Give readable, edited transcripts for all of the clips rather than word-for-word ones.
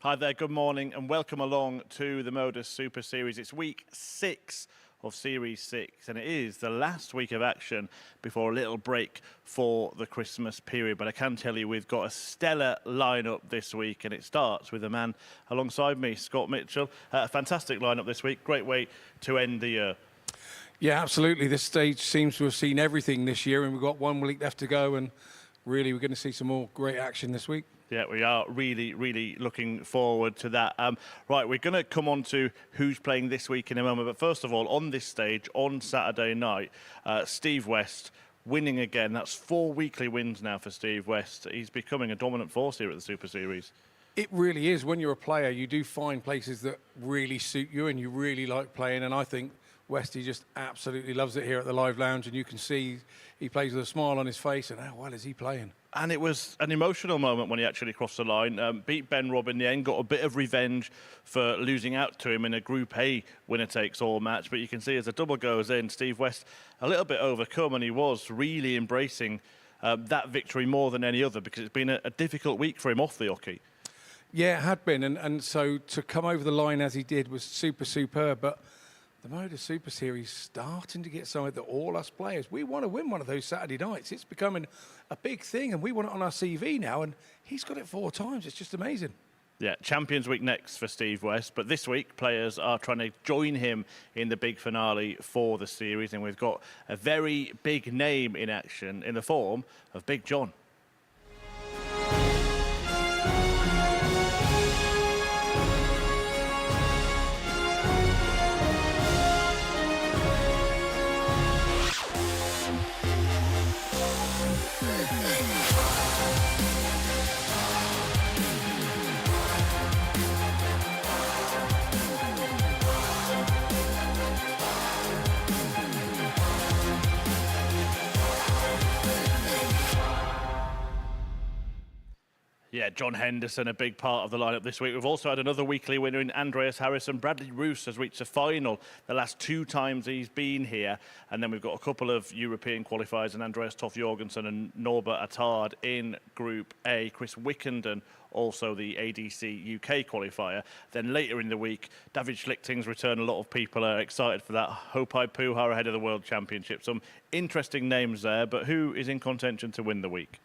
Hi there, good morning and welcome along to the MODUS Super Series. It's week 6 of Series 6 and it is the last week of action before a little break for the Christmas period. But I can tell you we've got a stellar lineup this week and it starts with a man alongside me, Scott Mitchell. A fantastic lineup this week, great way to end the year. Yeah, absolutely. This stage seems to have seen everything this year and we've got 1 week left to go and really we're going to see some more great action this week. Yeah, we are really looking forward to that. Right, we're going to come on to who's playing this week in a moment. But first of all, on this stage, on Saturday night, Steve West winning again. That's 4 weekly wins now for Steve West. He's becoming a dominant force here at the Super Series. It really is. When you're a player, you do find places that really suit you and you really like playing. And I think Westy just absolutely loves it here at the Live Lounge. And you can see he plays with a smile on his face. And how well is he playing? And it was an emotional moment when he actually crossed the line. Beat Ben Robb in the end, got a bit of revenge for losing out to him in a Group A winner-takes-all match. But you can see as the double goes in, Steve West a little bit overcome, and he was really embracing that victory more than any other because it's been a difficult week for him off the hockey. Yeah, it had been. And so to come over the line as he did was superb. But the MODUS Super Series starting to get something that all us players, we want to win one of those Saturday nights. It's becoming a big thing and we want it on our CV now and he's got it 4 times. It's just amazing. Yeah, Champions Week next for Steve West, but this week players are trying to join him in the big finale for the series and we've got a very big name in action in the form of Big John. Yeah, John Henderson, a big part of the lineup this week. We've also had another weekly winner in Andreas Harrison. Bradley Roes has reached the final the last 2 times he's been here. And then we've got a couple of European qualifiers, and Andreas Toth Jorgensen and Norbert Attard in Group A. Chris Wickenden, also the ADC UK qualifier. Then later in the week, David Schlichting's return. A lot of people are excited for that. Hopai Puha ahead of the World Championship. Some interesting names there, but who is in contention to win the week?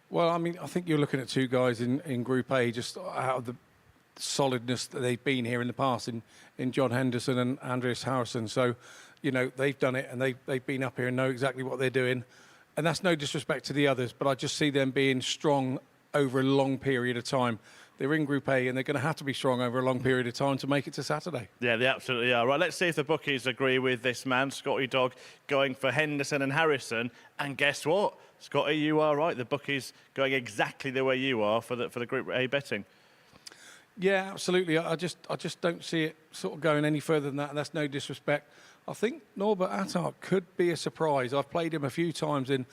Well, I mean, I think you're looking at 2 guys in Group A just out of the solidness that they've been here in the past in John Henderson and Andreas Harrison. So, you know, they've done it and they've been up here and know exactly what they're doing. And that's no disrespect to the others, but I just see them being strong over a long period of time. They're in Group A and they're going to have to be strong over a long period of time to make it to Saturday. Yeah, they absolutely are. Right, let's see if the bookies agree with this man, Scotty Dog, going for Henderson and Harrison. And guess what? Scotty, you are right. The bookies going exactly the way you are for the Group A betting. Yeah, absolutely. I just don't see it sort of going any further than that, and that's no disrespect. I think Norbert Attard could be a surprise. I've played him a few times in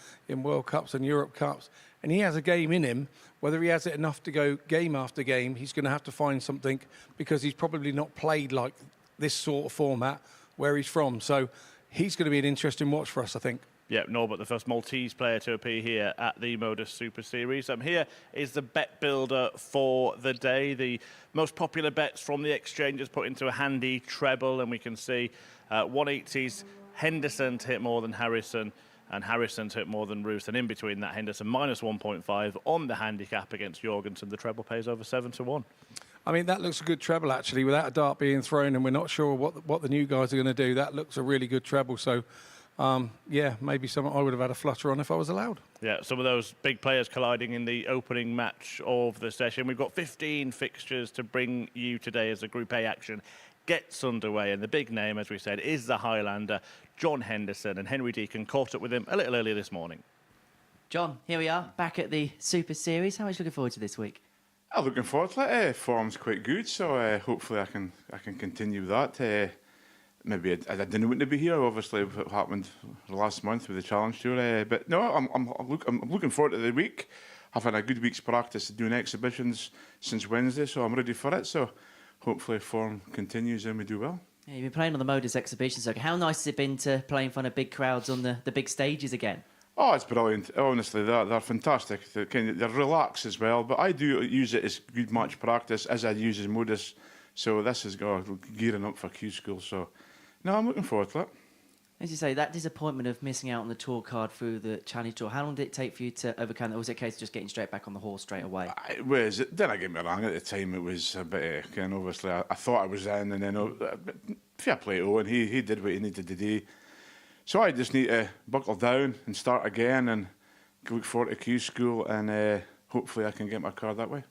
World Cups and Europe Cups, and he has a game in him. Whether he has it enough to go game after game, he's going to have to find something because he's probably not played like this sort of format where he's from. So he's going to be an interesting watch for us, I think. Yeah, Norbert, the first Maltese player to appear here at the MODUS Super Series. Here is the bet builder for the day. The most popular bets from the exchanges put into a handy treble, and we can see 180s Henderson to hit more than Harrison, and Harrison to hit more than Roes. And in between that, Henderson minus 1.5 on the handicap against Jorgensen. The treble pays over 7-1. I mean, that looks a good treble, actually, without a dart being thrown, and we're not sure what the new guys are going to do. That looks a really good treble. So, yeah, maybe something I would have had a flutter on if I was allowed. Yeah, some of those big players colliding in the opening match of the session. We've got 15 fixtures to bring you today as the Group A action gets underway. And the big name, as we said, is the Highlander, John Henderson. And Henry Deacon caught up with him a little earlier this morning. John, here we are, back at the Super Series. How much looking forward to this week? I'm looking forward to it. Form's quite good, so hopefully I can continue that. Maybe I didn't want to be here. Obviously, what happened last month with the Challenge Tour. But no, I'm looking forward to the week. I've had a good week's practice doing exhibitions since Wednesday, so I'm ready for it. So hopefully form continues and we do well. Yeah, you've been playing on the MODUS exhibition circuit. How nice has it been to play in front of big crowds on the big stages again? Oh, it's brilliant. Honestly, they're fantastic. They're relaxed as well, but I do use it as good match practice as I use as MODUS. So this is gearing up for Q School. So, no, I'm looking forward to it. As you say, that disappointment of missing out on the tour card through the Challenge Tour, how long did it take for you to overcome that? Or was it a case of just getting straight back on the horse straight away? It was. Then I get me wrong. At the time, it was a bit. Obviously, I thought I was in, and then fair play to Owen. He did what he needed to do. So I just need to buckle down and start again, and look forward to Q School, and hopefully I can get my card that way.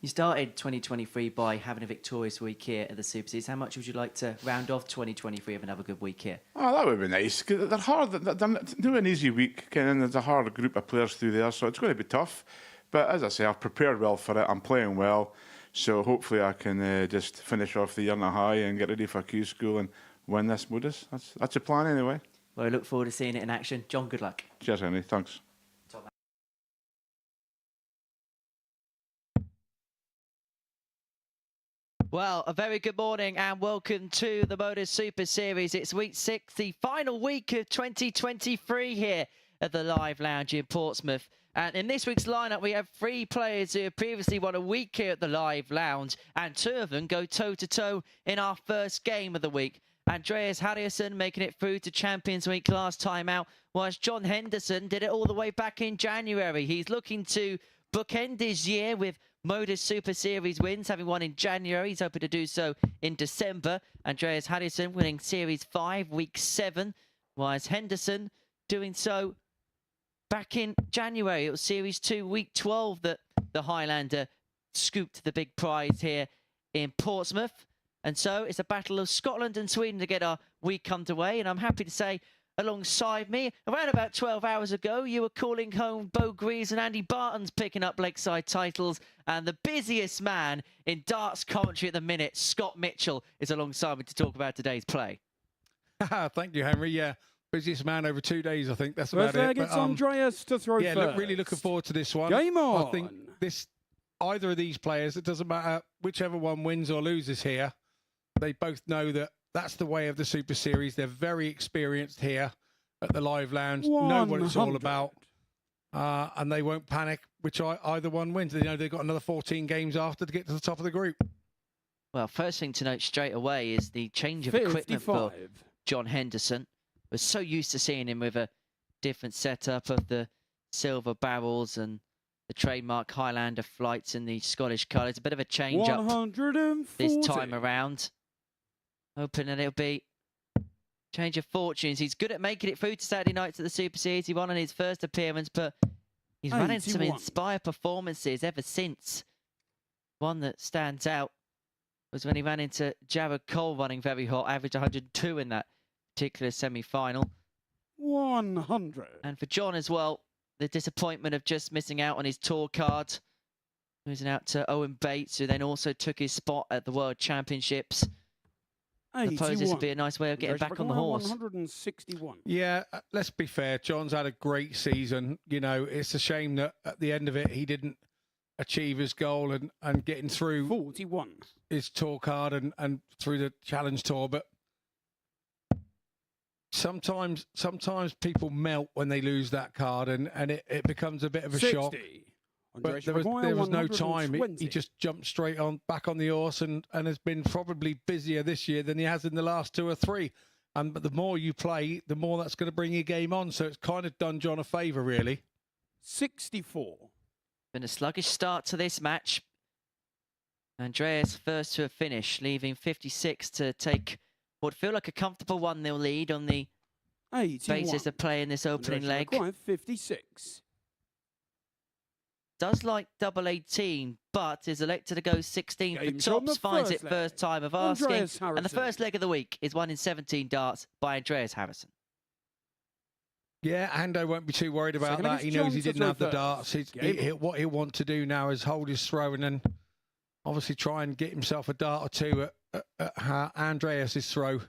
You started 2023 by having a victorious week here at the Super Series. How much would you like to round off 2023 with another good week here? Oh, that would be nice. 'Cause they're hard. They're not an easy week, and there's a hard group of players through there, so it's going to be tough. But as I say, I've prepared well for it. I'm playing well, so hopefully I can just finish off the year on a high and get ready for Q School and win this MODUS. That's the plan anyway. Well, I look forward to seeing it in action. John, good luck. Cheers, Henry. Thanks. Well, a very good morning and welcome to the MODUS Super Series. It's week 6, the final week of 2023 here at the Live Lounge in Portsmouth. And in this week's lineup, we have 3 players who have previously won a week here at the Live Lounge, and 2 of them go toe-to-toe in our first game of the week. Andreas Henderson making it through to Champions Week last time out, whilst John Henderson did it all the way back in January. He's looking to bookend his year with MODUS Super Series wins, having won in January. He's hoping to do so in December. Andreas Henderson winning Series 5, Week 7, whilst Henderson doing so back in January. It was Series 2, Week 12 that the Highlander scooped the big prize here in Portsmouth. And so it's a battle of Scotland and Sweden to get our week underway. And I'm happy to say, alongside me, around about 12 hours ago, you were calling home Bo Greaves and Andy Barton's picking up Lakeside titles. And the busiest man in darts commentary at the minute, Scott Mitchell, is alongside me to talk about today's play. Thank you, Henry. Yeah, busiest man over 2 days, I think. That's about First leg, it. it's Andreas to throw first. Really looking forward to this one. Game on. I think either of these players, it doesn't matter whichever one wins or loses here, they both know that that's the way of the Super Series. They're very experienced here at the Live Lounge, know what it's all about, and they won't panic either one wins. They know they've got another 14 games after to get to the top of the group. Well, first thing to note straight away is the change of equipment for John Henderson. We're so used to seeing him with a different setup of the silver barrels and the trademark Highlander flights in the Scottish colours. A bit of a change up this time around. Hoping that it'll be change of fortunes. He's good at making it through to Saturday nights at the Super Series. He won on his first appearance, but he's run into some inspired performances ever since. One that stands out was when he ran into Jared Cole running very hot, averaged 102 in that particular semi-final. 100. And for John as well, the disappointment of just missing out on his tour card. Losing out to Owen Bates, who then also took his spot at the World Championships. I suppose this would be a nice way of getting back on the horse. 161. Yeah, let's be fair. John's had a great season. You know, it's a shame that at the end of it, he didn't achieve his goal and getting through 41. His tour card and through the Challenge Tour. But sometimes people melt when they lose that card and it becomes a bit of a 60. shock. But there was no time. He just jumped straight on back on the horse and has been probably busier this year than he has in the last 2 or 3. But the more you play, the more that's going to bring your game on. So it's kind of done John a favour, really. 64. Been a sluggish start to this match. Andreas first to a finish, leaving 56 to take what would feel like a comfortable 1-0 lead on the 81. basis of playing this opening leg. 56. Does like double 18, but is elected to go 16 for tops. Finds it first time of asking. And the first leg of the week is 1 in 17 darts by Andreas Henderson. Yeah, Ando won't be too worried about that. He knows he didn't have the darts. What he'll want to do now is hold his throw and then obviously try and get himself a dart or two at Andreas's throw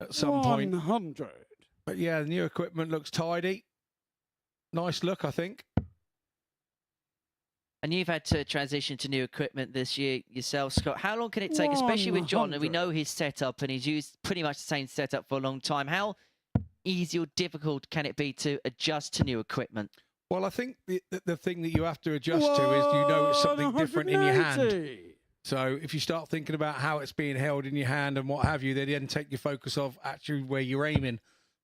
at some point. 100. But yeah, the new equipment looks tidy. Nice look, I think. And you've had to transition to new equipment this year yourself, Scott. How long can it take, especially with John? And we know his setup, and he's used pretty much the same setup for a long time. How easy or difficult can it be to adjust to new equipment? Well, I think the thing that you have to adjust to is you know it's something different in your hand. 180. So if you start thinking about how it's being held in your hand and what have you, they then take your focus off actually where you're aiming.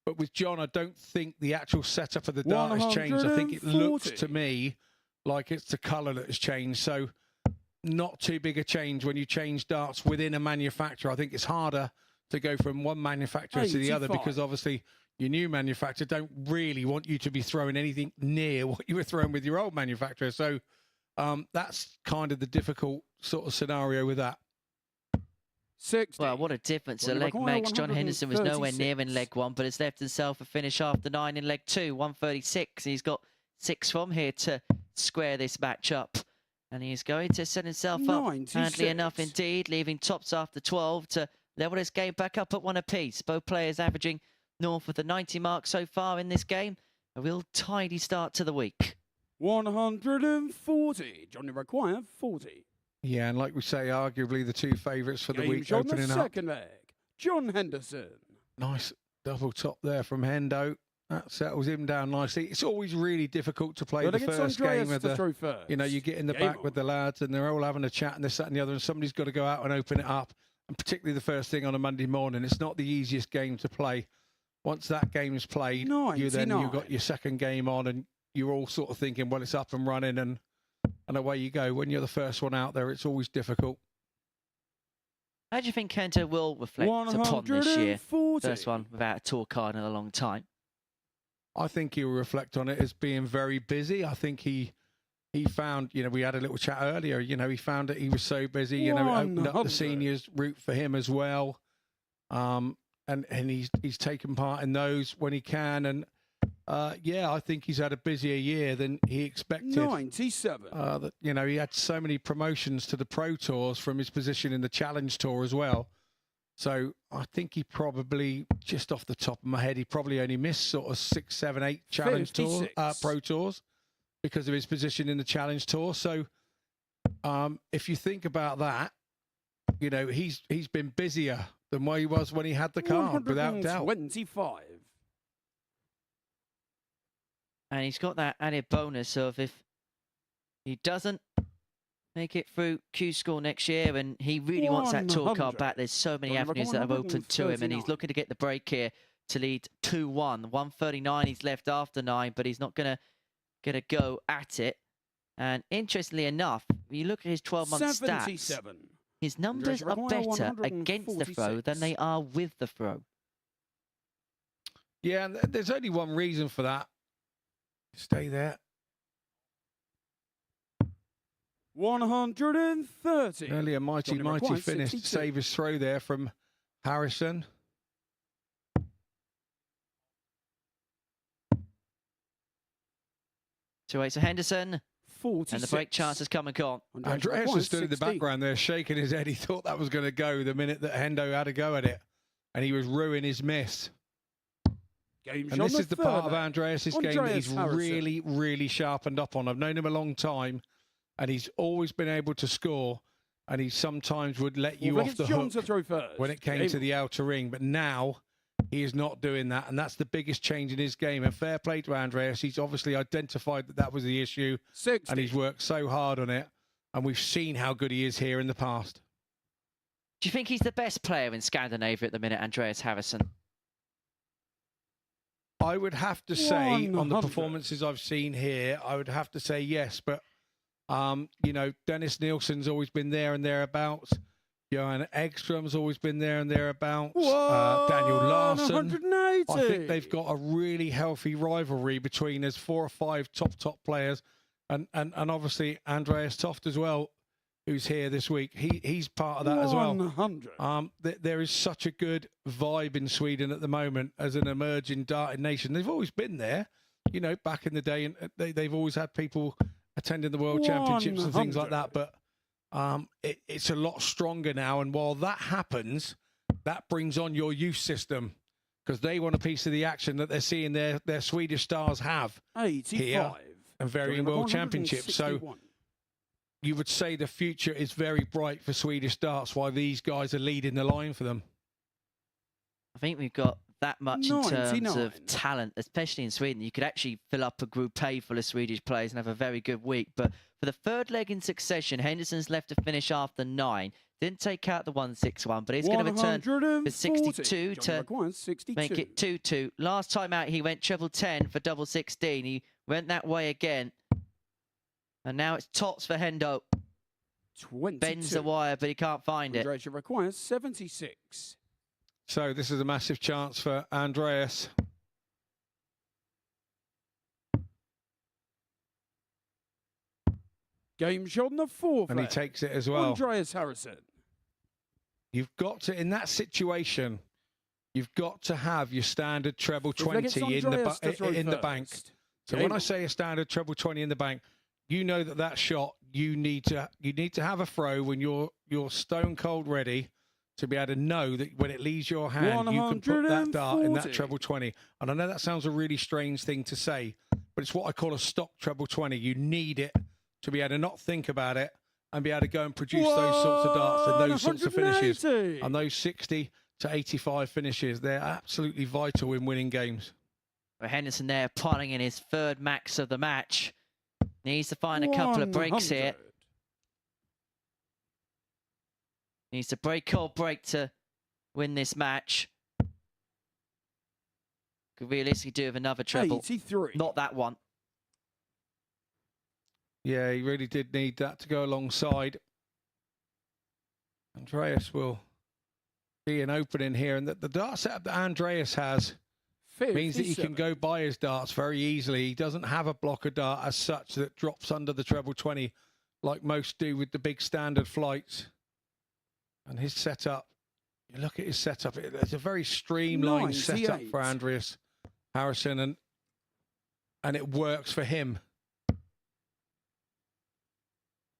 But with John, I don't think the actual setup of the dart has changed. I think it looks 140. to me like it's the colour that has changed. So not too big a change when you change darts within a manufacturer. I think it's harder to go from one manufacturer to the other 85. because obviously your new manufacturer don't really want you to be throwing anything near what you were throwing with your old manufacturer. So that's kind of the difficult sort of scenario with that. 60. Well, what a difference a Johnny leg Maguire, makes. John Henderson was nowhere near in 136. leg 1, but has left himself a finish after 9 in leg 2, 136. He's got 6 from here to square this match up. And he's going to set himself up 96. handily enough indeed, leaving tops after 12 to level his game back up at 1 apiece. Both players averaging north of the 90 mark so far in this game. A real tidy start to the week. 140. Johnny Maguire, 40. Yeah, and like we say, arguably the two favourites for the Game week shot on the opening up. second leg. John Henderson. Nice double top there from Hendo. That settles him down nicely. It's always really difficult to play But the against first Andreas game with to the, throw first. you know, you get in the Game back with on. the lads and they're all having a chat and this, that and the other, and somebody's got to go out and open it up. And particularly the first thing on a Monday morning, it's not the easiest game to play. Once that game's played, you've 99. got your second game on and you're all sort of thinking, well, it's up and running and away you go. When you're the first one out there, it's always difficult. How do you think Kento will reflect upon this year? 140. First one without a tour card in a long time. I think he'll reflect on it as being very busy. I think he found, you know, we had a little chat earlier, you know, he found that he was so busy, you know, it opened up the 100. seniors route for him as well. And he's taken part in those when he can. And yeah, I think he's had a busier year than he expected. 97. That, you know, he had so many promotions to the Pro Tours from his position in the Challenge Tour as well. So I think he probably, just off the top of my head, he probably only missed sort of 6, 7, 8 Challenge Tours, 56. Pro Tours because of his position in the Challenge Tour. So if you think about that, you know, he's been busier than what he was when he had the card, without doubt. 125. And he's got that added bonus of if he doesn't make it through Q School next year and he really wants that tour 100. card back, there's so many Johnny avenues that have opened to him and he's 139. looking to get the break here to lead 2-1. 139 he's left after 9, but he's not going to get a go at it. And interestingly enough, when you look at his 12-month stats, 77. his numbers are Maguire, better against the throw than they 146. are with the throw. Yeah, and there's only one reason for that. Stay there. 130. Earlier, mighty Johnny Maguire, finish to 62. save his throw there from Harrison. So it's a Henderson, 46. and the break chance has come and gone. Andreas just stood in the background there shaking his head. He thought that was going to go the minute that Hendo had a go at it. And he was ruining his miss. And this is the part of Andreas's game that he's really, really sharpened up on. I've known him a long time, and he's always been able to score. And he sometimes would let you off the hook when it came to the outer ring. But now he is not doing that. And that's the biggest change in his game. And fair play to Andreas. He's obviously identified that that was the issue. 60. And he's worked so hard on it. And we've seen how good he is here in the past. Do you think he's the best player in Scandinavia at the minute, Andreas Harrison? I would have to say, on the 100. performances I've seen here, I would have to say yes. But, you know, Dennis Nielsen's always been there and thereabouts. Johan Ekström's always been there and thereabouts. Daniel Larsson. 180. I think they've got a really healthy rivalry between us 4 or 5 top players. And obviously Andreas Toft as well, who's here this week. He's part of that as well. 100. There is such a good vibe in Sweden at the moment as an emerging darting nation. They've always been there, you know, back in the day, and they've always had people attending the World Championships and things like that. But it's a lot stronger now. And while that happens, that brings on your youth system because they want a piece of the action that they're seeing their Swedish stars have 85. here and varying World Championships. So you would say the future is very bright for Swedish darts while these guys are leading the line for them. I think we've got that much in terms 99. of talent, especially in Sweden. You could actually fill up a Group A full of Swedish players and have a very good week. But for the third leg in succession, Henderson's left to finish after 9. Didn't take out the 161, but he's going to return for 62 to make it 2-2. Last time out, he went treble 10 for double 16. He went that way again. And now it's tops for Hendo. 22. Bends the wire, but he can't find it. Andreas requires 76. So this is a massive chance for Andreas. Game shot on the 4th And he leg. takes it as well. Andreas Harrison. You've got to, in that situation, you've got to have your standard treble Fifth leg, it's 20 Andreas to throw in the bank. first. So Game when I on. say a standard treble 20 in the bank, you know that shot, you need to have a throw when you're stone cold ready to be able to know that when it leaves your hand, you can put that dart in that 140. treble 20. And I know that sounds a really strange thing to say, but it's what I call a stock treble 20. You need it to be able to not think about it and be able to go and produce those sorts of darts and those sorts of finishes. 180. And those 60 to 85 finishes, they're absolutely vital in winning games. Well, Henderson there piling in his third max of the match. Needs to find a couple of breaks here. 100. Needs to break or break to win this match. Could realistically do with another treble. 83. Not that one. Yeah, he really did need that to go alongside. Andreas will be an opening here, and the dart setup that Andreas has means that he can 57. go by his darts very easily. He doesn't have a blocker dart as such that drops under the treble 20 like most do with the big standard flights. And his setup, you look at his setup, it's a very streamlined setup 98. for Andreas Harrison, and it works for him.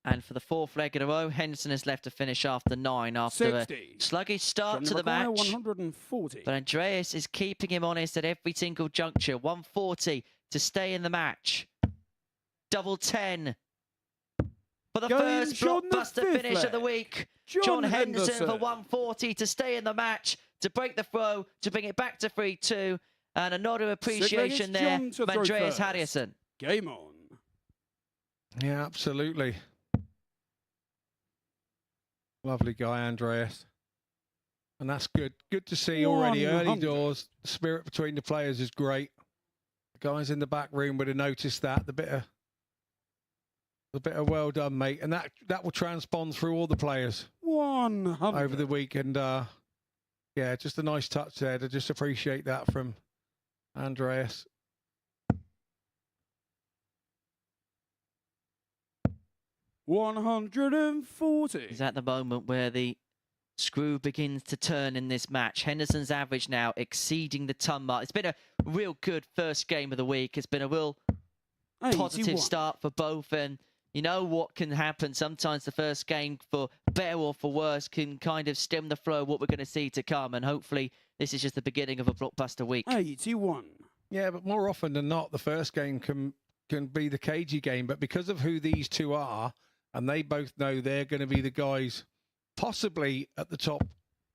And for the 4th leg in a row, Henderson is left to finish after 9 after 60. a sluggish start John to the Maguire, match. 140. But Andreas is keeping him honest at every single juncture. 140 to stay in the match. Double 10. For the Game first shot in the blockbuster 5th finish of the leg. week. John Henderson for Henderson. 140 to stay in the match, to break the throw, to bring it back to 3-2. And a nod of appreciation there John to from throw Andreas first. Harrison. Game on. Yeah, absolutely. Lovely guy, Andreas. And that's good. Good to see already. Early 100. doors. The spirit between the players is great. The guys in the back room would have noticed that. The bit of well done, mate. And that will transpond through all the players 100. over the week. And yeah, just a nice touch there to just appreciate that from Andreas. $140. Is at the moment where the screw begins to turn in this match. Henderson's average now exceeding the ton mark. It's been a real good first game of the week. It's been a real positive 81. start for both, and you know what can happen. Sometimes the first game, for better or for worse, can kind of stem the flow of what we're going to see to come, and hopefully this is just the beginning of a blockbuster week. 81. Yeah, but more often than not, the first game can be the cagey game. But because of who these two are, and they both know they're going to be the guys possibly at the top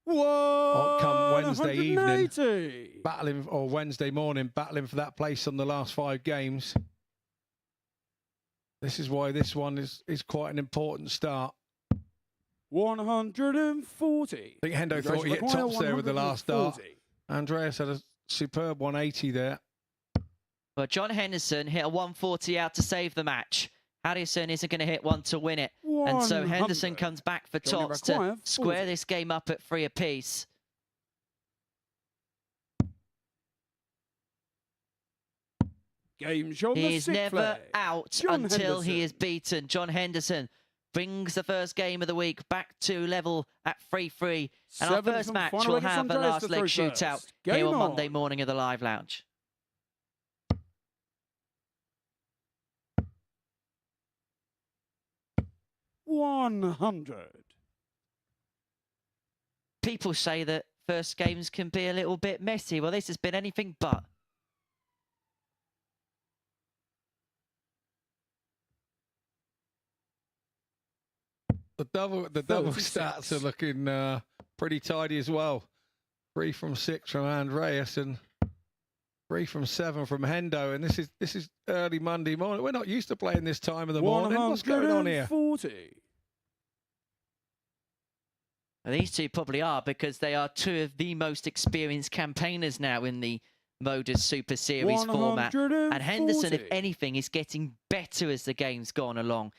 come Wednesday evening, 180. battling, or Wednesday morning, battling for that place on the last 5 games. This is why this one is quite an important start. 140. I think Hendo thought he hit tops there with the last dart. 140. Andreas had a superb 180 there. But John Henderson hit a 140 out to save the match. Harrison isn't going to hit one to win it. And so 100. Henderson comes back for Johnny tops to Maguire, square 40. this game up at 3 apiece. Game shot. He is never out John until he Henderson. is beaten. John Henderson brings the first game of the week back to level at 3-3. And our first match will have a last leg shootout here on Monday morning at the Live Lounge. $100. People say that first games can be a little bit messy. Well, this has been anything but. The double 36. stats are looking pretty tidy as well 3 from 6 from Andreas and 3 from 7 from Hendo. And this is early Monday morning. We're not used to playing this time of the morning. What's going on here? 140. And these two probably are, because they are two of the most experienced campaigners now in the MODUS Super Series format. And Henderson, if anything, is getting better as the game's gone along.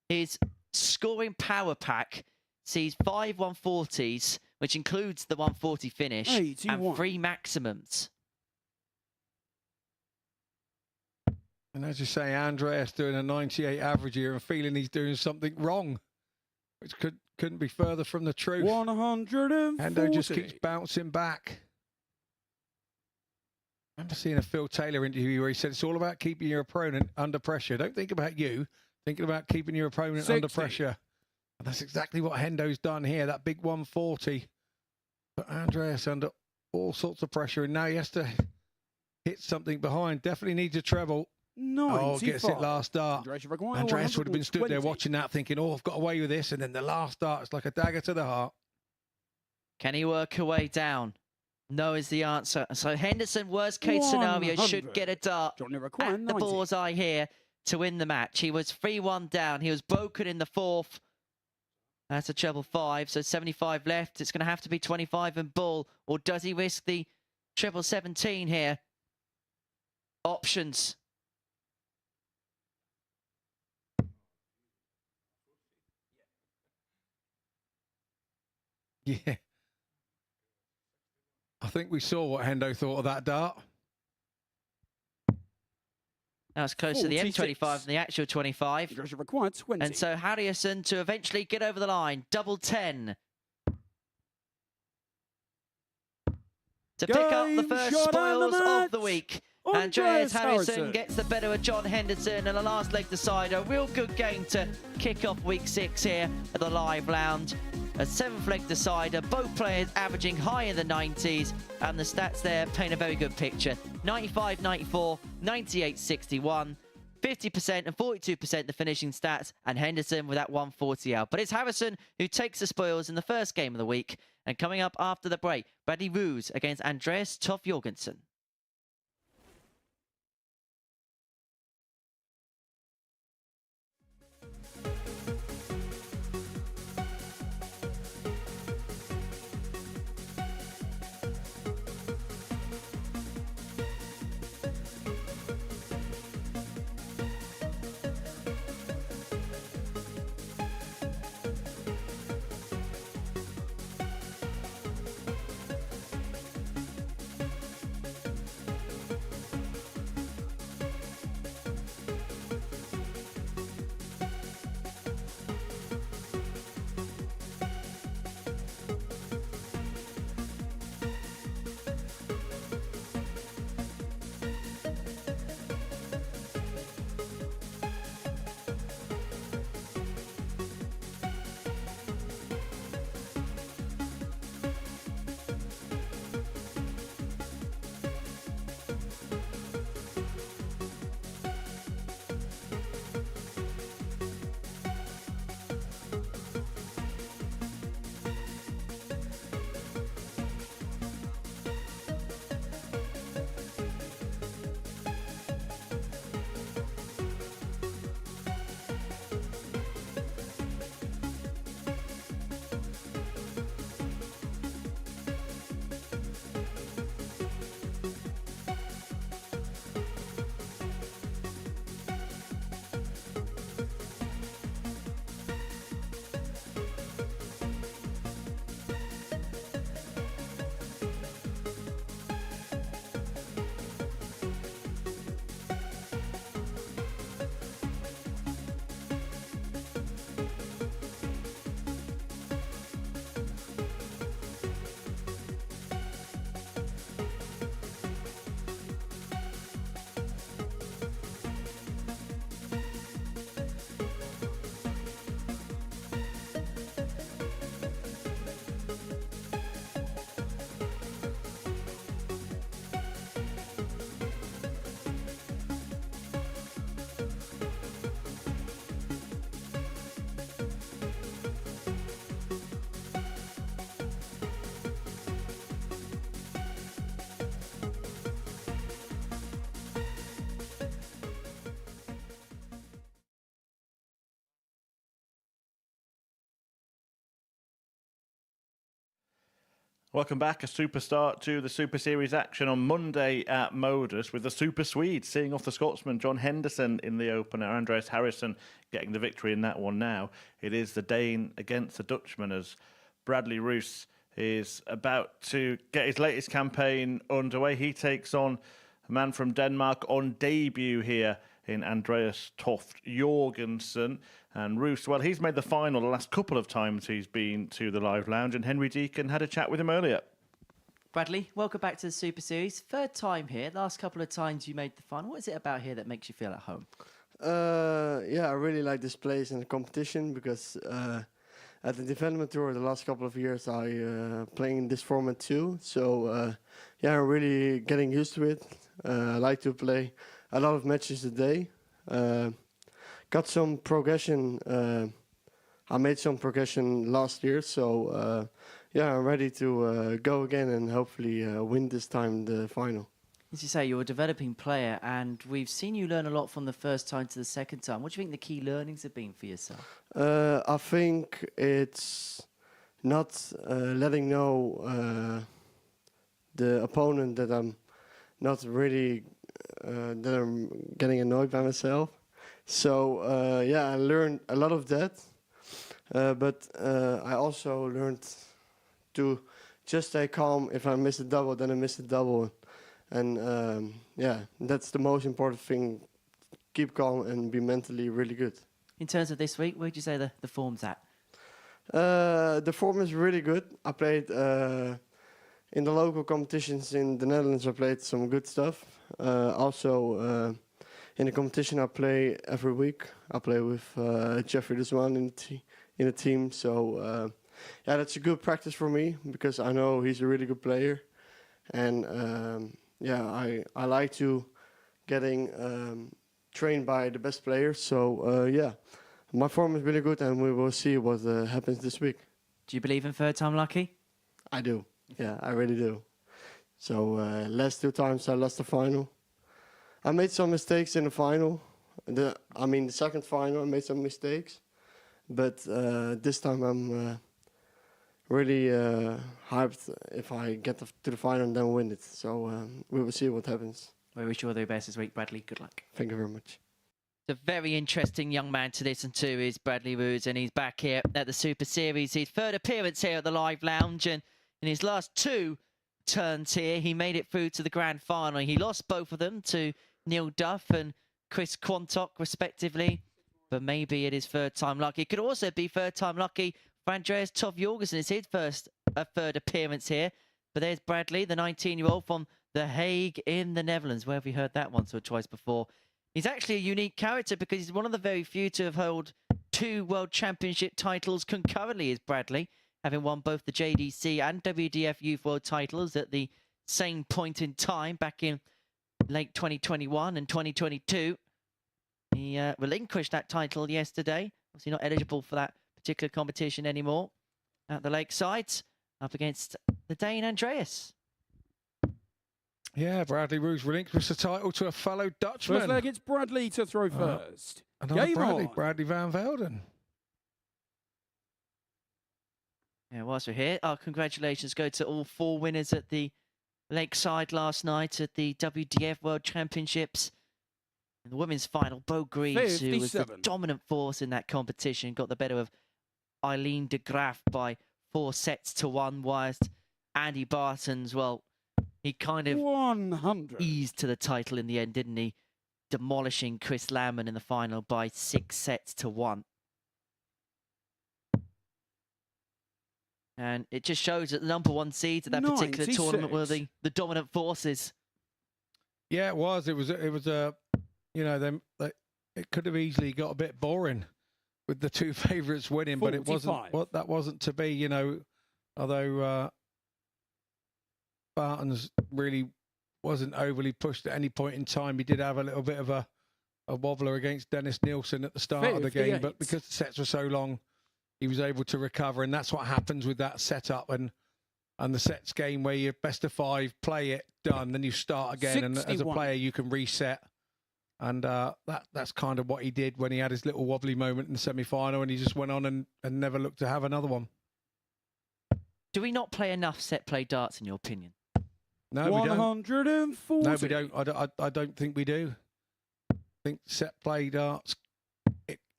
His scoring power pack sees 5 140s, which includes the 140 finish, 81. and 3 maximums. And as you say, Andreas doing a 98 average here and feeling he's doing something wrong, which couldn't be further from the truth. 140. Hendo just keeps bouncing back. I remember seeing a Phil Taylor interview where he said it's all about keeping your opponent under pressure. Don't think about you, thinking about keeping your opponent 60. under pressure. And that's exactly what Hendo's done here, that big 140. But Andreas under all sorts of pressure, and now he has to hit something behind. Definitely needs a treble. 95. Oh, gets it last dart. Andreas would have been stood there 120. watching that thinking, oh, I've got away with this. And then the last dart, it's like a dagger to the heart. Can he work her way down? No is the answer. So Henderson, worst case scenario, 100. should get a dart Johnny at required the 90. bullseye here to win the match. He was 3-1 down. He was broken in the 4th. That's a treble 5, so 75 left. It's going to have to be 25 and bull, or does he risk the treble 17 here? Options. Yeah. I think we saw what Hendo thought of that dart. Now it's close to the 46. M25 than the actual 25. Aggression required 20. And so Harrison to eventually get over the line. Double 10. To pick up the Game first shot spoils and the of the match. week. Andreas Harrison Harrison gets the better of John Henderson, and a last leg decider. A real good game to kick off week 6 here at the Live Lounge. A 7th leg decider, both players averaging high in the 90s, and the stats there paint a very good picture. 95, 94, 98, 61, 50% and 42% the finishing stats, and Henderson with that 140 out. But it's Harrison who takes the spoils in the first game of the week. And coming up after the break, Bradley Roes against Andreas Jorgensen. Welcome back, a super start to the Super Series action on Monday at Modus with the Super Swedes seeing off the Scotsman John Henderson in the opener. Andreas Harrison getting the victory in that one now. It is the Dane against the Dutchman as Bradley Roes is about to get his latest campaign underway. He takes on a man from Denmark on debut here in Andreas Toft Jorgensen. And Roes, well, he's made the final the last couple of times he's been to the Live Lounge, and Henry Deacon had a chat with him earlier. Bradley, welcome back to the Super Series. Third time here. Last couple of times you made the final. What is it about here that makes you feel at home? Yeah, I really like this place and the competition because at the development tour the last couple of years I playing in this format too. So yeah, I'm really getting used to it. I like to play a lot of matches a day. Got some progression. I made some progression last year, so yeah, I'm ready to go again and hopefully win this time the final. As you say, you're a developing player, and we've seen you learn a lot from the first time to the second time. What do you think the key learnings have been for yourself? I think it's not letting know the opponent that I'm not really that I'm getting annoyed by myself. So yeah, I learned a lot of that, but I also learned to just stay calm. If I miss a double, then I miss a double, and yeah, that's the most important thing. Keep calm and be mentally really good. In terms of this week, where would you say the form's at? The form is really good. I played in the local competitions in the Netherlands. I played some good stuff. Also. In the competition, I play every week. I play with Jeffrey Deswan in the team. So, yeah, that's a good practice for me because I know he's a really good player. And, yeah, I like to getting trained by the best players. So, yeah, my form is really good, and we will see what happens this week. Do you believe in third time lucky? I do. Yeah, I really do. So, last 2 times I lost the final. I made some mistakes in the final. The second final, I made some mistakes. But this time I'm really hyped if I get to the final and then win it. So we will see what happens. We wish you all the best this week, Bradley. Good luck. Thank you very much. A very interesting young man to listen to is Bradley Roes, and he's back here at the Super Series. His third appearance here at the Live Lounge, and in his last 2 turns here, he made it through to the grand final. He lost both of them to Neil Duff and Chris Quantock, respectively. But maybe it is third time lucky. It could also be third time lucky for Andreas Toft Jorgensen. It's his third appearance here. But there's Bradley, the 19-year-old from The Hague in the Netherlands. Where have we heard that once or twice before? He's actually a unique character because he's one of the very few to have held 2 World Championship titles concurrently, is Bradley, having won both the JDC and WDF Youth World titles at the same point in time back in late 2021 and 2022. He relinquished that title yesterday. Obviously not eligible for that particular competition anymore. At the Lakeside, up against the Dane Andreas. Yeah, Bradley Roes relinquished the title to a fellow Dutchman. First leg, it's Bradley to throw first. Another Game Bradley, on. Bradley Van Velden. Yeah, whilst we're here, our congratulations go to all 4 winners at the Lakeside last night at the WDF World Championships. In the women's final, Bo Greaves, who was the 57. dominant force in that competition, got the better of Eileen de Graaf by 4 sets to 1, whilst Andy Bartons, well, he kind of 100. eased to the title in the end, didn't he? Demolishing Chris Lamman in the final by 6 sets to 1. And it just shows that the number 1 seeds at that particular tournament were 96. the dominant forces. Yeah, it was. It was a, you know, it could have easily got a bit boring with the 2 favourites winning, but it wasn't. 45. What that wasn't to be. You know, although Bartons really wasn't overly pushed at any point in time, he did have a little bit of a wobbler against Dennis Nielsen at the start of the game, but 58. because the sets were so long, he was able to recover, and that's what happens with that setup and the sets game where you're best of 5, play it, done, then you start again, and as a 61. player you can reset. And that's kind of what he did when he had his little wobbly moment in the semi-final, and he just went on and never looked to have another one. Do we not play enough set play darts, in your opinion? No, we don't. 140. No, we don't. I don't think we do. I think set play darts,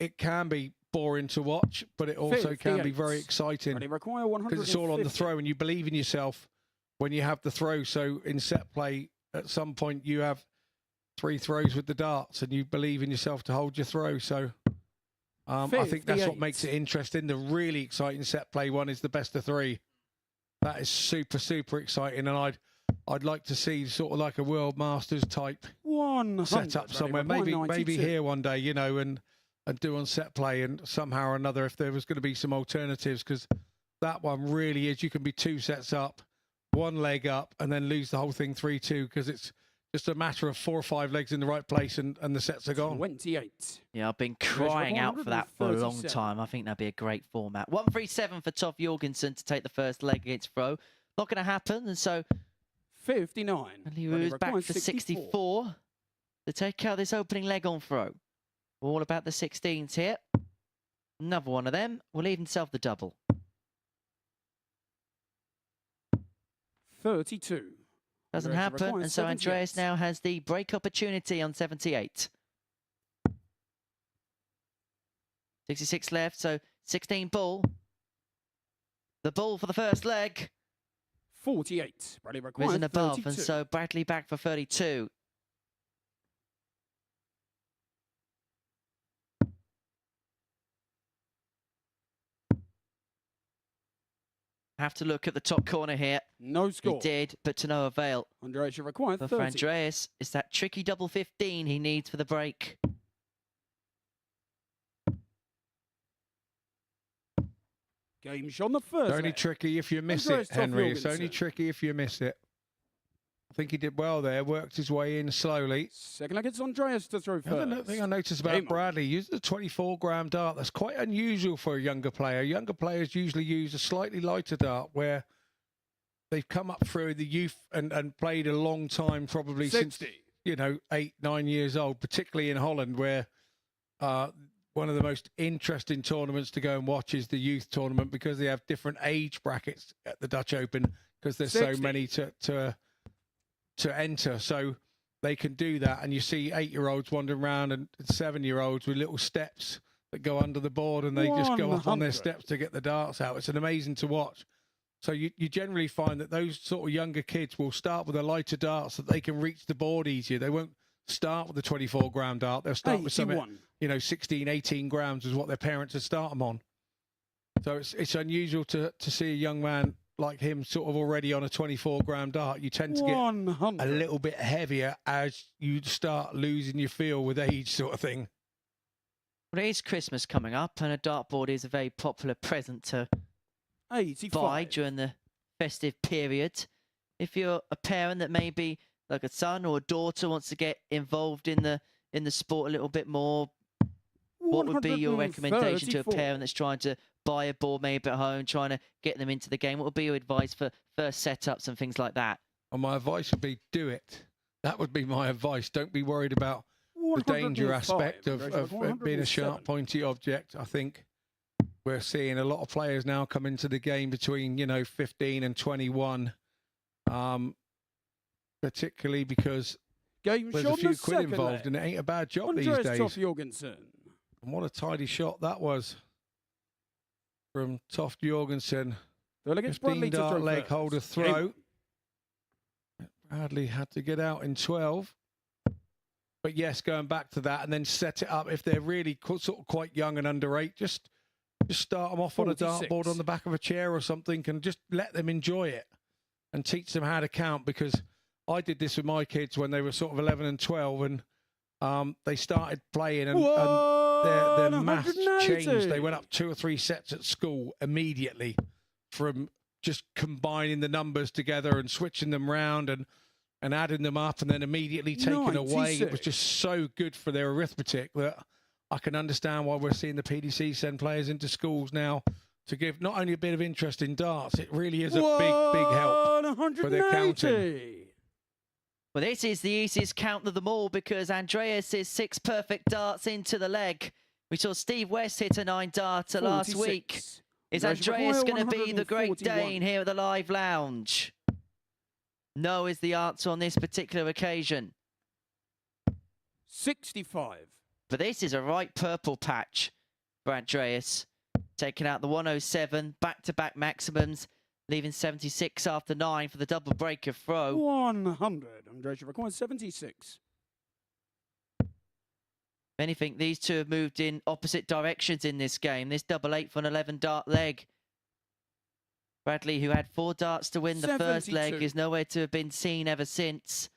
it can be boring to watch, but it also can be very exciting. They require Because it's all on the throw and you believe in yourself when you have the throw. So in set play, at some point you have 3 throws with the darts and you believe in yourself to hold your throw. So I think that's what makes it interesting. The really exciting set play one is the best of 3. That is super, super exciting. And I'd like to see sort of like a World Masters type set up somewhere. Maybe here one day, you know, and do on set play, and somehow or another, if there was going to be some alternatives, because that one really is, you can be 2 sets up, 1 leg up, and then lose the whole thing 3-2, because it's just a matter of 4 or 5 legs in the right place and the sets are gone. 28. Yeah, I've been crying out for that for a long time. I think that'd be a great format. 137 for Toff Jorgensen to take the first leg against Roes. Not going to happen, and so 59. Roes back for 64 to take out this opening leg on throw. All about the 16s here. Another one of them will leave himself the double. 32. Doesn't happen, and so Andreas now has the break opportunity on 78. 66 left, so 16 ball. The ball for the first leg. 48. Risen above, and so Bradley back for 32. Have to look at the top corner here. No score. He did, but to no avail. Andreas, you require 30. For Andreas, it's that tricky double 15 he needs for the break. Game shot on the first. It's only tricky if you miss it, Henry. It's only tricky if you miss it. I think he did well there, worked his way in slowly. Second leg, it's Andreas to throw first. The other thing I noticed about Bradley, he used the 24-gram dart. That's quite unusual for a younger player. Younger players usually use a slightly lighter dart where they've come up through the youth and played a long time, probably 60. Since, you know, 8, 9 years old, particularly in Holland, where one of the most interesting tournaments to go and watch is the youth tournament, because they have different age brackets at the Dutch Open, because there's 60. So many to enter, so they can do that. And you see 8-year-olds wandering around and 7-year-olds with little steps that go under the board, and they just go up on their steps to get the darts out. It's an amazing to watch. So you generally find that those sort of younger kids will start with a lighter dart so that they can reach the board easier. They won't start with a 24-gram dart. They'll start with something, you know, 16, 18 grams is what their parents would start them on. So it's unusual to see a young man like him sort of already on a 24-gram dart. You tend to get 100. a little bit heavier as you start losing your feel with age, sort of thing. Well, it is Christmas coming up, and a dartboard is a very popular present to 85. buy during the festive period. If you're a parent that maybe, like a son or a daughter, wants to get involved in the sport a little bit more, what would be your recommendation to a parent that's trying to buy a board maybe at home, trying to get them into the game? What would be your advice for first setups and things like that? Well, my advice would be do it. That would be my advice. Don't be worried about the danger aspect of being a sharp, pointy object. I think we're seeing a lot of players now come into the game between, you know, 15 and 21, particularly because there's a few quid involved, and it ain't a bad job these days. Toff Jorgensen. And what a tidy shot that was from Toff Jorgensen. 15-dart leg holder throw. Bradley had to get out in 12. But yes, going back to that and then set it up. If they're really sort of quite young and under 8, just start them off 46. On a dartboard on the back of a chair or something, and just let them enjoy it and teach them how to count. Because I did this with my kids when they were sort of 11 and 12, and they started playing, and their maths changed. They went up 2 or 3 sets at school immediately from just combining the numbers together and switching them round and adding them up and then immediately taking away. It was just so good for their arithmetic that I can understand why we're seeing the PDC send players into schools now to give not only a bit of interest in darts, it really is a big help for their counting. Well, this is the easiest count of them all, because Andreas is 6 perfect darts into the leg. We saw Steve West hit a 9-darter last week. Is Andreas Andreas Require, going to be the Great 141. Dane here at the Live Lounge? No is the answer on this particular occasion. 65. But this is a right purple patch for Andreas. Taking out the 107, back-to-back maximums, leaving 76 after 9 for the double break of throw. 100. Andreas Require 76. Many think these two have moved in opposite directions in this game. This double 8 for an 11 dart leg. Bradley, who had 4 darts to win the first leg, 72. is nowhere to have been seen ever since.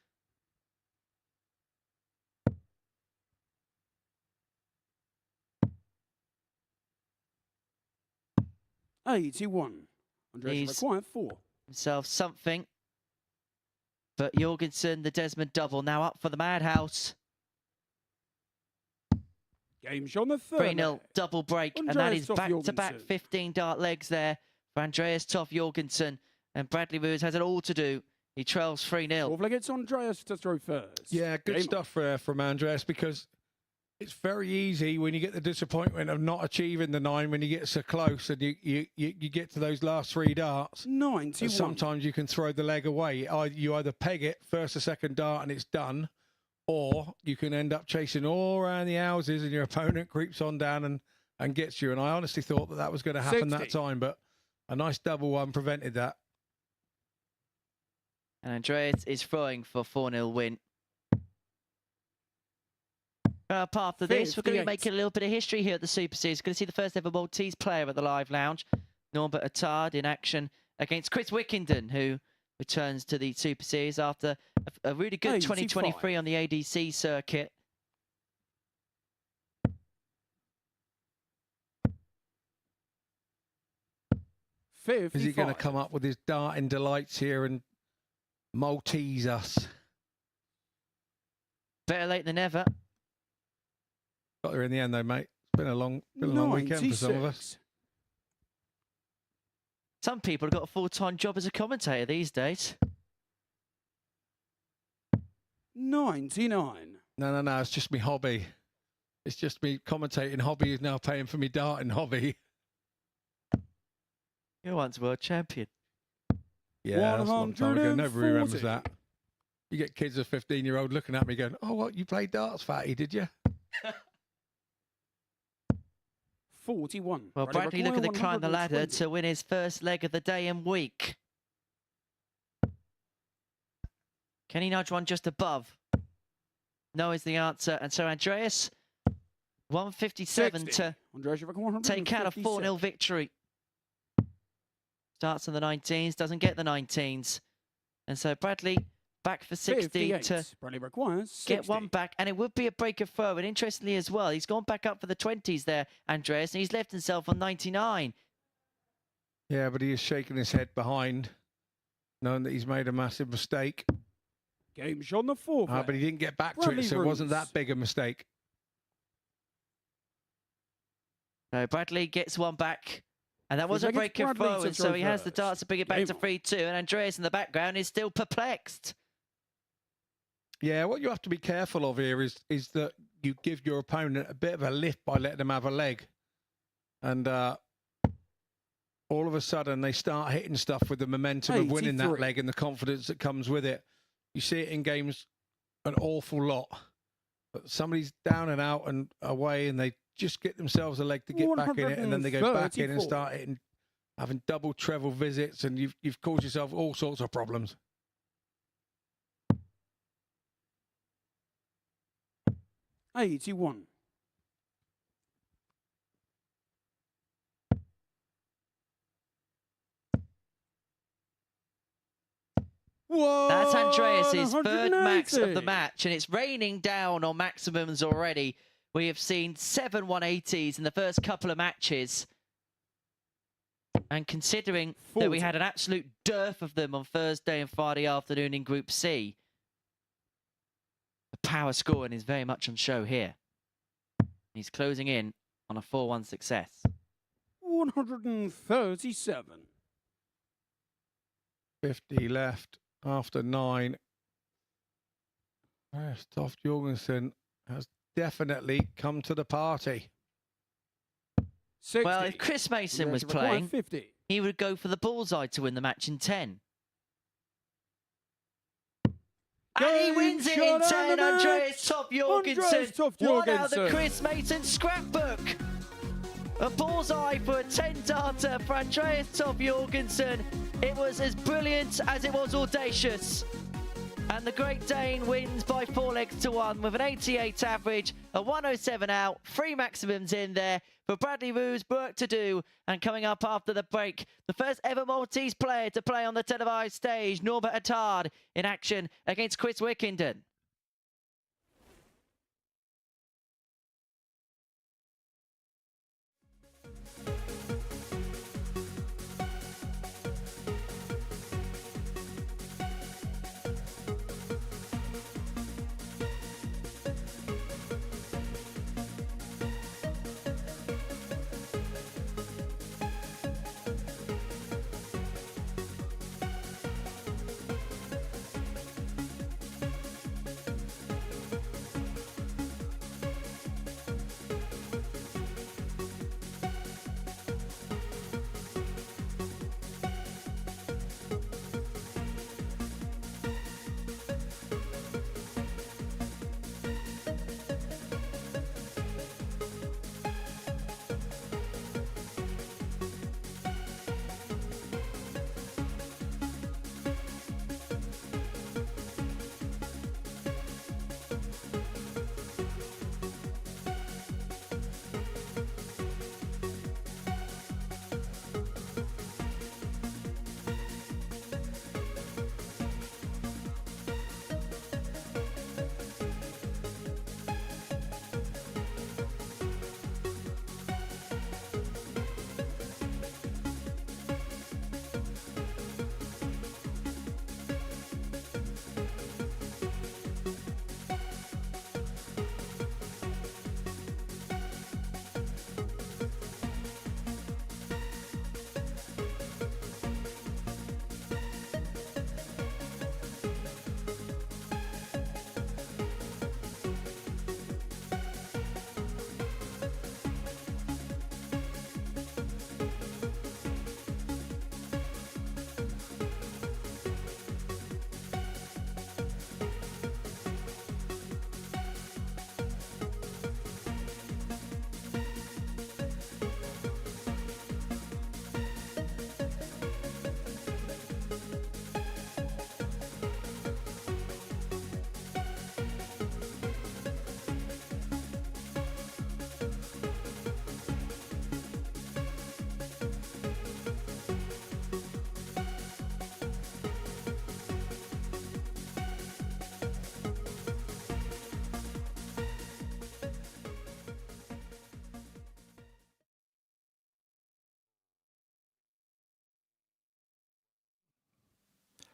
$81. Andreas He's- Require 4. Himself something. But Jorgensen, the Desmond double, now up for the Madhouse. Game shot on the third. 3-0 leg. double break, and that Andreas is Toff back-to-back Jorgensen. 15 dart legs there for Andreas Toff Jorgensen. And Bradley Roes has it all to do. He trails 3-0. Fourth leg, it's Andreas to throw first. Yeah, good Game stuff from Andreas, because it's very easy when you get the disappointment of not achieving the 9 when you get so close and you get to those last 3 darts. 91. But sometimes you can throw the leg away. You either peg it first or second dart and it's done, or you can end up chasing all around the houses and your opponent creeps on down and gets you. And I honestly thought that was going to happen 60. that time, but a nice double one prevented that. And Andreas is throwing for 4-0 win. Apart from this, we're going to be 58. making a little bit of history here at the Super Series. We're going to see the first ever Maltese player at the Live Lounge, Norbert Attard, in action against Chris Wickenden, who returns to the Super Series after a really good 85. 2023 on the ADC circuit. Is he going to come up with his darting delights here and Maltese us? Better late than never. Got there in the end, though, mate. It's been a long weekend for some of us. Some people have got a full-time job as a commentator these days. 99. No. It's just me hobby. It's just me commentating hobby is now paying for me darting hobby. You're once world champion. Yeah, that's a long time ago. Nobody remembers 140. that. You get kids of 15-year-old looking at me going, "Oh, what? You played darts, fatty? Did you?" 41. Well, Bradley looking to climb the ladder 120. to win his first leg of the day and week. Can he nudge one just above? No is the answer. And so Andreas, 157 60. to Andreas Require take out a 4-0 victory. Starts on the 19s, doesn't get the 19s. And so Bradley back for 60 to Bradley requires get one back, and it would be a break of throw. And interestingly as well, he's gone back up for the 20s there, Andreas, and he's left himself on 99. Yeah, but he is shaking his head behind, knowing that he's made a massive mistake. Game shot on the fourth. But he didn't get back to Bradley it, so it wasn't Roes. that big a mistake. So Bradley gets one back. And that was a Against break of Bradley throw, to and so throw he has the first. darts to bring it back to Game on. 3-2. And Andreas in the background is still perplexed. Yeah, what you have to be careful of here is that you give your opponent a bit of a lift by letting them have a leg. And all of a sudden, they start hitting stuff with the momentum of winning that 83. leg and the confidence that comes with it. You see it in games an awful lot. But somebody's down and out and away, and they just get themselves a leg to get back in it, and then they go back in and 134. start hitting, having double, treble visits, and you've caused yourself all sorts of problems. $81. That's Andreas's third max of the 180. match, and it's raining down on maximums already. We have seen 7 180s in the first couple of matches. And considering that we 40. had an absolute dearth of them on Thursday and Friday afternoon in Group C, the power scoring is very much on show here. He's closing in on a 4-1 success. 137. 50 left after 9. Stoff Jorgensen has definitely come to the party. 60. Well, if Chris Mason was Require playing, 50. he would go for the bullseye to win the match in 10. And he Game wins it in shot and 10, the match. Andreas Topp Jorgensen. Andreas Topp One out of the Jorgensen. Chris Mason scrapbook. A bullseye for a 10-darter for Andreas Topp Jorgensen. It was as brilliant as it was audacious. And the Great Dane wins by 4 legs to 1 with an 88 average, a 107 out, 3 maximums in there. For Bradley Roes, work to do. And coming up after the break, the first ever Maltese player to play on the televised stage, Norbert Attard, in action against Chris Wickenden.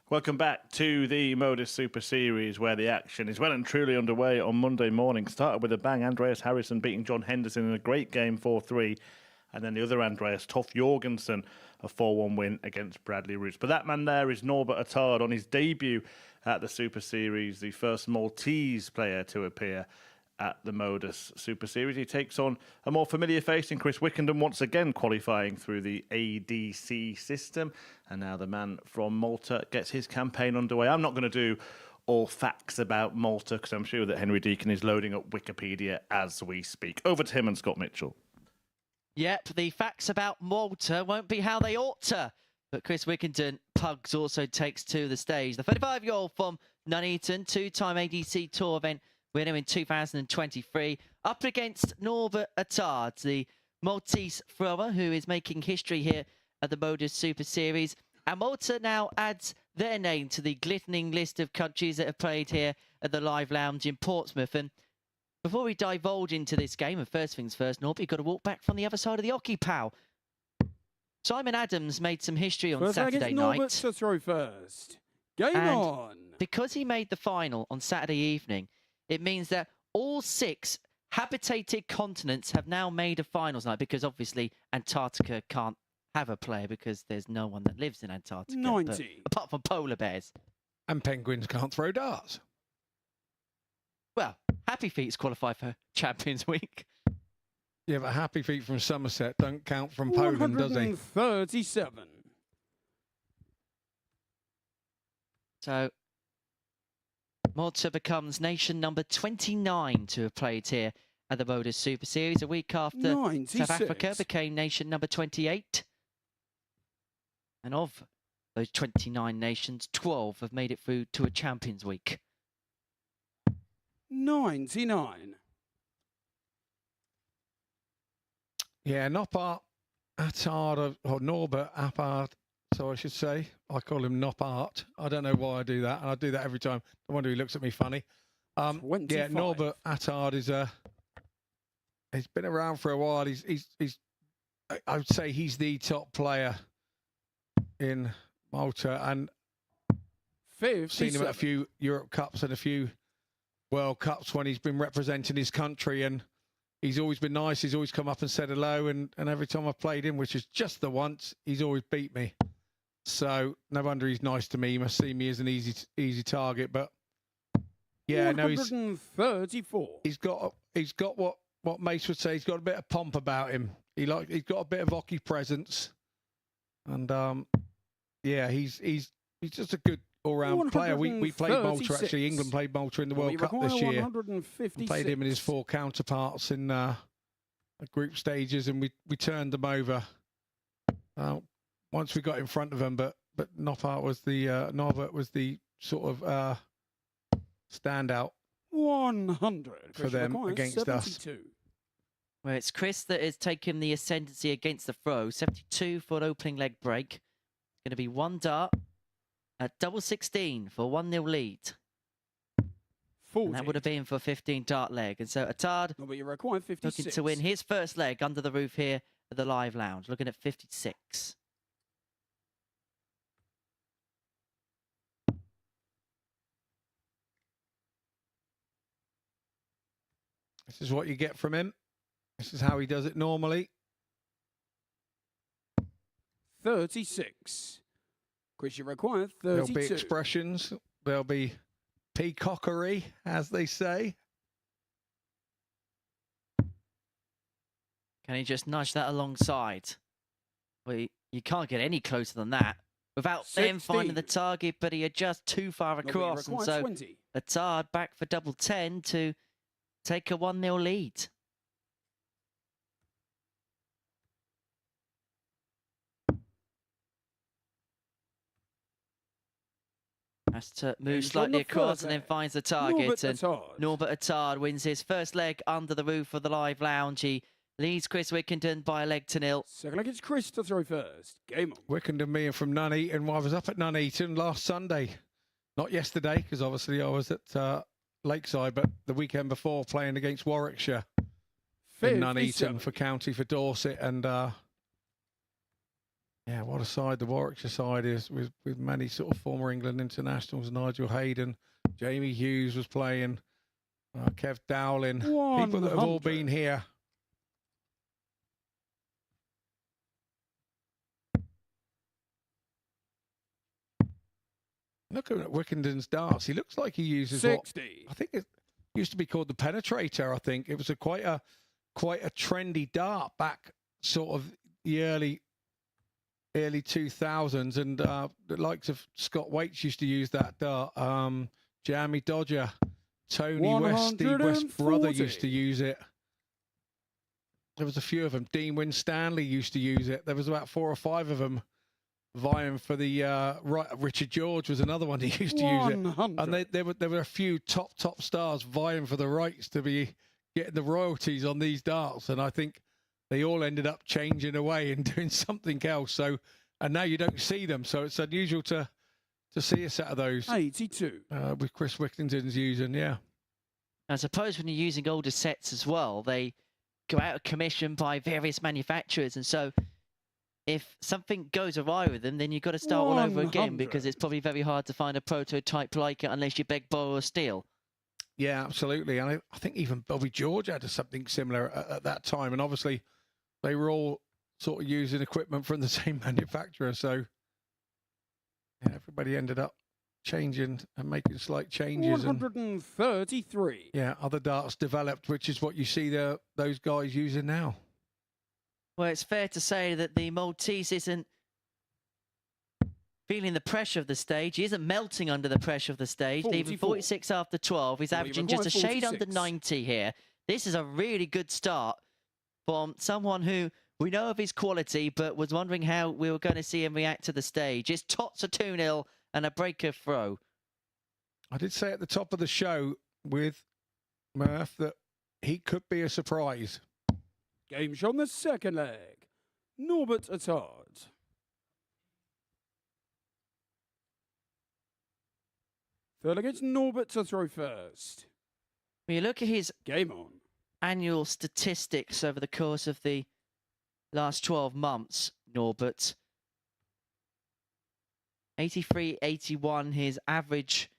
Welcome back to the MODUS Super Series, where the action is well and truly underway on Monday morning. Started with a bang, Andreas Harrison beating John Henderson in a great game, 4-3. And then the other Andreas, Topp Jorgensen, a 4-1 win against Bradley Roes. But that man there is Norbert Attard on his debut at the Super Series, the first Maltese player to appear at the MODUS Super Series. He takes on a more familiar face in Chris Wickenden, once again qualifying through the ADC system. And now the man from Malta gets his campaign underway. I'm not going to do all facts about Malta because I'm sure that Henry Deacon is loading up Wikipedia as we speak. Over to him and Scott Mitchell. Yep, the facts about Malta won't be how they ought to. But Chris Wickenden, Pugs, also takes to the stage. The 35-year-old from Nuneaton, two-time ADC Tour event winner in 2023, up against Norbert Attard, the Maltese thrower who is making history here at the MODUS Super Series. And Malta now adds their name to the glittering list of countries that have played here at the Live Lounge in Portsmouth. And before we divulge into this game, and first things first, Norbert, you've got to walk back from the other side of the hockey pal. Simon Adams made some history on Saturday night. Norbert to throw first. Game And on. because he made the final on Saturday evening, it means that all 6 habitated continents have now made a finals night, because obviously Antarctica can't have a player because there's no one that lives in Antarctica. 90. Apart from polar bears. And penguins can't throw darts. Well, Happy Feet's qualify for Champions Week. Yeah, but Happy Feet from Somerset don't count from Poland, does he? 137. So Malta becomes nation number 29 to have played here at the MODUS Super Series. A week after 96. South Africa became nation number 28. And of those 29 nations, 12 have made it through to a Champions Week. 99. Yeah, Noppart, Attard, or Norbert Appard, so I should say. I call him Noppart. I don't know why I do that, and I do that every time. I wonder he looks at me funny. Yeah, 25. Norbert Attard is he's been around for a while. He's I would say he's the top player in Malta, and I've seen him at a few Europe Cups and a few World Cups when he's been representing his country, and he's always been nice. He's always come up and said hello, and every time I've played him, which is just the once, he's always beat me. So no wonder he's nice to me. He must see me as an easy target. But yeah, no, he's 134. He's got what Mace would say. He's got a bit of pomp about him. He's got a bit of hockey presence, and yeah, he's just a good all-round player. We played Malta actually. England played Malta in the World Cup this year. And played him and his four counterparts in group stages, and we turned them over once we got in front of them. But Norbert was the sort of standout 100 for them against 72. us. Well, it's Chris that is taking the ascendancy against the throw. 72 for an opening leg break. Going to be one dart at double 16 for 1-0 lead. 40. And that would have been for 15 dart leg. And so Attard No, but you require 56. looking to win his first leg under the roof here at the Live Lounge. Looking at 56. This is what you get from him. This is how he does it normally. 36. Chris, you require 32. There'll be expressions. There'll be peacockery, as they say. Can he just nudge that alongside? Well, you can't get any closer than that without them 16. finding the target, but he adjusts too far No, but you across. And require so 20. Attard back for double 10 to take a 1-0 lead. Has to move He's on slightly the across third and then there. finds the target. Norbert And Attard. Norbert Attard wins his first leg under the roof of the Live Lounge. He leads Chris Wickenden by a leg to 0. Second leg, it's Chris to throw first. Game on. Wickenden, me, and from Nuneaton. Well, I was up at Nuneaton last Sunday. Not yesterday, because obviously I was at Lakeside, but the weekend before playing against Warwickshire in Nuneaton 57. for County for Dorset. And yeah, what a side the Warwickshire side is, with many sort of former England internationals. Nigel Hayden, Jamie Hughes was playing, Kev Dowling, people that have all 100. been here. Looking at Wickenden's darts, he looks like he uses 60. I think it used to be called the penetrator. I think it was quite a trendy dart back sort of the early 2000s, and the likes of Scott Waits used to use that dart. Jamie Dodger, Tony West, Steve West's brother used to use it. There was a few of them. Dean Winstanley used to use it. There was about 4 or 5 of them vying for the right. Richard George was another one who used to use it, 100. and there were a few top stars vying for the rights to be getting the royalties on these darts, and I think they all ended up changing away and doing something else. So, and now you don't see them, so it's unusual to see a set of those 82. with Chris Wickenden's using. Yeah, I suppose when you're using older sets as well, they go out of commission by various manufacturers, and so if something goes awry with them, then you've got to start all over again, 100. because it's probably very hard to find a prototype like it unless you beg, borrow, or steal. yeah, absolutely. And I think even Bobby George had something similar at that time, and obviously they were all sort of using equipment from the same manufacturer. So yeah, everybody ended up changing and making slight changes. And 133. yeah, other darts developed, which is what you see those guys using now. Well, it's fair to say that the Maltese isn't feeling the pressure of the stage. He isn't melting under the pressure of the stage. Leaving 44. 46 after 12. He's averaging just a shade under 46. 90 here. This is a really good start from someone who we know of his quality, but was wondering how we were going to see him react to the stage. It's Tots a 2-0 and a breaker throw. I did say at the top of the show with Murph that he could be a surprise. Game shot on the second leg. Norbert Attard. Third against Norbert to throw first. When you look at his Game on. annual statistics over the course of the last 12 months, Norbert, 83, 81, his average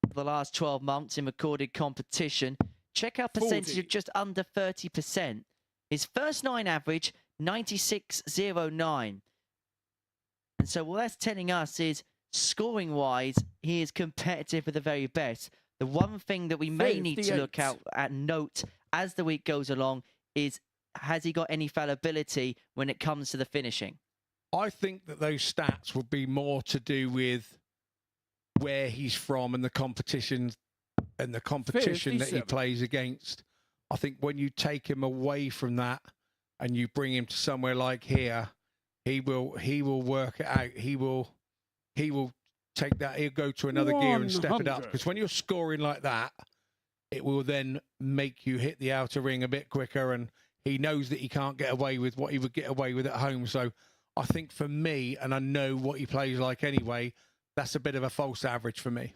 for the last 12 months in recorded competition. Check out percentage 40. of just under 30%. His first 9 average, 96.09. And so what that's telling us is, scoring-wise, he is competitive with the very best. The one thing that we may need to look 58. out at note as the week goes along is, has he got any fallibility when it comes to the finishing? I think that those stats would be more to do with where he's from and the competition that he 57. plays against. I think when you take him away from that and you bring him to somewhere like here, he will work it out. He will take that. He'll go to another gear and step it up. 100. Because when you're scoring like that, it will then make you hit the outer ring a bit quicker. And he knows that he can't get away with what he would get away with at home. So I think for me, and I know what he plays like anyway, that's a bit of a false average for me.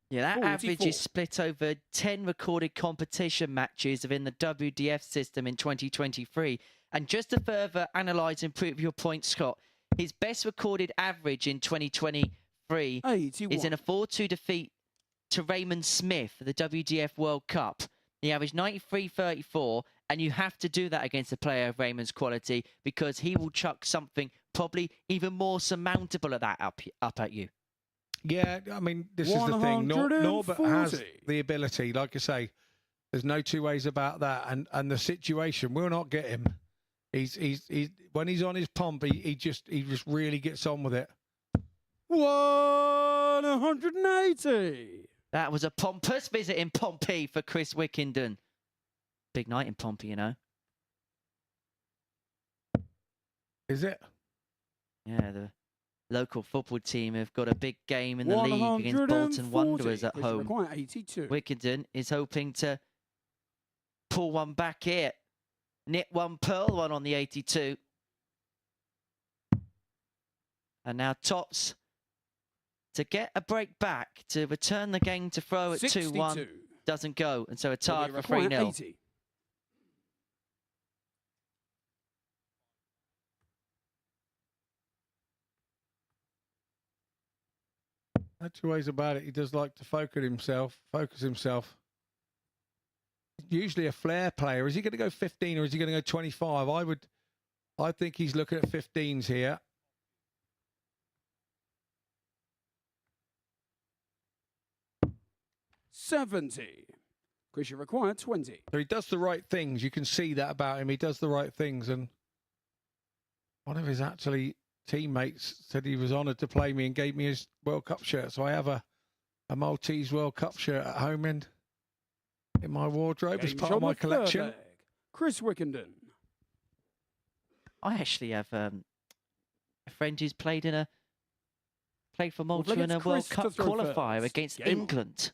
Yeah, that 44. average is split over 10 recorded competition matches within the WDF system in 2023. And just to further analyse and prove your point, Scott, his best recorded average in 2023 81. is in a 4-2 defeat to Raymond Smith for the WDF World Cup. He averaged 93.34, and you have to do that against a player of Raymond's quality because he will chuck something probably even more surmountable at that up at you. Yeah, I mean, this is the thing. Norbert has 140. the ability, like I say, there's no two ways about that. And the situation will not get him. He's when he's on his pump, he just really gets on with it. 180. That was a pompous visit in Pompey for Chris Wickenden. Big night in Pompey, you know. Is it? Yeah, the local football team have got a big game in the league against Bolton Wanderers at home. Require 82. Wickenden is hoping to pull one back here. Knit one, pearl one on the 82. And now Tots to get a break back, to return the game to throw at 2-1. 62. Doesn't go, and so a Will tie be for required 3-0. 80. No two ways about it. He does like to focus himself. Usually a flair player. Is he going to go 15 or is he going to go 25? I think he's looking at 15s here. $70. Chris, you require 20. So he does the right things. You can see that about him. He does the right things. And one of his teammates said he was honoured to play me and gave me his World Cup shirt. So I have a Maltese World Cup shirt at home in my wardrobe as Game part shot of my on the third collection. leg. Chris Wickenden. I actually have a friend who's played for Malta look, in a it's World Chris Cup to throw qualifier first. against Game on. England.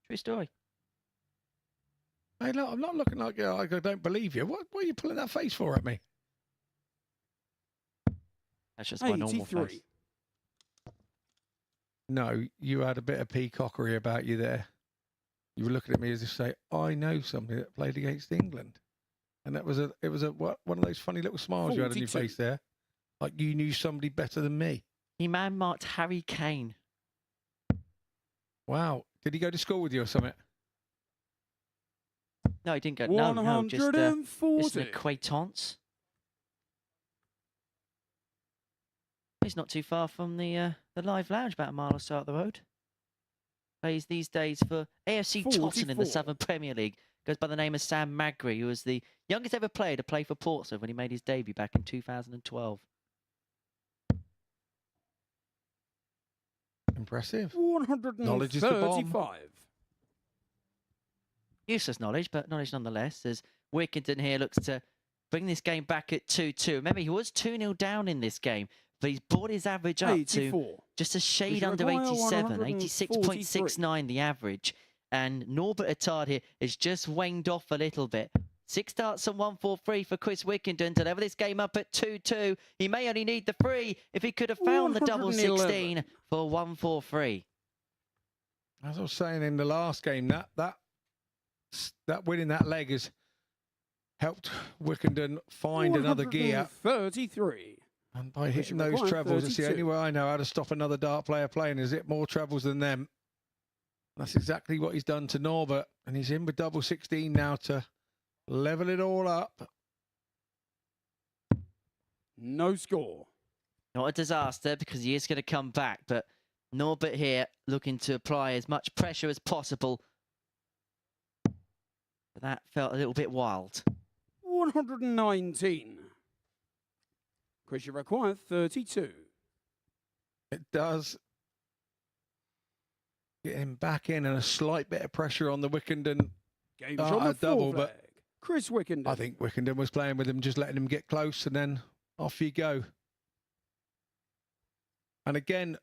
True story. Hey, look, I'm not looking like I don't believe you. What are you pulling that face for at me? That's just my normal 83. face. No, you had a bit of peacockery about you there. You were looking at me as if to say, I know somebody that played against England. And it was one of those funny little smiles you had on your 42. face there. Like you knew somebody better than me. He man-marked Harry Kane. Wow. Did he go to school with you or something? No, he didn't go. No, just an 140. acquaintance. He's not too far from the the Live Lounge, about a mile or so up the road. Plays these days for AFC Tottenham in the 44. Southern Premier League. Goes by the name of Sam Magri, who was the youngest ever player to play for Portsmouth when he made his debut back in 2012. Impressive. Knowledge is the bomb. 135. Useless knowledge, but knowledge nonetheless, as Wickenden here looks to bring this game back at 2-2. Remember, he was 2-0 down in this game, but he's brought his average up 84. to just a shade Which under require 87, 143. 86.69 the average. And Norbert Attard here has just waned off a little bit. 6 starts and 143 for Chris Wickenden to level this game up at 2-2. He may only need the 3 if he could have found the double 16 for 143. As I was saying in the last game, that winning that leg has helped Wickenden find another gear. 33. And by hitting those trebles, it's the only way I know how to stop another dart player playing is hit more trebles than them. That's exactly what he's done to Norbert. And he's in with double 16 now to level it all up. No score. Not a disaster because he is going to come back, but Norbert here looking to apply as much pressure as possible. But that felt a little bit wild. 119. Chris, you require 32. It does. Get him back in and a slight bit of pressure on the Wickenden. Game's on the double, double, but Chris Wickenden. I think Wickenden was playing with him, just letting him get close, and then off you go. And again,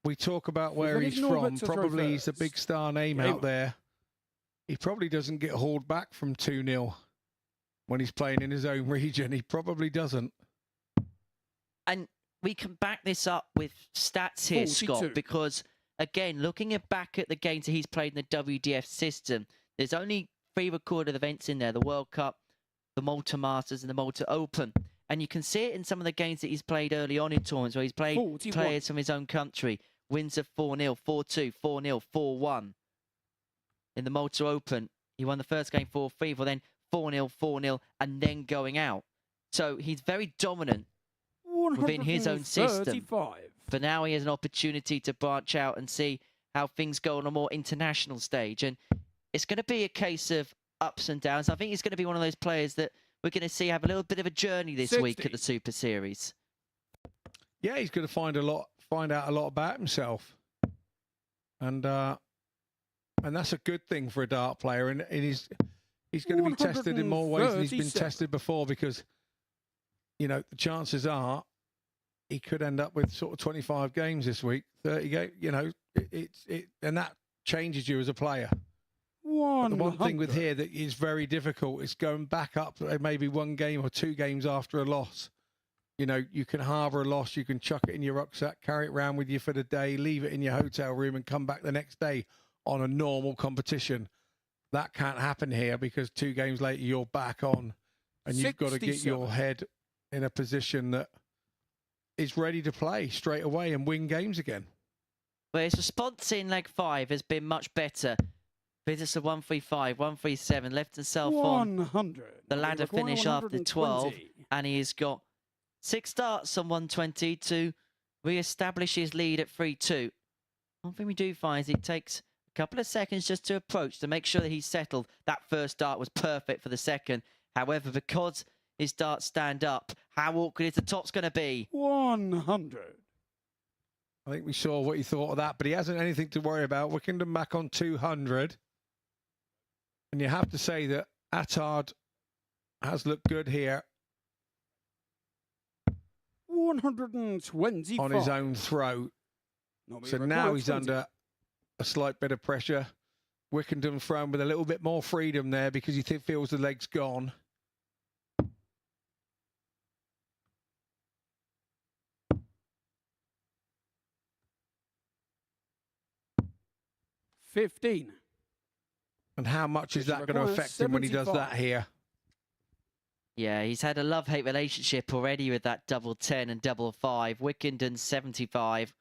we talk about where he's from. Probably he's a big star name out there. He probably doesn't get hauled back from 2-0 when he's playing in his own region. He probably doesn't. And we can back this up with stats here, 42. Scott, because, again, looking back at the games that he's played in the WDF system, there's only 3 recorded events in there, the World Cup, the Malta Masters and the Malta Open. And you can see it in some of the games that he's played early on in tournaments where he's played 41. players from his own country. Wins of 4-0, 4-2, 4-0, 4-1. In the Malta Open, he won the first game 4-3, well then 4-0, 4-0, and then going out. So he's very dominant within his own system. But now he has an opportunity to branch out and see how things go on a more international stage. And it's going to be a case of ups and downs. I think he's going to be one of those players that we're going to see have a little bit of a journey this 60. week at the Super Series. Yeah, he's going to find out a lot about himself. And that's a good thing for a dart player. And he's going to be tested in more ways than he's been tested before, because, you know, the chances are he could end up with sort of 25 games this week, 30 games, you know, and that changes you as a player. But the one thing with here that is very difficult is going back up maybe 1 game or 2 games after a loss. You know, you can harbour a loss, you can chuck it in your rucksack, carry it around with you for the day, leave it in your hotel room and come back the next day on a normal competition. That can't happen here, because 2 games later you're back on and you've got to get your head in a position that is ready to play straight away and win games again. But his response in leg 5 has been much better. Visits of 135, 137, left himself on the ladder finish after 12, and he has got 6 starts on 120 to re-establish his lead at 3-2. One thing we do find is it takes a couple of seconds just to approach to make sure that he's settled. That first dart was perfect for the second. However, because his darts stand up, how awkward is the top's going to be? 100. I think we saw what he thought of that, but he hasn't anything to worry about. Wickenden back on 200. And you have to say that Attard has looked good here 125. on his own throw. So now he's under a slight bit of pressure. Wickenden thrown with a little bit more freedom there because he feels the leg's gone. $15. And how much is that going to affect him when he does that here? Yeah, he's had a love-hate relationship already with that double 10 and double 5. Wickenden 75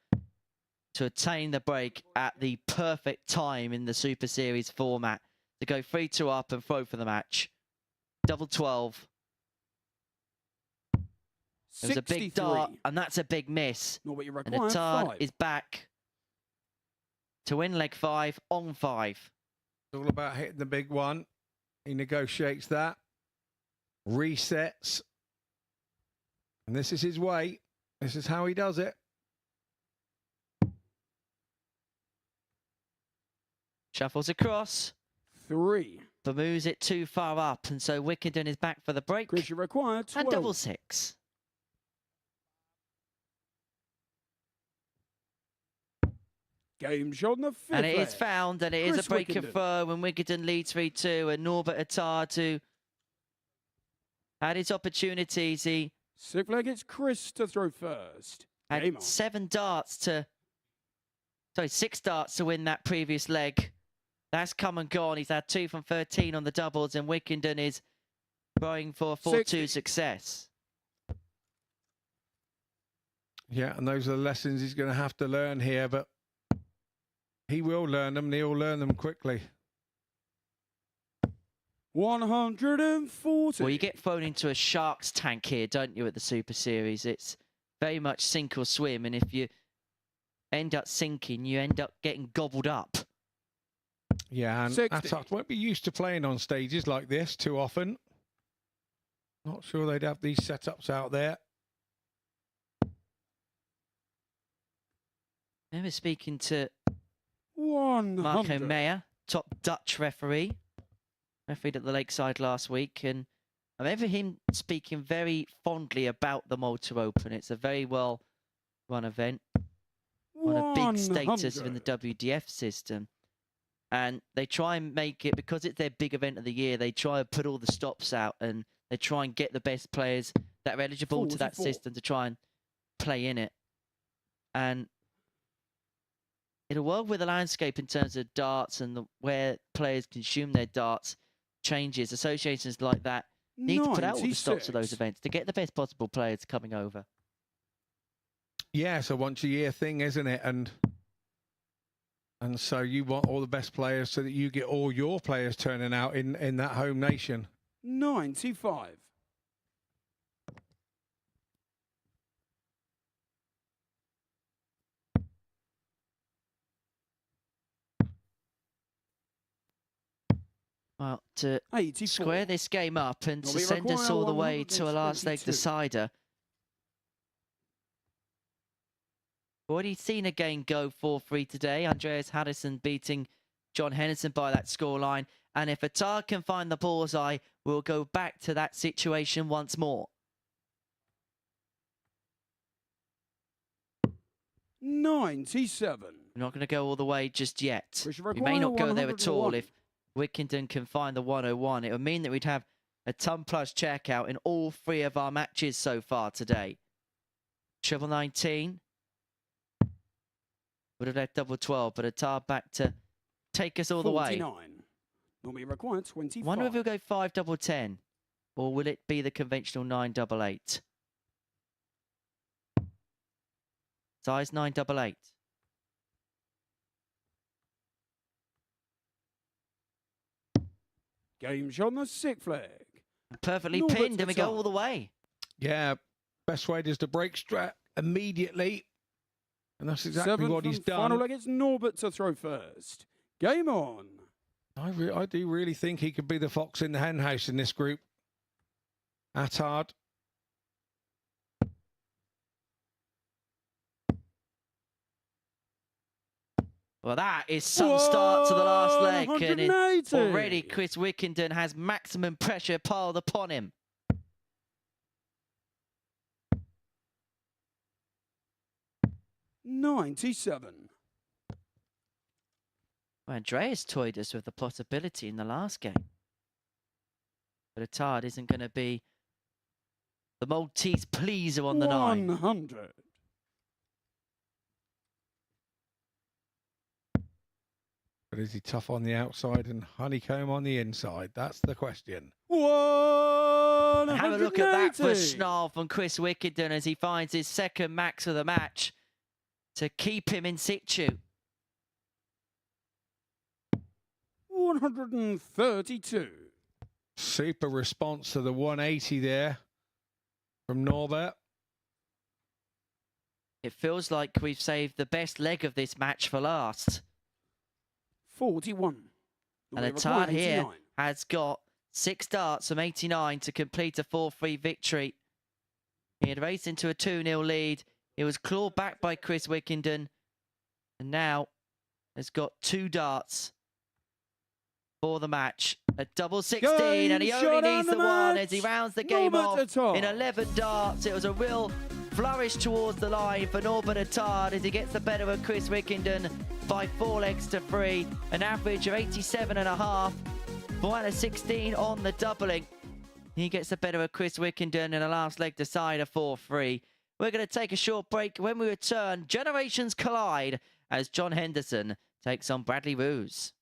to attain the break at the perfect time in the Super Series format to go 3-2 up and throw for the match. Double 12. It was a big dart, and that's a big miss. Norbert, you And require Attard 5. is back to win leg 5 on 5. It's all about hitting the big one. He negotiates that, resets, and this is his way. This is how he does it. Shuffles across. 3. But moves it too far up, and so Wickenden is back for the break. Chris, you require 12. And double 6. Game shot on the 5th And it is leg. found, and it is Chris a break of Wickenden. throw when Wickenden leads 3-2, and Norbert Attard to had his opportunities. He 6th leg, it's Chris to throw first. Game had on. 6 darts to win that previous leg. That's come and gone. He's had 2 from 13 on the doubles, and Wickenden is going for a 4-2 60. success. Yeah, and those are the lessons he's going to have to learn here, but he will learn them, and he'll learn them quickly. 140. Well, you get thrown into a shark's tank here, don't you, at the Super Series? It's very much sink or swim, and if you end up sinking, you end up getting gobbled up. Yeah, and 60. Attard won't be used to playing on stages like this too often. Not sure they'd have these setups out there. I remember speaking to 100. Marco Meyer, top Dutch referee, refereed at the Lakeside last week, and I remember him speaking very fondly about the Malta Open. It's a very well run event, on a big status within the WDF system. And they try and make it, because it's their big event of the year, they try and put all the stops out, and they try and get the best players that are eligible to that 44. system to try and play in it. And in a world where the landscape in terms of darts and where players consume their darts changes, associations like that need to put out all the stops of those 96. events to get the best possible players coming over. Yeah, it's a once-a-year thing, isn't it? And so you want all the best players so that you get all your players turning out in that home nation. 95. Well, to 84. square this game up and to Well, we send us require all the way to a last leg 122. decider. Already seen a game go 4-3 today. Andreas Henderson beating John Henderson by that scoreline. And if Attard can find the bullseye, we'll go back to that situation once more. 97. We're not going to go all the way just yet. We should We may not require go there at all. 101. If Wickenden can find the 101, it would mean that we'd have a ton plus checkout in all 3 of our matches so far today. Triple 19. Would have left double 12, but Attard back to take us all the way. 49. Normally required 25. Wonder if he'll go 5 double 10, or will it be the conventional 9 double 8? Size 9 double 8. Game shot on the 6th leg. Perfectly Norbert pinned, and we go Attard. all the way. Yeah, best way is to break strat immediately. And that's exactly 7th what he's and done. Final leg, it's Norbert to throw first. Game on. I do really think he could be the fox in the hen house in this group. Attard. Well, that is some start to the last leg, and 180. already Chris Wickenden has maximum pressure piled upon him. $97. Well, Andreas toyed us with the possibility in the last game. But Attard isn't going to be the Maltese pleaser on the 9. 100. But is he tough on the outside and honeycomb on the inside? That's the question. 180. And have a look at that for a snarl from Chris Wickenden as he finds his second max of the match to keep him in situ. 132. Super response to the 180 there from Norbert. It feels like we've saved the best leg of this match for last. 41. And Attard here has got 6 darts from 89 to complete a 4-3 victory. He had raced into a 2-0 lead. He was clawed back by Chris Wickenden. And now has got 2 darts for the match. A double 16, and he only needs the one as he rounds the game off in 11 darts. It was a real flourish towards the line for Norbert Attard as he gets the better of Chris Wickenden by 4 legs to 3. An average of 87.5. 4 out of 16 on the doubling. He gets the better of Chris Wickenden in the last leg decide a 4-3. We're going to take a short break. When we return, generations collide as John Henderson takes on Bradley Roes.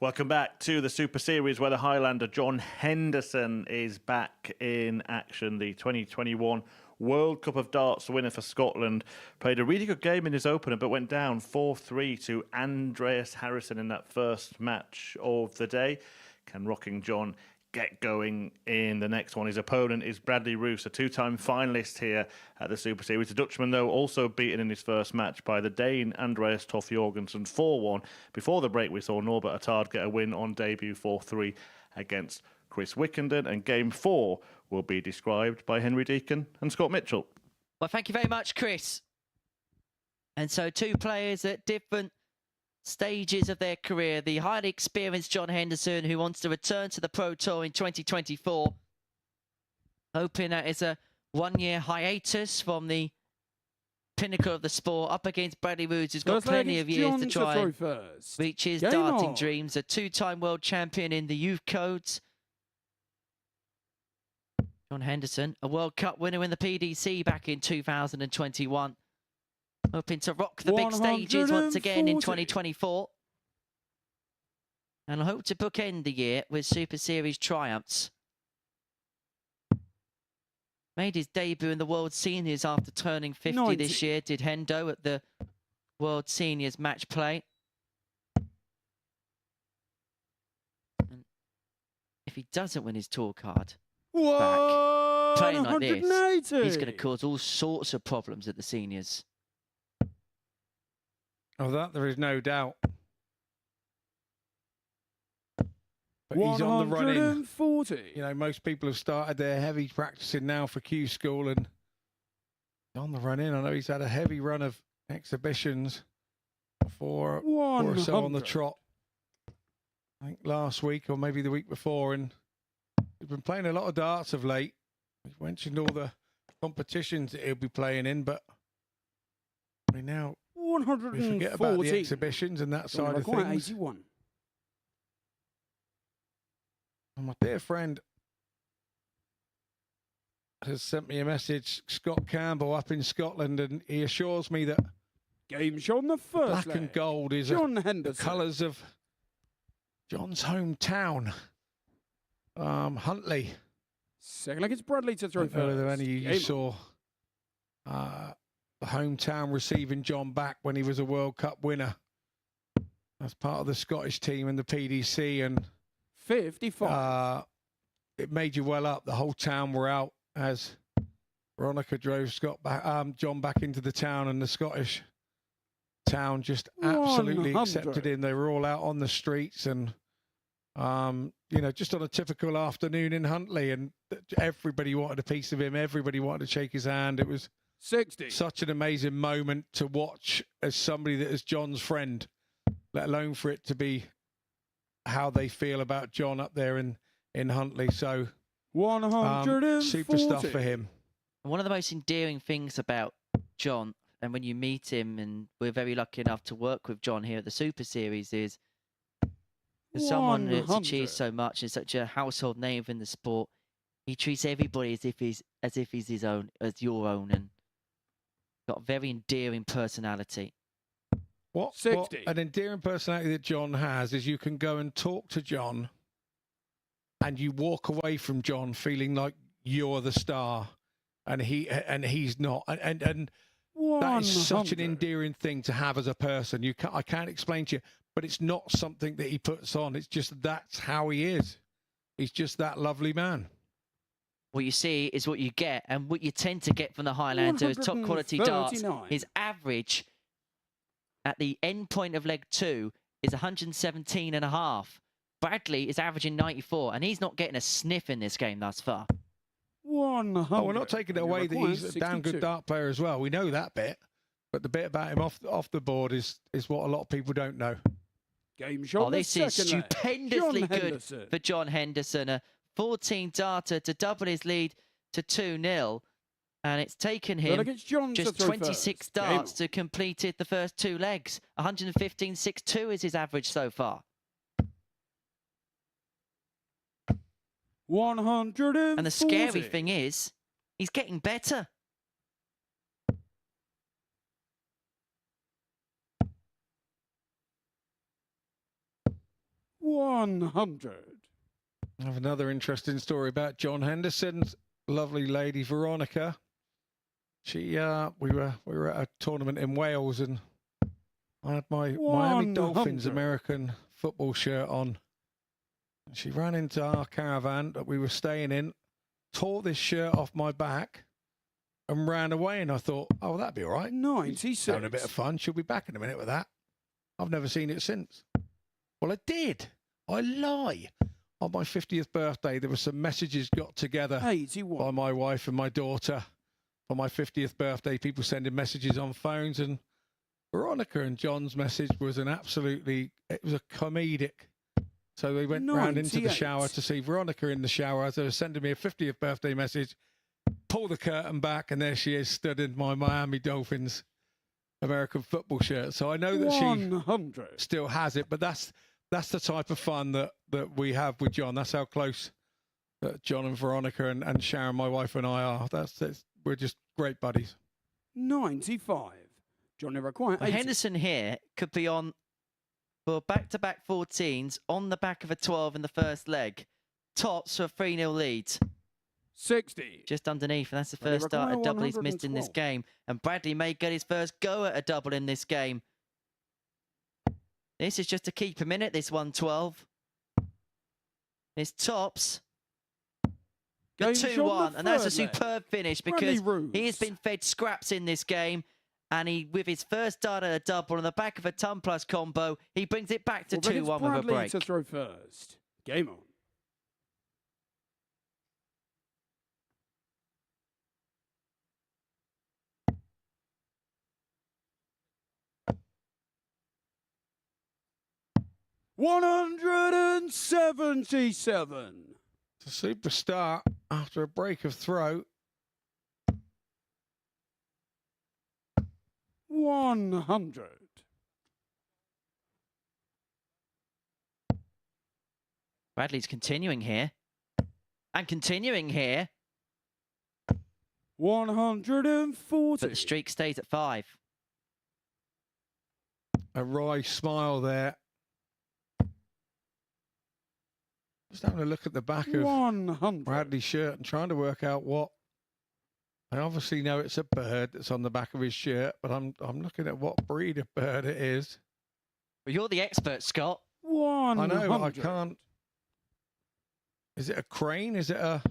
Welcome back to the Super Series where the Highlander John Henderson is back in action. The 2021 World Cup of Darts winner for Scotland played a really good game in his opener but went down 4-3 to Andreas Harrison in that first match of the day. Can Rocking John get going in the next one? His opponent is Bradley Roes, a 2-time finalist here at the Super Series. The Dutchman, though, also beaten in his first match by the Dane Andreas Toff Jorgensen 4-1. Before the break, we saw Norbert Attard get a win on debut 4-3 against Chris Wickenden, and Game 4 will be described by Henry Deacon and Scott Mitchell. Well, thank you very much, Chris. And so 2 players at different stages of their career. The highly experienced John Henderson, who wants to return to the Pro Tour in 2024, hoping that it's a 1-year hiatus from the pinnacle of the sport, up against Bradley Roes, who's got plenty of years to try and reach his darting dreams. A 2-time world champion in the youth codes. John Henderson, a World Cup winner in the PDC back in 2021. Hoping to rock the big stages once again in 2024. And I hope to bookend the year with Super Series triumphs. Made his debut in the World Seniors after turning 50 this year, did Hendo at the World Seniors match play. if he doesn't win his tour card back, playing like this, 180. he's going to cause all sorts of problems at the seniors. Of that, there is no doubt. But he's on the run in. 140. You know, most people have started their heavy practicing now for Q School and on the run in. I know he's had a heavy run of exhibitions for or so on the 100. trot. I think last week or maybe the week before, and he's been playing a lot of darts of late. We've mentioned all the competitions that he'll be playing in, but I mean now we 140. forget about the exhibitions and that side of things. 81. And my dear friend has sent me a message, Scott Campbell up in Scotland, and he assures me that Game shot on the first black leg. and gold is John the Henderson. colours of John's hometown, Huntley. Second leg, it's Bradley to I throw don't know whether first. any of you Game saw the hometown receiving John back when he was a World Cup winner as part of the Scottish team and the PDC, and 55. it made you well up. The whole town were out as Veronica drove John back into the town, and the Scottish town just absolutely 100. accepted him. They were all out on the streets, and you know, just on a typical afternoon in Huntley, and everybody wanted a piece of him. Everybody wanted to shake his hand. It was 60. such an amazing moment to watch as somebody that is John's friend, let alone for it to be how they feel about John up there in Huntley. So 140. super stuff for him. One of the most endearing things about John, and when you meet him, and we're very lucky enough to work with John here at the Super Series, is for someone that's 100. achieved so much and such a household name in the sport, he treats everybody as if he's his own, as your own, and got a very endearing personality. What 60. an endearing personality that John has is you can go and talk to John and you walk away from John feeling like you're the star and he's not. And that is such an 100. endearing thing to have as a person. I can't explain to you, but it's not something that he puts on. It's just that's how he is. He's just that lovely man. What you see is what you get, and what you tend to get from the Highlander is top quality darts. 139. His average at the end point of leg 2 is 117.5. Bradley is averaging 94, and he's not getting a sniff in this game thus far. 100. Oh, we're not taking it away that he's a damn good 62. dart player as well. We know that bit, but the bit about him off the board is what a lot of people don't know. Game shot. Oh, this is second leg. stupendously John good Henderson. for John Henderson. A 14 darter to double his lead to 2-0. And it's taken But him against John to just throw 26 first. Game darts to completed the first 2 legs. 115.62 is his average so far. 140. And the scary thing is, he's getting better. $100. I have another interesting story about John Henderson's lovely lady Veronica. She we were at a tournament in Wales, and I had my Miami Dolphins 100. American football shirt on. She ran into our caravan that we were staying in, tore this shirt off my back, and ran away. And I thought, oh, that'd be all right. 96. Having a bit of fun. She'll be back in a minute with that. I've never seen it since. Well, I did. I lie. On my 50th birthday, there were some messages got together 81. by my wife and my daughter for my 50th birthday. People sending messages on phones, and Veronica and John's message was it was a comedic. So we went round into the 98. shower to see Veronica in the shower as they were sending me a 50th birthday message. Pull the curtain back, and there she is, stood in my Miami Dolphins American football shirt. So I know that 100. she still has it, but that's the type of fun that we have with John. That's how close that John and Veronica and Sharon, my wife, and I are. We're just great buddies. 95. John never quite. Well, Henderson here could be on for back-to-back 14s on the back of a 12 in the first leg. Tops for a 3-0 lead. 60. Just underneath, and that's the Well, they first start require a double he's missed in this 112. game. And Bradley may get his first go at a double in this game. This is just to keep him in at this 112. It's Tops. The Game shot 2-1, and that's a third leg. superb finish Bradley because Roes. he has been fed scraps in this game, and he, with his first dart at a double on the back of a ton plus combo, he brings it back to 2-1 with a Bradley break. to throw first. Game on. $177. It's a super start after a break of throw. 100. Bradley's continuing here. And continuing here. 140. But the streak stays at 5. A wry smile there. Just having a look at the back of 100. Bradley's shirt and trying to work out what. I obviously know it's a bird that's on the back of his shirt, but I'm looking at what breed of bird it is. Well, you're the expert, Scott. 100. I know, but I can't. Is it a crane? Is it a...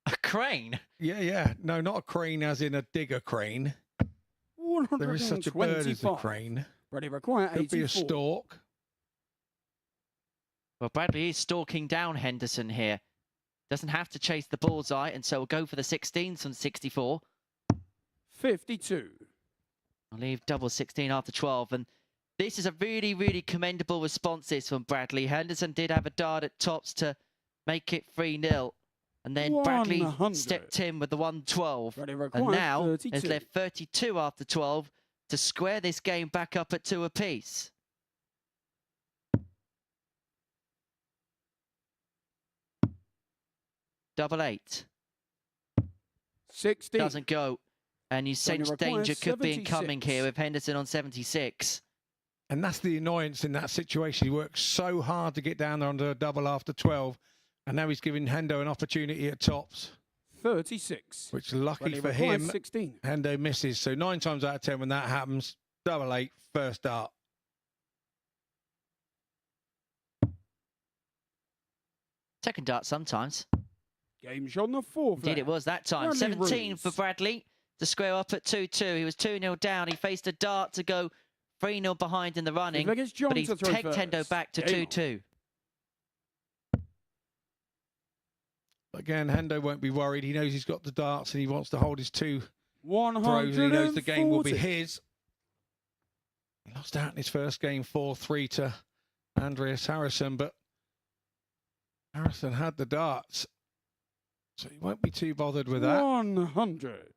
A crane? Yeah. No, not a crane as in a digger crane. There is such a bird as a crane. Ready, require Could 84. be a stork. Well, Bradley is stalking down Henderson here. Doesn't have to chase the bullseye, and so we'll go for the 16s from 64. 52. I'll leave double 16 after 12. And this is a really, really commendable response this from Bradley. Henderson did have a dart at Tops to make it 3-0. And then Bradley 100. stepped in with the 112. Ready, And require now 32. has left 32 after 12 to square this game back up at 2 apiece. Double 8. 60. Doesn't go. And you sense requires danger could be 76. incoming here with Henderson on 76. And that's the annoyance in that situation. He worked so hard to get down there under a double after 12. And now he's giving Hendo an opportunity at Tops. 36. Which, lucky Ready, for requires him, 16. Hendo misses. So 9 times out of 10 when that happens, double 8, first dart. Second dart sometimes. Game shot on the fourth. Indeed, it was that time. Bradley 17 Roes. for Bradley to square up at 2-2. He was 2-0 down. He faced a dart to go 3-0 behind in the running, Against John but he's to throw pegged first. Hendo back to Game on. 2-2. Again, Hendo won't be worried. He knows he's got the darts and he wants to hold his 2 throws. And he knows the game will be 140. his. He lost out in his first game 4-3 to Andreas Harrison, but Harrison had the darts. So he won't be too bothered with that. 100.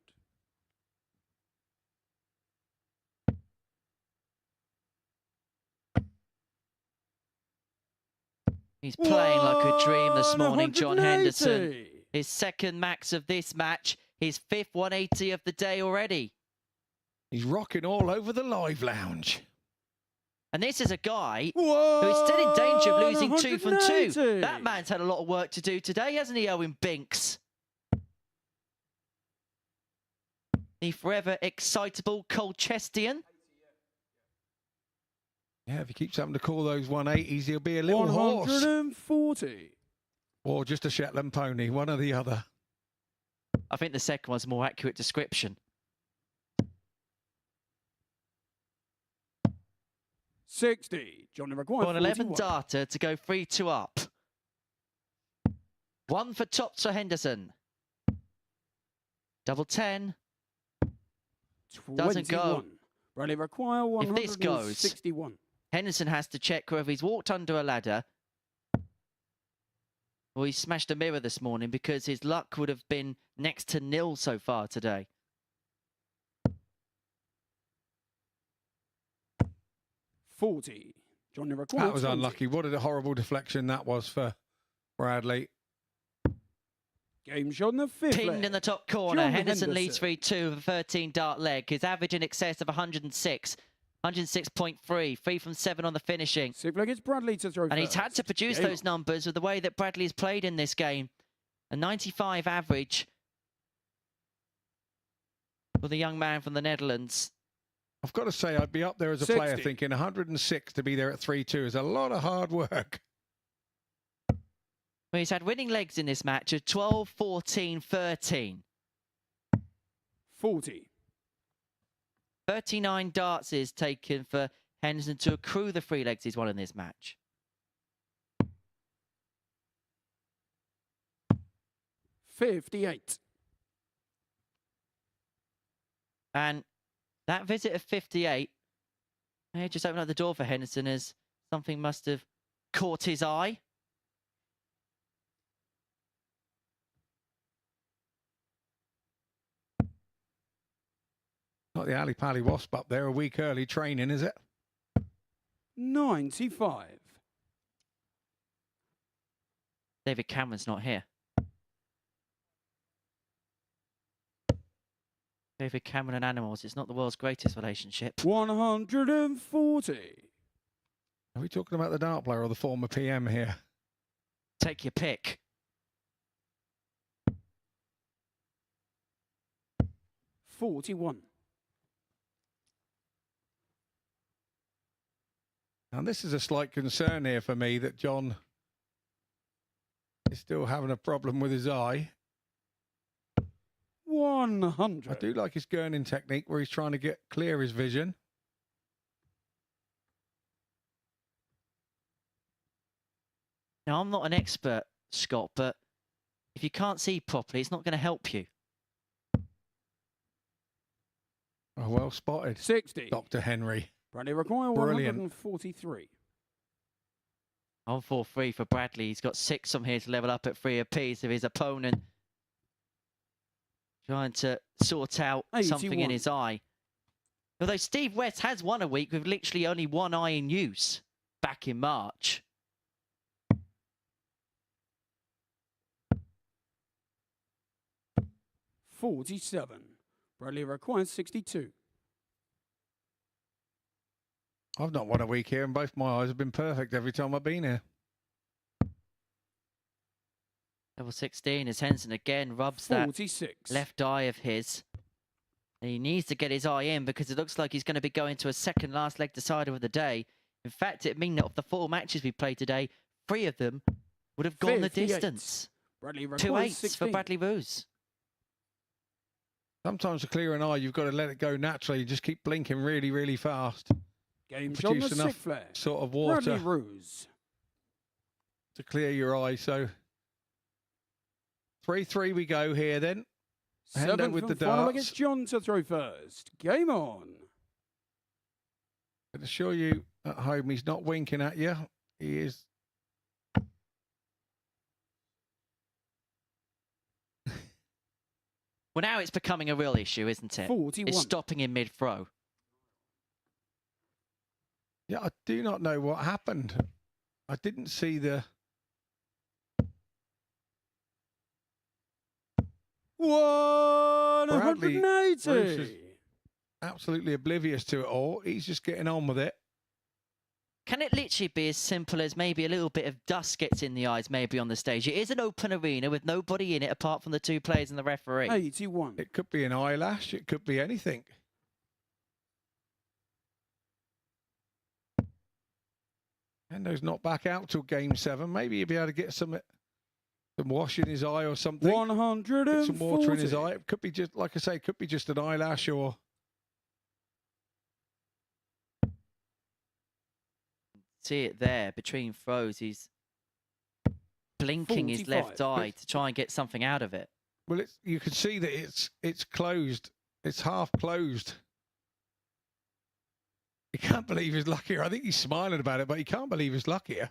He's playing like a dream this morning, John Henderson. 180. His second max of this match, his 5th 180 of the day already. He's rocking all over the live lounge. And this is a guy who is still in danger of losing 2 from 2. 180. That man's had a lot of work to do today, hasn't he, Owen Binks? The forever excitable Colchestian. Yeah, if he keeps having to call those 180s, he'll be a little horse. 140. Or just a Shetland pony, one or the other. I think the second one's a more accurate description. 60. Johnny requires Got an 11 41. darter to go 3-2 up. 1 for Tops for Henderson. Double 10. Doesn't go. 21. Bradley require If this goes- 161. Henderson has to check whether he's walked under a ladder or he smashed a mirror this morning, because his luck would have been next to nil so far today. 40. Johnny requires That was 20. unlucky. What a horrible deflection that was for Bradley. Game shot on the fifth Pinned leg. in the top corner. John Henderson leads Henderson. 3-2 with a 13 dart leg. His average in excess of 106. 106.3. 3 from 7 on the finishing. Sixth leg is Bradley to throw And he's had first. to produce Game those on. numbers with the way that Bradley's played in this game. A 95 average for the young man from the Netherlands. I've got to say, I'd be up there as a 60. player thinking 106 to be there at 3-2 is a lot of hard work. Well, he's had winning legs in this match of 12, 14, 13. 40. 39 darts is taken for Henderson to accrue the 3 legs he's won in this match. 58. And that visit of 58, just opened up the door for Henderson as something must have caught his eye. Not the Ali Pali Wasp up there a week early training, is it? 95. David Cameron's not here. David Cameron and animals, it's not the world's greatest relationship. 140. Are we talking about the dart player or the former PM here? Take your pick. 41. And this is a slight concern here for me that John is still having a problem with his eye. 100. I do like his gurning technique where he's trying to clear his vision. Now, I'm not an expert, Scott, but if you can't see properly, it's not going to help you. Oh, well spotted. 60. Dr. Henry. Bradley require Brilliant. 143. On 4-3 for Bradley. He's got 6 from here to level up at 3 apiece of his opponent. Trying to sort out something in 81. his eye. Although Steve West has won a week with literally only one eye in use back in March. $47. Bradley requires 62. I've not won a week here and both my eyes have been perfect every time I've been here. Level 16 as Henderson again rubs that 46. left eye of his. And he needs to get his eye in because it looks like he's going to be going to a second last leg decider of the day. In fact, it means that of the 4 matches we played today, 3 of them would have gone the 58. distance. Bradley 2 requires 8s 16. for Bradley Roes. Sometimes to clear an eye, you've got to let it go naturally. You just keep blinking really, really fast. Game shot on the Produce enough 6th flare. sort of Bradley water Roes. to clear your eye. So 3-3 we go here then. Hendo 7th with the and final darts. against John to throw first. Game on. I can assure you at home he's not winking at you. He is. Well, now it's becoming a real issue, isn't it? 41. It's stopping in mid-throw. Yeah, I do not know what happened. I didn't see the... 180. Bruce is absolutely oblivious to it all. He's just getting on with it. Can it literally be as simple as maybe a little bit of dust gets in the eyes maybe on the stage? It is an open arena with nobody in it apart from the 2 players and the referee. 81. It could be an eyelash. It could be anything. Hendo's not back out till game 7. Maybe he'll be able to get some wash in his eye or something. 140. Get some water in his eye. It could be just, like I say, it could be just an eyelash or... See it there between throws. He's blinking his left 45. eye to try and get something out of it. Well, you can see that it's closed. It's half closed. He can't believe his luck here. I think he's smiling about it, but he can't believe his luck here.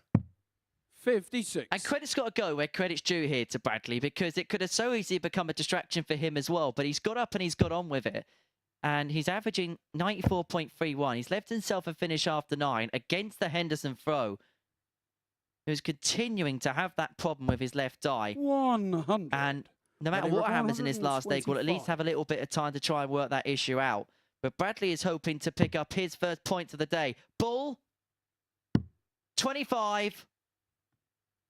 56. And credit's got to go where credit's due here to Bradley because it could have so easily become a distraction for him as well. But he's got up and he's got on with it. And he's averaging 94.31. He's left himself a finish after 9 against the Henderson throw, who's continuing to have that problem with his left eye. 100. And no matter Bradley what happens in his last leg, we'll at least 125. have a little bit of time to try and work that issue out. But Bradley is hoping to pick up his first point of the day. Ball, 25.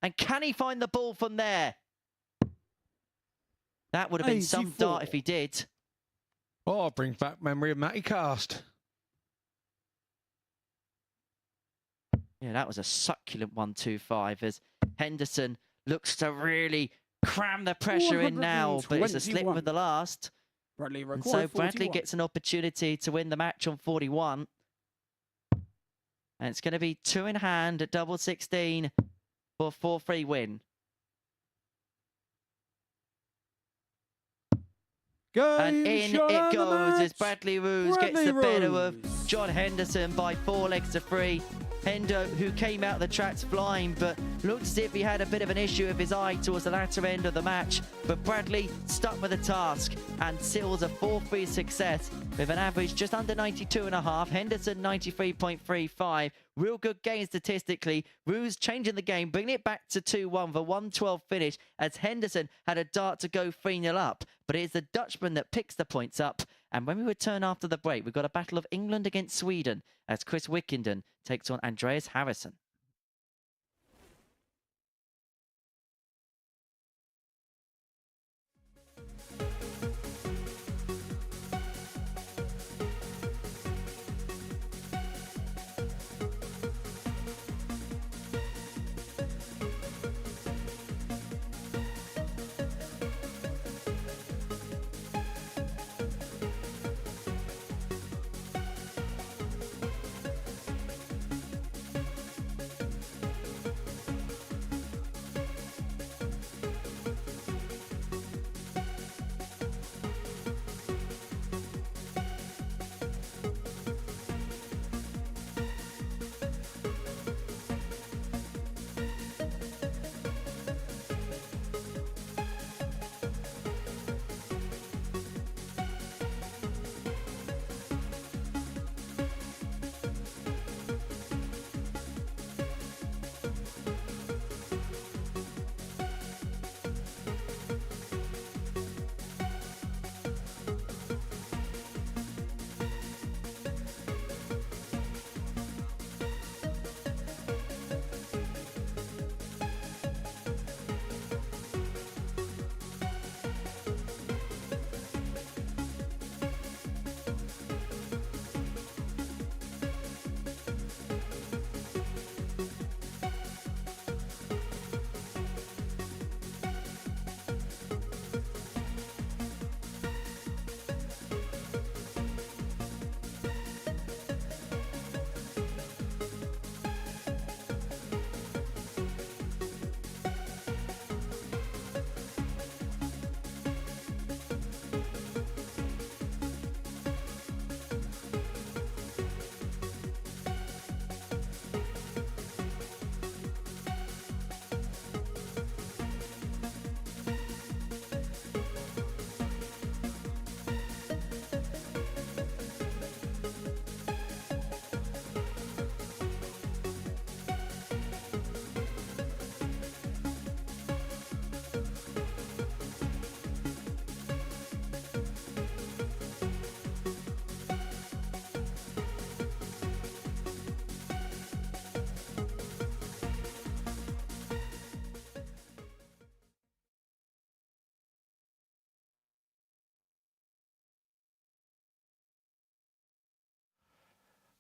And can he find the ball from there? That would have been some 84. dart if he did. Oh, it brings back memory of Matty Cast. Yeah, that was a succulent 1-2-5 as Henderson looks to really cram the pressure in now, but it's a slip 121. with the last. Bradley And required so Bradley 41. gets an opportunity to win the match on 41. And it's going to be 2 in hand at double 16 for a 4-3 win. And in it goes as Bradley Roes gets the better of John Henderson by 4 legs to 3. Hendo, who came out the tracks flying, but looked as if he had a bit of an issue with his eye towards the latter end of the match. But Bradley stuck with the task and seals a 4-3 success with an average just under 92.5. Henderson 93.35. Real good game statistically. Roes changing the game, bringing it back to 2-1 for 112 finish as Henderson had a dart to go 3-0 up. But it is the Dutchman that picks the points up. And when we return after the break, we've got a battle of England against Sweden as Chris Wickenden takes on Andreas Harrison.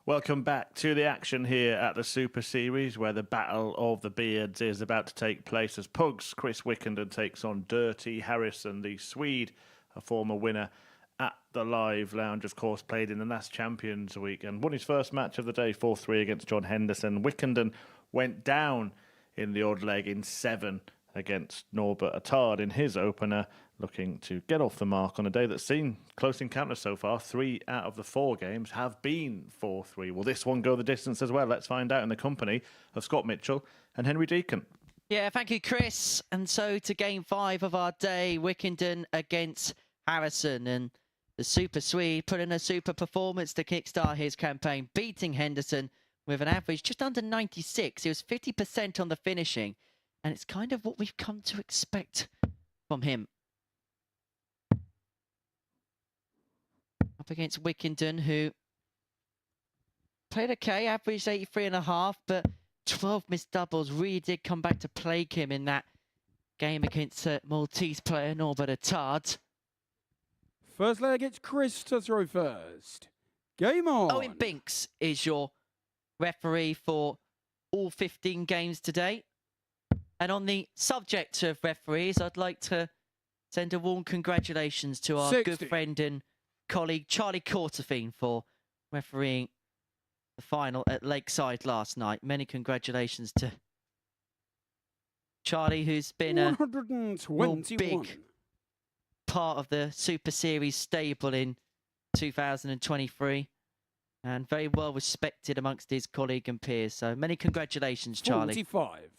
Welcome back to the action here at the Super Series, where the Battle of the Beards is about to take place as Pugs Chris Wickenden takes on Dirty Harrison, the Swede, a former winner at the Live Lounge, of course, played in the last Champions Week and won his first match of the day, 4-3 against John Henderson. Wickenden went down in the odd leg in 7 against Norbert Attard in his opener, looking to get off the mark on a day that's seen close encounters so far. 3 out of the 4 games have been 4-3. Will this one go the distance as well? Let's find out in the company of Scott Mitchell and Henry Deacon. Yeah, thank you, Chris. And so to game 5 of our day, Wickenden against Harrison. And the Super Swede put in a super performance to kickstart his campaign, beating Henderson with an average just under 96. He was 50% on the finishing. And it's kind of what we've come to expect from him. Up against Wickenden, who played okay, averaged 83.5, but 12 missed doubles really did come back to plague him in that game against Maltese player Norbert Attard. First leg, it's Chris to throw first. Game on. Owen Binks is your referee for all 15 games today. And on the subject of referees, I'd like to send a warm congratulations to our 60. good friend and colleague Charlie Courtefine for refereeing the final at Lakeside last night. Many congratulations to Charlie, who's been a real 121. big part of the Super Series stable in 2023 and very well respected amongst his colleague and peers. So many congratulations, Charlie. 45.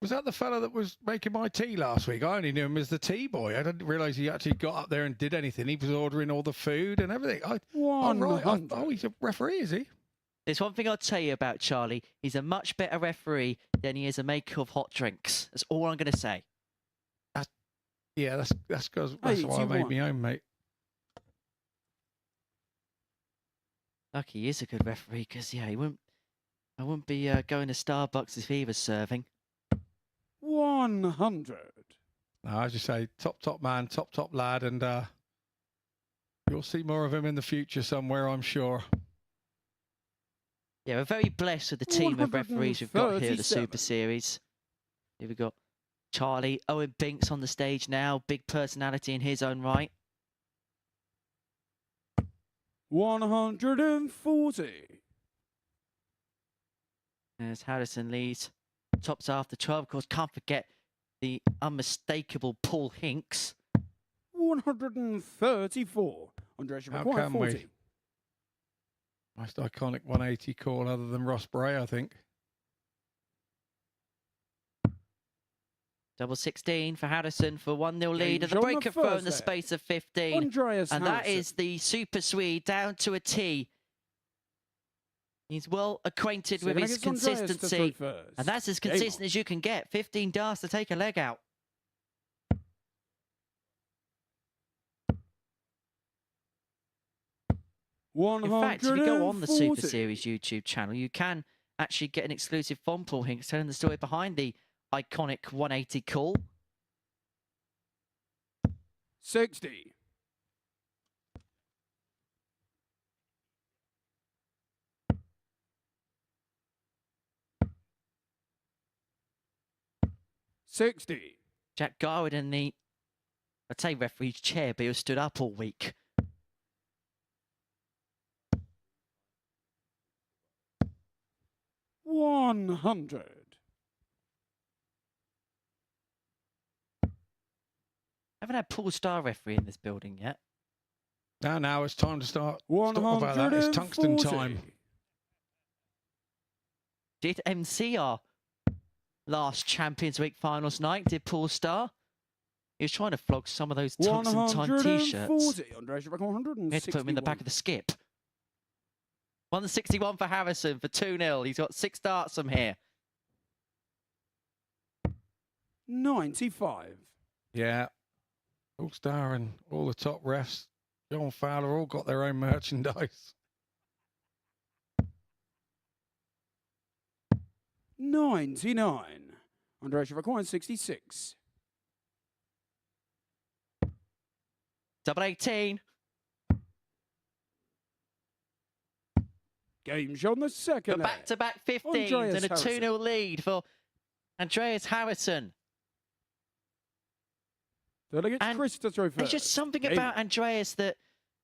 Was that the fella that was making my tea last week? I only knew him as the tea boy. I didn't realise he actually got up there and did anything. He was ordering all the food and everything. Oh, right. 100. Oh, he's a referee, is he? There's one thing I'll tell you about Charlie. He's a much better referee than he is a maker of hot drinks. That's all I'm going to say. Yeah, that's because that's why I made 81. me own, mate. Lucky he is a good referee because, yeah, I wouldn't be going to Starbucks if he was serving. 100. No, I just say top man, top lad, and you'll see more of him in the future somewhere, I'm sure. Yeah, we're very blessed with the team of referees we've got here at the 137. Super Series. Here we've got Charlie, Owen Binks on the stage now, big personality in his own right. 140. As Henderson leads, tops after 12. Of course, can't forget the unmistakable Paul Hinks. 134. Andres How required can 40. we? Most iconic 180 call other than Ross Bray, I think. Double 16 for Henderson for 1-0 lead. And the James on the breaker throw in first the there. space of 15. Andreas And that Harrison. is the Super Swede down to a T. He's well acquainted with his Seven against Andreas to consistency. throw first. And that's as Game consistent on. as you can get. 15 darts to take a leg out. In fact, if you go on the Super Series YouTube channel, you can actually get an exclusive from Paul Hinks telling the story behind the iconic 180 call. 60. Jack Garwood in the, I'd say referee's chair, but he was stood up all week. $100. Haven't had Paul Starr referee in this building yet. Now it's time to start. Stop about that. It's tungsten time. Did MC our last Champions Week finals night, did Paul Starr? He was trying to flog some of those tungsten time t-shirts. 140. Andres required 161. We had to put him in the back of the skip. 161 for Harrison for 2-0. He's got 6 darts from here. 95. Yeah. All Star and all the top refs, John Fowler, all got their own merchandise. 99. Andres required 66. Double 18. Games on the second For leg. back-to-back 15s Andreas and a Harrison. 2-0 lead for Andreas Harrison. Delegate And Chris to throw first. There's just something Game about Andreas that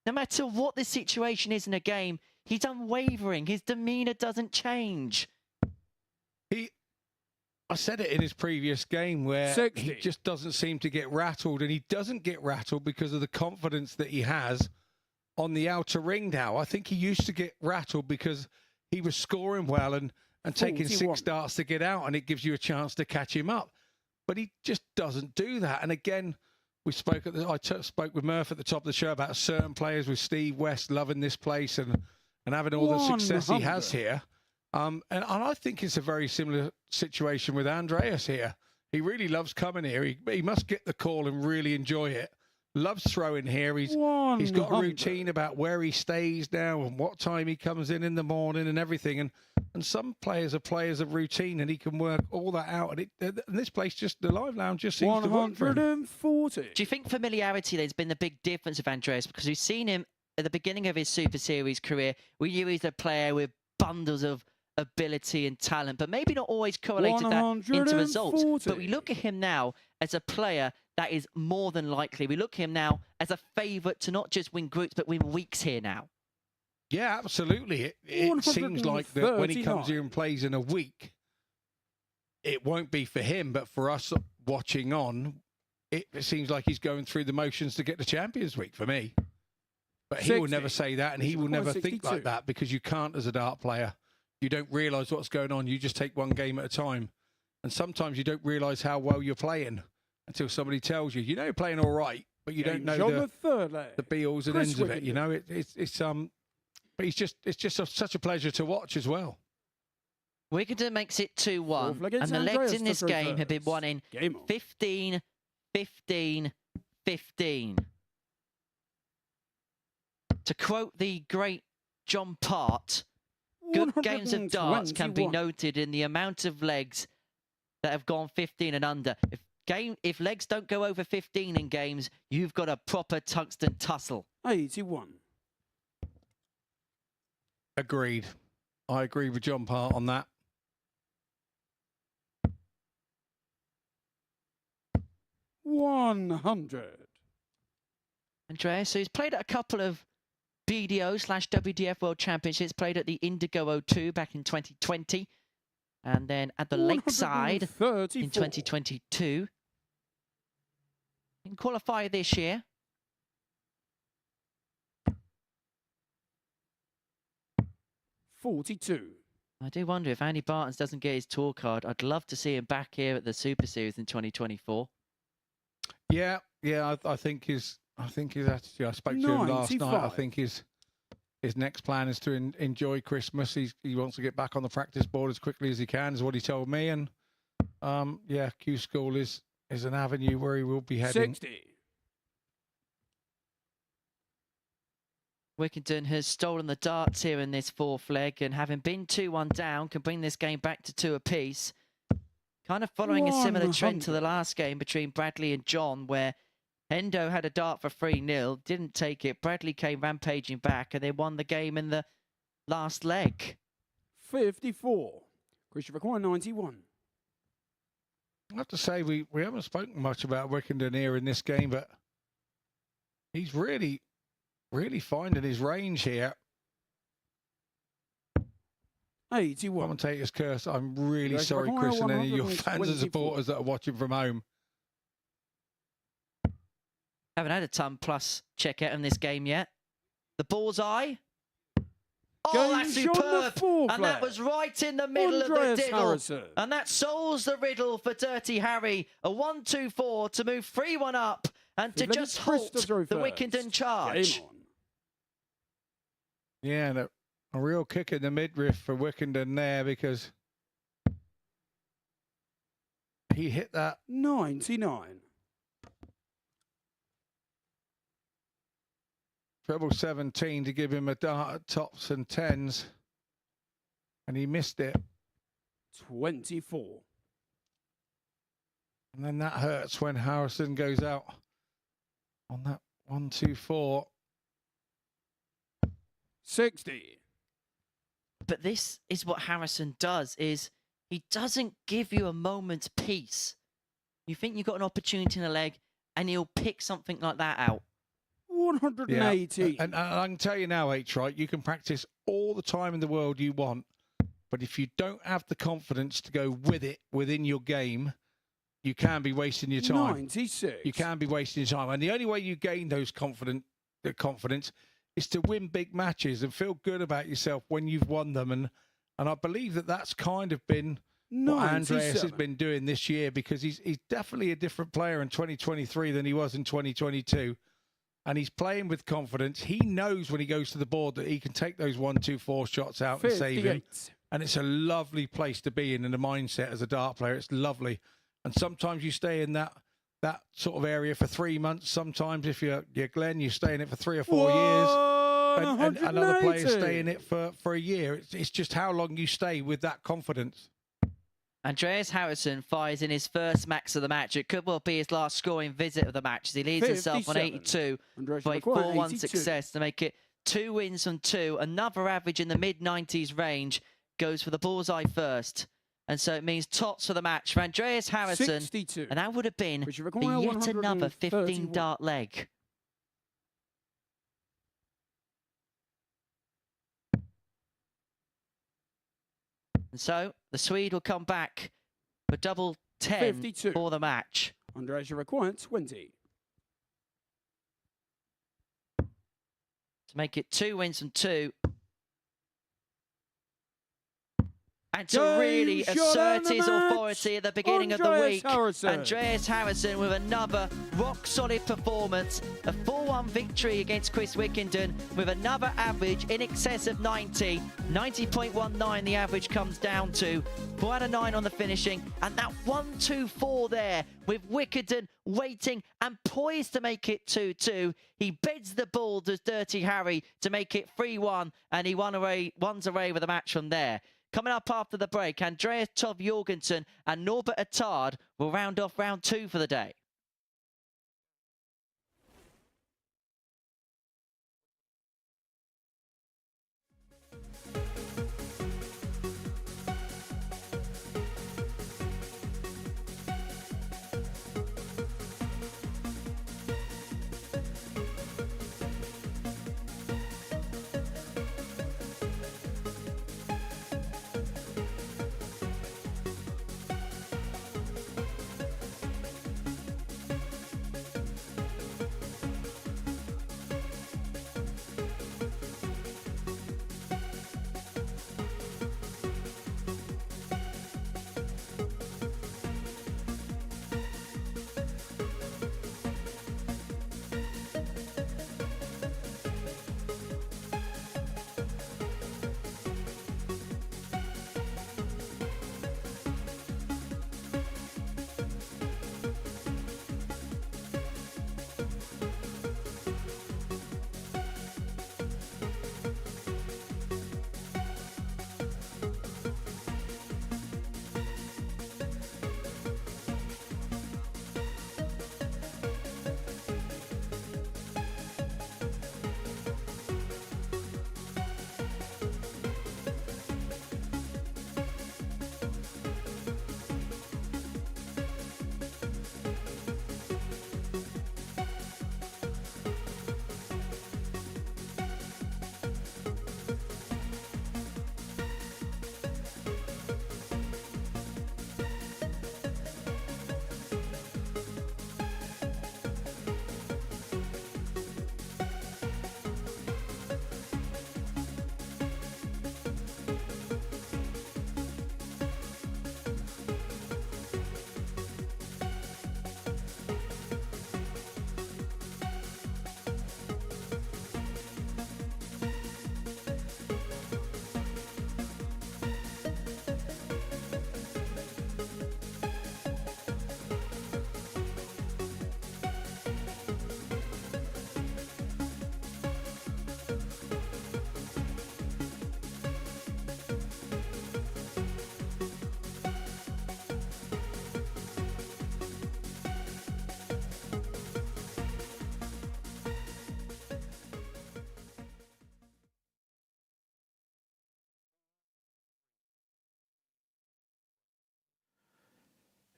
no matter what the situation is in a game, he's unwavering. His demeanour doesn't change. I said it in his previous game where 60. he just doesn't seem to get rattled, and he doesn't get rattled because of the confidence that he has on the outer ring now. I think he used to get rattled because he was scoring well and taking 41. 6 darts to get out, and it gives you a chance to catch him up. But he just doesn't do that. And again, we spoke spoke with Murph at the top of the show about certain players, with Steve West loving this place and having all the success he has 100. here. And I think it's a very similar situation with Andreas here. He really loves coming here. He must get the call and really enjoy it. Loves throwing here. He's got a 100. routine about where he stays now and what time he comes in the morning and everything. And some players are players of routine, and he can work all that out. And this place, just the Live Lounge, just seems to work for him. 140. Do you think familiarity then has been the big difference of Andreas? Because we've seen him at the beginning of his Super Series career. We knew he's a player with bundles of ability and talent, but maybe not always correlated that into results. 140. But we look at him now as a player that is more than likely. We look at him now as a favourite to not just win groups, but win weeks here now. Yeah, absolutely. It seems like that when he comes here and plays in a week, it won't be for him, but for us watching on, it seems like he's going through the motions to get the Champions Week for me. But he will never say that, and he will never think like that, because you can't as a dart player. You don't realise what's going on. You just take one game at a time. And sometimes you don't realise how well you're playing until somebody tells you, you know, you're playing all right, but you don't know the be-alls and ends of it. You know, but it's just such a pleasure to watch as well. Wickenden makes it 2-1, and the legs in this game have been won in 15, 15, 15. To quote the great John Part, good games of darts can be noted in the amount of legs that have gone 15 and under. If legs don't go over 15 in games, you've got a proper tungsten tussle. 81. Agreed. I agree with John Part on that. $100. Andreas, so he's played at a couple of BDO/WDF World Championships, played at the Indigo 02 back in 2020, and then at the Lakeside in 2022. In qualifier this year. $42. I do wonder if Andy Bartons doesn't get his tour card. I'd love to see him back here at the Super Series in 2024. Yeah, I think his attitude. I spoke to him last night. I think his next plan is to enjoy Christmas. He wants to get back on the practice board as quickly as he can, is what he told me. And yeah, Q School is an avenue where he will be heading. 60. Wickenden has stolen the darts here in this fourth leg, and having been 2-1 down, can bring this game back to 2 apiece. Kind of following a similar trend to the last game between Bradley and John, where Hendo had a dart for 3-0, didn't take it. Bradley came rampaging back, and they won the game in the last leg. 54. Christopher Quine, 91. I have to say, we haven't spoken much about Wickenden here in this game, but he's really finding his range here. 81. Commentator's curse. I'm really sorry, Chris, and any of your fans and supporters that are watching from home. Haven't had a ton plus check out in this game yet. The bullseye. Oh, that's superb. And that was right in the middle of the diddle. Harrison. And that solves the riddle for Dirty Harry. A 1-2-4 to move 3-1 up and to just halt the Wickenden charge. Yeah, and a real kick in the midriff for Wickenden there, because he hit that 99. treble 17 to give him a dart at tops and tens, and he missed it. 24. And then that hurts when Harrison goes out on that 1-2-4. 60. But this is what Harrison does, is he doesn't give you a moment's peace. You think you've got an opportunity in a leg, and he'll pick something like that out. 180. Yeah. And I can tell you now, H, right, you can practice all the time in the world you want, but if you don't have the confidence to go with it within your game, you can be wasting your time. 96. You can be wasting your time. And the only way you gain those confidence is to win big matches and feel good about yourself when you've won them. And I believe that that's kind of been what Andreas has been doing this year, because he's definitely a different player in 2023 than he was in 2022. And he's playing with confidence. He knows when he goes to the board that he can take those 1-2-4 shots out and save him. And it's a lovely place to be in the mindset as a dart player. It's lovely. And sometimes you stay in that sort of area for 3 months. Sometimes if you're Glenn, you stay in it for 3 or 4 years. And other players stay in it for a year. It's just how long you stay with that confidence. Andreas Harrison fires in his first max of the match. It could well be his last scoring visit of the match, as he leads himself on 82 for a 4-1 success to make it 2 wins from 2. Another average in the mid-90s range. goes for the bullseye first. And so it means tots for the match for Andreas Harrison. 62. And that would have been Which require yet another 131. 15 dart leg. And so the Swede will come back for double 10 52. for the match. Andreas, you require 20. To make it 2 wins from 2. And to really assert his authority at the beginning of the week, Andreas Harrison with another rock-solid performance. A 4-1 victory against Chris Wickenden with another average in excess of 90. 90.19 the average comes down to. 4 out of 9 on the finishing. And that 1-2-4 there with Wickenden waiting and poised to make it 2-2. He beds the ball, does Dirty Harry, to make it 3-1. And he runs away with a match from there. Coming up after the break, Andreas Jorgensen and Norbert Attard will round off round 2 for the day.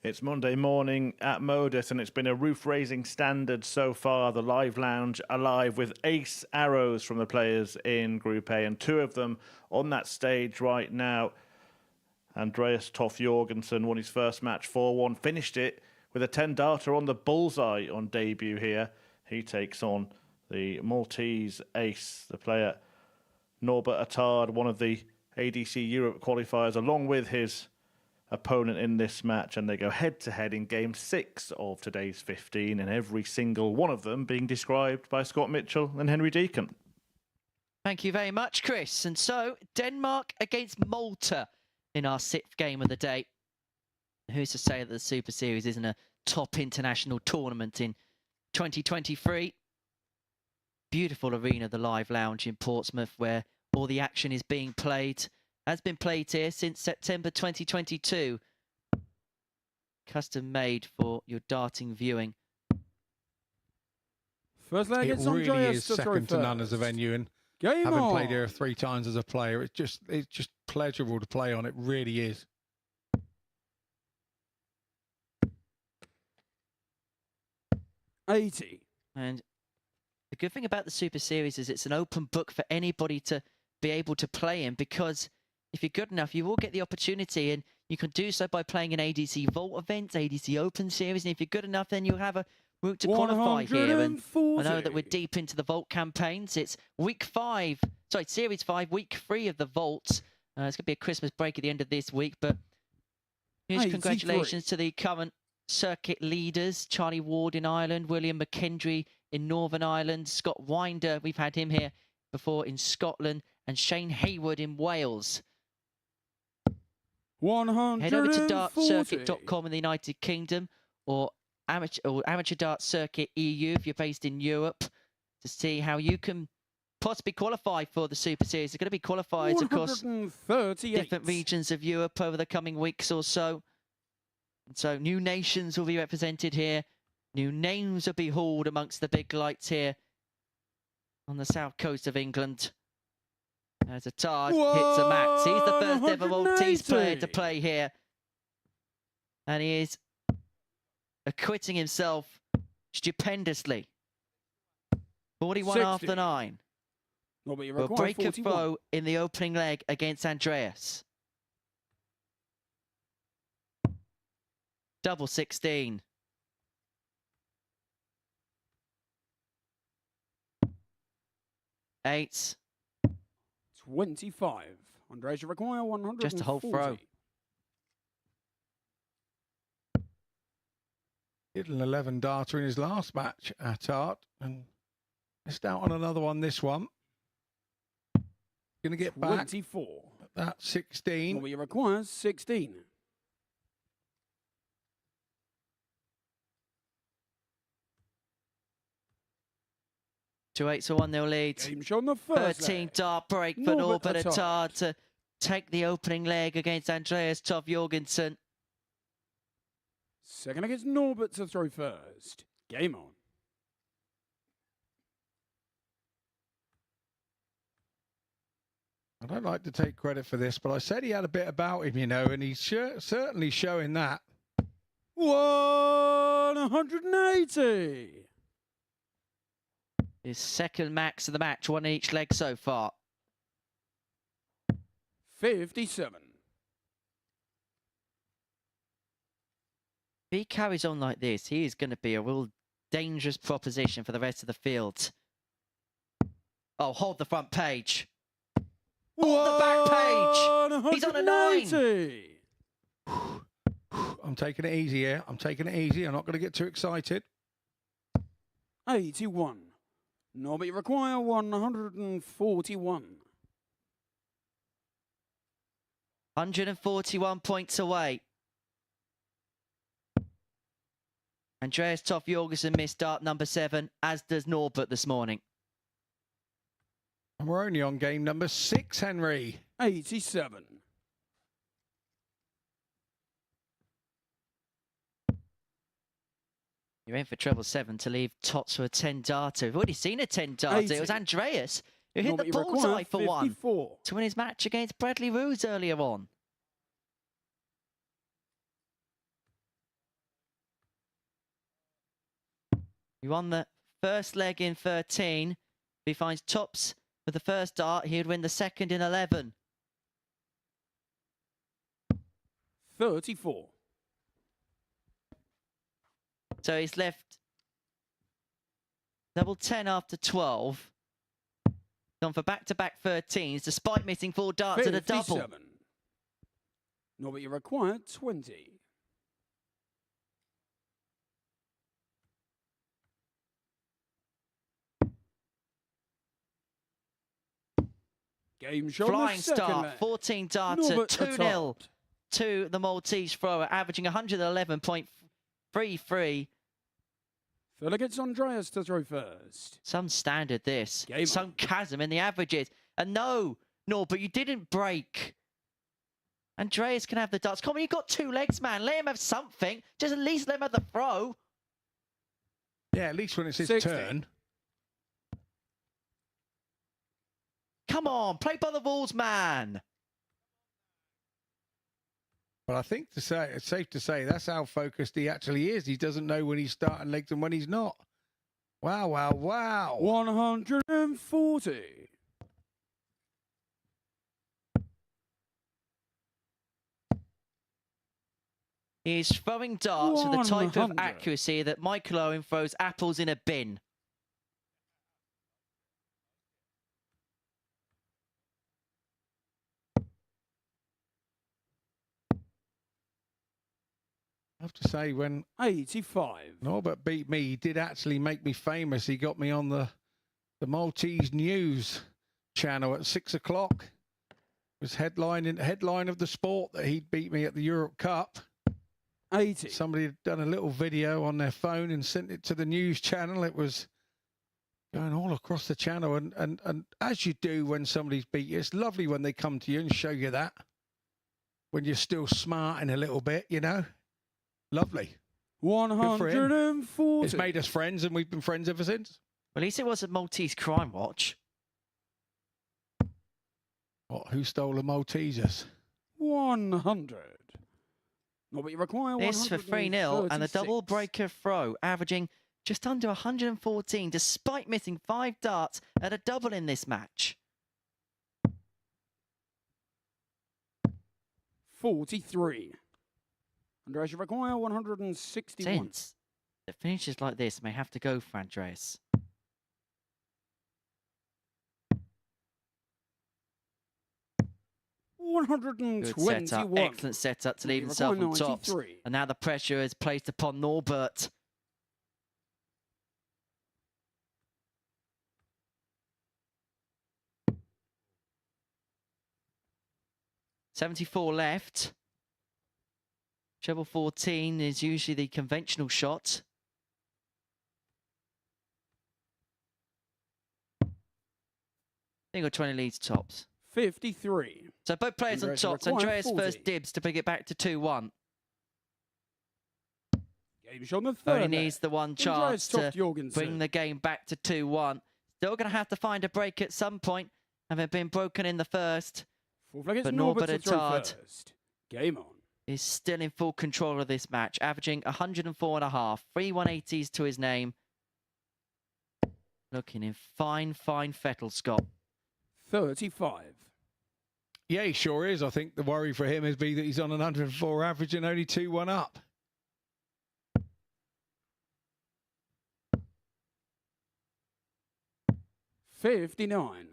It's Monday morning at MODUS, and it's been a roof-raising standard so far. The live lounge alive with ace arrows from the players in Group A, and 2 of them on that stage right now. Andreas Jorgensen won his first match 4-1, finished it with a 10-darter on the bullseye on debut here. He takes on the Maltese ace, the player Norbert Attard, one of the ADC Europe qualifiers, along with his opponent in this match, and they go head-to-head in Game 6 of today's 15, and every single one of them being described by Scott Mitchell and Henry Deacon. Thank you very much, Chris. And so, Denmark against Malta in our 6th game of the day. Who's to say that the Super Series isn't a top international tournament in 2023? Beautiful arena, the Live Lounge in Portsmouth, where all the action is being played. Has been played here since September 2022. Custom made for your darting viewing. First leg, It it's really Andreas is to throw second to none first. as a venue, and Game having on. played here 3 times as a player, it's just pleasurable to play on. It really is. $80. And the good thing about the Super Series is it's an open book for anybody to be able to play in, because if you're good enough, you will get the opportunity, and you can do so by playing in ADC Vault events, ADC Open Series, and if you're good enough, then you'll have a route to qualify here. And I know that we're deep into the Vault campaigns. It's Series 5, week 3 of the Vault. It's going to be a Christmas break at the end of this week, but here's congratulations to the current circuit leaders: Charlie Ward in Ireland, William McKendry in Northern Ireland, Scott Winder, we've had him here before, in Scotland, and Shane Hayward in Wales. 140. Head over to dartcircuit.com in the United Kingdom, or Amateur Darts Circuit EU if you're based in Europe, to see how you can possibly qualify for the Super Series. There's going to be qualifiers across different regions of Europe over the coming weeks or so. And so new nations will be represented here. New names will be hauled amongst the big lights here on the south coast of England. As Attard hits a max. He's the first ever Maltese player to play here. And he is acquitting himself stupendously. 41 after 9. Will break a throw in the opening leg against Andreas. Double 16. Eights. 25. Andreas, you require 140. Just a whole throw. Hit an 11 darter in his last match at Art and missed out on another one this one. Going to get back 24. That 16. Well, you require 16. Two eights or 1-0 lead. Game shown the first 13 leg. dart break for Norbert Attard. Attard to take the opening leg against Andreas Tov Jorgensen. Second against Norbert to throw first. Game on. I don't like to take credit for this, but I said he had a bit about him, you know, and he's certainly showing that. 180. His second max of the match, one in each leg so far. 57. If he carries on like this, he is going to be a real dangerous proposition for the rest of the field. Oh, hold the front page. Hold the back page. He's on a 9. I'm taking it easy here. I'm taking it easy. I'm not going to get too excited. 81. Norbert, you require 141. 141 points away. Andreas Tov Jorgensen missed dart number 7, as does Norbert this morning. And we're only on game number 6, Henry. 87. You're in for treble 7 to leave Tots for a 10 darter. We've already seen a 10 darter. It was Andreas who hit the bullseye for 1 to win his match against Bradley Roes earlier on. He won the first leg in 13. If he finds tops for the first dart, he would win the second in 11. 34. So he's left double 10 after 12. Gone for back-to-back 13s, despite missing 4 darts at a double. Norbert, you require 20. Game show. Flying start, 14 darts at 2-0 Attard. to the Maltese thrower, averaging 111.33. Third against Andreas to throw first. Some standard this. Game Some on. chasm in the averages. And no, but you didn't break. Andreas can have the darts. Come on, you've got 2 legs, man. Let him have something. Just at least let him have the throw. Yeah, at least when it's his 60. turn. Come on, play by the rules, man. But I think it's safe to say that's how focused he actually is. He doesn't know when he's starting legs and when he's not. Wow, wow, wow. 140. He's throwing darts with the type of 100. accuracy that Michael Owen throws apples in a bin. I have to say, when 85. Norbert beat me, he did actually make me famous. He got me on the Maltese news channel at 6 o'clock. It was headline of the sport that he'd beat me at the Europe Cup. 80. Somebody had done a little video on their phone and sent it to the news channel. It was going all across the channel. And as you do when somebody's beat you, it's lovely when they come to you and show you that. When you're still smarting a little bit, you know. Lovely. 140. It's made us friends, and we've been friends ever since. Well, at least it wasn't Maltese Crime Watch. What? Who stole the Maltesers? 100. Not what you require. This for 3-0 and the double breaker throw, averaging just under 114, despite missing 5 darts at a double in this match. 43. Andreas, you require 161. Since it finishes like this, may have to go for Andreas. Good setup, 121. excellent setup to leave himself on tops. 93. And now the pressure is placed upon Norbert. .74 left. Treble 14 is usually the conventional shot. I think 20 leads tops. 53. So both players on Andreas tops. require Andreas 40. first dibs to bring it back to 2-1. Game on the third. Only needs the one chance to bring the game back to 2-1. Still going to have to find a break at some point, having been broken in the first. But Norbert Attard Game on. is still in full control of this match, averaging 104.5, 3 180s to his name. Looking in fine, fine fettle, Scott. 35. Yeah, he sure is. I think the worry for him is that he's on an 104 average and only 2-1 up. $59.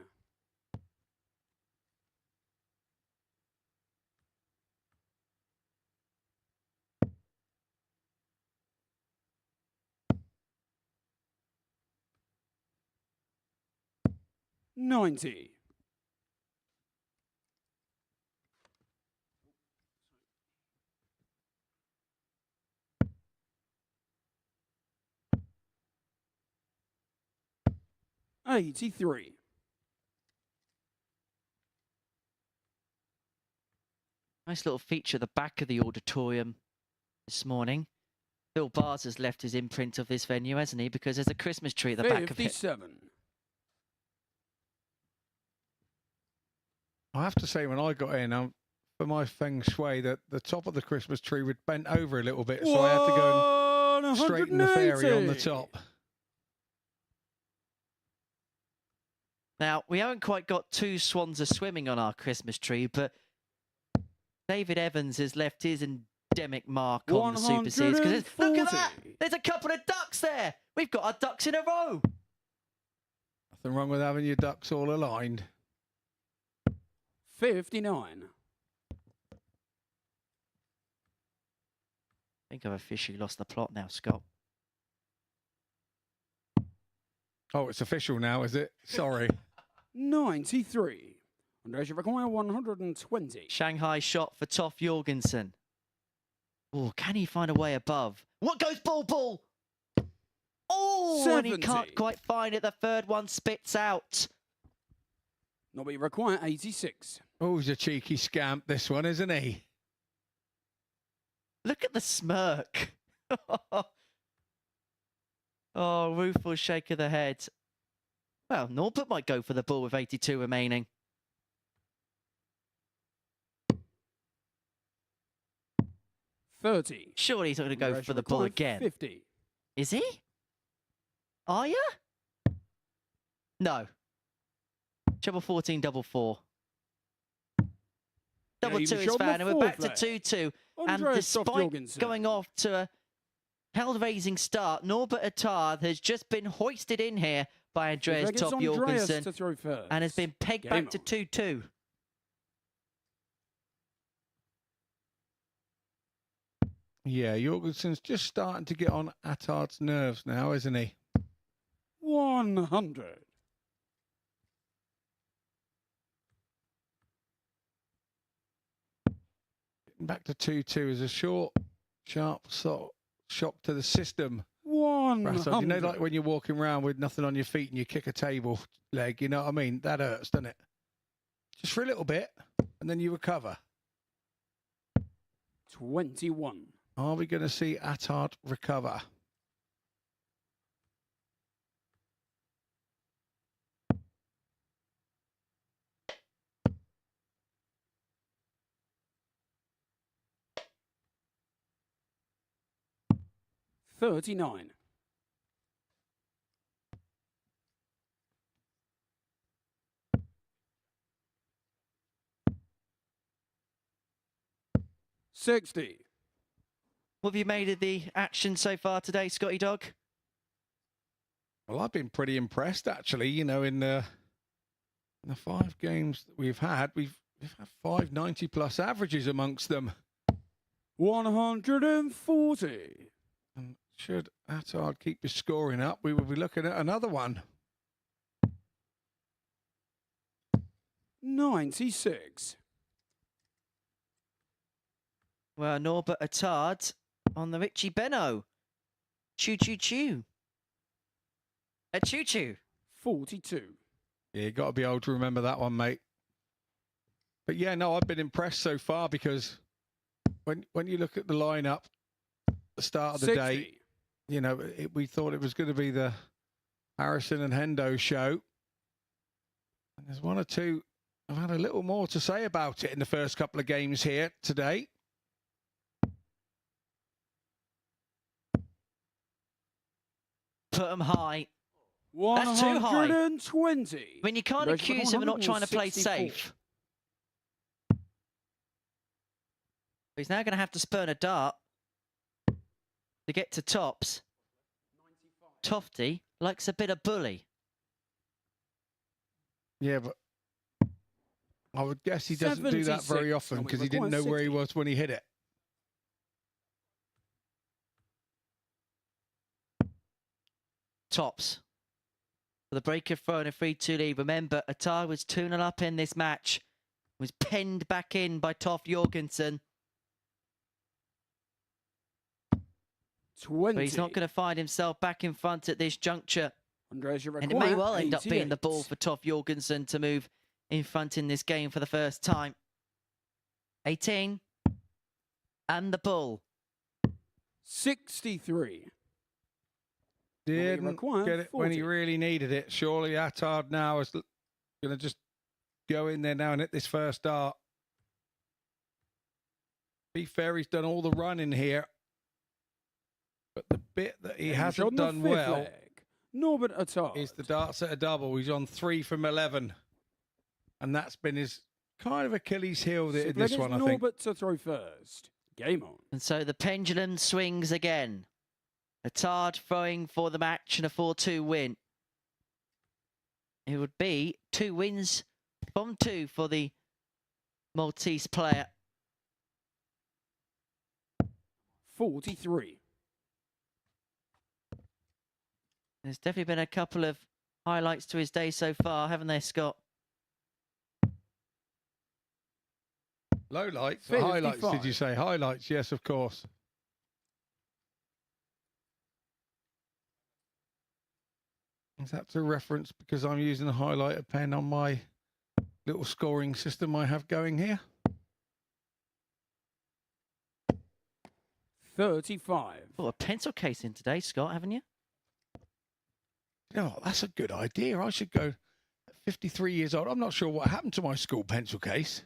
$90. $83. Nice little feature at the back of the auditorium this morning. Phil Bars has left his imprint of this venue, hasn't he? Because there's a Christmas tree at the back of it. 57. I have to say, when I got in, for my feng shui, that the top of the Christmas tree would bent over a little bit, so I had to go and straighten the fairy on the top. Now, we haven't quite got 2 swans a-swimming on our Christmas tree, but David Evans has left his endemic mark on the Super Series. Look at that! There's a couple of ducks there! We've got our ducks in a row! Nothing wrong with having your ducks all aligned. 59. I think I've officially lost the plot now, Scott. Oh, it's official now, is it? Sorry. 93. Andreas, you require 120. Shanghai shot for Toff Jorgensen. Oh, can he find a way above? What goes ball? Oh, 70. and he can't quite find it. The third one spits out. Not what you require. 86. Oh, he's a cheeky scamp, this one, isn't he? Look at the smirk. Oh, rueful shake of the head. Well, Norbert might go for the bull with 82 remaining. $30. Surely he's not going to go Andreas, for you the bull require again. $50. Is he? Are you? No. Treble 14, double 4. Double Game 2 is shot found, on and the we're back to fourth leg. 2-2. And Andreas despite Jorgensen. going off to a held-raising start, Norbert Attard has just been hoisted in here by Andreas It's Top Andreas Jorgensen to throw first. and has been pegged Game back to on. 2-2. Yeah, Jorgensen's just starting to get on Attard's nerves now, isn't he? 100. Getting back to 2-2 is a short, sharp sort of shock to the system. 100. Brassard. You know, like when you're walking around with nothing on your feet and you kick a table leg, you know what I mean? That hurts, doesn't it? Just for a little bit, and then you recover. 21. Are we going to see Attard recover? $39. $60. What have you made of the action so far today, Scotty Dog? Well, I've been pretty impressed, actually. You know, in the 5 games that we've had 5 90-plus averages amongst them. 140. And should Attard keep his scoring up, we will be looking at another one. 96. Well, Norbert Attard on the Richie Benno. Choo choo choo. A choo choo. 42. Yeah, you got to be able to remember that one, mate. But yeah, no, I've been impressed so far because when you look at the lineup, the start of the 60. day, you know, we thought it was going to be the Harrison and Hendo show. And there's one or two I've had a little more to say about it in the first couple of games here today. Put them high. 120. too high. I mean, you can't Andreas, accuse him of not trying to play 164. safe. He's now going to have to spurn a dart to get to tops. Tofty likes a bit of bully. Yeah, but I would guess he doesn't do that 76, very often and we because he didn't know require where he 60. was when he hit it. Tops. For the breaker throw and a 3-2 lead. Remember, Attard was 2-0 up in this match. Was penned back in by Toff Jorgensen. 20. But he's not going to find himself back in front at this juncture. Andreas, you And it may require well end up being the 88. ball for Toff Jorgensen to move in front in this game for the first time. 18. And the bull. 63. Didn't require get it when he 40. really needed it. Surely Attard now is going to just go in there now and hit this first dart. Be fair, he's done all the running here. But the bit that he And hasn't on the done fifth well leg, Norbert Attard. is the darts at a double. He's on 3 from 11. And that's been his kind of Achilles heel in this one, I think. Norbert to throw first. Game on. And so the pendulum swings again. Attard throwing for the match and a 4-2 win. It would be 2 wins from 2 for the Maltese player. 43. There's definitely been a couple of highlights to his day so far, haven't there, Scott? Low lights, 55. highlights, did you say? Highlights, yes, of course. Is that a reference because I'm using a highlighter pen on my little scoring system I have going here? 35. Got a pencil case in today, Scott, haven't you? You know what, that's a good idea. I should go at 53 years old. I'm not sure what happened to my school pencil case.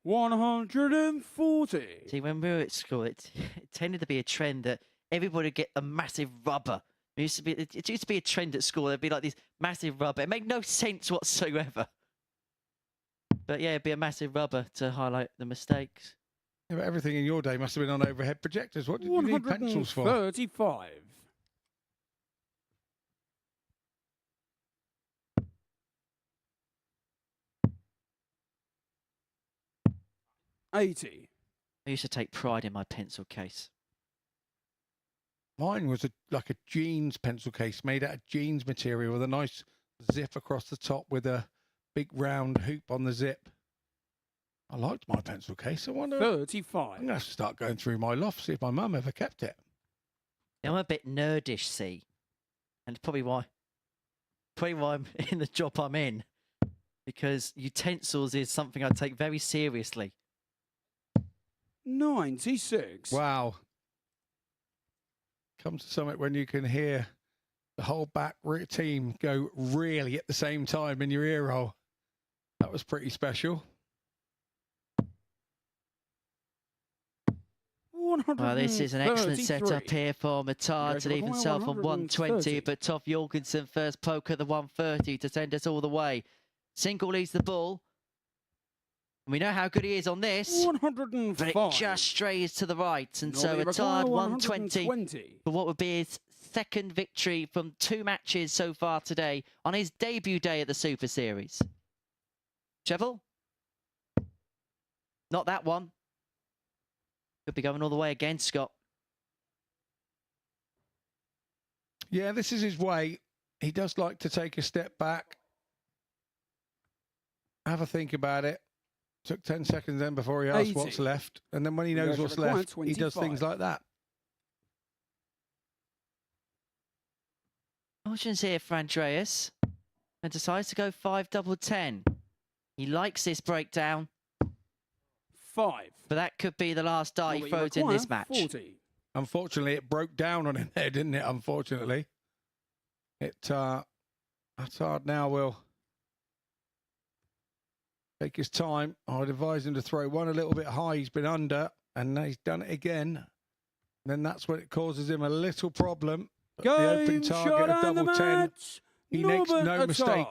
140. See, when we were at school, it tended to be a trend that everybody would get a massive rubber. It used to be a trend at school. There'd be like these massive rubber. It made no sense whatsoever. But yeah, it'd be a massive rubber to highlight the mistakes. Yeah, but everything in your day must have been on overhead projectors. What did you need pencils for? 135. 80. I used to take pride in my pencil case. Mine was like a jeans pencil case made out of jeans material with a nice zip across the top with a big round hoop on the zip. I liked my pencil case. I wonder. 35. I'm going to have to start going through my loft, see if my mum ever kept it. I'm a bit nerdish, see, and it's probably why I'm in the job I'm in, because utensils is something I take very seriously. 96. Wow. Comes to something when you can hear the whole back team go really at the same time in your ear roll. That was pretty special. Well, this is an excellent setup here for Attard to leave himself on 120, but Toff Jorgensen first poke at the 130 to send us all the way. Single leads the ball. We know how good he is on this, 105. but it just strays to the right. And so Attard 120 for what would be his second victory from 2 matches so far today on his debut day at the Super Series. Chevel? Not that one. Could be going all the way again, Scott. Yeah, this is his way. He does like to take a step back, have a think about it. Took 10 seconds then before he asked 80. what's left. And then when he knows what's left, he does things like that. Options here for Andreas. And decides to go 5-10. He likes this breakdown. 5. But that could be the last dart he throws in this match. 40. Unfortunately, it broke down on him there, didn't it? Unfortunately. Attard now will take his time. I'd advise him to throw one a little bit high. He's been under, and he's done it again. And then that's when it causes him a little problem. The open target of double 10. He makes no mistake.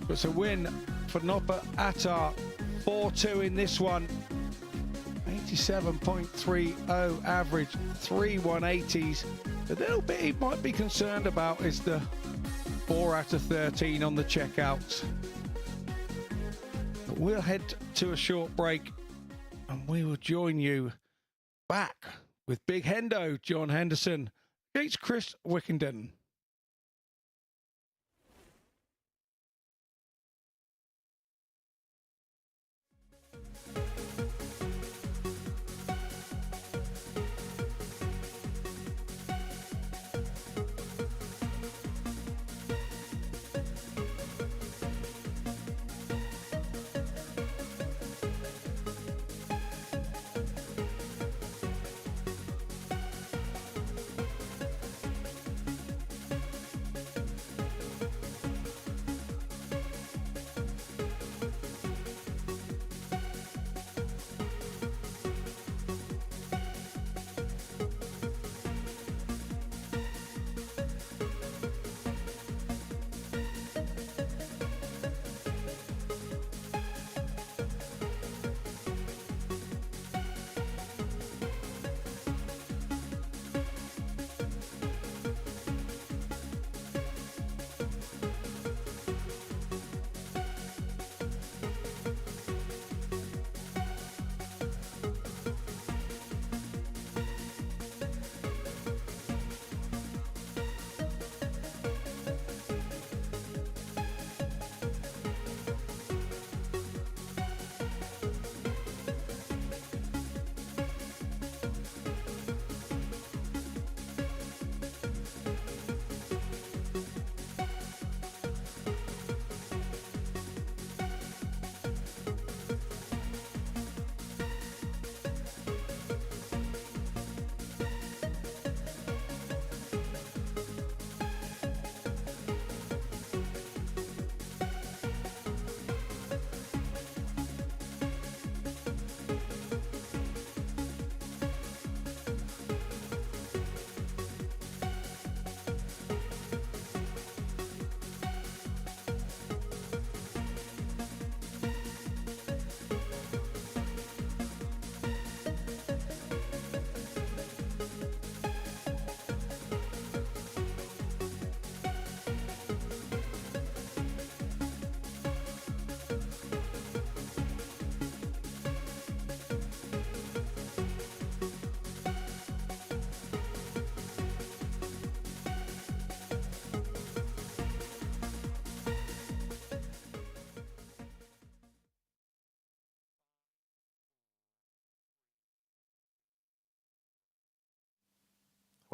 It's a win for Norbert Attard. 4-2 in this one. 87.30 average. 3 180s. The little bit he might be concerned about is the 4 out of 13 on the checkouts. But we'll head to a short break and we will join you back with Big Hendo, John Henderson, against Chris Wickenden.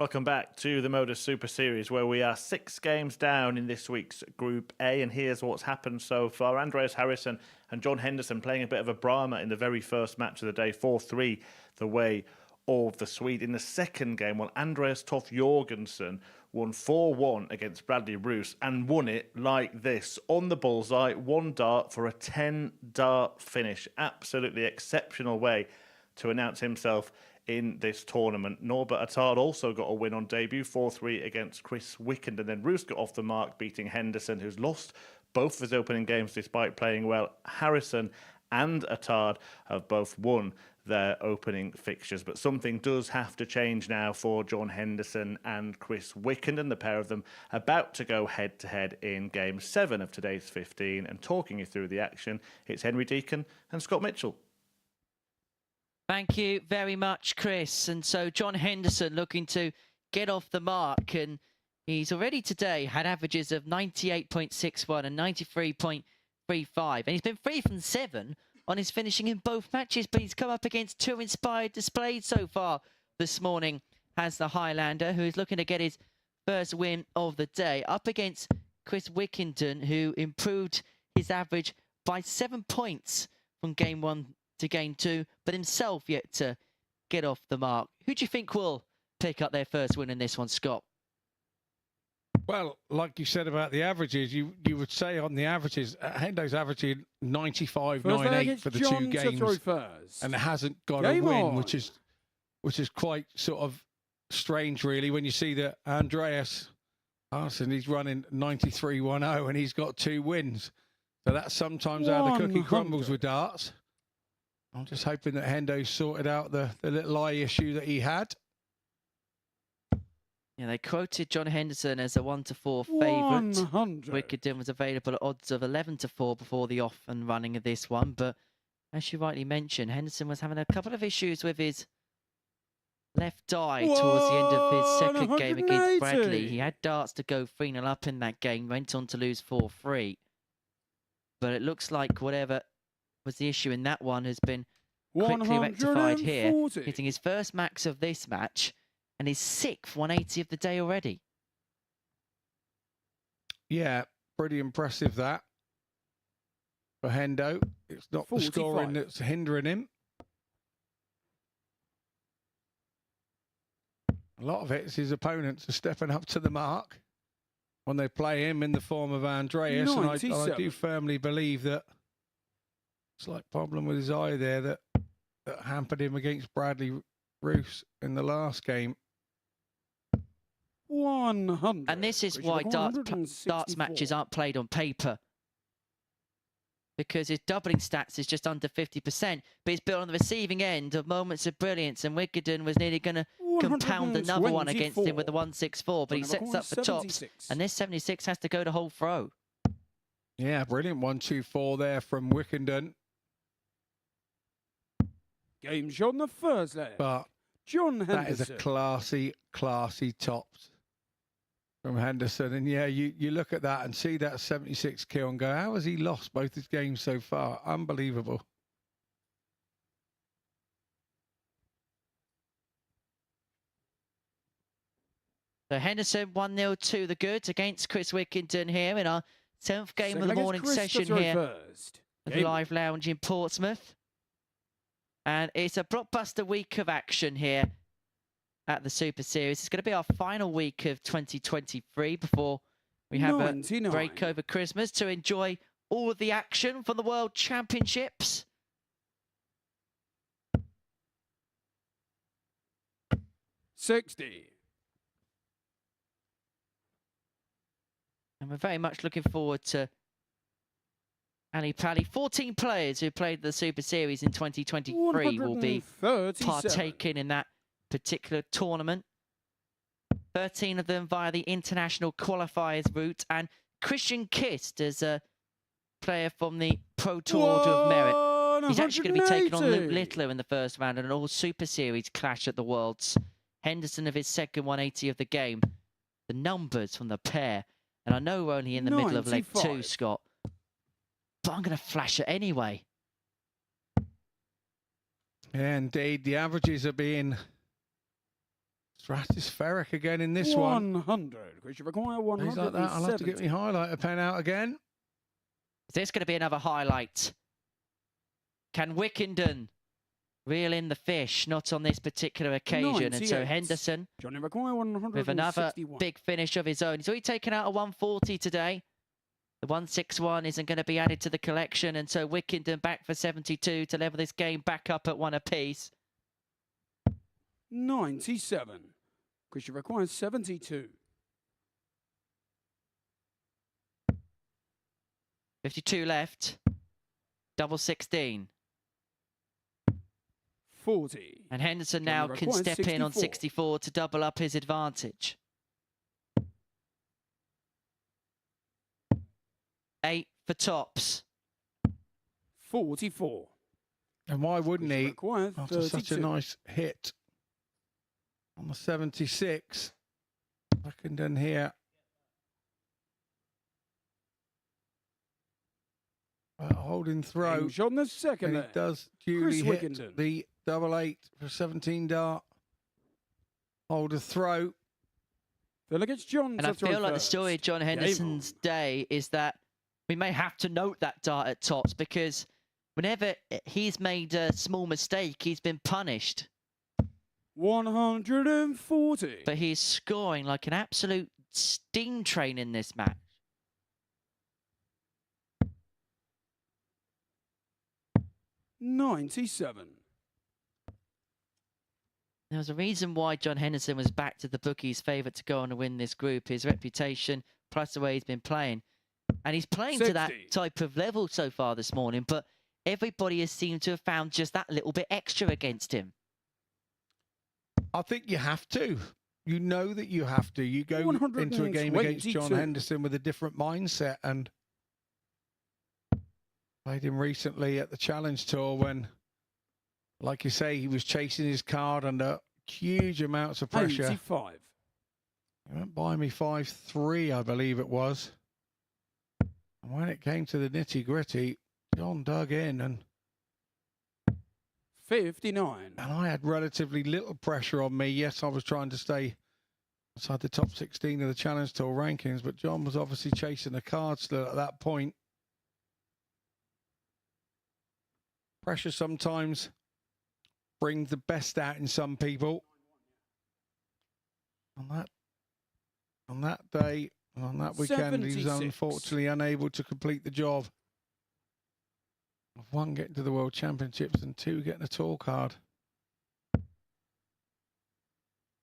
Welcome back to the MODUS Super Series, where we are 6 games down in this week's Group A, and here's what's happened so far. Andreas Harrison and John Henderson playing a bit of a Brahma in the very first match of the day, 4-3 the way of the Swede. In the second game, well, Andreas Toff Jorgensen won 4-1 against Bradley Roes and won it like this, on the bullseye, 1 dart for a 10-dart finish. Absolutely exceptional way to announce himself in this tournament. Norbert Attard also got a win on debut, 4-3 against Chris Wickenden. And then Roes got off the mark, beating Henderson, who's lost both of his opening games despite playing well. Harrison and Attard have both won their opening fixtures. But something does have to change now for John Henderson and Chris Wickenden. The pair of them about to go head-to-head in Game 7 of today's 15. And talking you through the action, it's Henry Deacon and Scott Mitchell. Thank you very much, Chris. And so John Henderson looking to get off the mark, and he's already today had averages of 98.61 and 93.35, and he's been 3 from 7 on his finishing in both matches, but he's come up against 2 inspired displays so far this morning, has the Highlander, who is looking to get his first win of the day, up against Chris Wickenden, who improved his average by 7 points from Game 1 to Game 2, but himself yet to get off the mark. Who do you think will pick up their first win in this one, Scott? Well, like you said about the averages, you would say on the averages, Hendo's averaging 95.98 for the 2 games, and hasn't got a win, which is quite sort of strange, really, when you see that Andreas Arson, he's running 93.10 and he's got 2 wins. So that's sometimes how the cookie crumbles with darts. I'm just hoping that Hendo sorted out the little eye issue that he had. Yeah, they quoted John Henderson as a 1-4 favourite. Wickenden was available at odds of 11-4 before the off and running of this one. But as you rightly mentioned, Henderson was having a couple of issues with his left eye towards the end of his second game against Bradley. He had darts to go 3-0 up in that game, went on to lose 4-3. But it looks like whatever was the issue in that one has been quickly rectified here, hitting his first max of this match and his 6th 180 of the day already. Yeah, pretty impressive that for Hendo. It's not 45. The scoring that's hindering him. A lot of it is his opponents are stepping up to the mark when they play him in the form of Andreas, and I do firmly believe that slight problem with his eye there that hampered him against Bradley Roes in the last game. 100. And this is why darts matches aren't played on paper, because his doubling stats is just under 50%, but he's built on the receiving end of moments of brilliance, and Wickenden was nearly going to compound another one against him with the 164, but he sets up the tops, and this 76 has to go to whole throw. Yeah, brilliant 1-2-4 there from Wickenden. Game shot on the first leg. But John Henderson. That is a classy tops from Henderson. And yeah, you look at that and see that 76 kill and go, how has he lost both his games so far? Unbelievable. So Henderson 1-0 to the goods against Chris Wickenden here in our 7th game of the morning session here at the Live Lounge in Portsmouth. And it's a blockbuster week of action here at the Super Series. It's going to be our final week of 2023 before we have a break over Christmas to enjoy all of the action from the World Championships. And we're very much looking forward to Ali Pally. 14 players who played the Super Series in 2023 will be partaking in that particular tournament. 13 of them via the international qualifiers route, and Christian Kist as a player from the Pro Tour Order of Merit. He's actually going to be taking on Luke Littler in the first round in an all Super Series clash at the Worlds. Henderson of his second 180 of the game. The numbers from the pair, and I know we're only in the middle of leg 2, Scott, but I'm going to flash it anyway. Yeah, indeed. The averages are being stratospheric again in this one. 100. Which you require Things like that. I'll have to get 170. my highlighter pen out again. Is this going to be another highlight? Can Wickenden reel in the fish? Not on this particular occasion. And so 98. Henderson Johnny require 161. with another big finish of his own. He's already taken out a 140 today. The 161 isn't going to be added to the collection. And so Wickenden back for 72 to level this game back up at 1 apiece. 97. Christian requires 72. 52 left. Double 16. 40. And Henderson Johnny now can requires step in on 64. 64 to double up his advantage. 8 for tops. 44. And why wouldn't Christian he, requires after such a 32. nice hit on the 76? Wickenden here. Holding throw. Inch on the second And he leg. does duly Chris hit Wickenden. the double 8 for 17 dart. Hold a throw. Delegates John And I to throw feel like the first. story of John Game Henderson's on. day is that we may have to note that dart at tops because whenever he's made a small mistake, he's been punished. 140. But he's scoring like an absolute steam train in this match. $97. There was a reason why John Henderson was back to the bookies' favourite to go on and win this group. His reputation, plus the way he's been playing. And he's playing to that 60. type of level so far this morning, but everybody has seemed to have found just that little bit extra against him. I think you have to. You know that you have to. You go into a game against John 122. Henderson with a different mindset. And played him recently at the Challenge Tour when, like you say, he was chasing his card under huge amounts of pressure. 85. He went by me 5-3, I believe it was. And when it came to the nitty-gritty, John dug in and 59. I had relatively little pressure on me. Yes, I was trying to stay outside the top 16 of the Challenge Tour rankings, but John was obviously chasing the card still at that point. Pressure sometimes brings the best out in some people. On that day, and on that weekend, he was 76. unfortunately unable to complete the job of 1, getting to the World Championships, and 2, getting a tour card.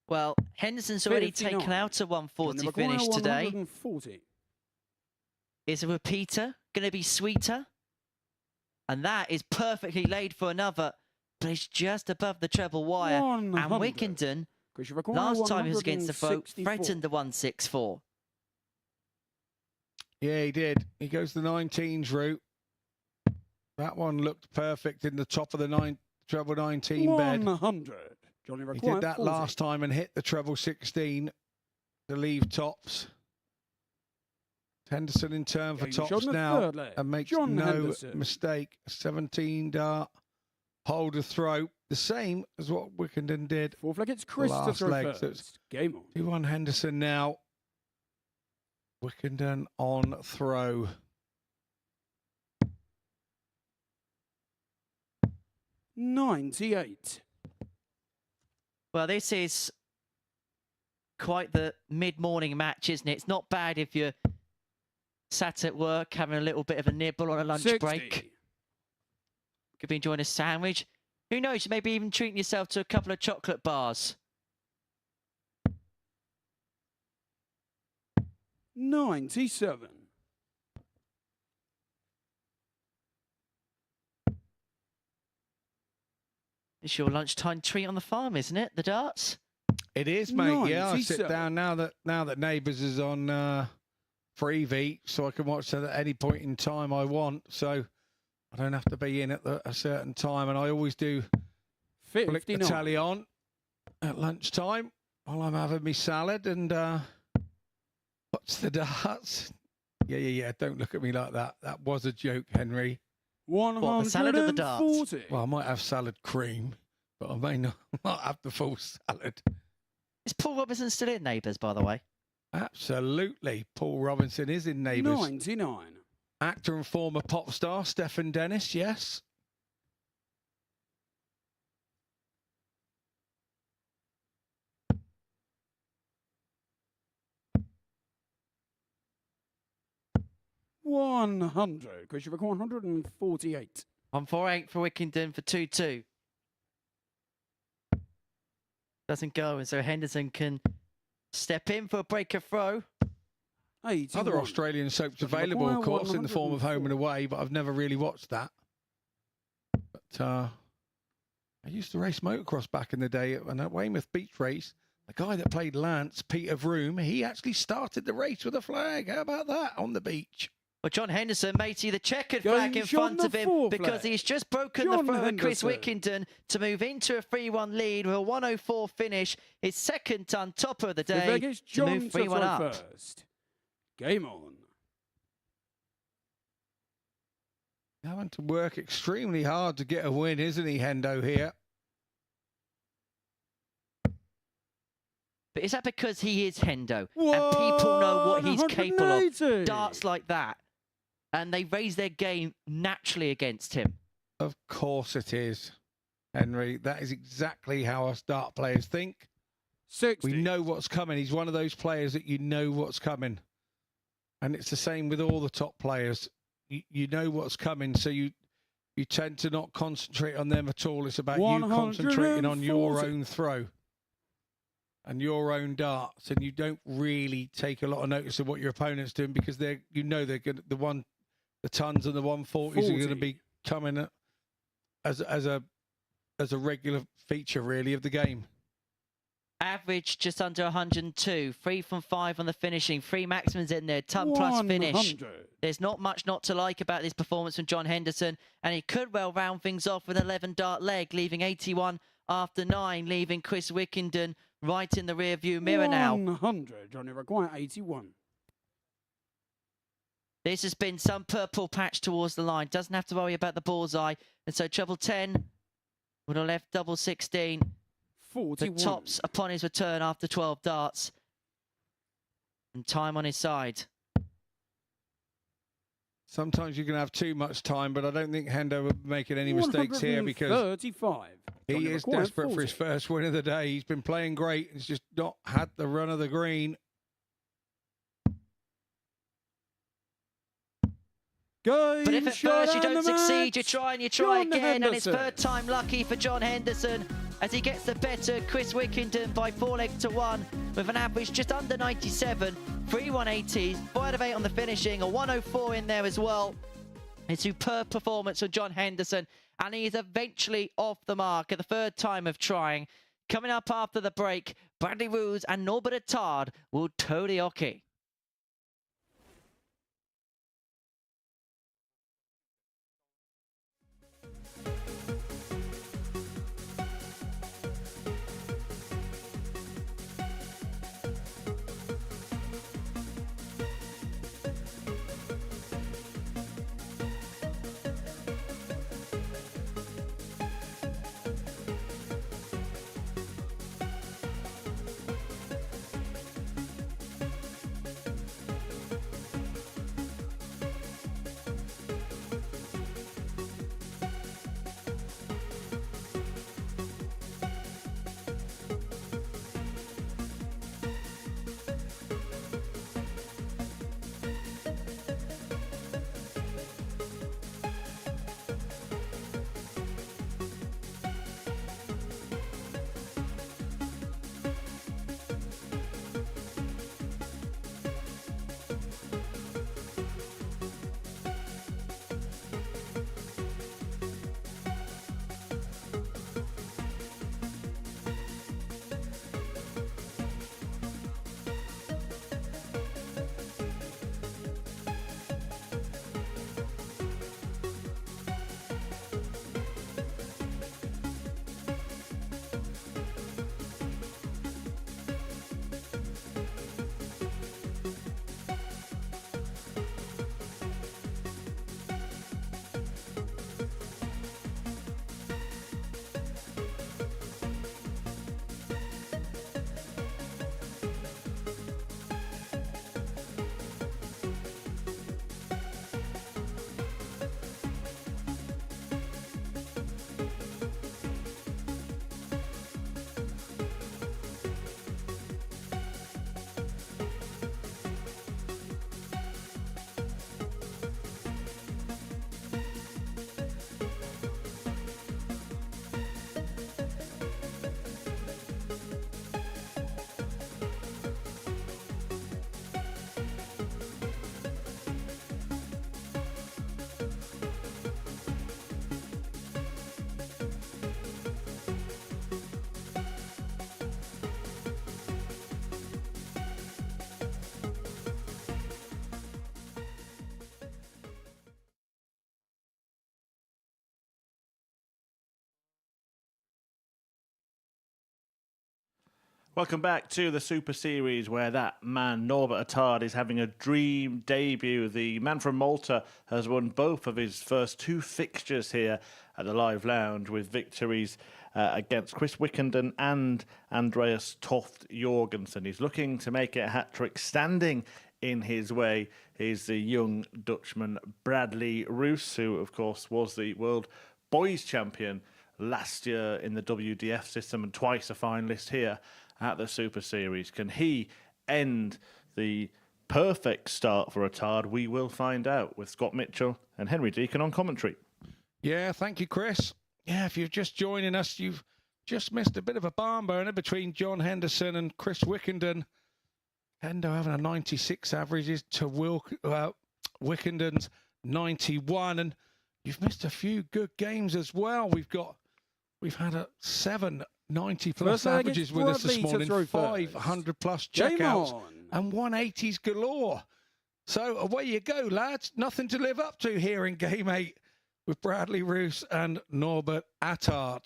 Well, Henderson's already 59. taken out a 140 Johnny finish require today. 140. Is a repeater going to be sweeter? And that is perfectly laid for another, but it's just above the treble wire. 100. And Wickenden, Christian require last time he was against the folk, 164. threatened the 164. Yeah, he did. He goes the 19s route. That one looked perfect in the top of the treble 19 bed. 100. Johnny He require did that 40. last time and hit the treble 16 to leave tops. Henderson in turn for Game tops on the now third leg. and makes John no Henderson. mistake. 17 dart, hold a throw. The same as what Wickenden did. Fourth leg, it's Chris to last throw leg, first. so it's Game on. 2-1 Henderson now. Wickenden on throw. 98. Well, this is quite the mid-morning match, isn't it? It's not bad if you're sat at work having a little bit of a nibble on a lunch 60. break. Could be enjoying a sandwich. Who knows, maybe even treating yourself to a couple of chocolate bars. 97. It's your lunchtime treat on the farm, isn't it? The darts? It is, mate. Yeah, I sit 97. down now that Neighbours is on Freevee, so I can watch it at any point in time I want. So I don't have to be in at a certain time, and I always do flick the 59. tally on at lunchtime while I'm having my salad and watch the darts. Yeah. Don't look at me like that. That was a joke, Henry. 140. the salad or the darts? Well, I might have salad cream, but I may not have the full salad. Is Paul Robinson still in Neighbours, by the way? Absolutely. Paul Robinson is in Neighbours. 99. Actor and former pop star Stephen Dennis, yes. $100. Question for 148. 148 for Wickenden for 2-2. Doesn't go, and so Henderson can step in for a breaker throw. 81. Other Australian soaps Doesn't available, of require course, in the form of Home and 104. Away, but I've never really watched that. But I used to race motocross back in the day at Weymouth Beach Race. The guy that played Lance, Peter Vroom, he actually started the race with a flag. How about that on the beach? Well, John Henderson may see the checkered Going flag in John front of the him four because flag. he's just broken John the throw of Chris Henderson. Wickenden to move into a 3-1 lead with a 104 finish. His second ton topper of the day Vegas, to John move 3-1 up. first. Game on. Having to work extremely hard to get a win, isn't he, Hendo, here? But is that because he is Hendo and people know what he's capable of? 180. Darts like that. And they raise their game naturally against him. Of course it is, Henry. That is exactly how us dart players think. 60. We know what's coming. He's one of those players that you know what's coming. And it's the same with all the top players. You know what's coming, so you tend to not concentrate on them at all. It's about you concentrating on your 140. own throw and your own darts, and you don't really take a lot of notice of what your opponent's doing because they're going the tons and the 140s are going to 40. be coming as a regular feature really of the game. Average just under 102. 3 from 5 on the finishing. 3 maximums in there. Ton plus finish. 100. There's not much not to like about this performance from John Henderson, and he could well round things off with an 11 dart leg, leaving 81 after 9, leaving Chris Wickenden right in the rear view mirror now. 100. Johnny require 81. This has been some purple patch towards the line. Doesn't have to worry about the bullseye. And so treble 10 would have left double 16. The 41. tops upon his return after 12 darts. And time on his side. Sometimes you can have too much time, but I don't think Hendo would be making any mistakes here because 35. he is desperate for his first win of the day. He's been playing great. He's just not had the run of the green. But if at first you don't succeed, you try and you try John again, and it's Henderson. third time lucky for John Henderson as he gets the better Chris Wickenden by 4 legs to 1 with an average just under 97, 3 180s, 4 out of 8 on the finishing, a 104 in there as well. A superb performance from John Henderson, and he is eventually off the mark at the third time of trying. Coming up after the break, Bradley Roes and Norbert Attard will toe the hockey. Welcome back to the Super Series, where that man, Norbert Attard, is having a dream debut. The man from Malta has won both of his first 2 fixtures here at the Live Lounge, with victories against Chris Wickenden and Andreas Toft Jorgensen. He's looking to make it a hat-trick. Standing in his way is the young Dutchman Bradley Roes, who, of course, was the World Boys Champion last year in the WDF system and twice a finalist here at the Super Series. Can he end the perfect start for Attard? We will find out with Scott Mitchell and Henry Deacon on commentary. Yeah, thank you, Chris. Yeah, if you're just joining us, you've just missed a bit of a barn burner between John Henderson and Chris Wickenden. Hendo having a 96 averages to Wickenden's 91, and you've missed a few good games as well. We've had 7 90-plus averages with us this morning, 500-plus checkouts, and 180s galore. So away you go, lads. Nothing to live up to here in Game 8 with Bradley Roes and Norbert Attard.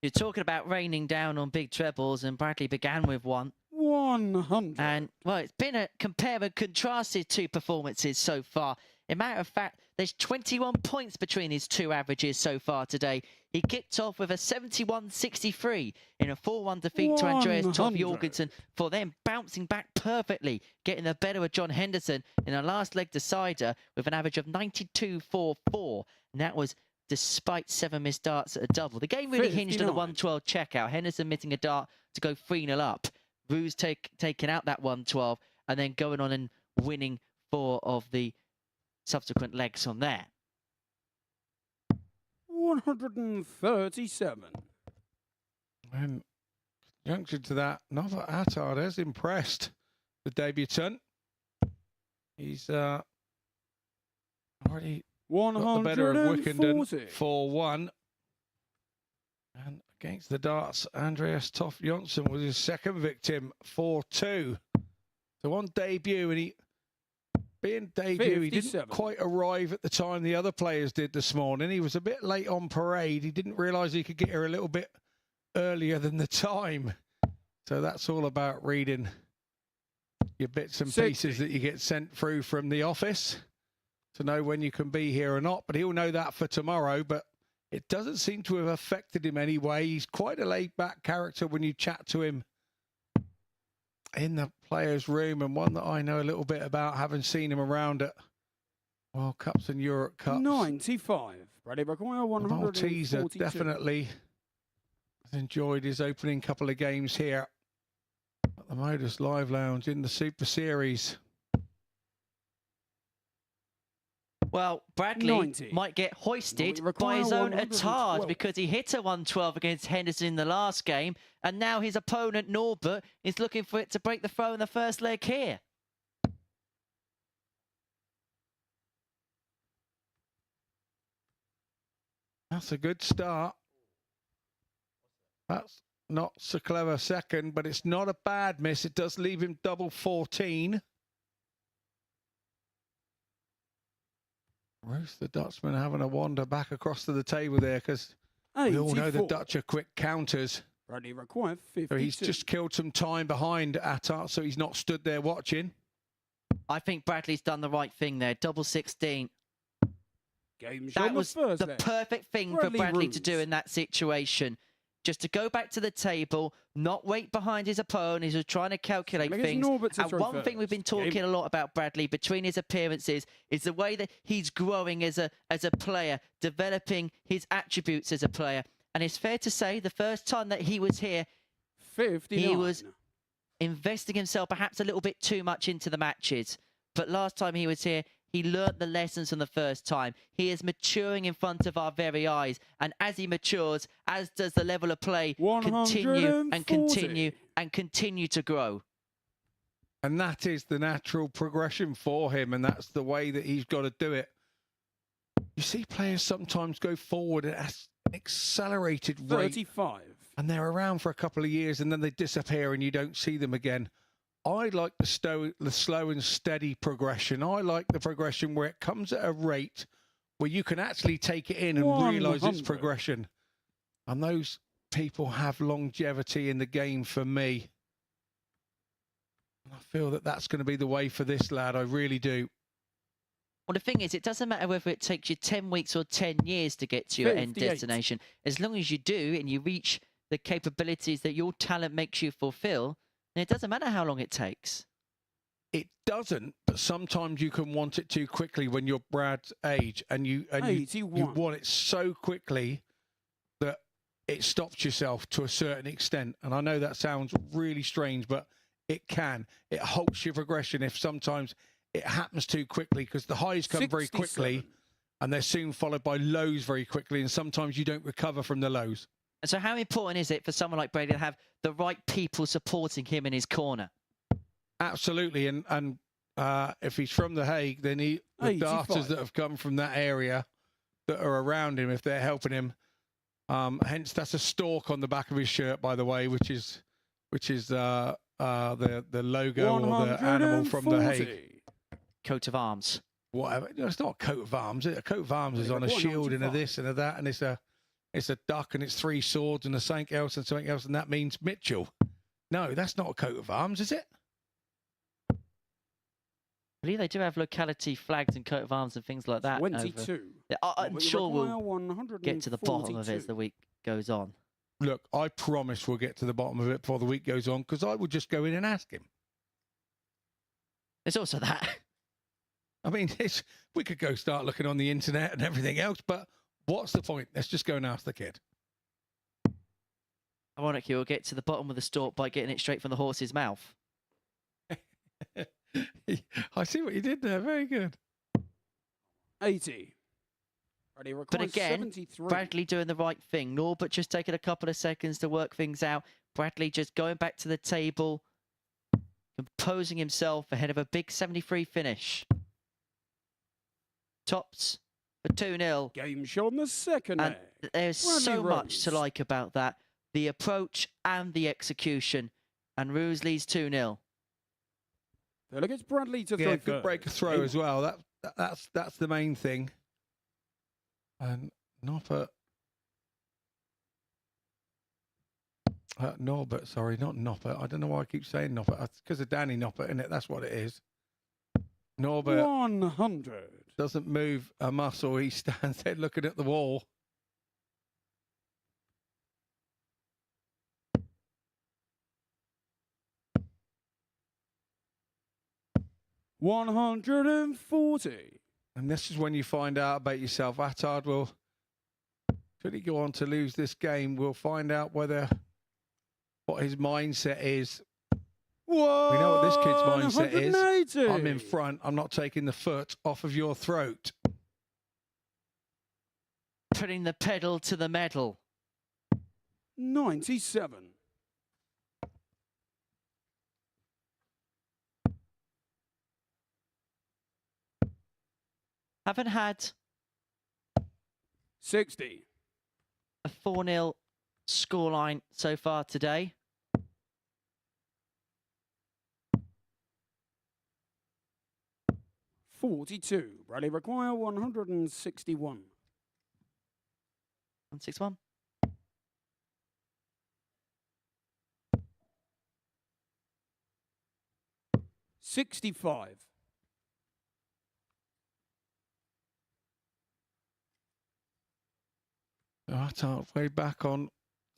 You're talking about raining down on big trebles, and Bradley began with 100. And, well, it's been a compare and contrasted 2 performances so far. In matter of fact, there's 21 points between his 2 averages so far today. He kicked off with a 71-63 in a 4-1 defeat to Andreas Toft Jorgensen, for them bouncing back perfectly, getting the better of John Henderson in a last leg decider with an average of 92.44. And that was despite 7 missed darts at a double. The game really hinged on the 112 checkout. Henderson missing a dart to go 3-0 up. Roes taking out that 112 and then going on and winning 4 of the subsequent legs on there. 137. And conjunction to that, Norbert Attard has impressed the debutant. He's already got the better of Wickenden 4-1. And against the darts, Andreas Toft Jorgensen was his second victim, 4-2. So on debut, and he didn't quite arrive at the time the other players did this morning. He was a bit late on parade. He didn't realise he could get here a little bit earlier than the time. So that's all about reading your bits and pieces that you get sent through from the office to know when you can be here or not. But he'll know that for tomorrow. But it doesn't seem to have affected him anyway. He's quite a laid-back character when you chat to him in the players' room, and one that I know a little bit about, having seen him around at World Cups and Europe Cups. 95. Bradley Maguire, 142. Malteser definitely has enjoyed his opening couple of games here at the Modus Live Lounge in the Super Series. Well, Bradley might get hoisted by his own Attard, because he hit a 112 against Henderson in the last game, and now his opponent, Norbert, is looking for it to break the throw in the first leg here. That's a good start. That's not so clever second, but it's not a bad miss. It does leave him double 14. Roes, the Dutchman, having a wander back across to the table there, because we all know the Dutch are quick counters. Bradley required 52. So he's just killed some time behind Attard, so he's not stood there watching. I think Bradley's done the right thing there. Double 16. That was the perfect thing for Bradley to do in that situation. Just to go back to the table, not wait behind his opponent who's trying to calculate things. And one thing we've been talking a lot about Bradley between his appearances is the way that he's growing as a player, developing his attributes as a player. And it's fair to say the first time that he was here, 59. he was investing himself perhaps a little bit too much into the matches. But last time he was here, he learnt the lessons from the first time. He is maturing in front of our very eyes. And as he matures, as does the level of play continue and continue and continue to grow. And that is the natural progression for him, and that's the way that he's got to do it. You see players sometimes go forward at an accelerated rate. 35. And they're around for a couple of years and then they disappear and you don't see them again. I like the slow and steady progression. I like the progression where it comes at a rate where you can actually take it in and realise its progression. And those people have longevity in the game for me. And I feel that that's going to be the way for this lad. I really do. Well, the thing is, it doesn't matter whether it takes you 10 weeks or 10 years to get to your end 58. destination. As long as you do and you reach the capabilities that your talent makes you fulfill, then it doesn't matter how long it takes. It doesn't, but sometimes you can want it too quickly when you're Brad's age, and you want it so quickly that it stops yourself to a certain extent. And I know that sounds really strange, but it can. It halts your progression if sometimes it happens too quickly, because the highs come very quickly and they're soon followed by lows very quickly, and sometimes you don't recover from the lows. And so how important is it for someone like Brady to have the right people supporting him in his corner? Absolutely, and if he's from The Hague, then the darters that have come from that area that are around him, if they're helping him, hence that's a stork on the back of his shirt, by the way, which is the logo or the animal from The Hague. Coat of arms. Whatever. No, it's not a coat of arms. A coat of arms is on a shield and a this and a that, and it's a duck and it's 3 swords and a something else, and that means Mitchell. No, that's not a coat of arms, is it? I believe they do have locality flags and coat of arms and things like that. 22. I'm sure we'll get to the bottom of it as the week goes on. Look, I promise we'll get to the bottom of it before the week goes on, because I would just go in and ask him. There's also that. I mean, we could go start looking on the internet and everything else, but what's the point? Let's just go and ask the kid. Ironically, we'll get to the bottom of the stalk by getting it straight from the horse's mouth. I see what you did there. Very good. 80. But again, 73. Bradley doing the right thing. Norbert just taking a couple of seconds to work things out. Bradley just going back to the table, composing himself ahead of a big 73 finish. Tops for 2-0. Game shot on the second And leg. there's so Roes. much to like about that. The approach and the execution. And Roes leads 2-0. Look, it's Bradley to Yeah, throw. good break of throw as well. That's the main thing. And Norbert, sorry, not Norbert. I don't know why I keep saying Norbert. It's because of Danny Norbert, isn't it? That's what it is. Norbert 100. doesn't move a muscle. He stands there looking at the wall. $140. And this is when you find out about yourself. Attard will, should he go on to lose this game, we'll find out what his mindset is. Whoa, We know what this kid's mindset is. 180. I'm in front. I'm not taking the foot off of your throat. Putting the pedal to the metal. 97. Haven't had 60. a 4-0 scoreline so far today. $42. Bradley require 161. 161. $65. Attard way back on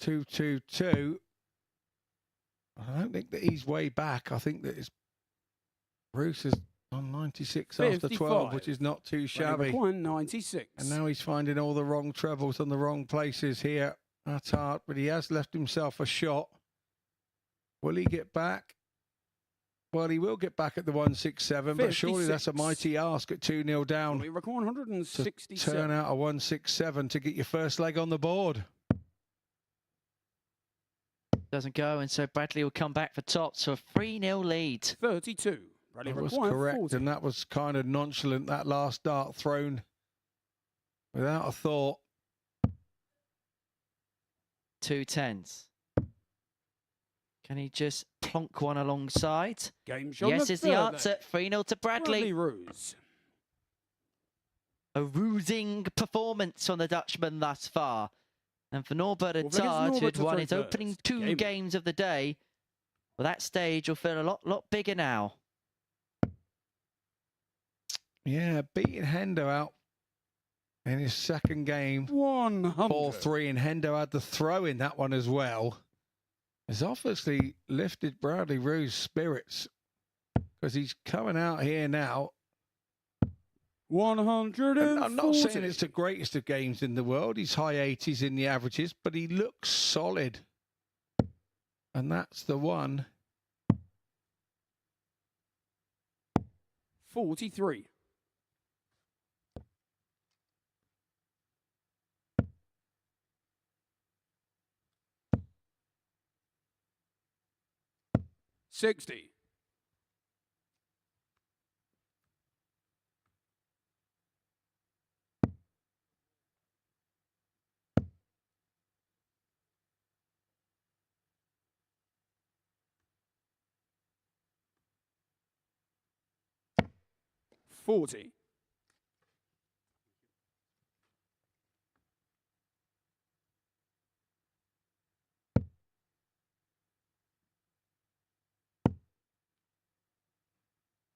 222. I don't think that he's way back. I think that Roes is on 96 after 12, which is not too shabby. 96. And now he's finding all the wrong trebles on the wrong places here. Attard, but he has left himself a shot. Will he get back? Well, he will get back at the 167, but surely that's a mighty ask at 2-0 down. We require 167. Turn out a 167 to get your first leg on the board. Doesn't go, and so Bradley will come back for tops for a 3-0 lead. 32. Bradley That was require correct, 40. and that was kind of nonchalant, that last dart thrown without a thought. 2 10s. Can he just plonk one alongside? Game shot. Yes, is the third answer. leg. 3-0 to Bradley. Roes. A roosing performance from the Dutchman thus far. And for Norbert Well, that is Attard, who'd Norbert won Attard his opening first. two Game. games of the day, well, that stage will feel a lot bigger now. Yeah, beating Hendo out in his second game. 100. 4-3, and Hendo had the throw in that one as well. Has obviously lifted Bradley Roes' spirits because he's coming out here now. 140. And I'm not saying it's the greatest of games in the world. He's high 80s in the averages, but he looks solid. And that's the one. 43. $60. $40.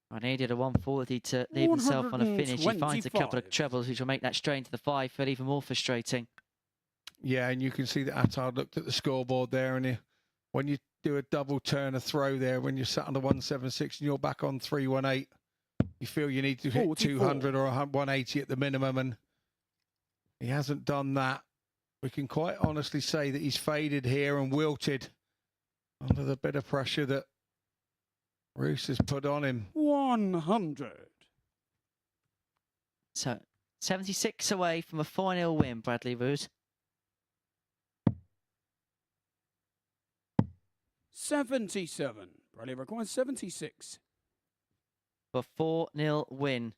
I needed a 140 to leave himself on a finish. He finds a couple of 125. trebles, which will make that straight into the 5 feel even more frustrating. Yeah, and you can see that Attard looked at the scoreboard there, and when you do a double turn, a throw there, when you're sat on the 176 and you're back on 318, you feel you need to hit 44. 200 or 180 at the minimum, and he hasn't done that. We can quite honestly say that he's faded here and wilted under the bit of pressure that Roes has put on him. 100. So 76 away from a 4-0 win, Bradley Roes. 77. Bradley requires 76. For 4-0 win.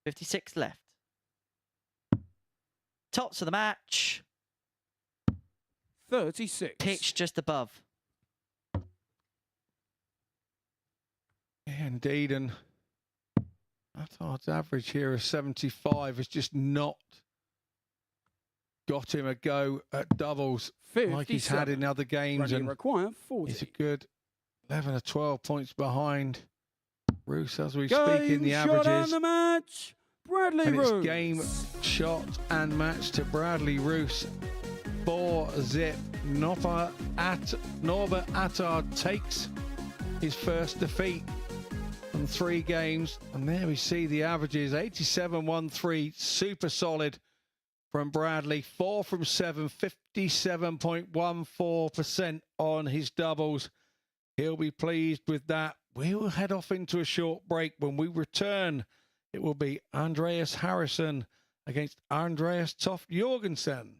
56 left. Tops of the match. 36. Pitch just above. Yeah, indeed, and Attard's average here of 75 has just not got him a go at doubles like he's had in other games, Bradley and require 40. he's a good 11 or 12 points behind Roes as we speak in the Game shot and averages. the match. Bradley And Roes. it's game, shot and match to Bradley Roes. 4-0. Norbert Attard takes his first defeat from 3 games. And there we see the averages. 87.13, super solid from Bradley. 4 from 7, 57.14% on his doubles. He'll be pleased with that. We will head off into a short break. When we return, it will be Andreas Harrison against Andreas Toft Jorgensen.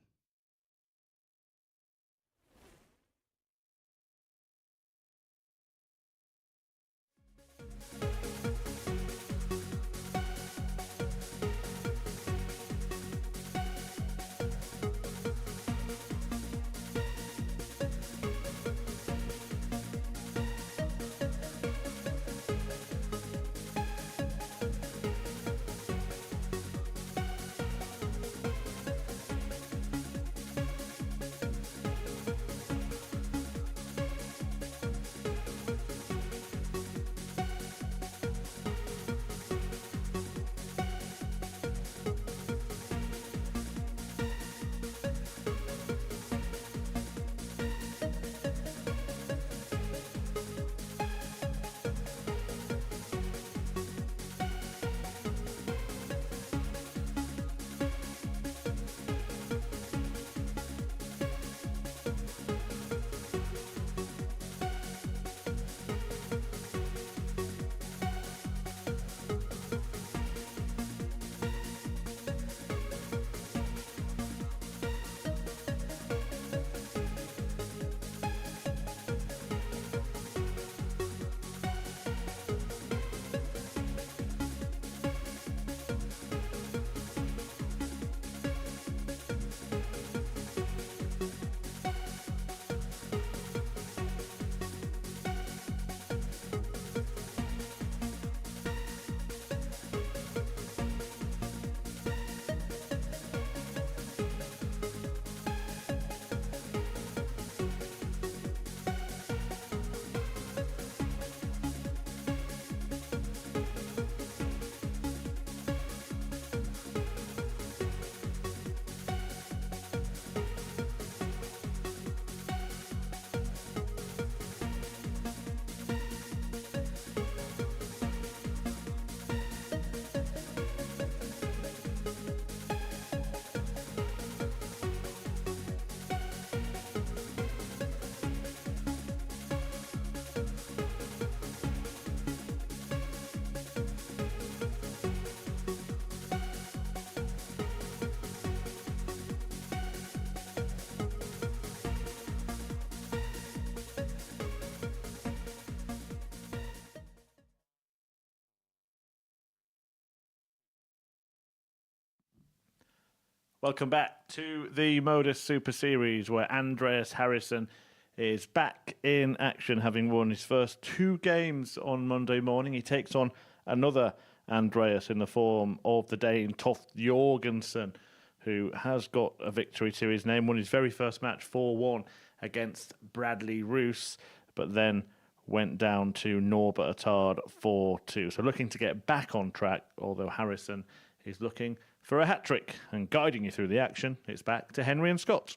Welcome back to the MODUS Super Series, where Andreas Harrison is back in action, having won his first 2 games on Monday morning. He takes on another Andreas in the form of the Dane Toft Jorgensen, who has got a victory to his name, won his very first match 4-1 against Bradley Roes, but then went down to Norbert Attard 4-2. So looking to get back on track, although Harrison is looking for a hat-trick. And guiding you through the action, it's back to Henry and Scott.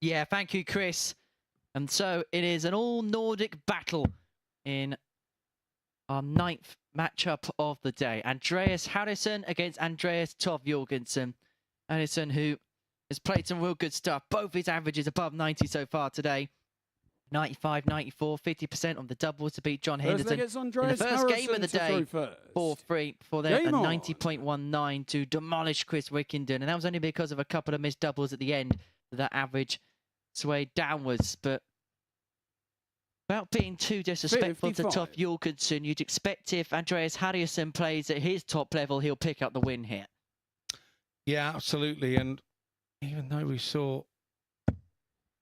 Yeah, thank you, Chris. And so it is an all-Nordic battle in our 9th matchup of the day. Andreas Harrison against Andreas Toft Jorgensen. Henderson, who has played some real good stuff. Both his averages above 90 so far today. 95, 94, 50% on the doubles to beat John Henderson in the first game of the day. 4-3 before then a 90.19 to demolish Chris Wickenden. And that was only because of a couple of missed doubles at the end that average swayed downwards. But without being too disrespectful to Toft Jorgensen, you'd expect if Andreas Harrison plays at his top level, he'll pick up the win here. Yeah, absolutely. And even though we saw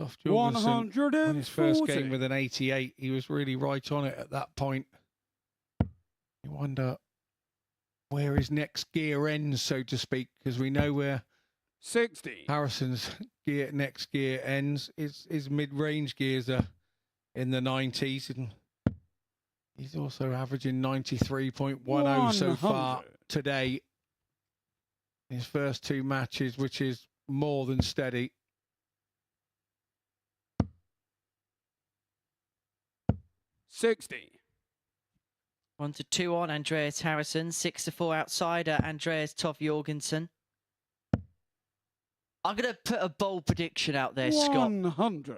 Toft Jorgensen win his first game with an 88, he was really right on it at that point. You wonder where his next gear ends, so to speak, because we know where 60 Harrison's next gear ends. His mid-range gears are in the 90s, and he's also averaging 93.10 so far today. His first 2 matches, which is more than steady. 60. 1-2 on Andreas Harrison. 6-4 outsider Andreas Toft Jorgensen. I'm going to put a bold prediction out there, Scott. 100.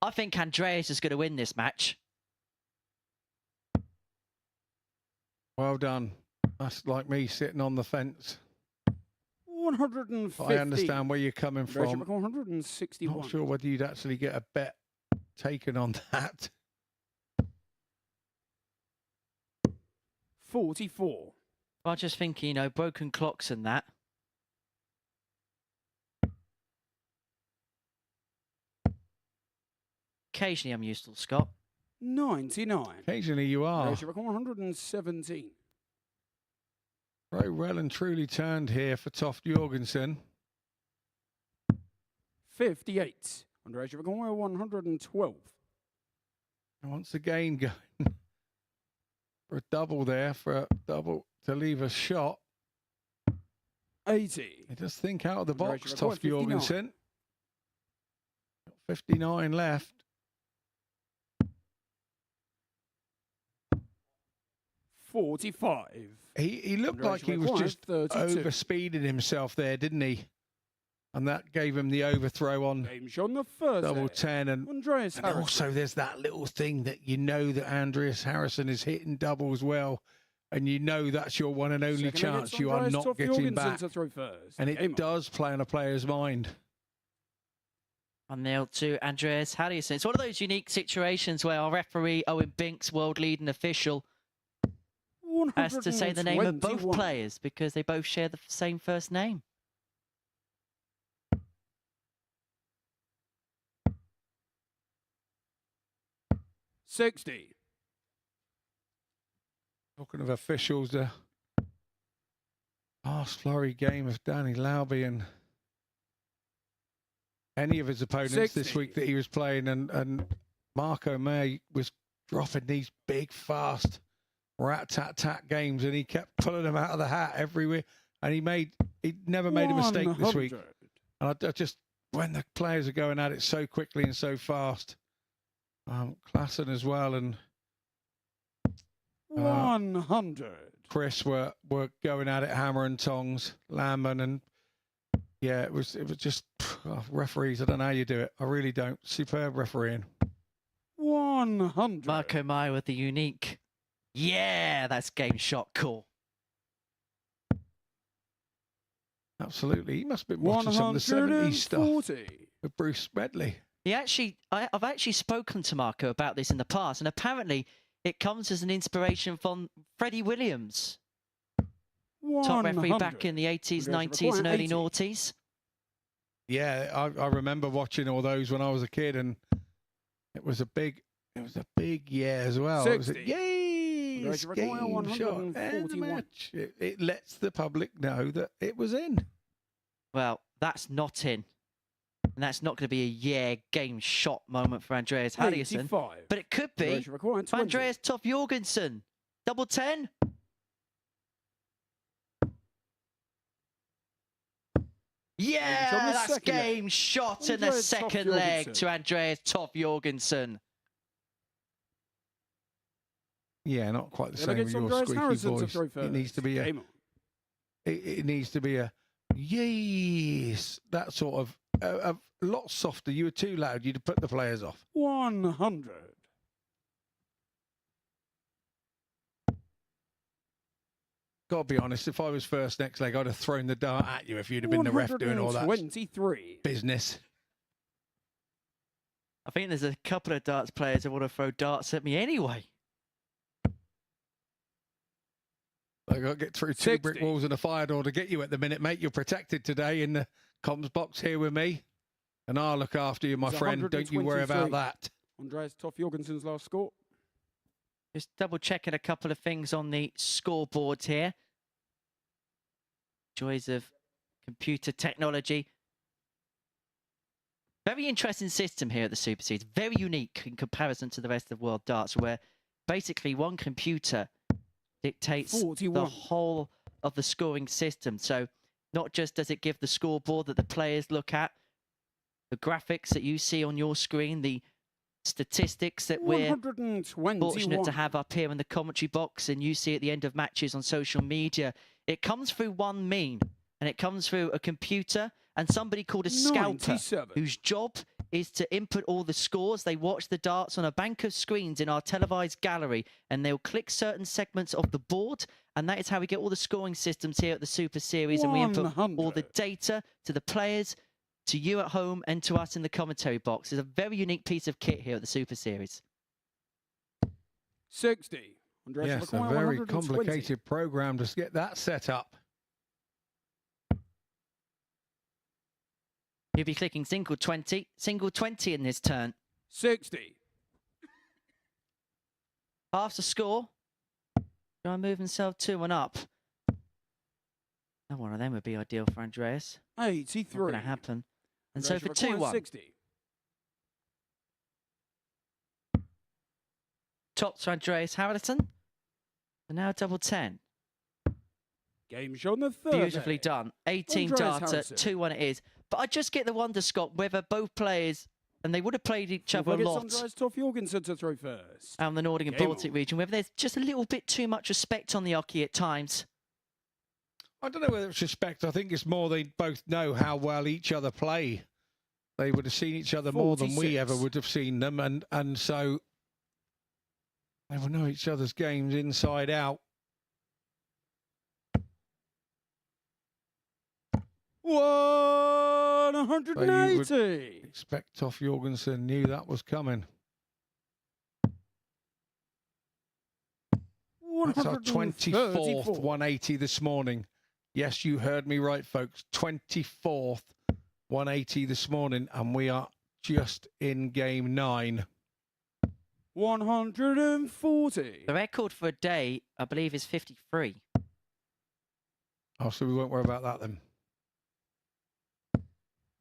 I think Andreas is going to win this match. Well done. That's like me sitting on the fence. 150. I understand where you're coming from. 161. Not sure whether you'd actually get a bet taken on that. 44. I was just thinking, you know, broken clocks and that. Occasionally I'm useful, Scott. 99. Occasionally you are. 117. Very well and truly turned here for Toft Jorgensen. 58. Andreas 112. And once again going for a double there, for a double to leave a shot. 80. He does think out of the box, Toft Jorgensen. 59 left. 45. He looked like he was just overspeeding himself there, didn't he? And that gave him the overthrow on the first double 10. And also there's that little thing that you know that Andreas Harrison is hitting doubles well. And you know that's your one and only chance. You are not getting back. And it does play on a player's mind. 1-0 to Andreas Harrison. It's one of those unique situations where our referee, Owen Binks, world leading official, has to say the name of both players because they both share the same first name. $60. Talking of officials, the last flurry game of Danny Lauby and any of his opponents 60. This week that he was playing, and Marco May was dropping these big, fast rat-tat-tat games, and he kept pulling them out of the hat everywhere. And he never made a mistake this week. And I just, when the players are going at it so quickly and so fast, Klassen as well, and 100. Chris were going at it hammer and tongs, Landman, and yeah, it was just referees. I don't know how you do it. I really don't. Superb refereeing. 100. Marco Mai with the unique. Yeah, that's game shot call. Absolutely. He must have been watching some of the 70s stuff with Bruce Medley. I've actually spoken to Marco about this in the past, and apparently it comes as an inspiration from Freddie Williams. top referee 100. back in the 80s, Andreas 90s and early 80. noughties. Yeah, I remember watching all those when I was a kid, and it was a big year as well. It was 60. a yay, Andreas game Require shot, and the 141. match. It lets the public know that it was in. Well, that's not in. And that's not going to be a game shot moment for Andreas Henderson. 85. But it could be Andreas Require for 20. Andreas Toff Jorgensen. Double 10. Yeah, on the that's second leg. game shot in the Andreas Toff second leg Jorgensen. to Andreas Toff Jorgensen. Yeah, not quite the same Delegates with your Andreas squeaky Harrison to voice. throw It first. needs to be a. Game on. It needs to be a yes. That sort of a lot softer. You were too loud. You'd have put the players off. 100. Got to be honest. If I was first next leg, I'd have thrown the dart at you if you'd have been the ref doing all that 123. business. I think there's a couple of darts players that want to throw darts at me anyway. I got to get through 2 brick 60. walls and a fire door to get you at the minute, mate. You're protected today in the comms box here with me, and I'll look after you, my It's friend. Don't you worry about 123. that. Andreas Toff Jorgensen's last score. Just double checking a couple of things on the scoreboard here. Joys of computer technology. Very interesting system here at the Super Series. Very unique in comparison to the rest of World Darts, where basically one computer dictates 41. the whole of the scoring system. So not just does it give the scoreboard that the players look at, the graphics that you see on your screen, the statistics that we're 121. fortunate to have up here in the commentary box, and you see at the end of matches on social media. It comes through one mean, and it comes through a computer and somebody called a scalper, 97. whose job is to input all the scores. They watch the darts on a bank of screens in our televised gallery, and they'll click certain segments of the board, and that is how we get all the scoring systems here at the Super Series, and we input all the 100. data to the players, to you at home, and to us in the commentary box. It's a very unique piece of kit here at the Super Series. 60. Andreas Yes, a Require very 120. complicated program to get that set up. He'll be clicking single 20 in this turn. 60. Half the score. Try and move himself 2 and up. Now one of them would be ideal for Andreas. Not 83. going to happen. And so Andreas for Require 2-1. 60. Top to Andreas Harrison. And now double 10. Game show on the third. Beautifully leg. done. 18 Andreas data, Harrison. 2-1 it is. But I just get the wonder, Scott, whether both players, and they would have played each other a Delegates lot Andreas Toff Jorgensen to throw first. out in the Nordic and Game Baltic on. region, whether there's just a little bit too much respect on the hockey at times. I don't know whether it's respect. I think it's more they both know how well each other play. They would have seen each other more than we 46. ever would have seen them, and so they will know each other's games inside out. 180. Expect Toff Jorgensen knew that was coming. That's our 24th 180 this morning. Yes, you heard me right, folks. 24th 180 this morning, and we are just in game 9. 140. The record for a day, I believe, is 53. Oh, so we won't worry about that then.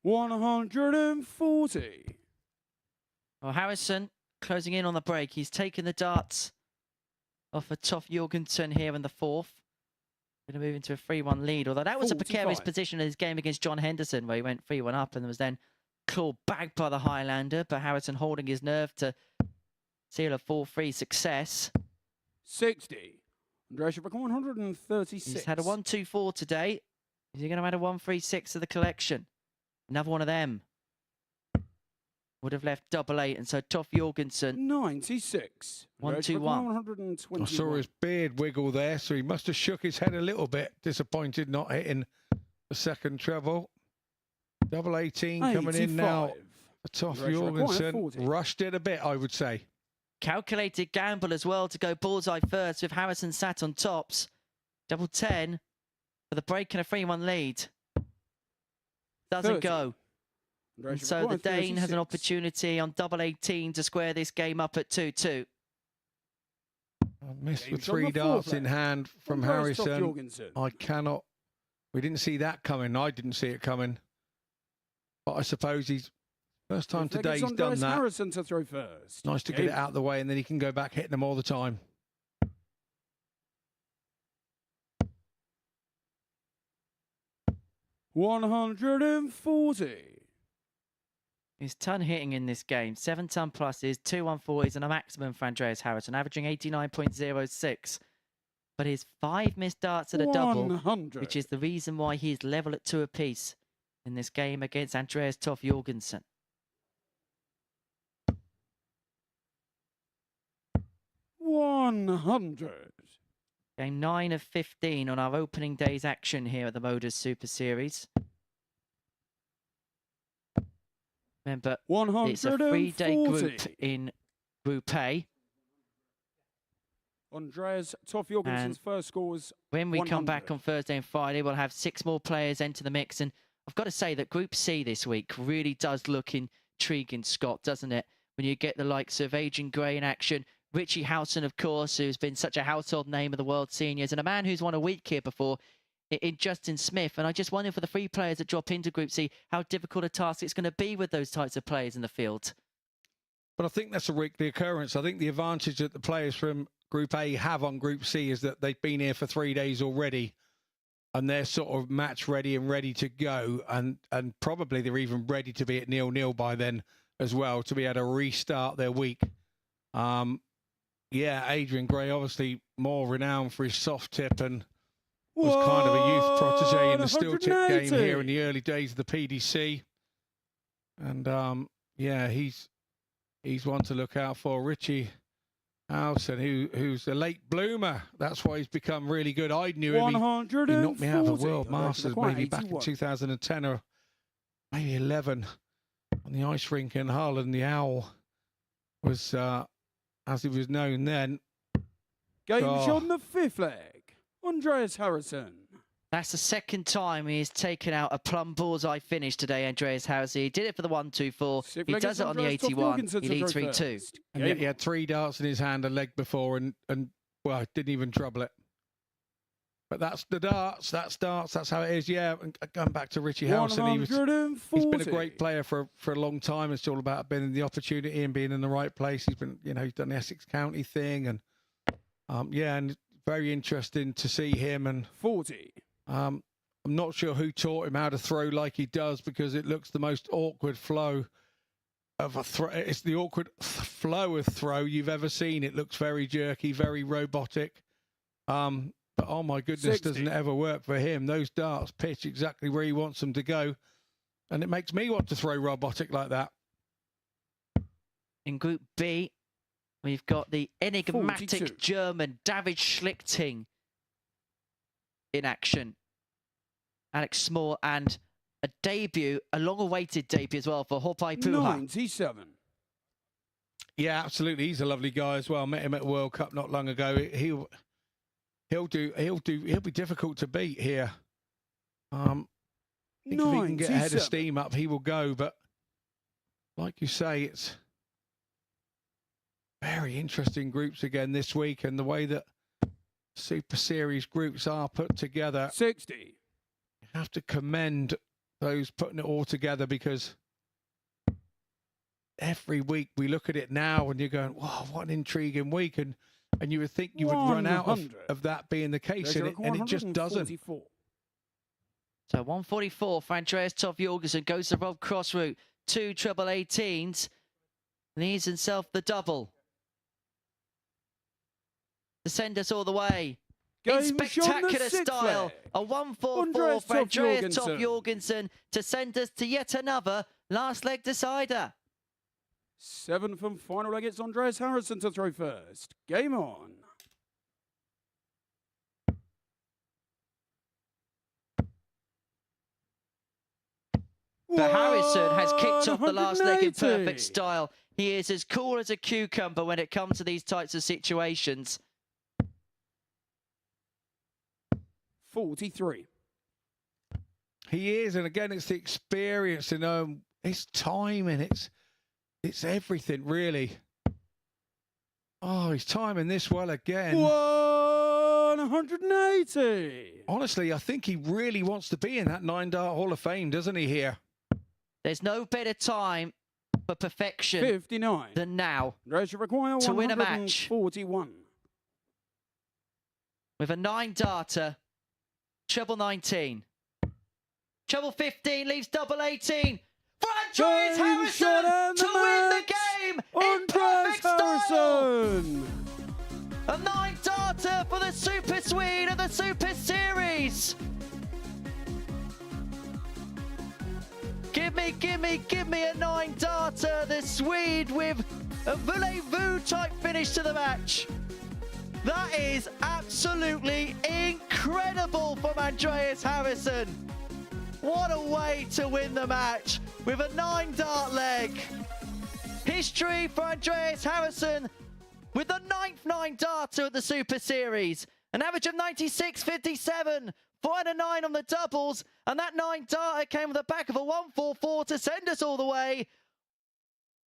140. Well, Harrison closing in on the break. He's taken the darts off of Toff Jorgensen here in the 4th. Going to move into a 3-1 lead, although that was a precarious 45. position in his game against John Henderson, where he went 3-1 up and was then clawed back by the Highlander, but Harrison holding his nerve to seal a 4-3 success. 60. Andreas Require 136. He's had a 1-2-4 today. Is he going to add a 1-3-6 to the collection? Another one of them. Would have left 8-8, and so Toff Jorgensen. 96. 1-2-1. 121. I saw his beard wiggle there, so he must have shook his head a little bit, disappointed not hitting the second treble. 18 coming in now. 85. Toff Andreas Require Jorgensen 40. rushed it a bit, I would say. Calculated gamble as well to go bullseye first with Harrison sat on tops. 10. for the break and a 3-1 lead. Doesn't 30. go. And so the Dane has an opportunity on double 18 to square this game up at 2-2. Missed with 3 darts in hand from Harrison. Jorgensen. I cannot. We didn't see that coming. I didn't see it coming. But I suppose he's first time today he's done that. Harrison to throw first. Nice to get it out of the way, and then he can go back hitting them all the time. $140. His ton hitting in this game, 7 ton pluses, 2 140s, and a maximum for Andreas Harrison, averaging 89.06. But his 5 missed darts at a double, 100. which is the reason why he's level at 2 apiece in this game against Andreas Toff Jorgensen. $100. Game 9 of 15 on our opening day's action here at the MODUS Super Series. Remember, it's a 3-day group in Group A. Andreas Toff Jorgensen's first score was when we 100. come back on Thursday and Friday, we'll have 6 more players enter the mix. And I've got to say that Group C this week really does look intriguing, Scott, doesn't it? When you get the likes of Adrian Gray in action, Richie Houghton, of course, who's been such a household name of the World Seniors, and a man who's won a week here before in Justin Smith. And I just wonder for the 3 players that drop into Group C, how difficult a task it's going to be with those types of players in the field. But I think that's a weekly occurrence. I think the advantage that the players from Group A have on Group C is that they've been here for 3 days already, and they're sort of match ready and ready to go, and probably they're even ready to be at 0-0 by then as well, to be able to restart their week. Yeah, Adrian Gray, obviously more renowned for his soft tip, and was kind of a youth protege in the steel tip game here in the early days of the PDC. And yeah, he's one to look out for. Richie Houghton, who's a late bloomer. That's why he's become really good. I knew him. He knocked me out of the World Masters maybe back in 2010 or maybe 11 on the ice rink in Hull, and the Owl was, as he was known then. Games on the 5th leg. Andreas Harrison. That's the 2nd time he's taken out a plumb bullseye finish today, Andreas Harrison. He did it for the 124. He does it on the 81. He leads 3-2. And yet he had 3 darts in his hand, a leg before, and well, didn't even trouble it. But that's the darts. That's darts. That's how it is. Yeah, and going back to Richie Houghton, he's been a great player for a long time. It's all about being in the opportunity and being in the right place. He's been, he's done the Essex County thing, and yeah, and very interesting to see him. And 40. I'm not sure who taught him how to throw like he does, because it looks the most awkward flow of a throw. It's the awkward flow of throw you've ever seen. It looks very jerky, very robotic. But oh my goodness, 60. doesn't it ever work for him? Those darts pitch exactly where he wants them to go. And it makes me want to throw robotic like that. In Group B, we've got the enigmatic 42. German David Schlichting in action. Alex Small, and a debut, a long-awaited debut as well for Hopai Puha. 97. Yeah, absolutely. He's a lovely guy as well. Met him at the World Cup not long ago. He'll be difficult to beat here. I think if he can get ahead of steam up, he will go. But like you say, it's very interesting groups again this week, and the way that Super Series groups are put together. 60. You have to commend those putting it all together, because every week we look at it now and you're going, wow, what an intriguing week. And you would think you would run out of that being the case, and it just doesn't. So 144 for Andreas Toff Jorgensen, goes the Rob Cross route. 2 treble 18s. Leads himself the double. To send us all the way. In spectacular style. A 144 for Andreas Toff Jorgensen to send us to yet another last leg decider. 7th and final leg, it's Andreas Harrison to throw first. Game on. But Harrison has kicked off the last leg in perfect style. He is as cool as a cucumber when it comes to these types of situations. 43. He is, and again, it's the experience, it's timing, it's everything, really. Oh, he's timing this well again. 180. Honestly, I think he really wants to be in that 9-dart Hall of Fame, doesn't he, here? There's no better time for perfection 59. than now Andreas, you require to win a match. 141. with a 9-darter, treble 19. Treble 15 leaves double 18. For Andreas Harrison to win the game in perfect style. A 9-darter for the Super Swede of the Super Series. Give me a 9-darter. The Swede with a voulez-vous type finish to the match. That is absolutely incredible from Andreas Harrison. What a way to win the match with a 9-dart leg. History for Andreas Harrison with the 9th 9-darter at the Super Series. An average of 96.57, 409 on the doubles, and that 9-darter came with the back of a 144 to send us all the way.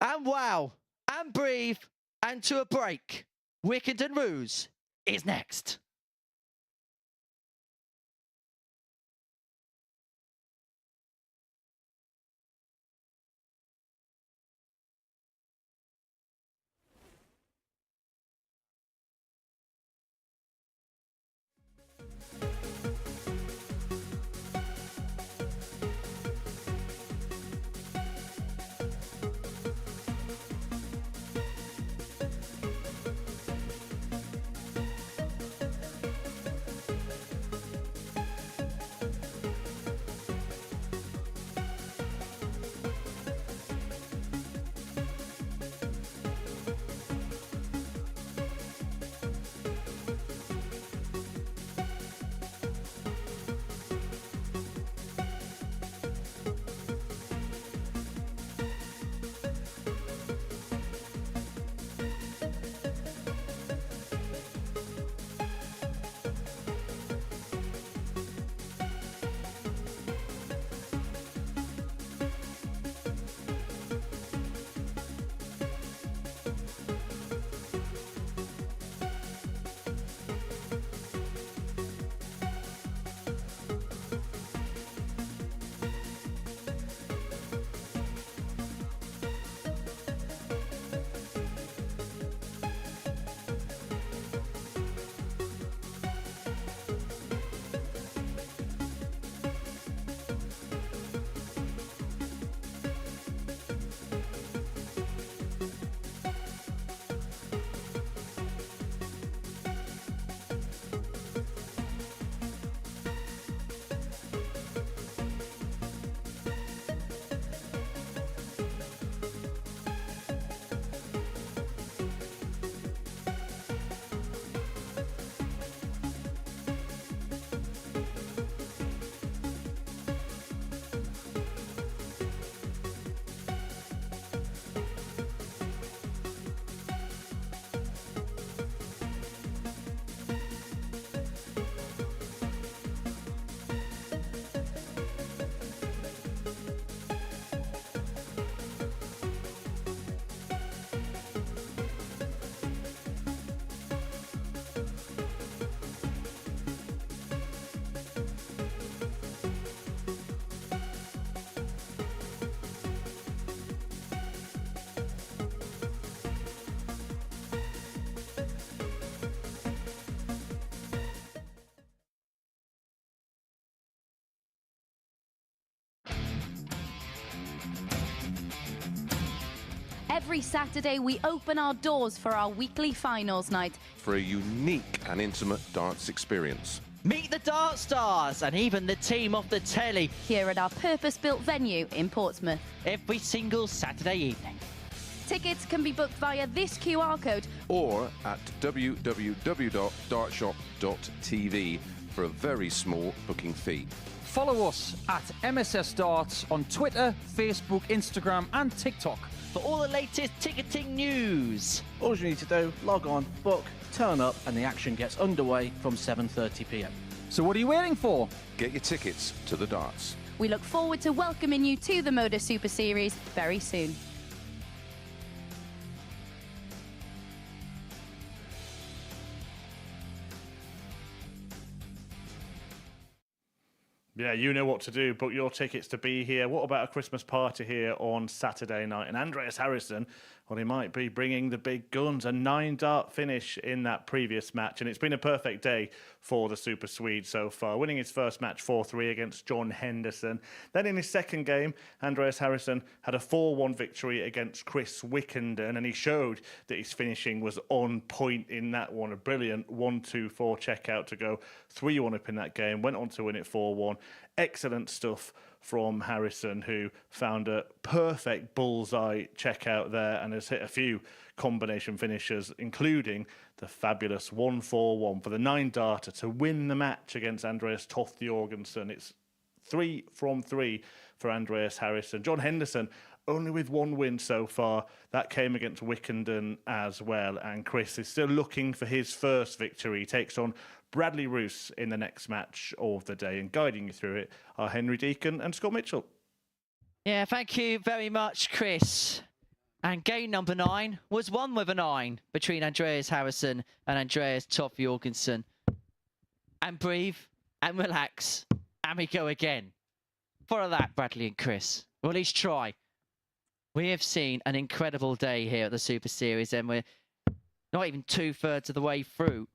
And wow, and breathe, and to a break. Wickenden Roes is next. Every Saturday, we open our doors for our weekly finals night. For a unique and intimate darts experience. Meet the Dart Stars and even the team off the telly Here at our purpose-built venue in Portsmouth. every single Saturday evening. Tickets can be booked via this QR code Or at www.dartshop.tv for a very small booking fee. Follow us at MSS Darts on Twitter, Facebook, Instagram and TikTok. For all the latest ticketing news. All you need to do, log on, book, turn up, and the action gets underway from 7:30 p.m. So what are you waiting for? Get your tickets to the darts. We look forward to welcoming you to the MODUS Super Series very soon. Yeah, you know what to do. Book your tickets to be here. What about a Christmas party here on Saturday night? And Andreas Harrison, well, he might be bringing the big guns. A 9-dart finish in that previous match. And it's been a perfect day for the Super Swede so far, winning his first match 4-3 against John Henderson. Then in his second game, Andreas Harrison had a 4-1 victory against Chris Wickenden. And he showed that his finishing was on point in that one. A brilliant 1-2-4 checkout to go 3-1 up in that game. Went on to win it 4-1. Excellent stuff from Harrison, who found a perfect bullseye checkout there and has hit a few combination finishes, including the fabulous 1-4-1 for the 9-darter to win the match against Andreas Toth Jorgensen. It's 3 from 3 for Andreas Harrison. John Henderson only with 1 win so far. That came against Wickenden as well. And Chris is still looking for his first victory. He takes on Bradley Roes in the next match of the day. And guiding you through it are Henry Deacon and Scott Mitchell. Yeah, thank you very much, Chris. And game number 9 was won with a 9 between Andreas Harrison and Andreas Toth Jorgensen. And breathe and relax. And we go again. Follow that, Bradley and Chris. Or at least try. We have seen an incredible day here at the Super Series, and we're not even 2/3 of the way through.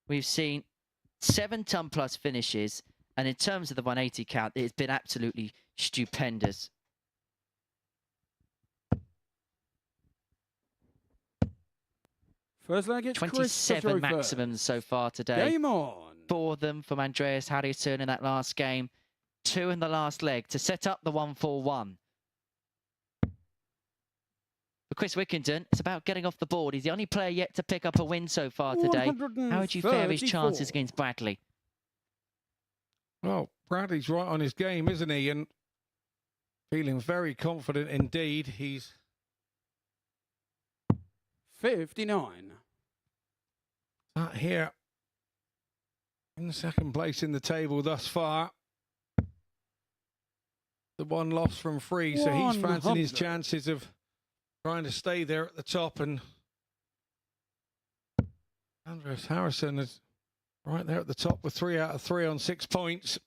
We've seen 7-ton plus finishes, and in terms of the 180 count, it's been absolutely stupendous. First leg, it's 27 maximums so far today. Game on. 4 of them from Andreas Harrison in that last game. 2 in the last leg to set up the 1-4-1. For Chris Wickenden, it's about getting off the board. He's the only player yet to pick up a win so far today. How would you fare his chances against Bradley? Well, Bradley's right on his game, isn't he? And feeling very confident indeed. He's 59. Sat here in second place in the table thus far. The 1 loss from 3, so he's fancying his chances of trying to stay there at the top. And Andreas Harrison is right there at the top with 3 out of 3 on 6 points.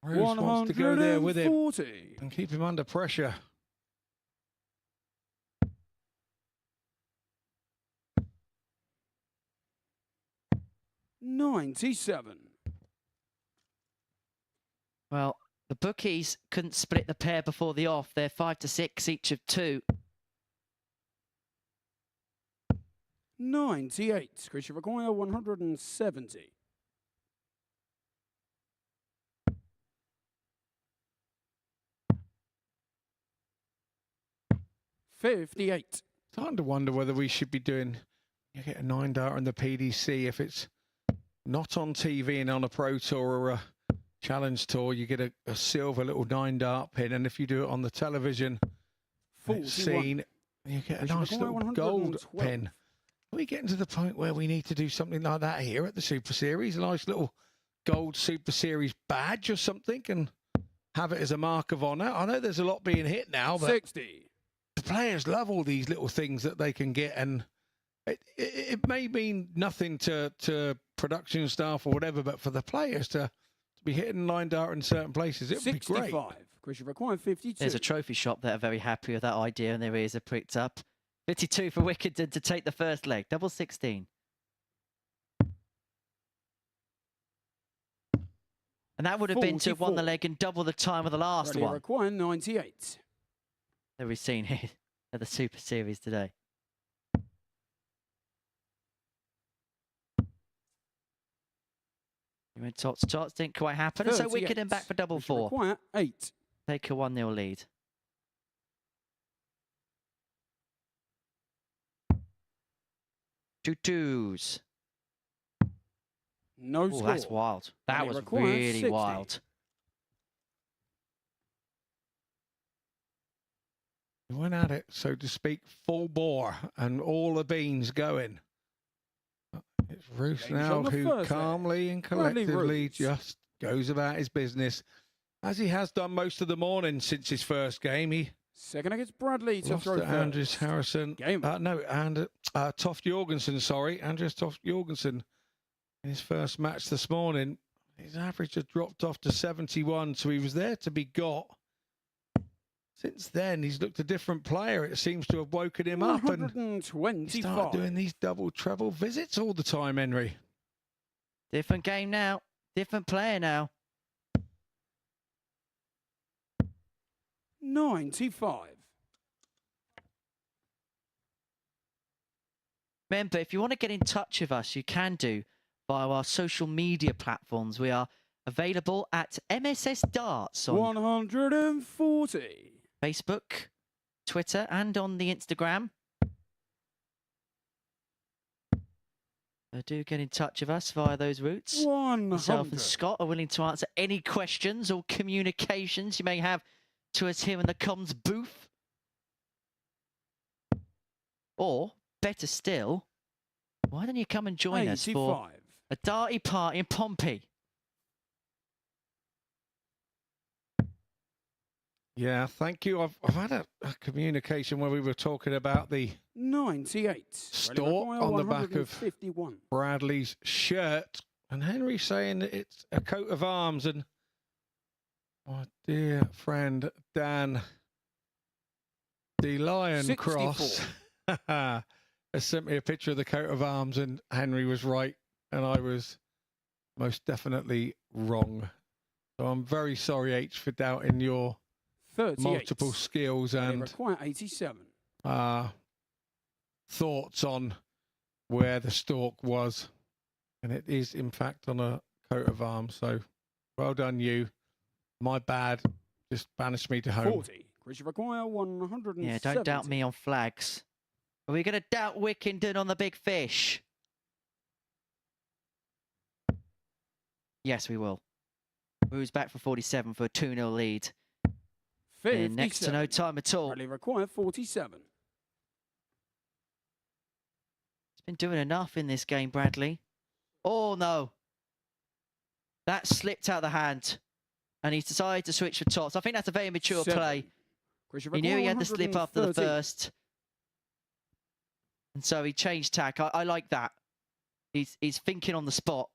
Roes wants to go there with him and keep him under pressure. $97. Well, the bookies couldn't split the pair before the off. They're 5-6 each of 2. 98. Chris, you require 170. $58. Starting to wonder whether we should be doing, you get a 9-dart on the PDC. If it's not on TV and on a Pro Tour or a Challenge Tour, you get a silver little 9-dart pin. And if you do it on the television scene, you get a nice little gold pin. Are we getting to the point where we need to do something like that here at the Super Series? A nice little gold Super Series badge or something and have it as a mark of honour? I know there's a lot being hit now, but 60. The players love all these little things that they can get, and it may mean nothing to production staff or whatever, but for the players to be hitting 9-dart in certain places, it would be great. 65. Chris, you require 52. There's a trophy shop that are very happy with that idea, and their ears are pricked up. 52 for Wickenden to take the first leg. Double 16. And that would have been to have won the leg and double the time of the last one. Require 98. That we've seen here at the Super Series today. He went tots, didn't quite happen. And so Wickenden back for double 4. Require 8. Take a 1-0 lead. Two twos. No score. That's wild. That was really 60. wild. We went at it, so to speak, full bore and all the beans going. It's Roes now who calmly and collectively just goes about his business. as he has done most of the morning since his first game. He Second against Bradley to lost throw to first. Andreas Harrison. Game. Toft Jorgensen, sorry. Andreas Toft Jorgensen in his first match this morning. His average had dropped off to 71, so he was there to be got. Since then, he's looked a different player. It seems to have woken him up and he started doing these double treble visits all the time, Henry. Different game now. Different player now. 95. Remember, if you want to get in touch with us, you can do via our social media platforms. We are available at MSS Darts on 140. Facebook, Twitter, and on the Instagram. So do get in touch with us via those routes. 100. Myself and Scott are willing to answer any questions or communications you may have to us here in the comms booth. Or, better still, why don't you come and join us for a darty party in Pompey? Yeah, thank you. I've had a communication where we were talking about the 98 stork on the back of 51. Bradley's shirt, and Henry saying that it's a coat of arms, and my dear friend Dan the Lion Cross has sent me a picture of the coat of arms, and Henry was right and I was most definitely wrong. So I'm very sorry, H, for doubting your 38. multiple skills and require 87. thoughts on where the stork was. And it is, in fact, on a coat of arms. So well done, you. My bad. Just banished me to home. 40. Chris require 170. Yeah, don't doubt me on flags. Are we going to doubt Wickenden on the big fish? Yes, we will. Moves back for 47 for a 2-0 lead. In next to no time at all. Bradley require 47. He's been doing enough in this game, Bradley. Oh, no. That slipped out of the hand. And he's decided to switch for tops. I think that's a very mature play. He knew he had the slip after the first. And so he changed tack. I like that. He's thinking on the spot.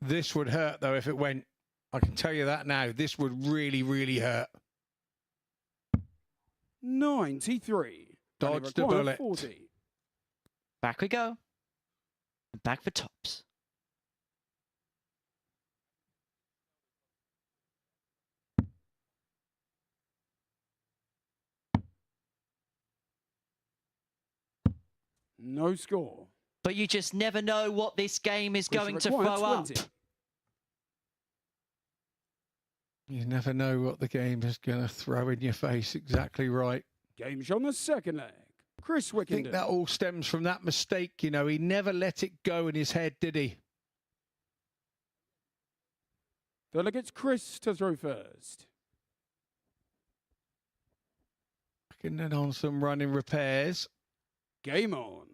This would hurt, though, if it went. I can tell you that now. This would really, really hurt. 93. Dodged the bullet. 40. Back we go. And back for tops. No score. But you just never know what this game is going to throw up. You never know what the game is going to throw in your face. Exactly right. Game's on the second leg. Chris Wickenden. I think that all stems from that mistake. You know, he never let it go in his head, did he? Delegates Chris to throw first. And then on some running repairs. Game on.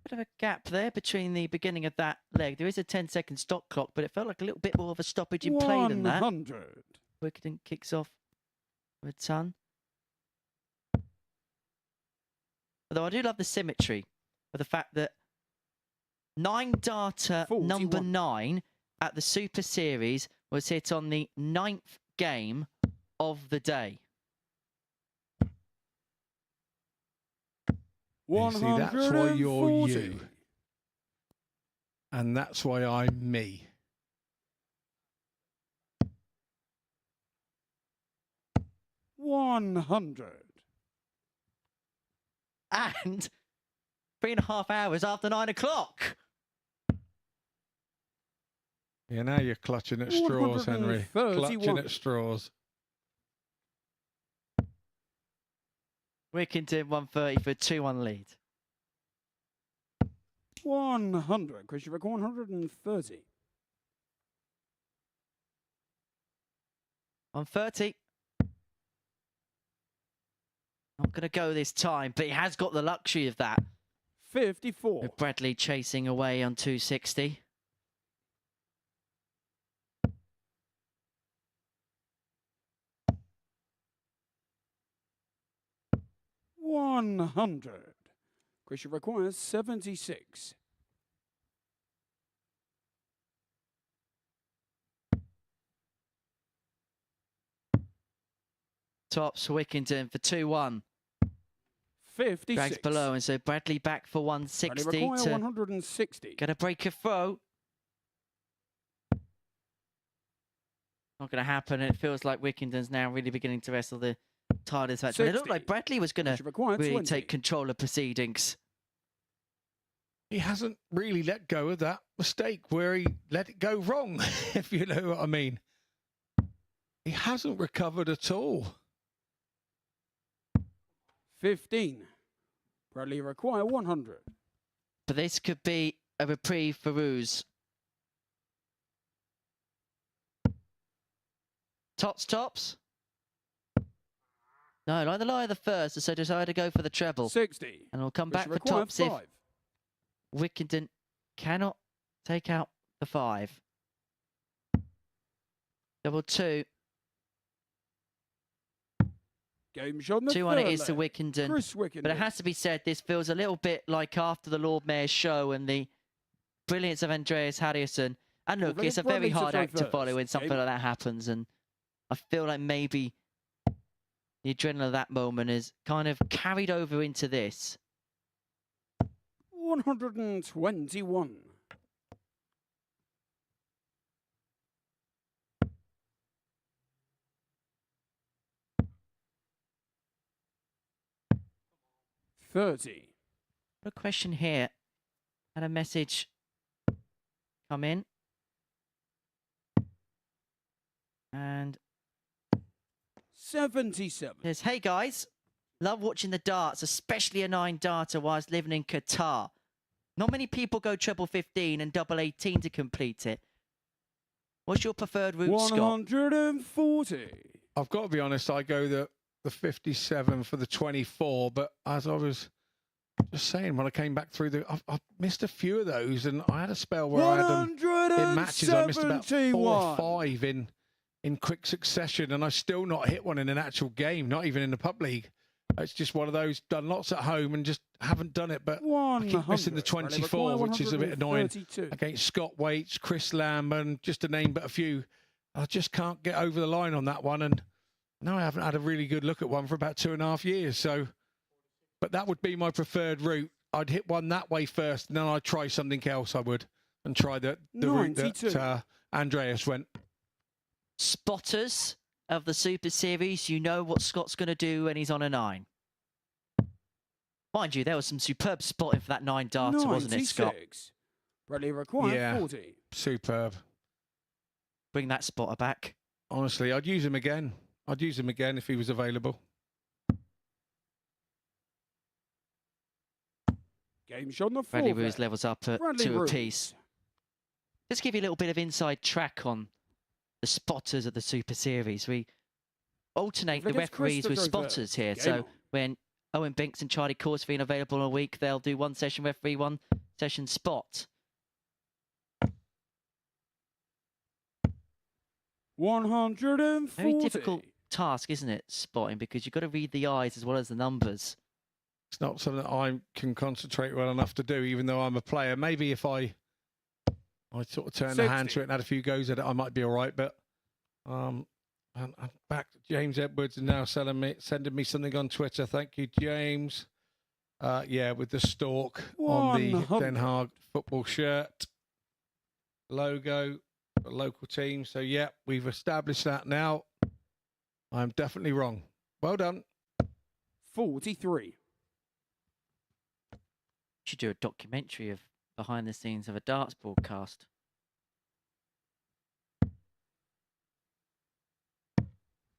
Bit of a gap there between the beginning of that leg. There is a 10-second stop clock, but it felt like a little bit more of a stoppage in play than that. 100. Wickenden kicks off with a ton. Although I do love the symmetry of the fact that 9-darter 41. number 9 at the Super Series was hit on the 9th game of the day. You see, that's why you're you. And that's why I'm me. $100. And 3.5 hours after 9 o'clock. Yeah, now you're clutching at straws, Henry. Clutching at straws. Wickenden 130 for a 2-1 lead. 100. Chris Wickenden 130. On 30. Not going to go this time, but he has got the luxury of that. 54. With Bradley chasing away on 260. $100. Christian requires 76. Tops Wickenden for 2-1. 56. Drags below, and so Bradley back for 160 Bradley require to 160. get a break of throw. Not going to happen. It feels like Wickenden's now really beginning to wrestle the tide of this match. But it looked like Bradley was going to really 20. take control of proceedings. He hasn't really let go of that mistake where he let it go wrong, if you know what I mean. He hasn't recovered at all. 15. Bradley require 100. But this could be a reprieve for Roes. Tops. No, like the lie of the first, so decided to go for the treble. 60. And we'll come back for require tops if 5. Wickenden cannot take out the 5. Double 2. Game shot on the 2-1 it is to Wickenden. Chris Wickenden. But it has to be said, this feels a little bit like after the Lord Mayor's show and the brilliance of Andreas Henderson. And look, it's a very hard act to follow when something like that happens. And I feel like maybe the adrenaline of that moment is kind of carried over into this. 121. $30. A question here. Had a message come in. And 77. says, hey guys, love watching the darts, especially a 9-darter whilst living in Qatar. Not many people go treble 15 and double 18 to complete it. What's your preferred route, Scott? 140. I've got to be honest, I go the 57 for the 24, but as I was just saying, when I came back through I missed a few of those, and I had a spell where I had them in matches. I missed about 4 or 5 in quick succession, and I still not hit one in an actual game, not even in the pub league. It's just one of those, done lots at home and just haven't done it, but I keep missing the 24, which is a bit annoying. Against Scott Waits, Chris Lamb, just to name but a few. I just can't get over the line on that one, and no, I haven't had a really good look at one for about 2.5 years. So, but that would be my preferred route. I'd hit one that way first, and then I'd try something else. I would, and try the route that Andreas went. Spotters of the Super Series, you know what Scott's going to do when he's on a 9. Mind you, there was some superb spotting for that 9-darter, wasn't it, Scott? Bradley required 40. Superb. Bring that spotter back. Honestly, I'd use him again. I'd use him again if he was available. Game shot on the 4th. Bradley Roes levels up at 2 apiece. Let's give you a little bit of inside track on the spotters of the Super Series. We alternate the referees with spotters here. So when Owen Binks and Charlie Corsveen are available in a week, they'll do 1 session referee, 1 session spot. 140. Very difficult task, isn't it, spotting, because you've got to read the eyes as well as the numbers. It's not something that I can concentrate well enough to do, even though I'm a player. Maybe if I sort of turned the hand to it and had a few goes at it, I might be all right. But I'm back. James Edwards is now sending me something on Twitter. Thank you, James. Yeah, with the stork on the Den Haag football shirt logo, the local team. So yeah, we've established that now. I'm definitely wrong. Well done. 43. Should do a documentary of behind the scenes of a darts broadcast.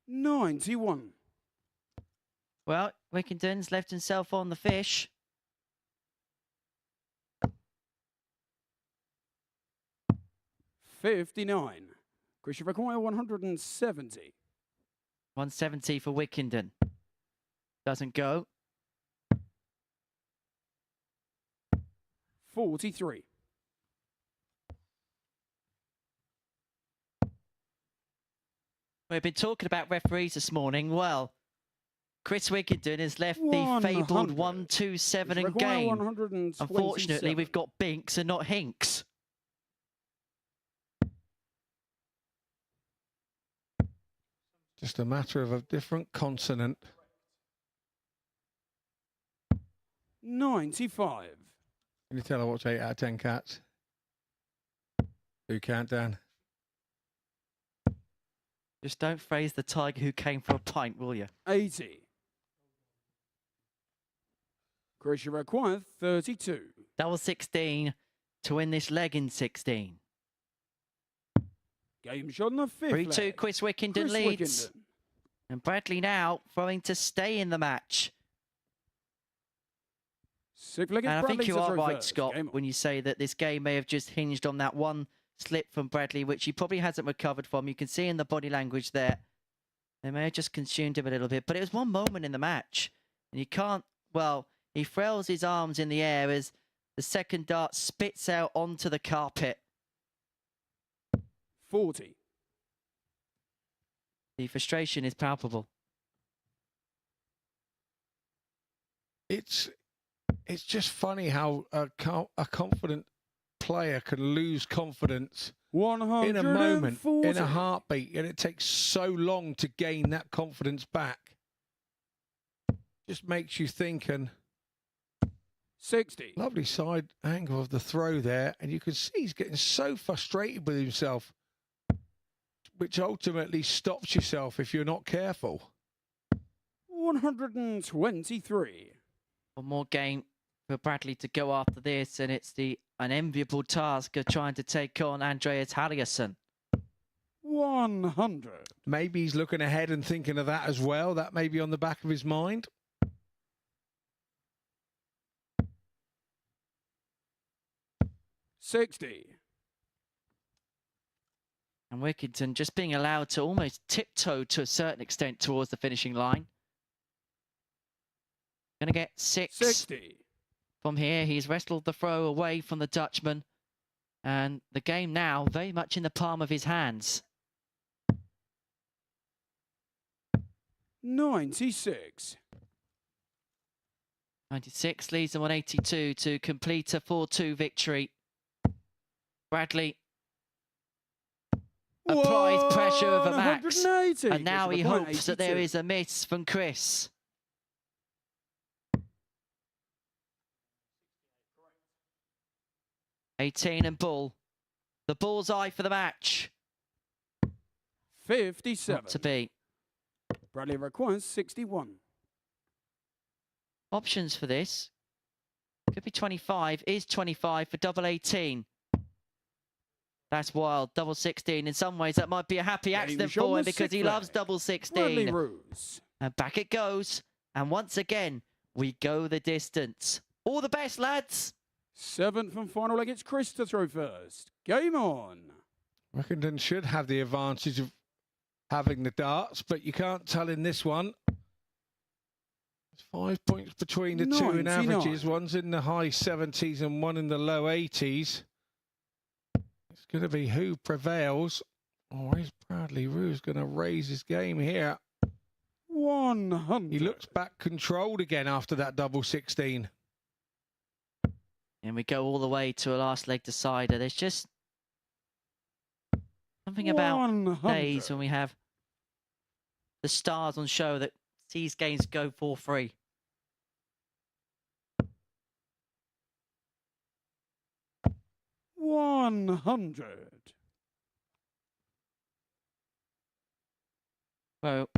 $91. Well, Wickenden's left himself on the fish. $59. Christian require 170. 170 for Wickenden. Doesn't go. 43. We've been talking about referees this morning. Well, Chris Wickenden has left the fabled 127 in game. Unfortunately, we've got Binks and not Hinks. Just a matter of a different consonant. 95. Can you tell I watch 8 out of 10 cats? Who can't, Dan? Just don't phrase the tiger who came for a pint, will you? 80. Chris, you require 32. Double 16 to win this leg in 16. Game shot on the 5th 3-2, leg. Chris Wickenden leads. Wickenden. And Bradley now throwing to stay in the match. And I think you are right, Scott, when you say that this game may have just hinged on that one slip from Bradley, which he probably hasn't recovered from. You can see in the body language there. They may have just consumed him a little bit, but it was one moment in the match. And you can't, well, he flails his arms in the air as the second dart spits out onto the carpet. 40. The frustration is palpable. It's just funny how a confident player can lose confidence in a moment, in a heartbeat, and it takes so long to gain that confidence back. Just makes you think. And 60. Lovely side angle of the throw there, and you can see he's getting so frustrated with himself, which ultimately stops yourself if you're not careful. 123. One more game for Bradley to go after this, and it's the unenviable task of trying to take on Andreas Henderson. 100. Maybe he's looking ahead and thinking of that as well. That may be on the back of his mind. 60. And Wickenden just being allowed to almost tiptoe to a certain extent towards the finishing line. Going to get 60. From here. He's wrestled the throw away from the Dutchman. And the game now very much in the palm of his hands. 96. 96 leads them on 82 to complete a 4-2 victory. Bradley applies pressure over Max. And now he hopes that there is a miss from Chris. '18 and Bull. The bullseye for the match. 57. Not to be. Bradley requires 61. Options for this. Could be 25. Is 25 for double 18. That's wild. Double 16. In some ways, that might be a happy accident for him because he loves double 16. Roes. And back it goes. And once again, we go the distance. All the best, lads. 7th and final leg, it's Chris to throw first. Game on. Wickenden should have the advantage of having the darts, but you can't tell in this one. There's 5 points between the two in averages. One's in the high 70s and one in the low 80s. It's going to be who prevails. Or is Bradley Roes going to raise his game here? 100. He looks back controlled again after that double 16. And we go all the way to a last leg decider. There's just something about 100. days when we have the stars on show that sees games go for free. $100. Well,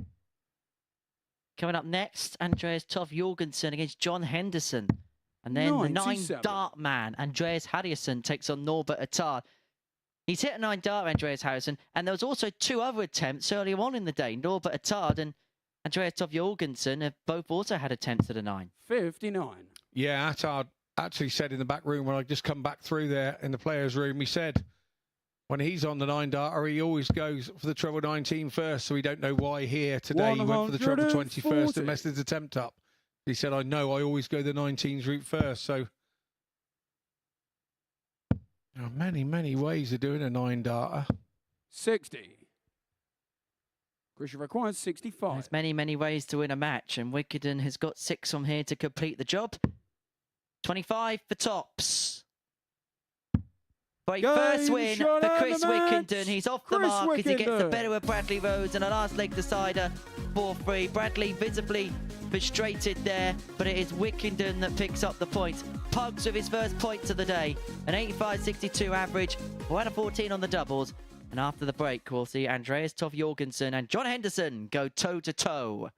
coming up next, Andreas Jorgensen against John Henderson. And then the 9-dart man, Andreas Henderson, takes on Norbert Attard. He's hit a 9-dart, Andreas Henderson, and there was also 2 other attempts earlier on in the day. Norbert Attard and Andreas Jorgensen have both also had attempts at a 9. 59. Yeah, Attard actually said in the back room when I just come back through there in the players' room, he said when he's on the 9-darter, he always goes for the treble 19 first, so we don't know why here today he went for the treble 20 first and messed his attempt up. He said, I know, I always go the 19s route first, so there are many, many ways of doing a 9-darter. 60. Christian requires 65. There's many, many ways to win a match, and Wickenden has got 6 from here to complete the job. 25 for tops. For a first win for Chris Wickenden. He's off the mark as he gets the better of Bradley Roes, and a last leg decider for free. Bradley visibly frustrated there, but it is Wickenden that picks up the points. Pugs with his first points of the day. An 85.62 average, 4 out of 14 on the doubles. And after the break, we'll see Andreas Toff Jorgensen and John Henderson go toe-to-toe.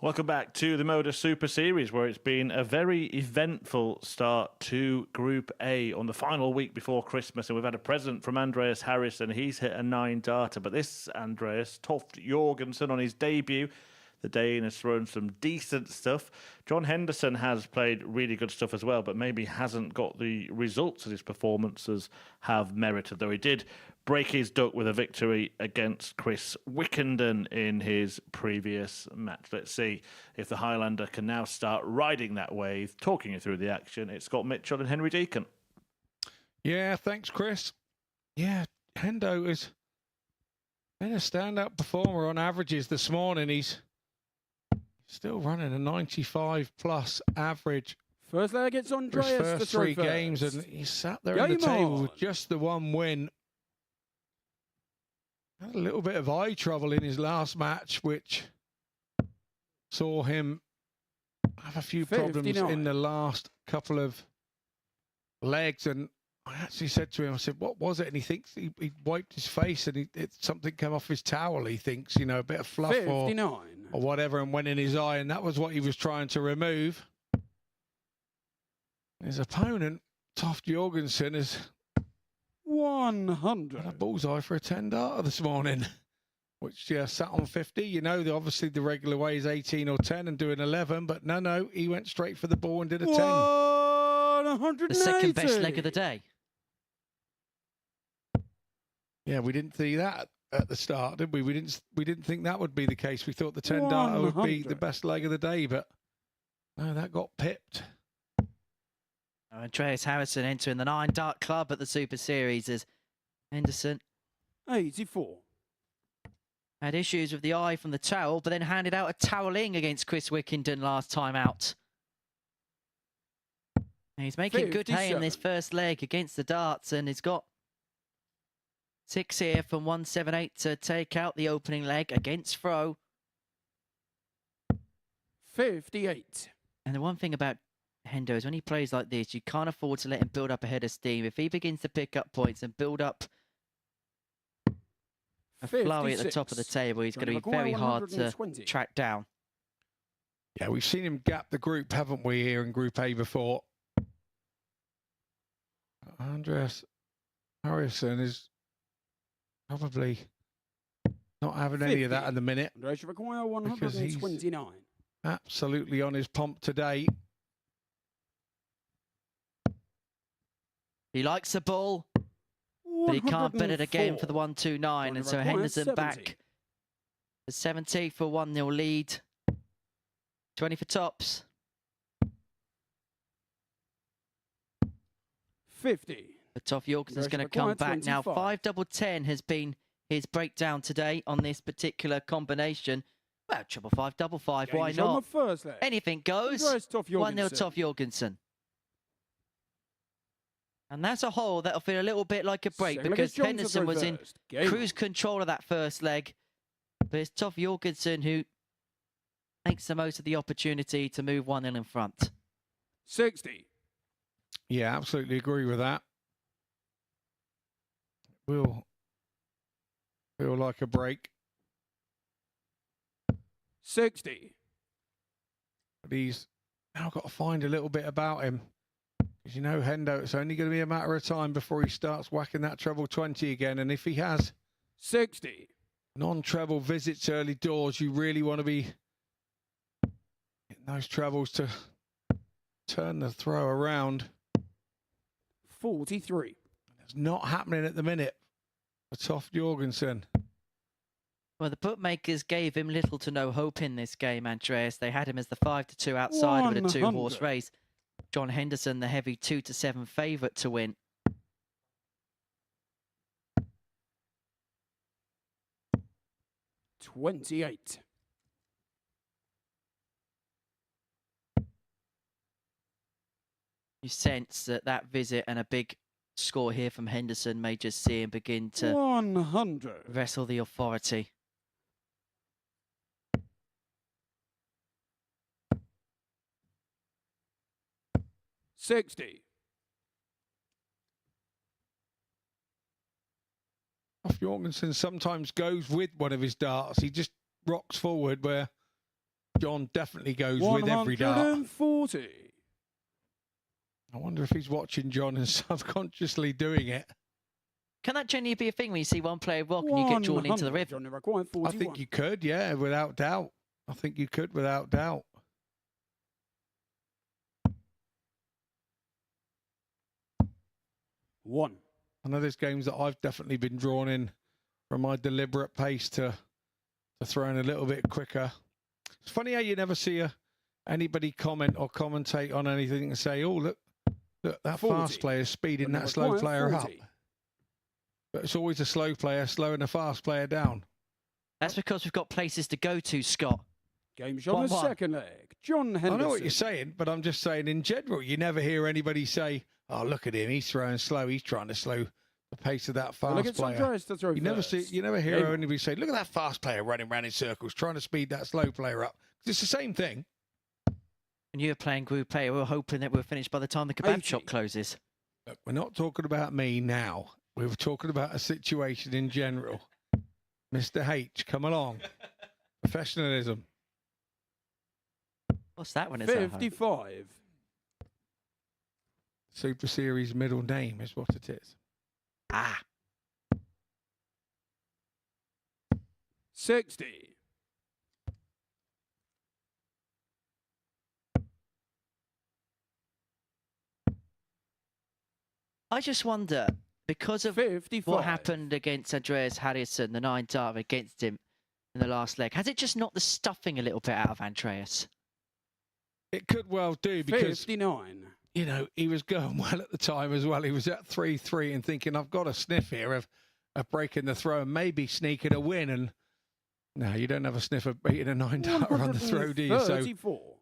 Welcome back to the MODUS Super Series, where it's been a very eventful start to Group A on the final week before Christmas. And we've had a present from Andreas Harrison. He's hit a 9-darter. But this Andreas, Toff Jorgensen on his debut, the Dane has thrown some decent stuff. John Henderson has played really good stuff as well, but maybe hasn't got the results that his performances have merited, though he did break his duck with a victory against Chris Wickenden in his previous match. Let's see if the Highlander can now start riding that wave. Talking you through the action, it's Scott Mitchell and Henry Deacon. Yeah, thanks, Chris. Yeah, Hendo has been a standout performer on averages this morning. He's still running a 95-plus average. First leg, it's Andreas. For his first 3 games, and he sat there on the table with just the 1 win. Had a little bit of eye trouble in his last match, which saw him have a few problems in the last couple of legs. And I actually said to him, I said, what was it? And he thinks he wiped his face and something came off his towel, he thinks, you know, a bit of fluff or whatever, and went in his eye. And that was what he was trying to remove. His opponent, Toff Jorgensen, is 100. a bullseye for a 10-darter this morning. which sat on 50. You know, obviously the regular way is 18 or 10 and doing 11, but no, he went straight for the ball and did a 10. 180. The second best leg of the day. Yeah, we didn't see that at the start, did we? We didn't think that would be the case. We thought the 10 darter would be the best leg of the day, but no, that got pipped. Andreas Harrison entering the 9 dart club at the Super Series as Henderson 84. had issues with the eye from the towel, but then handed out a toweling against Chris Wickenden last time out. And he's making good hay in this first leg against the darts, and he's got 6 here from 178 to take out the opening leg against Fro. 58. And the one thing about Hendo is when he plays like this, you can't afford to let him build up a head of steam. If he begins to pick up points and build up a flurry at the top of the table, he's going to be very hard to track down. Yeah, we've seen him gap the group, haven't we, here in Group A before. Andreas Harrison is probably not having any of that in the minute. Andreas require Because he's 129. absolutely on his pomp today. He likes the ball, but he can't bet it again for the 129. And so Henderson back to 70 for 1-0 lead. 20 for tops. 50. But Toff Jorgensen's going to come back. Now, 5-10-10 has been his breakdown today on this particular combination. Well, 5-5-5-5, why not? Anything goes. 1-0 Toff Jorgensen. And that's a hole that'll feel a little bit like a break because Henderson was in cruise control of that first leg. But it's Toff Jorgensen who makes the most of the opportunity to move 1-0 in front. 60. Yeah, absolutely agree with that. Will feel like a break. 60. But he's now got to find a little bit about him. Because you know, Hendo, it's only going to be a matter of time before he starts whacking that treble 20 again. And if he has 60 non-treble visits early doors, you really want to be getting those trebles to turn the throw around. 43. It's not happening at the minute for Toff Jorgensen. Well, the bookmakers gave him little to no hope in this game, Andreas. They had him as the 5-2 outside with a 2-horse race. John Henderson, the heavy 2-7 favourite to win. $28. You sense that that visit and a big score here from Henderson may just see him begin to 100. wrestle the authority. $60. Toff Jorgensen sometimes goes with one of his darts. He just rocks forward where John definitely goes with every dart. 140. I wonder if he's watching John and subconsciously doing it. Can that genuinely be a thing when you see one player rock and you get drawn into the rhythm? I think you could, yeah, without doubt. I think you could without doubt. One. I know there's games that I've definitely been drawn in from my deliberate pace to throwing a little bit quicker. It's funny how you never see anybody comment or commentate on anything and say, oh, look, that 40. Fast player's speeding that slow player 40. Up. But it's always a slow player slowing a fast player down. That's because we've got places to go to, Scott. Game shot on the second leg. John Henderson. I know what you're saying, but I'm just saying in general, you never hear anybody say, oh, look at him, he's throwing slow, he's trying to slow the pace of that fast player. You never hear anybody say, look at that fast player running around in circles, trying to speed that slow player up. It's the same thing. When you were playing Group A, we were hoping that we were finished by the time the kebab shop closes. Look, we're not talking about me now. We were talking about a situation in general. Mr. H, come along. Professionalism. What's that one? 55. Super Series middle name is what it is. Ah. 60. I just wonder, because of 55. what happened against Andreas Harrison, the 9 dart against him in the last leg, has it just knocked the stuffing a little bit out of Andreas? It could well do, because 59. you know, he was going well at the time as well. He was at 3-3 and thinking, I've got a sniff here of breaking the throw and maybe sneaking a win. And no, you don't have a sniff of beating a 9 darter on the throw, do you? So,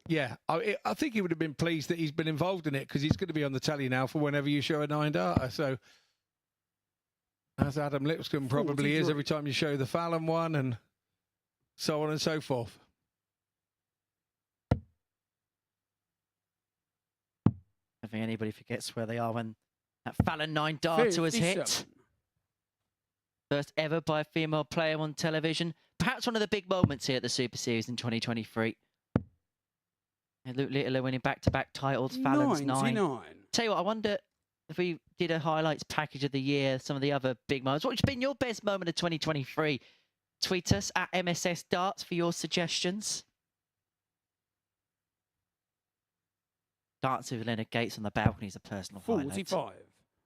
yeah, I think he would have been pleased that he's been involved in it, because he's going to be on the telly now for whenever you show a 9 darter. So, as Adam Lipscomb probably is every time you show the Fallon one, and so on and so forth. I don't think anybody forgets where they are when that Fallon 9 darter was hit. First ever by a female player on television. Perhaps one of the big moments here at the Super Series in 2023. And Luke Littler winning back-to-back titles, Fallon's 9. Tell you what, I wonder if we did a highlights package of the year, some of the other big moments. What's been your best moment of 2023? Tweet us at MSS Darts for your suggestions. Dancing with Leonard Gates on the balcony is a personal highlight. 45.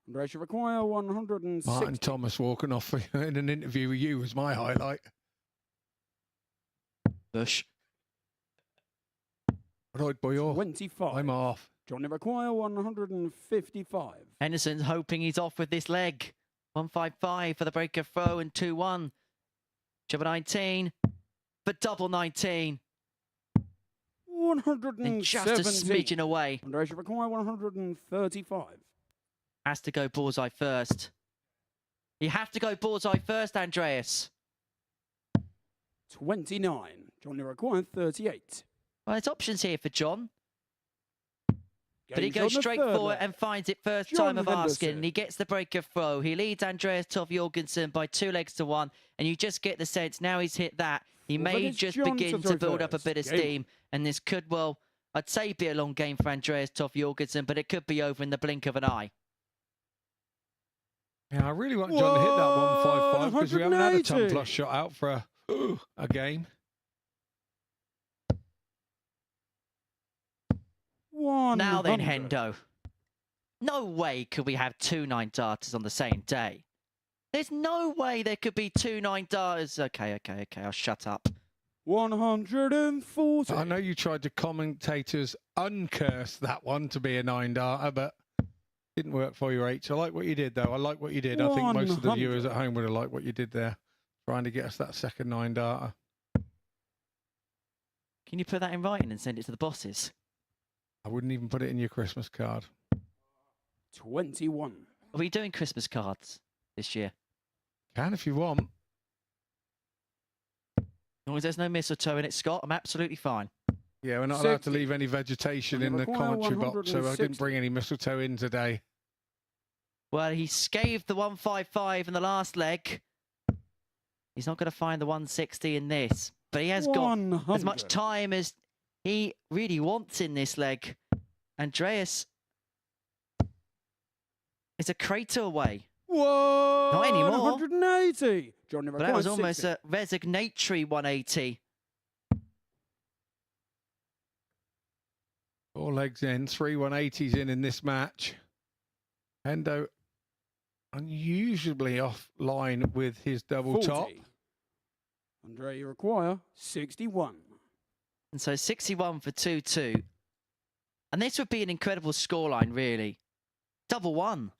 Andreas, you require 160. Martin Thomas walking off in an interview with you was my highlight. Bush. Right, boy. 25. I'm off. Johnny require 155. Henderson's hoping he's off with this leg. 155 for the breaker throw and 2-1. Jumper 19 for double 19. 170. And just a smidgen away. Andreas, you require 135. Has to go bullseye first. You have to go bullseye first, Andreas. 29. Johnny required 38. Well, there's options here for John. But he Games goes on the straight third forward leg. and finds it first John time of Henderson. asking. And he gets the breaker throw. He leads Andreas Jorgensen by 2 legs to 1. And you just get the sense now he's hit that. He may it's just John begin to to throw build up a first. bit of Game steam. And this could, well, I'd say be a long game for Andreas Jorgensen, but it could be over in the blink of an eye. Yeah, I really want John to hit that 155, because we haven't had a 10 plus shot out for a game. Now then, Hendo. No way could we have 2 9 darters on the same day. There's no way there could be 2 9 darters. Okay, I'll shut up. 140. I know you tried to commentators uncurse that one to be a 9 darter, but didn't work for you, H. I like what you did, though. I like what you did. I think most of the viewers at home would have liked what you did there, trying to get us that second 9 darter. Can you put that in writing and send it to the bosses? I wouldn't even put it in your Christmas card. 21. Are we doing Christmas cards this year? Can if you want. As long as there's no mistletoe in it, Scott, I'm absolutely fine. Yeah, we're not allowed to leave any vegetation in the commentary box, so I didn't bring any mistletoe in today. Well, he scathed the 155 in the last leg. He's not going to find the 160 in this, but he has got as much time as he really wants in this leg. Andreas is a crater away. Whoa! Not anymore. 180. Johnny But that was almost a resignatory 180. 4 legs in, 3 180s in this match. Hendo unusually offline with his double 40. top. Andre, you require 61. And so 61 for 2-2. And this would be an incredible scoreline, really. Double 1.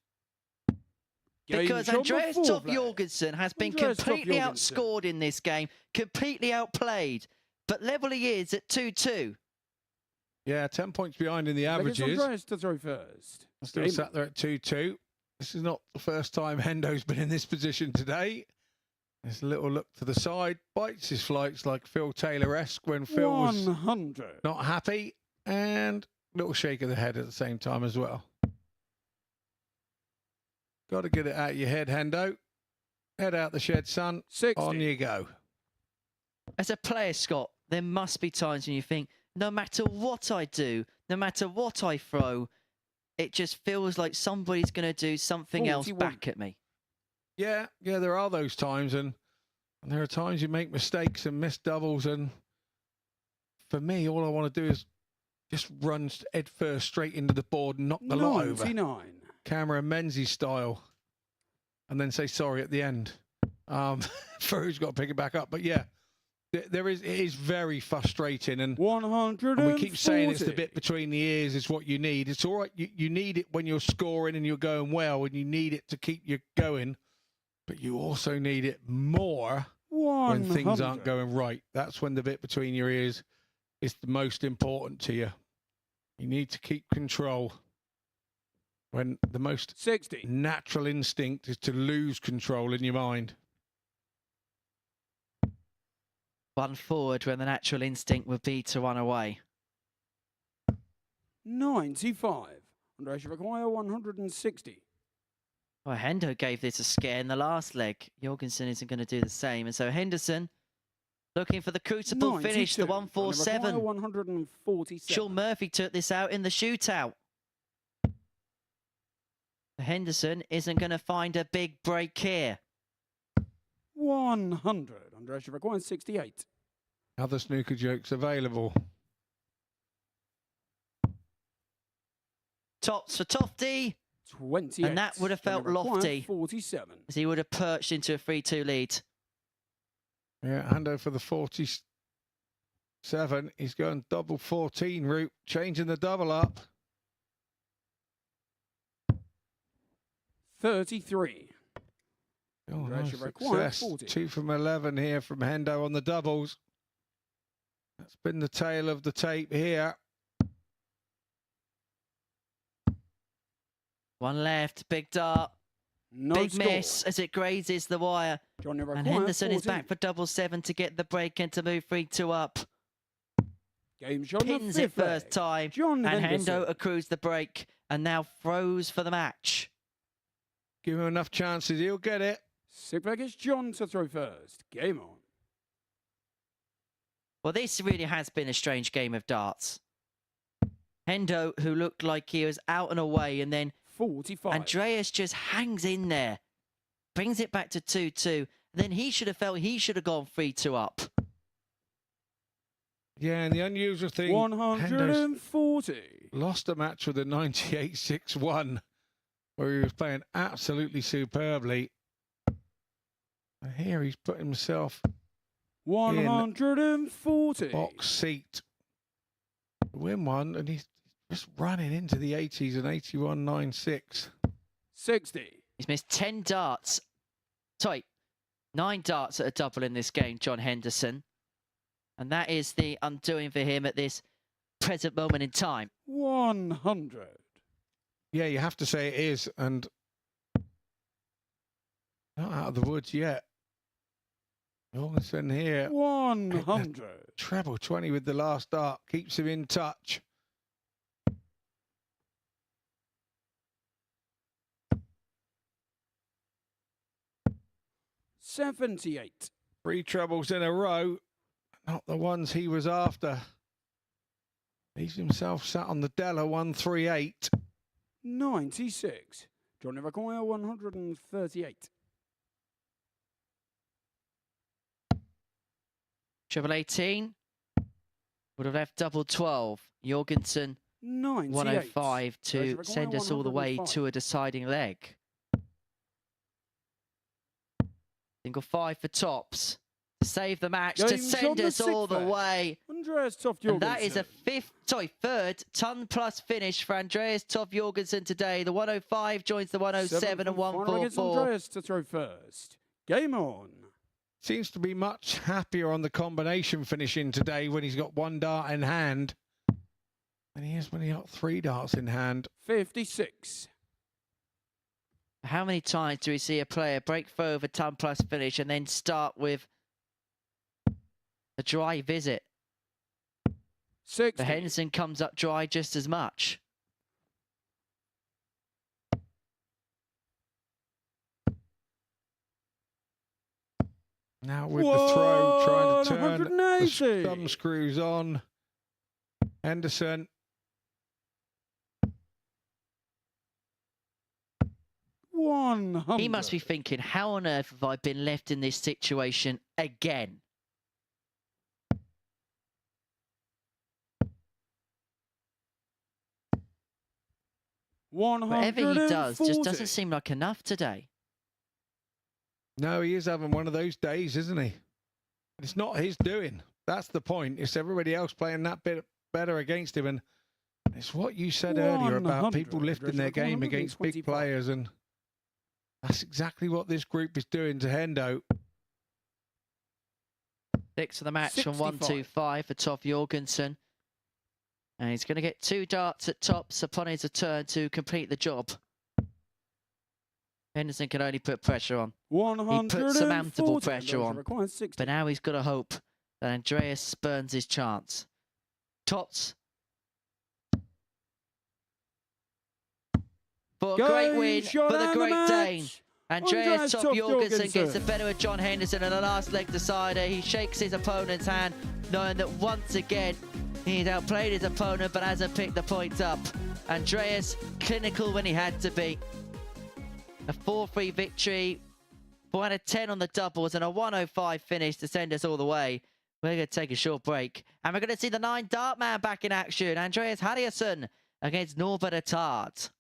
Because Andreas Jorgensen has been completely outscored in this game, completely outplayed. But level he is at 2-2. Yeah, 10 points behind in the averages. Andreas to throw first. Still sat there at 2-2. This is not the first time Hendo's been in this position today. There's a little look to the side, bites his flights like Phil Taylor-esque when Phil was not happy, and a little shake of the head at the same time as well. Got to get it out of your head, Hendo. Head out the shed, son. 60. On you go. As a player, Scott, there must be times when you think, no matter what I do, no matter what I throw, it just feels like somebody's going to do something else back at me. Yeah, there are those times, and And there are times you make mistakes and miss doubles. And for me, all I want to do is just run head first straight into the board and knock the lot over. 99. Cameron Menzies style. And then say sorry at the end. For who's got to pick it back up. But yeah, it is very frustrating. And 140. And we keep saying it's the bit between the ears is what you need. It's all right. You need it when you're scoring and you're going well, and you need it to keep you going. But you also need it more when things aren't going right. That's when the bit between your ears is the most important to you. You need to keep control. When the most 60. Natural instinct is to lose control in your mind. One forward when the natural instinct would be to run away. 95. Andreas require 160. Well, Hendo gave this a scare in the last leg. Jorgensen isn't going to do the same. And so Henderson looking for the crucible 92. finish, the 147. 147. Sean Murphy took this out in the shootout. Henderson isn't going to find a big break here. 100. Andreas require 68. Other snooker jokes available. Tops for Tofty. 28. And that would have felt lofty. 47. As he would have perched into a 3-2 lead. Yeah, Hando for the 47. He's going double 14 route, changing the double up. 33. Oh, Andreas nice require success. 40. 2 from 11 here from Hendo on the doubles. That's been the tail of the tape here. One left, big dart. No big score. miss as it grazes the wire. And Henderson is back for double 7 to get the break and to move 3-2 up. Game shot Pins it first time. John and Henderson. Hendo accrues the break and now froze for the match. Give him enough chances, he'll get it. Sit back, it's John to throw first. Game on. Well, this really has been a strange game of darts. Hendo, who looked like he was out and away, and then 45. Andreas just hangs in there, brings it back to 2-2. Then he should have felt he should have gone 3-2 up. Yeah, and the unusual thing, 140. Lost a match with a 98-6-1, where he was playing absolutely superbly. And here he's put himself 140. in box seat to win one, and he's just running into the 80s and 81.96. 60. He's missed 10 darts. Sorry, 9 darts at a double in this game, John Henderson. And that is the undoing for him at this present moment in time. 100. Yeah, you have to say it is, and not out of the woods yet. Jorgensen here. 100. Treble 20 with the last dart. Keeps him in touch. $78. 3 trebles in a row. Not the ones he was after. Leaves himself sat on the Della 138. 96. John Require 138. Treble 18 would have left double 12. Jorgensen 98. 105 to send us all the way to a deciding leg. Single 5 for tops. To save the match, to send us all the way. Andreas Toft And that is a third ton plus finish for Andreas Toft Jorgensen today. The 105 joins the 107 and 144. Andreas to throw first. Game on. Seems to be much happier on the combination finishing today when he's got 1 dart in hand than he is when he got 3 darts in hand. 56. How many times do we see a player break through over ton plus finish and then start with a dry visit? 60. The Henderson comes up dry just as much. Now with the throw, trying to turn the 180. thumb screws on. Henderson. He must be thinking, how on earth have I been left in this situation again. Whatever he does just doesn't seem like enough today. No, he is having one of those days, isn't he? It's not his doing. That's the point. It's everybody else playing that bit better against him. And it's what you said earlier about people lifting their game against big players. And that's exactly what this group is doing to Hendo. 6 of the match from 1-2-5 for Toff Jorgensen. And he's going to get 2 darts at tops upon his return to complete the job. Henderson can only put pressure on. He put some ample pressure on. But now he's got to hope that Andreas spurns his chance. Tots. For a great win for the Great Dane. Andreas Toff Jorgensen gets the better of John Henderson in the last leg decider. He shakes his opponent's hand, knowing that once again he's outplayed his opponent but hasn't picked the points up. Andreas, clinical when he had to be. A 4-3 victory, 4 out of 10 on the doubles, and a 105 finish to send us all the way. We're going to take a short break, and we're going to see the 9 dart man back in action. Andreas Henderson against Norbert Attard.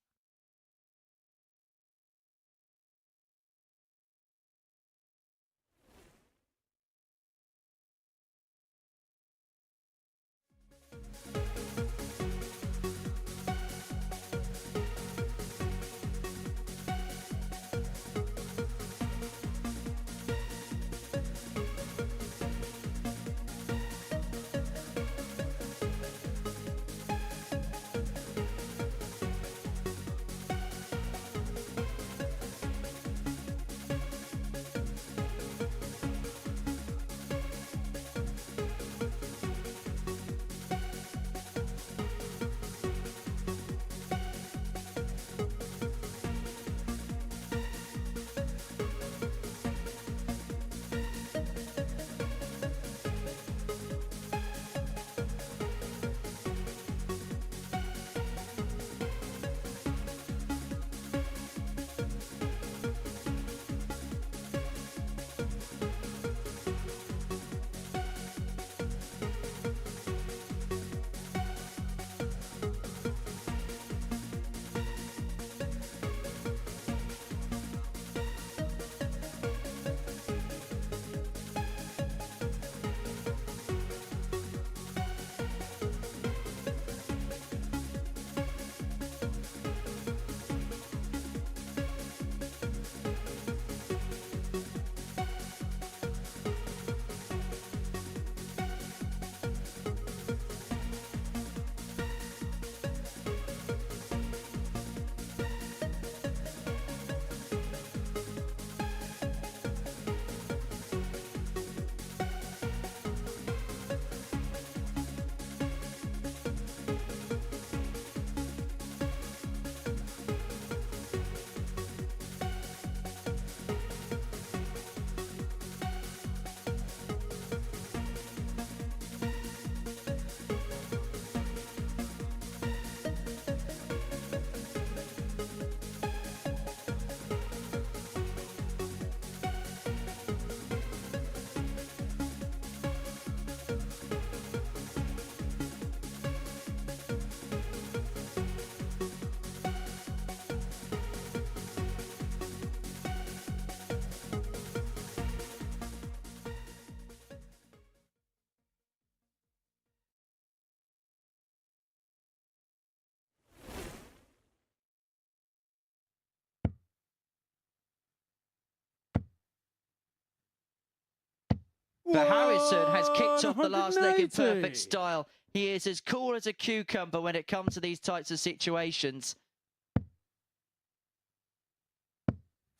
But Harrison has kicked off the last leg in perfect style. He is as cool as a cucumber when it comes to these types of situations.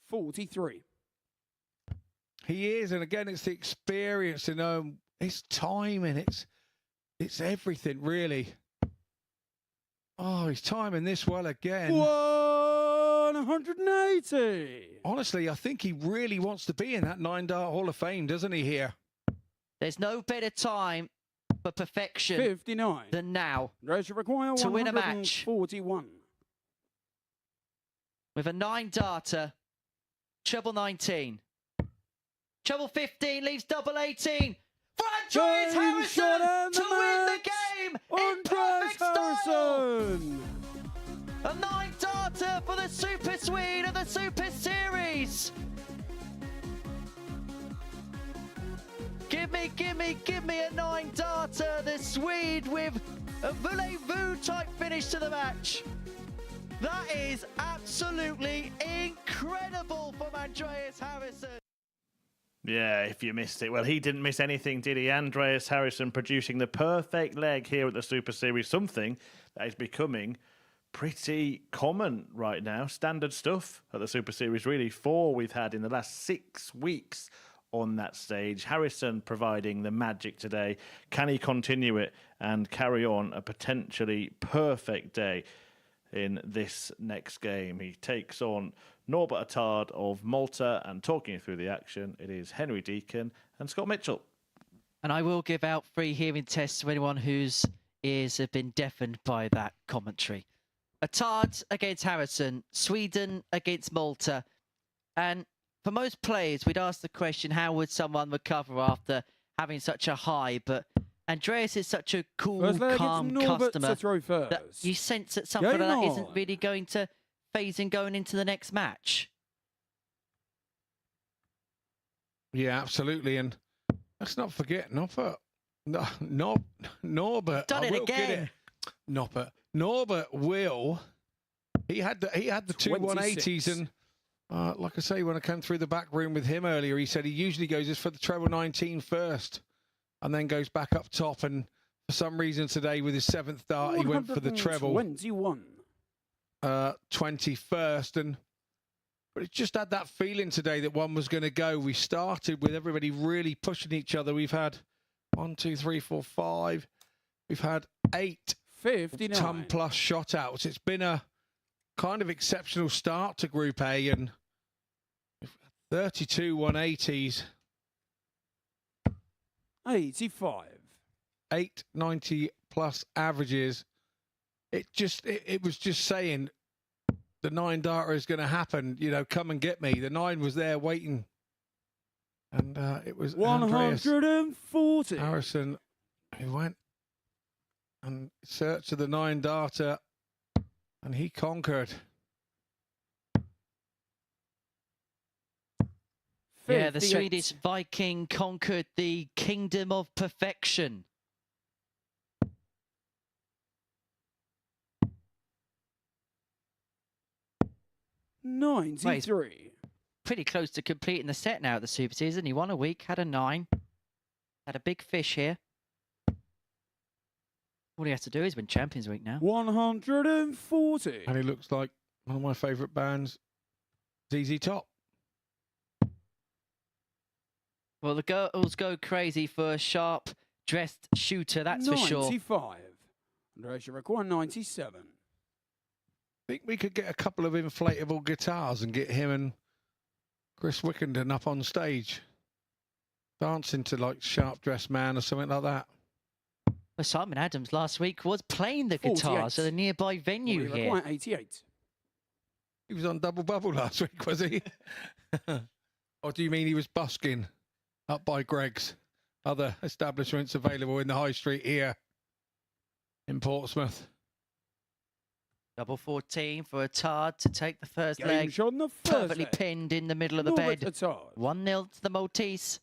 43. He is, and again, it's the experience, it's timing, it's everything, really. Oh, he's timing this well again. 180. Honestly, I think he really wants to be in that 9-dart Hall of Fame, doesn't he, here? There's no better time for perfection 59 than now to win a match. 41. With a 9-darter, treble 19. Treble 15 leaves double 18. For Andreas Harrison to win the game in perfect style. A 9-darter for the Super Swede of the Super Series. Give me a 9-darter. The Swede with a voulez-vous type finish to the match. That is absolutely incredible from Andreas Harrison. Yeah, if you missed it. Well, he didn't miss anything, did he? Andreas Harrison producing the perfect leg here at the Super Series, something that is becoming pretty common right now. Standard stuff at the Super Series, really. 4 we've had in the last 6 weeks on that stage. Harrison providing the magic today. Can he continue it and carry on a potentially perfect day in this next game? He takes on Norbert Attard of Malta, and talking you through the action, it is Henry Deacon and Scott Mitchell. And I will give out free hearing tests to anyone whose ears have been deafened by that commentary. Attard against Harrison, Sweden against Malta. And for most players, we'd ask the question, how would someone recover after having such a high? But Andreas is such a cool, calm customer that you sense that something like that isn't really going to phase him going into the next match. Yeah, absolutely. And let's not forget, Norbert. Done it again. Norbert will. He had the 2 180s, and like I say, when I came through the back room with him earlier, he said he usually goes just for the treble 19 first, and then goes back up top. And for some reason today, with his 7th dart, he went for the treble 21st, but it just had that feeling today that one was going to go. We started with everybody really pushing each other. We've had 1, 2, 3, 4, 5. We've had 8 ton-plus shot outs. It's been a kind of exceptional start to Group A, and 32 180s. 85. 8 90-plus averages. It was just saying the 9-darter is going to happen. You know, come and get me. The 9 was there waiting. And it was 140. Harrison who went and searched for the 9-darter, and he conquered. Yeah, the Swedish Viking conquered the Kingdom of Perfection. '93. Pretty close to completing the set now at the Super Series. He won a week, had a 9, had a big fish here. All he has to do is win Champions Week now. 140. And he looks like one of my favourite bands, ZZ Top. Well, the girls go crazy for a sharp-dressed shooter, that's for sure. 95. Andreas, you require 97. I think we could get a couple of inflatable guitars and get him and Chris Wickenden up on stage, dancing to like Sharp Dressed Man or something like that. Well, Simon Adams last week was playing the guitars at a nearby venue here. Require 88. He was on Double Bubble last week, was he? Or do you mean he was busking up by Greg's? Other establishments available in the high street here in Portsmouth. Double 14 for Attard to take the first leg. Perfectly pinned in the middle of the bed. 1-0 to the Maltese.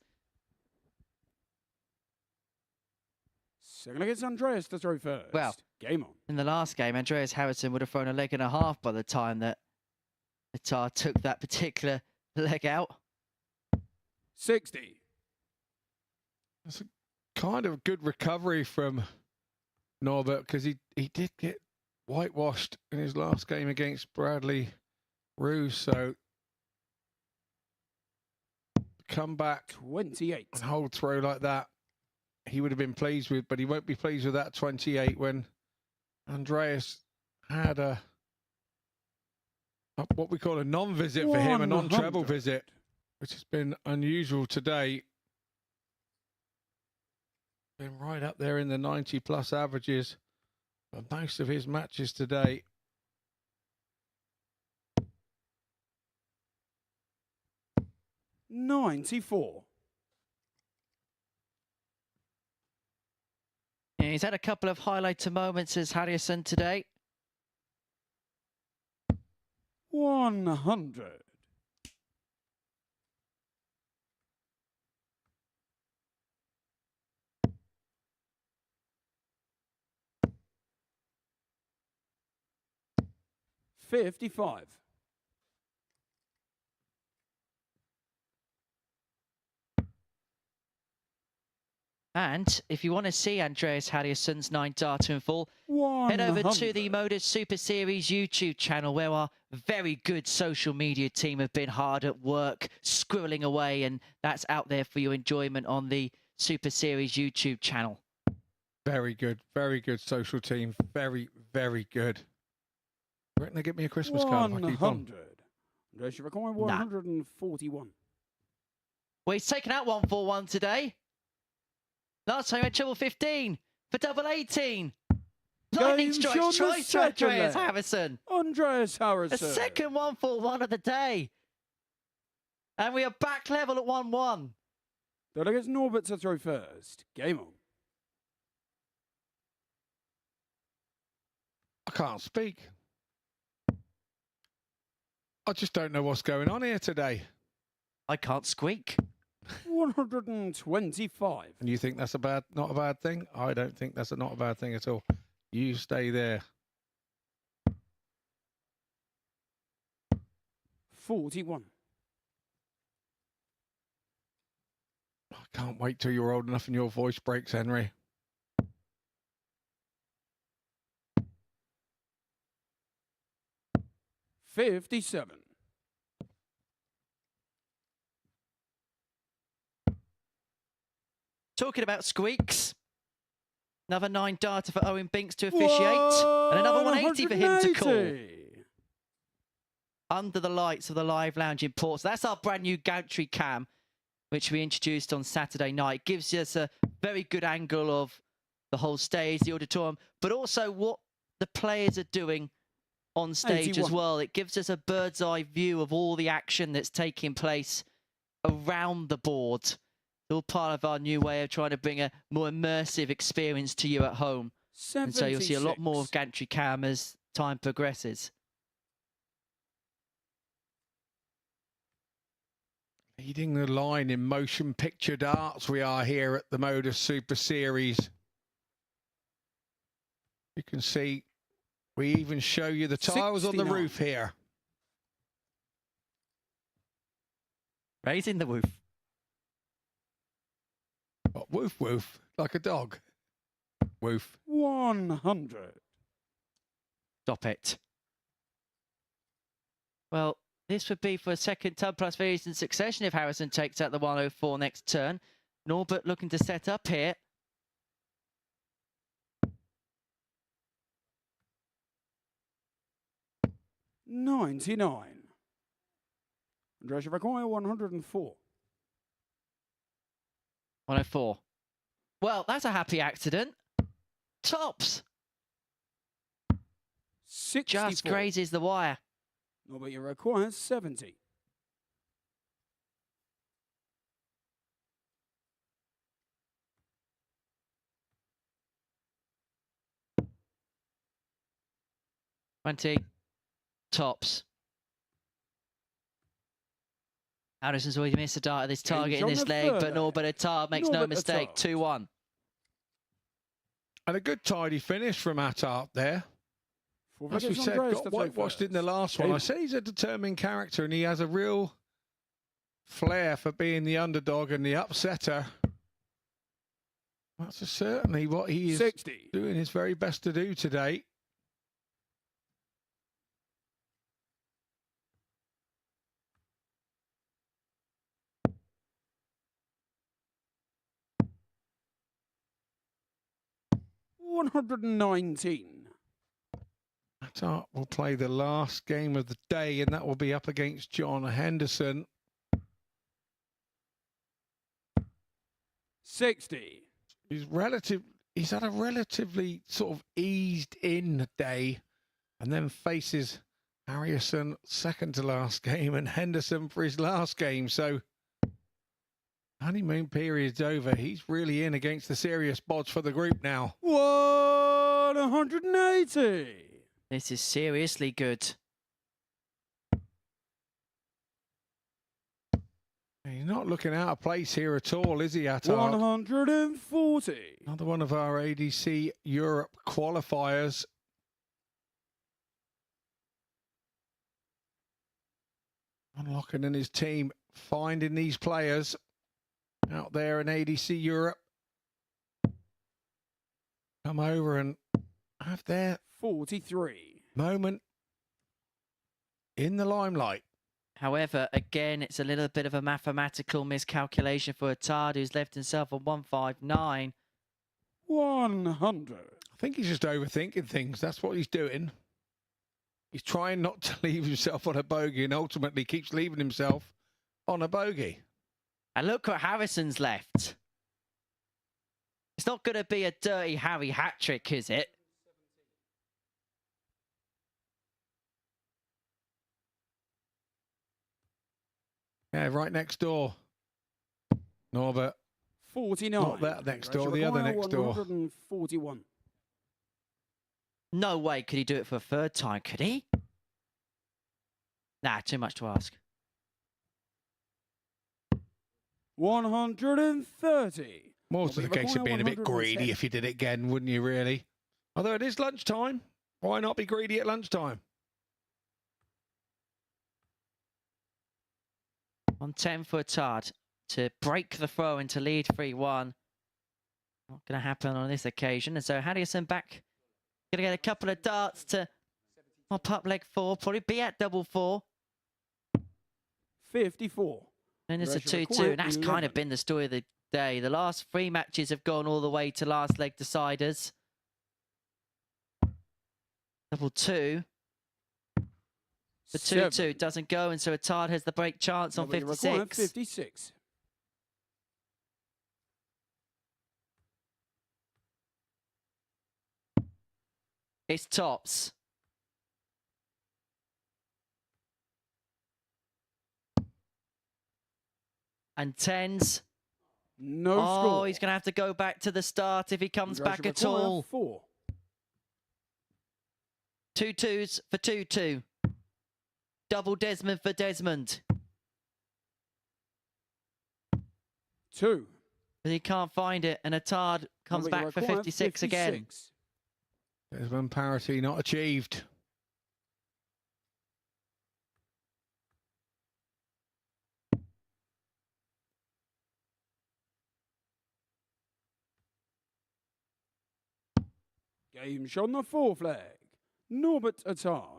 Second against Andreas to throw first. Well, game on. In the last game, Andreas Harrison would have thrown a leg and a half by the time that Attard took that particular leg out. 60. That's a kind of good recovery from Norbert, because he did get whitewashed in his last game against Bradley Roes, so come back 28 and hold throw like that, he would have been pleased with, but he won't be pleased with that 28 when Andreas had a what we call a non-visit for him, a non-treble visit, which has been unusual today. Been right up there in the 90-plus averages for most of his matches today. $94. Yeah, he's had a couple of highlighter moments as Harrison today. 100. $55. And if you want to see Andreas Harrison's 9 data in full, head over to the MODUS Super Series YouTube channel, where our very good social media team have been hard at work, squirreling away, and that's out there for your enjoyment on the Super Series YouTube channel. Very good social team. Very, very good. I reckon they get me a Christmas card if I keep on. 100. Andreas, you require 141. Well, he's taken out 141 today. Last time he had treble 15 for double 18. Lightning strikes twice to Andreas Harrison. Andreas Harrison. A second 141 of the day. And we are back level at 1-1. Delegates Norbert to throw first. Game on. I can't speak. I just don't know what's going on here today. I can't squeak. 125. And you think that's not a bad thing? I don't think that's not a bad thing at all. You stay there. 41. I can't wait till you're old enough and your voice breaks, Henry. $57. Talking about squeaks. Another 9 data for Owen Binks to officiate. And another 180 for him to call. Under the lights of the live lounge in Ports. That's our brand new gantry cam, which we introduced on Saturday night. Gives us a very good angle of the whole stage, the auditorium, but also what the players are doing on stage 81. as well. It gives us a bird's eye view of all the action that's taking place around the board. It's all part of our new way of trying to bring a more immersive experience to you at home. 76. And so you'll see a lot more of gantry cam as time progresses. Leading the line in motion picture darts, we are here at the MODUS Super Series. You can see we even show you the tiles on the 69. roof here. Raising the woof. What, woof woof, like a dog. Woof. 100. Stop it. Well, this would be for a second ton plus various in succession if Harrison takes out the 104 next turn. Norbert looking to set up here. $99. Andreas, you require 104. 104. Well, that's a happy accident. Tops. 64. Just grazes the wire. Norbert, you require 70. Tops. Harrison's already missed a dart at this target in this leg, but Norbert Attard makes no mistake. 2-1. And a good tidy finish from Attard there. As we said, got whitewashed in the last one. I said he's a determined character and he has a real flair for being the underdog and the upsetter. That's certainly what he is 60. doing his very best to do today. $119. Attard will play the last game of the day, and that will be up against John Henderson. 60. He's had a relatively sort of eased in day, and then faces Harrison second to last game and Henderson for his last game. So Honeymoon period's over. He's really in against the serious bods for the group now. 180. This is seriously good. He's not looking out of place here at all, is he, Attard? 140. Another one of our ADC Europe qualifiers. Unlocking in his team, finding these players out there in ADC Europe. Come over and have their 43 moment in the limelight. However, again, it's a little bit of a mathematical miscalculation for Attard, who's left himself on 159. 100. I think he's just overthinking things. That's what he's doing. He's trying not to leave himself on a bogey and ultimately keeps leaving himself on a bogey. And look what Harrison's left. It's not going to be a dirty Harry hat trick, is it? Yeah, right next door. Norbert. 49. Not that next door, the other next door. 141. No way could he do it for a third time, could he? Nah, too much to ask. 130. More to the case of being a bit greedy if you did it again, wouldn't you, really? Although it is lunchtime. Why not be greedy at lunchtime? 110 for Attard to break the throw into lead 3-1. Not going to happen on this occasion. And so Henderson back. Going to get a couple of darts to mop up leg 4. Probably be at double 4. 54. And it's a 2-2. And that's kind of been the story of the day. The last 3 matches have gone all the way to last leg deciders. Double 2. The 2-2 doesn't go, and so Attard has the break chance on 56. 56. It's tops. And 10s. No score. score. He's going to have to go back to the start if he comes back at all. 4. 2 2s for 2-2. Double Desmond for Desmond. 2. But he can't find it, and Attard comes back for 56 again. Desmond parity not achieved. Game shot on the 4th leg. Norbert Attard.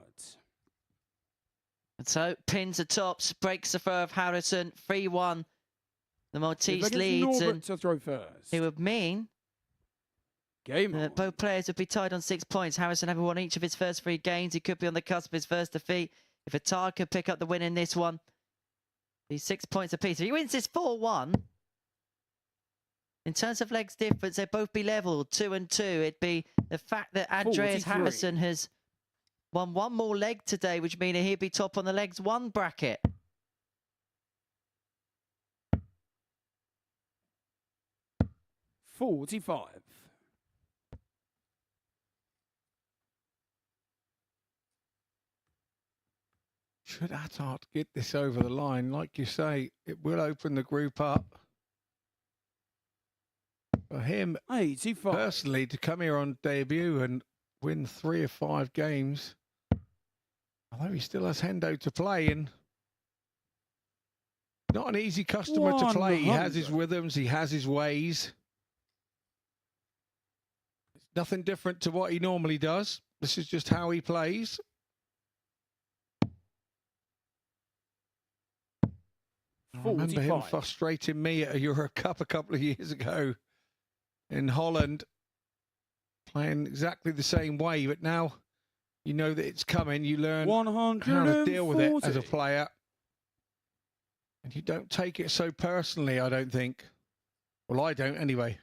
And so pins the tops, breaks the throw of Harrison, 3-1. The Maltese leads, and to throw first. it would mean that both players would be tied on 6 points. Harrison having won each of his first 3 games. He could be on the cusp of his first defeat. If Attard could pick up the win in this one, he's 6 points apiece. If he wins this 4-1, in terms of legs difference, they'd both be level, 2 and 2. It'd be the fact that Andreas 43. Harrison has won 1 more leg today, which means he'd be top on the legs 1 bracket. $45. Should Attard get this over the line, like you say, it will open the group up. For him, 85. personally, to come here on debut and win 3 of 5 games, although he still has Hendo to play, and not an easy customer to play. He has his rhythms, he has his ways. It's nothing different to what he normally does. This is just how he plays. I remember him frustrating me at a Euro Cup a couple of years ago in Holland, playing exactly the same way, but now you know that it's coming. You learn how to deal with it as a player. And you don't take it so personally, I don't think. Well, I don't anyway.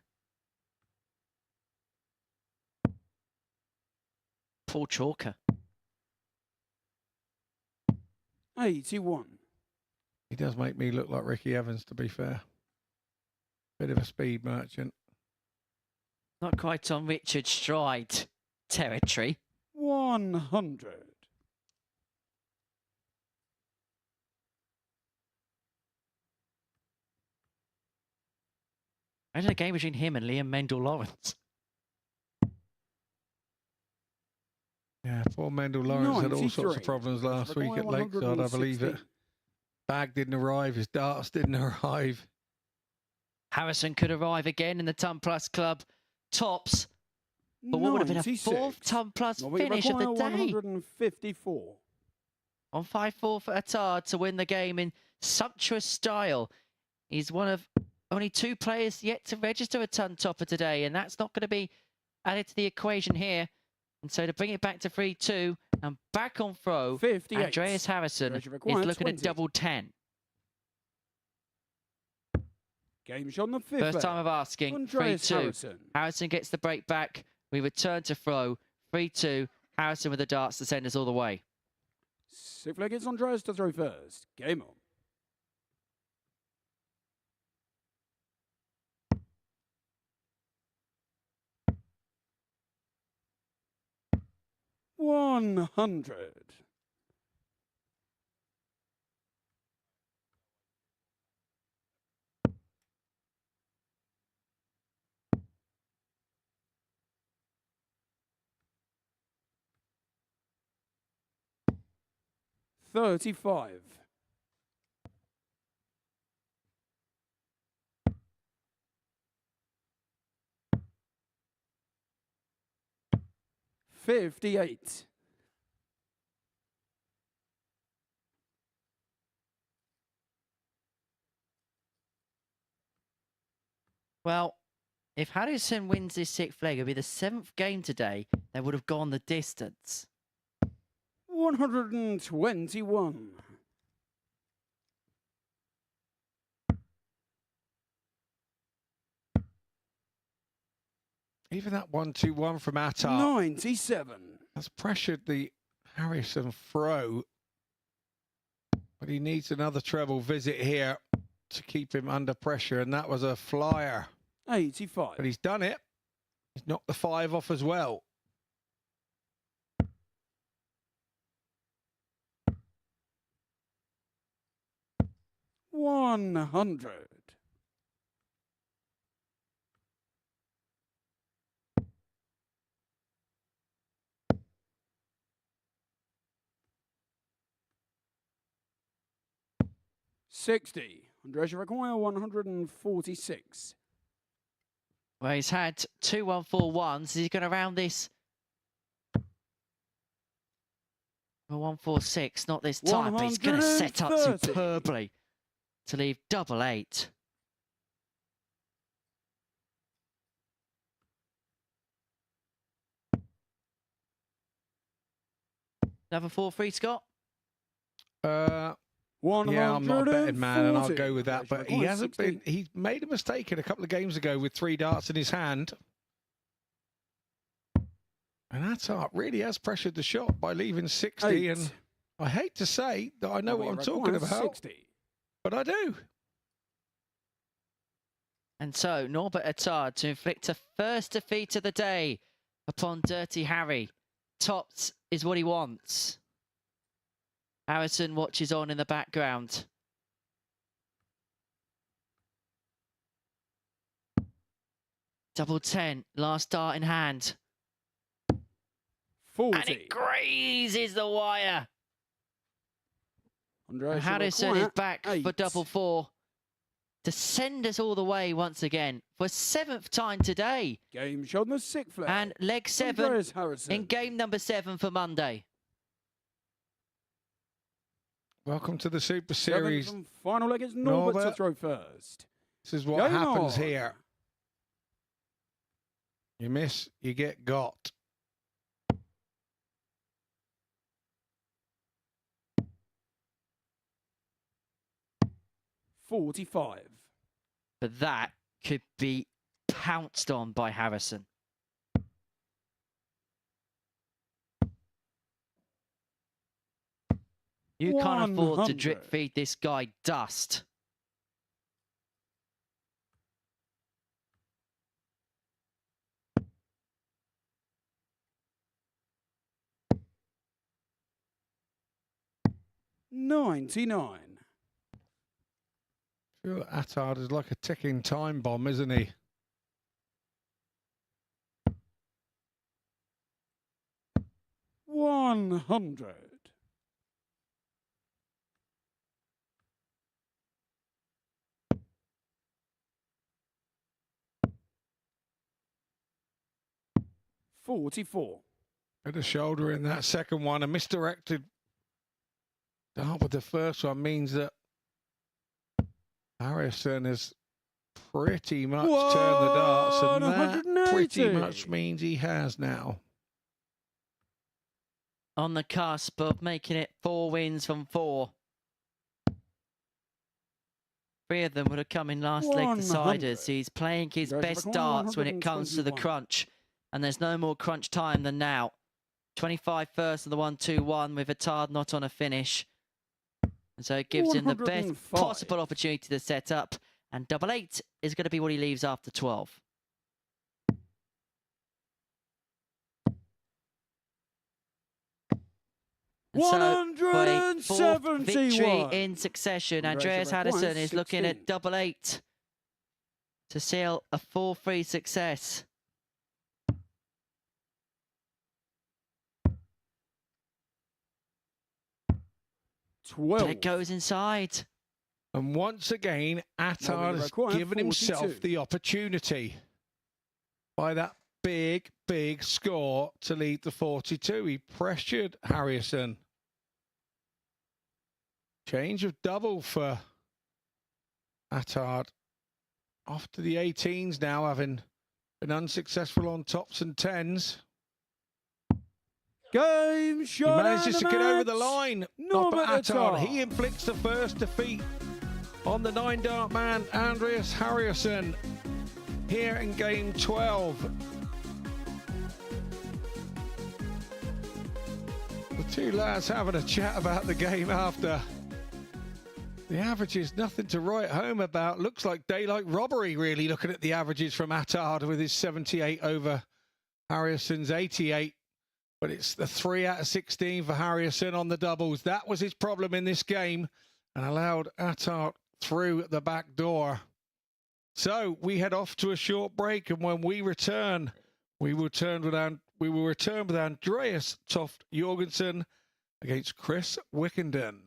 Paul Chalker. 81. He does make me look like Ricky Evans, to be fair. Bit of a speed merchant. Not quite on Richard Stride territory. 100. Imagine a game between him and Liam Mendel Lawrence. Yeah, poor Mendel Lawrence had all sorts 93. of problems last week at Lakeside, I believe it. 160. Bag didn't arrive, his darts didn't arrive. Harrison could arrive again in the Ton Plus Club tops. But what would have been a 96. fourth Ton Plus Norway finish of the require day? 154. On 5-4 for Attard to win the game in sumptuous style. He's one of only 2 players yet to register a ton topper today, and that's not going to be added to the equation here. And so to bring it back to 3-2 and back on throw, 58. Andreas Harrison is Required looking 20. at double 10. Game shot on the fifth. First time of asking, Andreas 3-2. Harrison. Harrison gets the break back. We return to throw, 3-2. Harrison with the darts to send us all the way. 6th leg, it's Andreas to throw first. Game on. $100. $35. $58. Well, if Henderson wins this 6th leg, it'll be the 7th game today. They would have gone the distance. 121. Even that 1-2-1 from Attard 97. has pressured the Harrison throw. But he needs another treble visit here to keep him under pressure, and that was a flyer. 85. But he's done it. He's knocked the 5 off as well. $100. $60. Andres require 146. Well, he's had 2 1-4-1s. He's going to round this. Well, 1-4-6, not this time, but he's going to set up 130. superbly to leave double 8. Another 4-3, Scott? Yeah, I'm not a betting man, and I'll go with that. But he hasn't been. He's made a mistake in a couple of games ago with 3 darts in his hand. And Attard really has pressured the shot by leaving 60. 8. And I hate to say that I know what I'm talking about, 60. but I do. And so, Norbert Attard to inflict a first defeat of the day upon Dirty Harry. Tops is what he wants. Harrison watches on in the background. Double 10, last dart in hand. 40. And it grazes the wire. Andres Harrison is back 8. for double 4 to send us all the way once again for 7th time today. Game shot on the 6th leg. And leg 7 Andreas Harrison. in game number 7 for Monday. Welcome to the Super 7th Series. and final leg is Norbert to Norbert. throw first. This is what Game happens on. here. You miss, you get got. $45. But that could be pounced on by Harrison. You can't afford to drip 100. feed this guy dust. 99. I feel that Attard is like a ticking time bomb, isn't he? $100. 44. Had a shoulder in that second one. A misdirected dart with the first one means that Harrison has pretty much turned the darts, and that pretty much means he has now. On the cusp of making it 4 wins from 4. 3 of them would have come in last leg deciders. He's playing his best darts when it comes to the crunch. And there's no more crunch time than now. 25 first of the 1-2-1 with Attard not on a finish. And so it gives him the best possible opportunity to set up. And double 8 is going to be what he leaves after 12. And so, for a 4th victory in succession, Andreas Henderson is looking at double 8 to seal a 4-3 success. But it goes inside. And once again, Attard has given himself the opportunity by that big, big score to lead the 42. He pressured Harrison. Change of double for Attard. Off to the 18s now, having been unsuccessful on tops and 10s. Game shot. He manages to get over the line. Not Attard. He inflicts the first defeat on the 9-dart man, Andreas Harrison, here in game 12. The two lads having a chat about the game after. The averages, nothing to write home about. Looks like daylight robbery, really, looking at the averages from Attard with his 78 over Harrison's 88. But it's the 3 out of 16 for Harrison on the doubles. That was his problem in this game and allowed Attard through the back door. So we head off to a short break, and when we return, we will return with Andreas Toft Jorgensen against Chris Wickenden.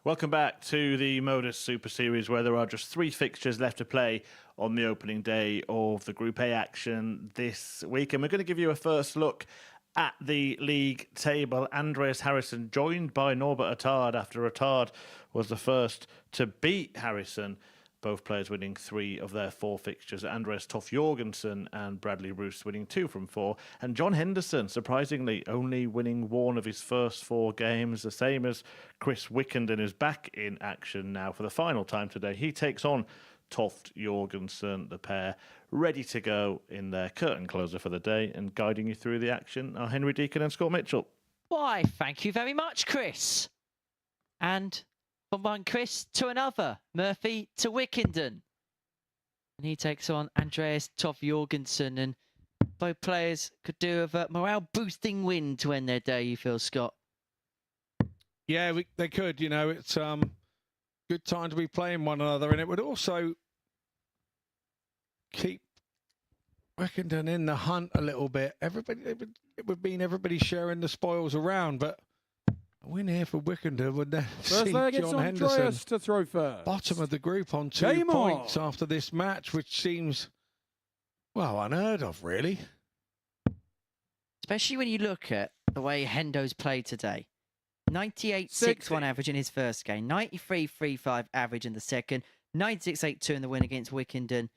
Welcome back to the MODUS Super Series, where there are just 3 fixtures left to play on the opening day of the Group A action this week. And we're going to give you a first look at the league table. Andreas Harrison joined by Norbert Attard after Attard was the first to beat Harrison. Both players winning 3 of their 4 fixtures. Andreas Toff Jorgensen and Bradley Roes winning 2 from 4. And John Henderson, surprisingly, only winning 1 of his first 4 games, the same as Chris Wickenden, who's back in action now for the final time today. He takes on Toft Jorgensen, the pair ready to go in their curtain closer for the day. And guiding you through the action are Henry Deacon and Scott Mitchell. Why, thank you very much, Chris. And from one Chris to another, Murphy to Wickenden. And he takes on Andreas Toff Jorgensen, and both players could do with a morale-boosting win to end their day, you feel, Scott? Yeah, they could. You know, it's good time to be playing one another, and it would also keep Wickenden in the hunt a little bit. It would mean everybody sharing the spoils around, but a win here for Wickenden would then see John Henderson to throw first. Bottom of the group on 2 points after this match, which seems, well, unheard of, really. Especially when you look at the way Hendo's played today. 98.61 average in his first game, 93.35 average in the second, 96.82 in the win against Wickenden,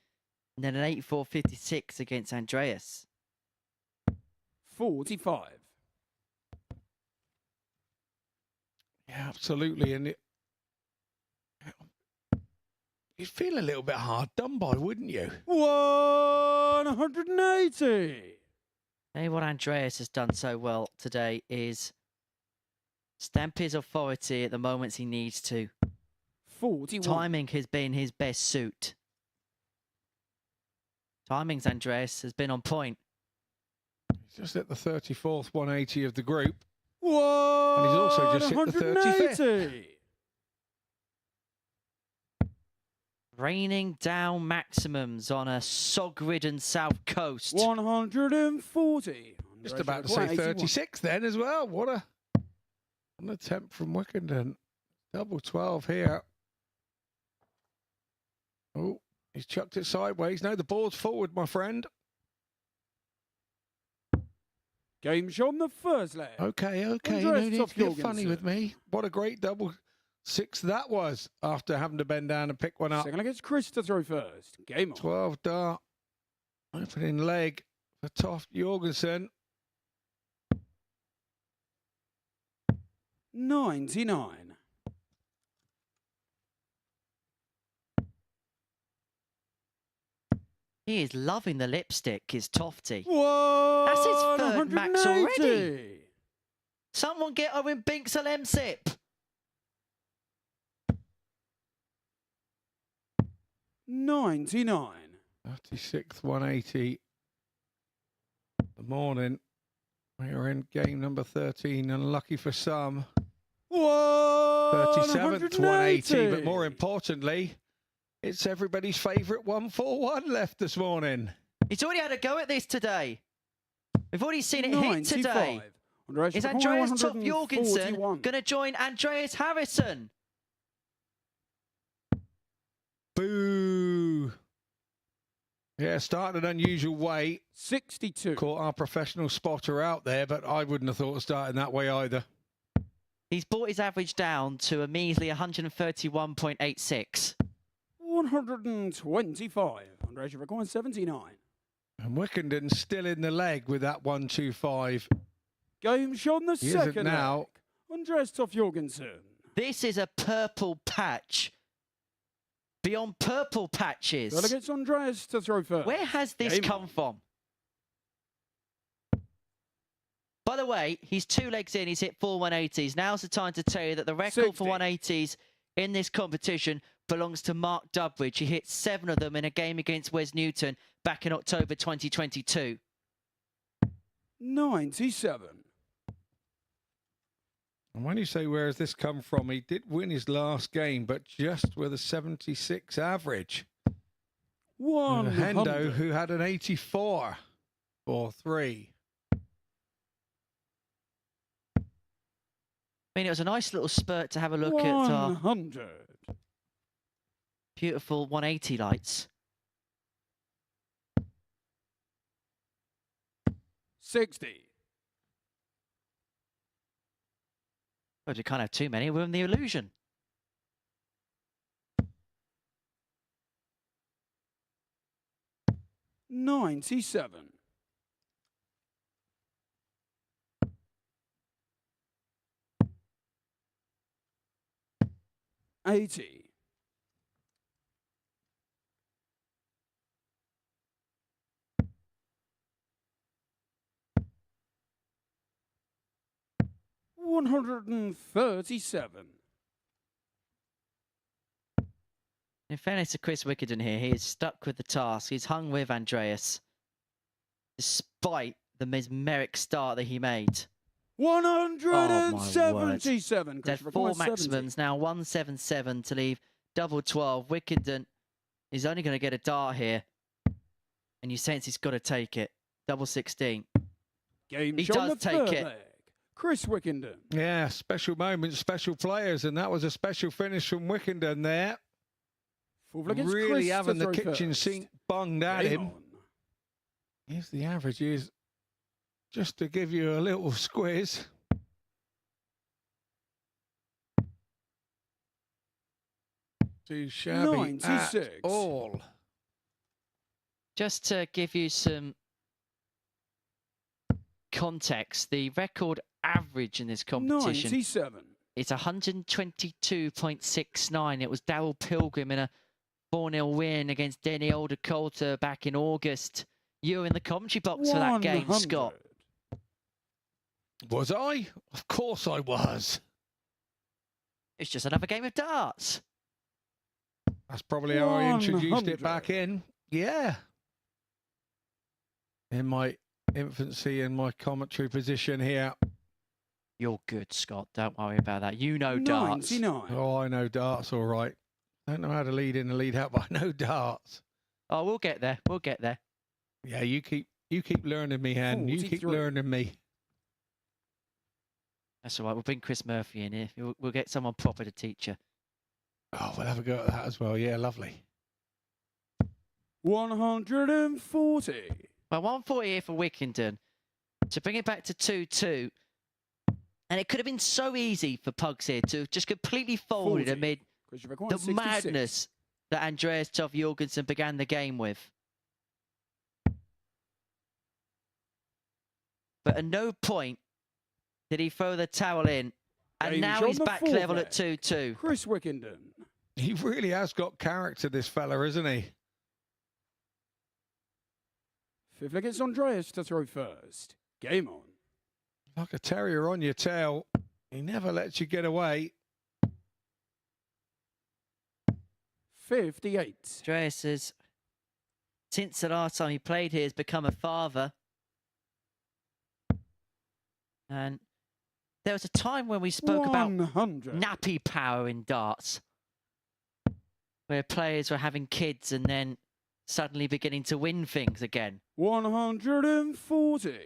and then an 84.56 against Andreas. 45. Yeah, absolutely. And you'd feel a little bit hard done by, wouldn't you? 180. Hey, what Andreas has done so well today is stamp his authority at the moments he needs to. 41. Timing has been his best suit. Timings, Andreas, has been on point. He's just at the 34th 180 of the group. Whoa! And he's also just hit the 35th. Raining down maximums on a sog-ridden south coast. 140. Just about to say 36 then as well. What an attempt from Wickenden. Double 12 here. Oh, he's chucked it sideways. No, the ball's forward, my friend. Game show on the first leg. Okay. No need to get funny with me. What a great double 6 that was after having to bend down and pick one up. Second against Chris to throw first. Game on. 12 dart. Opening leg for Toft Jorgensen. 99. He is loving the lipstick, is Tofty. Whoa! That's his third max already. Someone get Owen Binks a Lemsip. 99. 36th 180. The morning. We are in game number 13. Unlucky for some. Whoa! 37th 180. But more importantly, it's everybody's favourite 141 left this morning. He's already had a go at this today. We've already seen it hit today. Is Andreas Toff Jorgensen going to join Andreas Harrison? Boo. Yeah, started an unusual way. 62. Caught our professional spotter out there, but I wouldn't have thought of starting that way either. He's brought his average down to a measly 131.86. 125. Andreas, you're going 79. And Wickenden still in the leg with that 125. Game shot on the second now. leg. Andreas Toff Jorgensen. This is a purple patch. Beyond purple patches. Delegates Andreas to throw first. Where has this come from? By the way, he's 2 legs in. He's hit 4 180s. Now's the time to tell you that the record for 180s in this competition belongs to Mark Dubridge. He hit 7 of them in a game against Wes Newton back in October 2022. 97. And when you say where has this come from, he did win his last game, but just with a 76 average. 100. Hendo, who had an 84 for 3. I mean, it was a nice little spurt to have a look at our 100. beautiful 180 lights. 60. But you can't have too many. We're in the illusion. $97. 80. 137. In fairness to Chris Wickenden here, he is stuck with the task. He's hung with Andreas, despite the mesmeric start that he made. 177. There's 4 maximums now, 177 to leave double 12. Wickenden is only going to get a dart here, and you sense he's got to take it. Double 16. Game He shot does on the take third it. leg. Chris Wickenden. Yeah, special moments, special players, and that was a special finish from Wickenden there. Really Chris having to the throw kitchen first. sink bunged at Game him. on. Here's the averages, just to give you a little squiz. Too shabby 96. at all. Just to give you some context, the record average in this competition 97. is 122.69. It was Darryl Pilgrim in a 4-0 win against Denny Older-Coulter back in August. You were in the commentary box for that game, 100. Scott. Was I? Of course I was. It's just another game of darts. That's probably how I introduced 100. it back in. Yeah. In my infancy in my commentary position here. You're good, Scott. Don't worry about that. You know darts. 99. Oh, I know darts all right. Don't know how to lead in and lead out, but I know darts. Oh, we'll get there. We'll get there. Yeah, you keep learning me, Hen. You keep 43. learning me. That's all right. We'll bring Chris Murphy in here. We'll get someone proper to teach you. Oh, we'll have a go at that as well. Yeah, lovely. 140. Well, 140 here for Wickenden to bring it back to 2-2. And it could have been so easy for Pugs here to just completely fold it 40. amid Chris required the 66. madness that Andreas Tov Jorgensen began the game with. But at no point did he throw the towel in. And Game now shot he's on the back fourth level leg. at 2-2. Chris Wickenden. He really has got character, this fella, isn't he? Fifth leg, it's Andreas to throw first. Game on. Like a terrier on your tail. He never lets you get away. 58. Andreas has, since the last time he played here, has become a father. And there was a time when we spoke about 100. nappy power in darts, where players were having kids and then suddenly beginning to win things again. 140.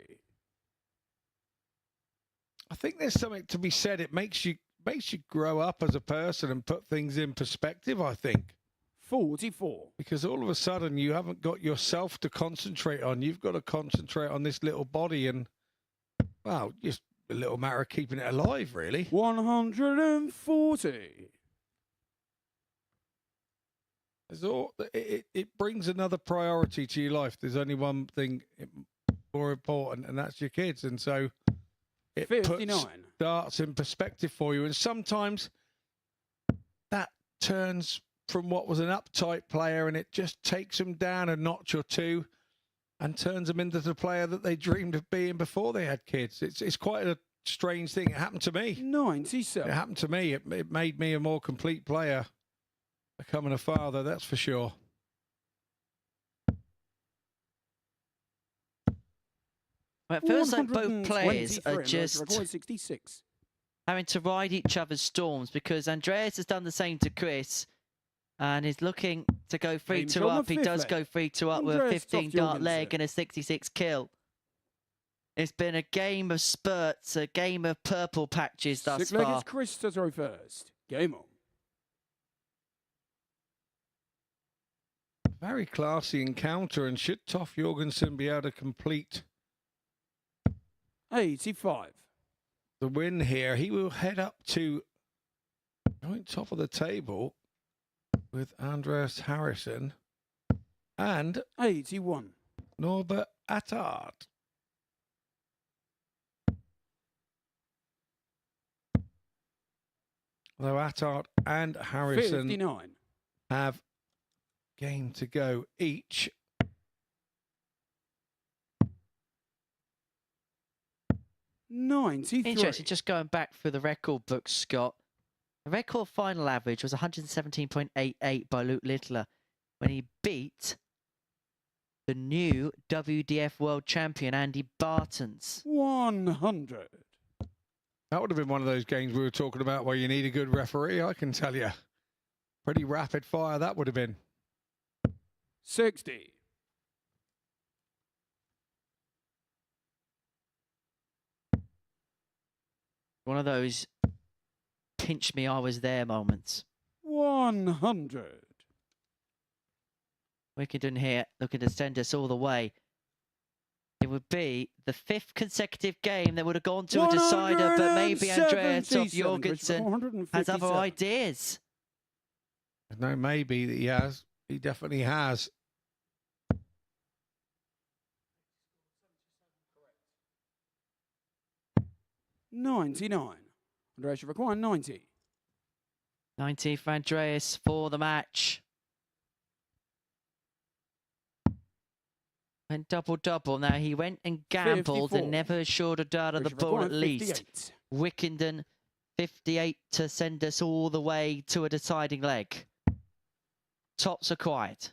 I think there's something to be said. It makes you grow up as a person and put things in perspective, I think. 44. Because all of a sudden you haven't got yourself to concentrate on. You've got to concentrate on this little body and, well, just a little matter of keeping it alive, really. 140. It brings another priority to your life. There's only one thing more important, and that's your kids. And so it 59. puts darts in perspective for you. And sometimes that turns from what was an uptight player and it just takes them down a notch or two and turns them into the player that they dreamed of being before they had kids. It's quite a strange thing. It happened to me. 97. It happened to me. It made me a more complete player, becoming a father, that's for sure. Well, it feels like both players are 123, just required 66. having to ride each other's storms, because Andreas has done the same to Chris and is looking to go 3-2 James on up. the He fifth does leg. go 3-2 up with a Andreas 15 Tov dart Jorgensen. leg and a 66 kill. It's been a game of spurts, a game of purple patches thus Six leg far. is Chris to throw first. Game on. Very classy encounter, and should Toff Jorgensen be able to complete 85. the win here, he will head up to joint top of the table with Andreas Harrison and 81. Norbert Attard. Although Attard and Harrison 59. have game to go each. Interesting, just going back through the record book, Scott. The record final average was 117.88 by Luke Littler when he beat the new WDF World Champion, Andy Bartons. 100. That would have been one of those games we were talking about where you need a good referee, I can tell you. Pretty rapid fire that would have been. 60. One of those pinch me, I was there moments. 100. Wickenden here looking to send us all the way. It would be the 5th consecutive game that would have gone to a decider, but maybe Andreas Toff Jorgensen has other ideas. No, maybe he has. He definitely has. $99. Andreas, you require 90. 90 for Andreas for the match. Went double-double. Now, he went and gambled 54. and never assured a dart of the ball at least. 58. Wickenden, 58 to send us all the way to a deciding leg. Tops are quiet.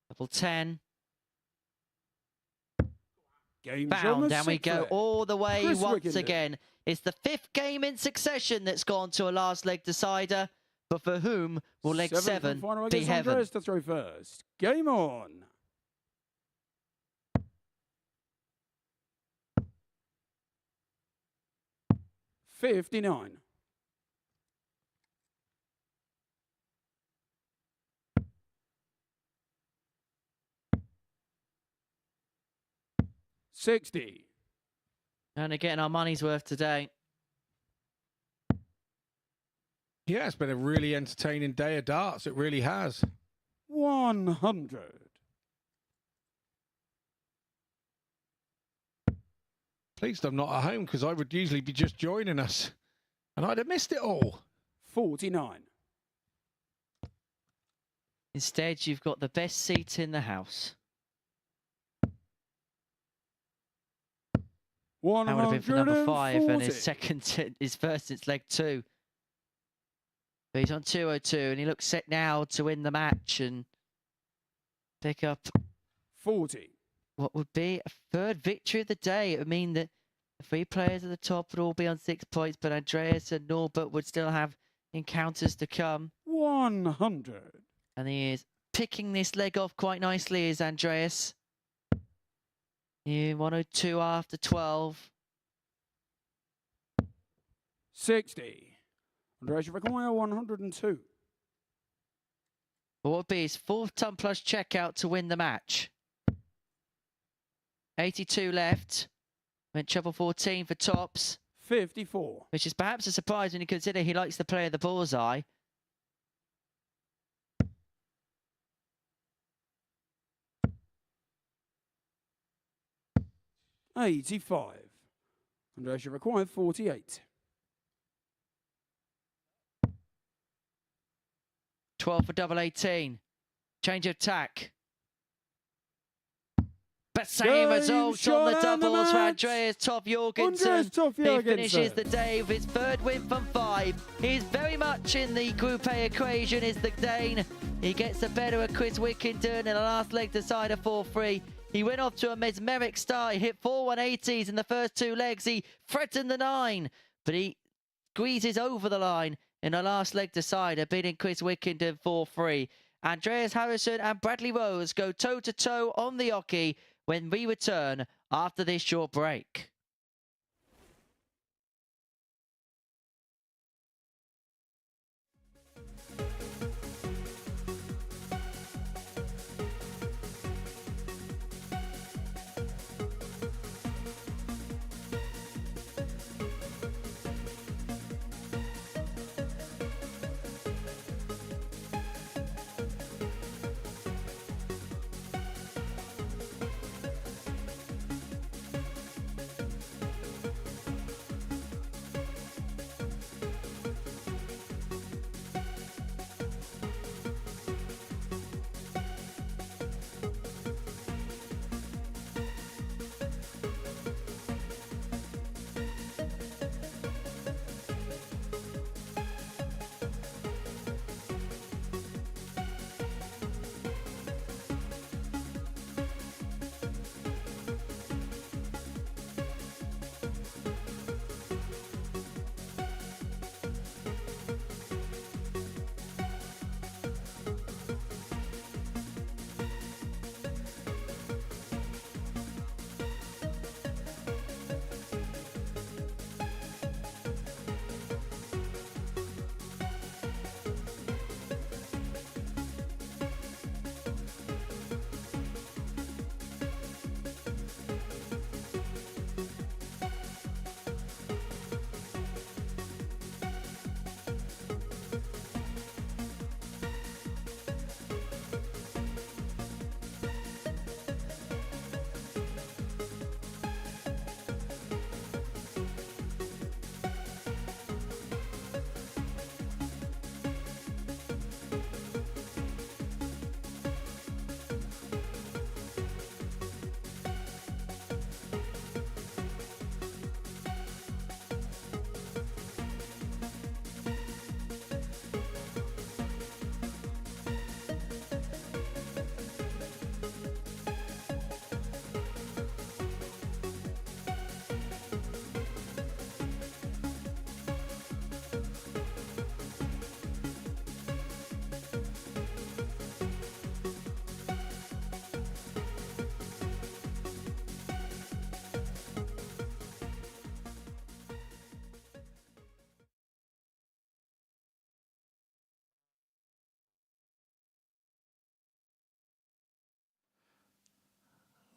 Double 10. Bound, and we go all the way once again. It's the 5th game in succession that's gone to a last leg decider, but for whom will leg 7 be heaven? Andreas to throw first. Game on. $59. $60. And again, our money's worth today. Yeah, it's been a really entertaining day of darts. It really has. 100. Pleased I'm not at home because I would usually be just joining us. And I'd have missed it all. 49. Instead, you've got the best seat in the house. That would have been for number 5 and his first since leg 2. But he's on 202 and he looks set now to win the match and pick up 40. What would be a 3rd victory of the day. It would mean that the 3 players at the top would all be on 6 points, but Andreas and Norbert would still have encounters to come. 100. And he is picking this leg off quite nicely, is Andreas. Yeah, 102 after 12. 60. Andreas, you require 102. What would be his 4th ton plus checkout to win the match? 82 left. Went treble 14 for tops. 54. Which is perhaps a surprise when you consider he likes the play of the bullseye. $85. Andreas, you require 48. 12 for double 18. Change of tack. But same results on the doubles for Andreas Toff Jorgensen. He finishes the day with his 3rd win from 5. He's very much in the Group A equation, is the Dane. He gets the better of Chris Wickenden in a last leg decider 4-3. He went off to a mesmeric start. He hit 4 180s in the first 2 legs. He threatened the 9, but he squeezes over the line in a last leg decider, beating Chris Wickenden 4-3. Andreas Harrison and Bradley Roes go toe-to-toe on the hockey when we return after this short break.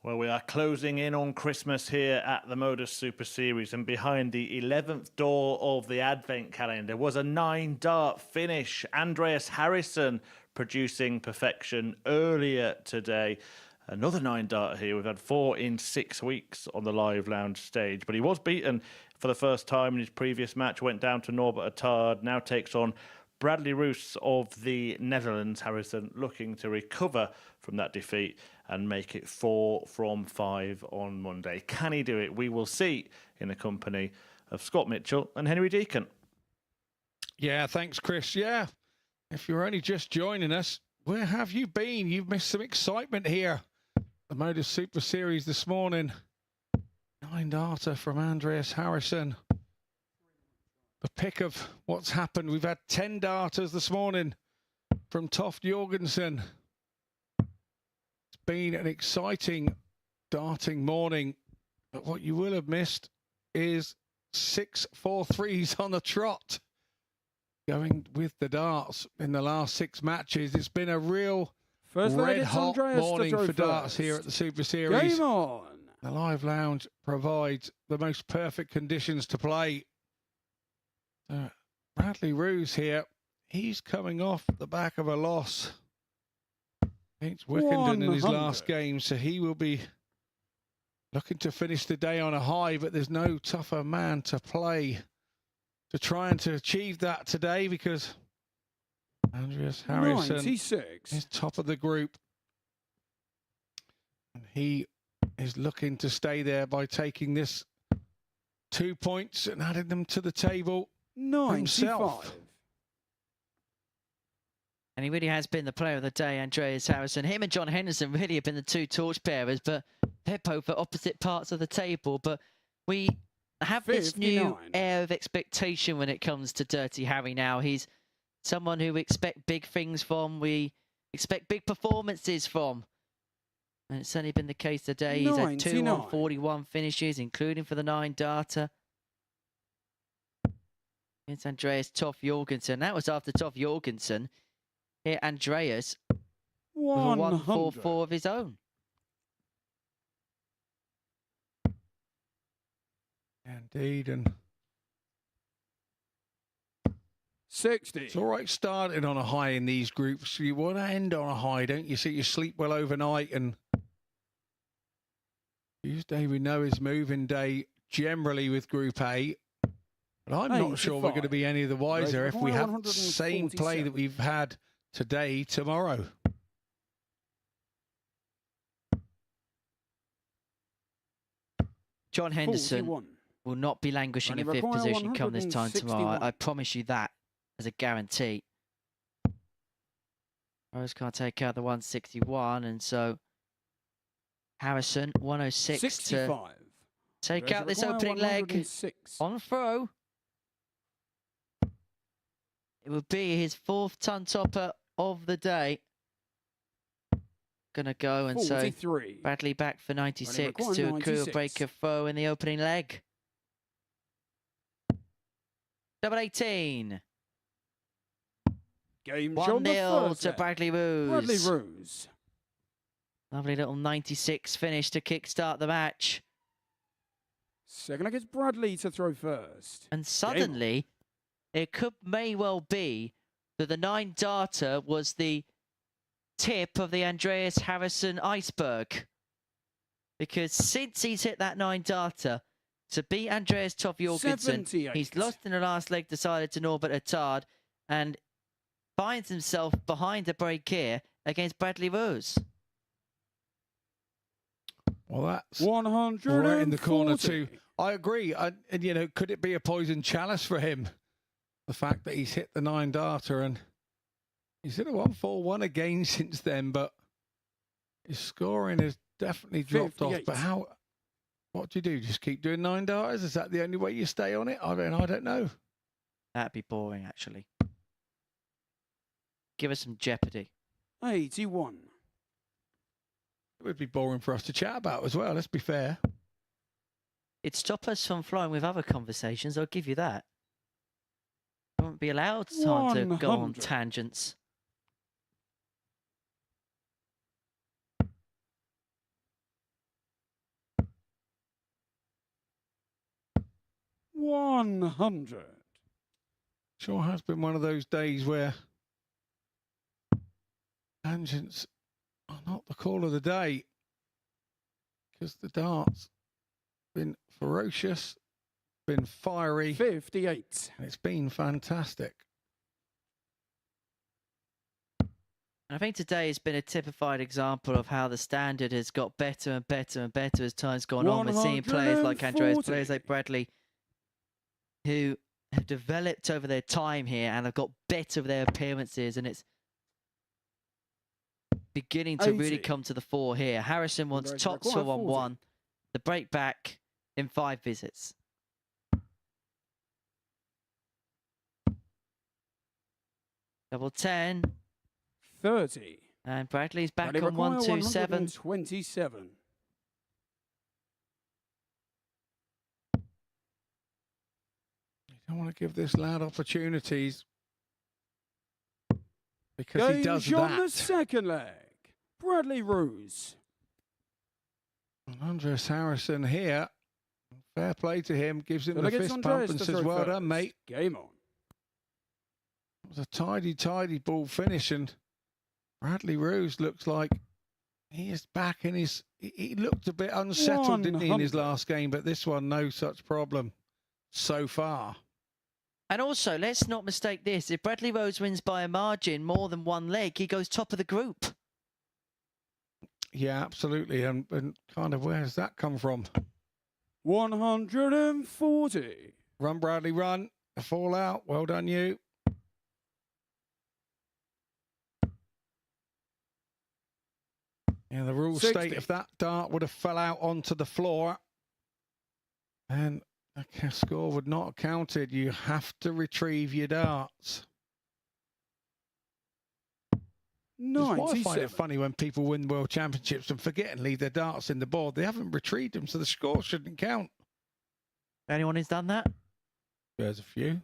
Well, we are closing in on Christmas here at the MODUS Super Series, and behind the 11th door of the Advent calendar was a 9-dart finish. Andreas Harrison producing perfection earlier today. Another 9-dart here. We've had 4 in 6 weeks on the live lounge stage, but he was beaten for the first time in his previous match. Went down to Norbert Attard, now takes on Bradley Roes of the Netherlands. Harrison looking to recover from that defeat and make it 4 from 5 on Monday. Can he do it? We will see in the company of Scott Mitchell and Henry Deacon. Yeah, thanks, Chris. Yeah, if you're only just joining us, where have you been? You've missed some excitement here. The MODUS Super Series this morning. 9-darter from Andreas Harrison. The pick of what's happened. We've had 10 darters this morning from Toft Jorgensen. It's been an exciting darting morning, but what you will have missed is 6 4-3s on the trot. Going with the darts in the last 6 matches. It's been a real red-hot morning for darts here at the Super Series. Game on! The Live Lounge provides the most perfect conditions to play. Bradley Roes here, he's coming off the back of a loss against Wickenden in his last game, so he will be looking to finish the day on a high, but there's no tougher man to play to try and to achieve that today, because Andreas Harrison 96 is top of the group. And he is looking to stay there by taking this 2 points and adding them to the table. 95. And he really has been the player of the day, Andreas Harrison. Him and John Henderson really have been the 2 torchbearers, but they're both at opposite parts of the table. But we have this new air of expectation when it comes to Dirty Harry now. He's someone who we expect big things from. We expect big performances from. And it's certainly been the case today. He's had 2 on 41 finishes, including for the 9 darter. It's Andreas Toff Jorgensen. That was after Toff Jorgensen hit Andreas with a 144 of his own. Indeed, and 60. It's all right starting on a high in these groups. You want to end on a high, don't you? So you sleep well overnight. And Tuesday we know is moving day generally with Group A. But I'm not sure we're going to be any of the wiser if we have the same play that we've had today, tomorrow. John Henderson 41. Will not be languishing in 5th position come this time tomorrow. I promise you that as a guarantee. Roes can't take out the 161, and so Harrison 106 65. To take out this opening leg on throw. It will be his 4th ton topper of the day. Gonna go, and 43. So Bradley back for 96 to accrue a break of throw in the opening leg. Double 18. Game 1-0 to Bradley Roes. Bradley Roes. Lovely little 96 finish to kickstart the match. Second leg, it's Bradley to throw first. And suddenly, it may well be that the 9 darter was the tip of the Andreas Harrison iceberg. Because since he's hit that 9 darter, to beat Andreas Toff Jorgensen, he's lost in the last leg, decided to Norbert Attard, and finds himself behind the break here against Bradley Roes. Well, that's 100 right in the corner too. I agree. And you know, could it be a poison chalice for him? The fact that he's hit the 9 darter, and he's hit a 141 again since then, but his scoring has definitely dropped off. But what do you do? Just keep doing 9 darters? Is that the only way you stay on it? I don't know. That'd be boring, actually. Give us some jeopardy. 81. It would be boring for us to chat about as well, let's be fair. It'd stop us from flowing with other conversations, I'll give you that. We won't be allowed time to go on tangents. $100. Sure has been one of those days where tangents are not the call of the day, because the darts been ferocious, been fiery. 58. And it's been fantastic. I think today has been a typified example of how the standard has got better and better and better as time's gone on. We're seeing players like Andreas, players like Bradley, who have developed over their time here and have got better with their appearances, and it's beginning to really come to the fore here. Harrison wants top score on 1, the break back in 5 visits. Double 10. 30. And Bradley's back on 127. 27. You don't want to give this lad opportunities, because he does that. On the second leg, Bradley Roes. Andreas Harrison here. Fair play to him. Gives him the fist bump and says, well done, mate. Game on. It was a tidy ball finish, and Bradley Roes looks like he is back in his... He looked a bit unsettled, didn't he, in his last game, but this one, no such problem so far. And also, let's not mistake this. If Bradley Roes wins by a margin more than 1 leg, he goes top of the group. Yeah, absolutely. And kind of, where does that come from? 140. Run, Bradley, run. A fallout. Well done, you. Yeah, the rules 60. state if that dart would have fell out onto the floor, then the score would not have counted. You have to retrieve your darts. That's why I find 97. it funny when people win world championships and forget and leave their darts in the board. They haven't retrieved them, so the score shouldn't count. Anyone who's done that? There's a few.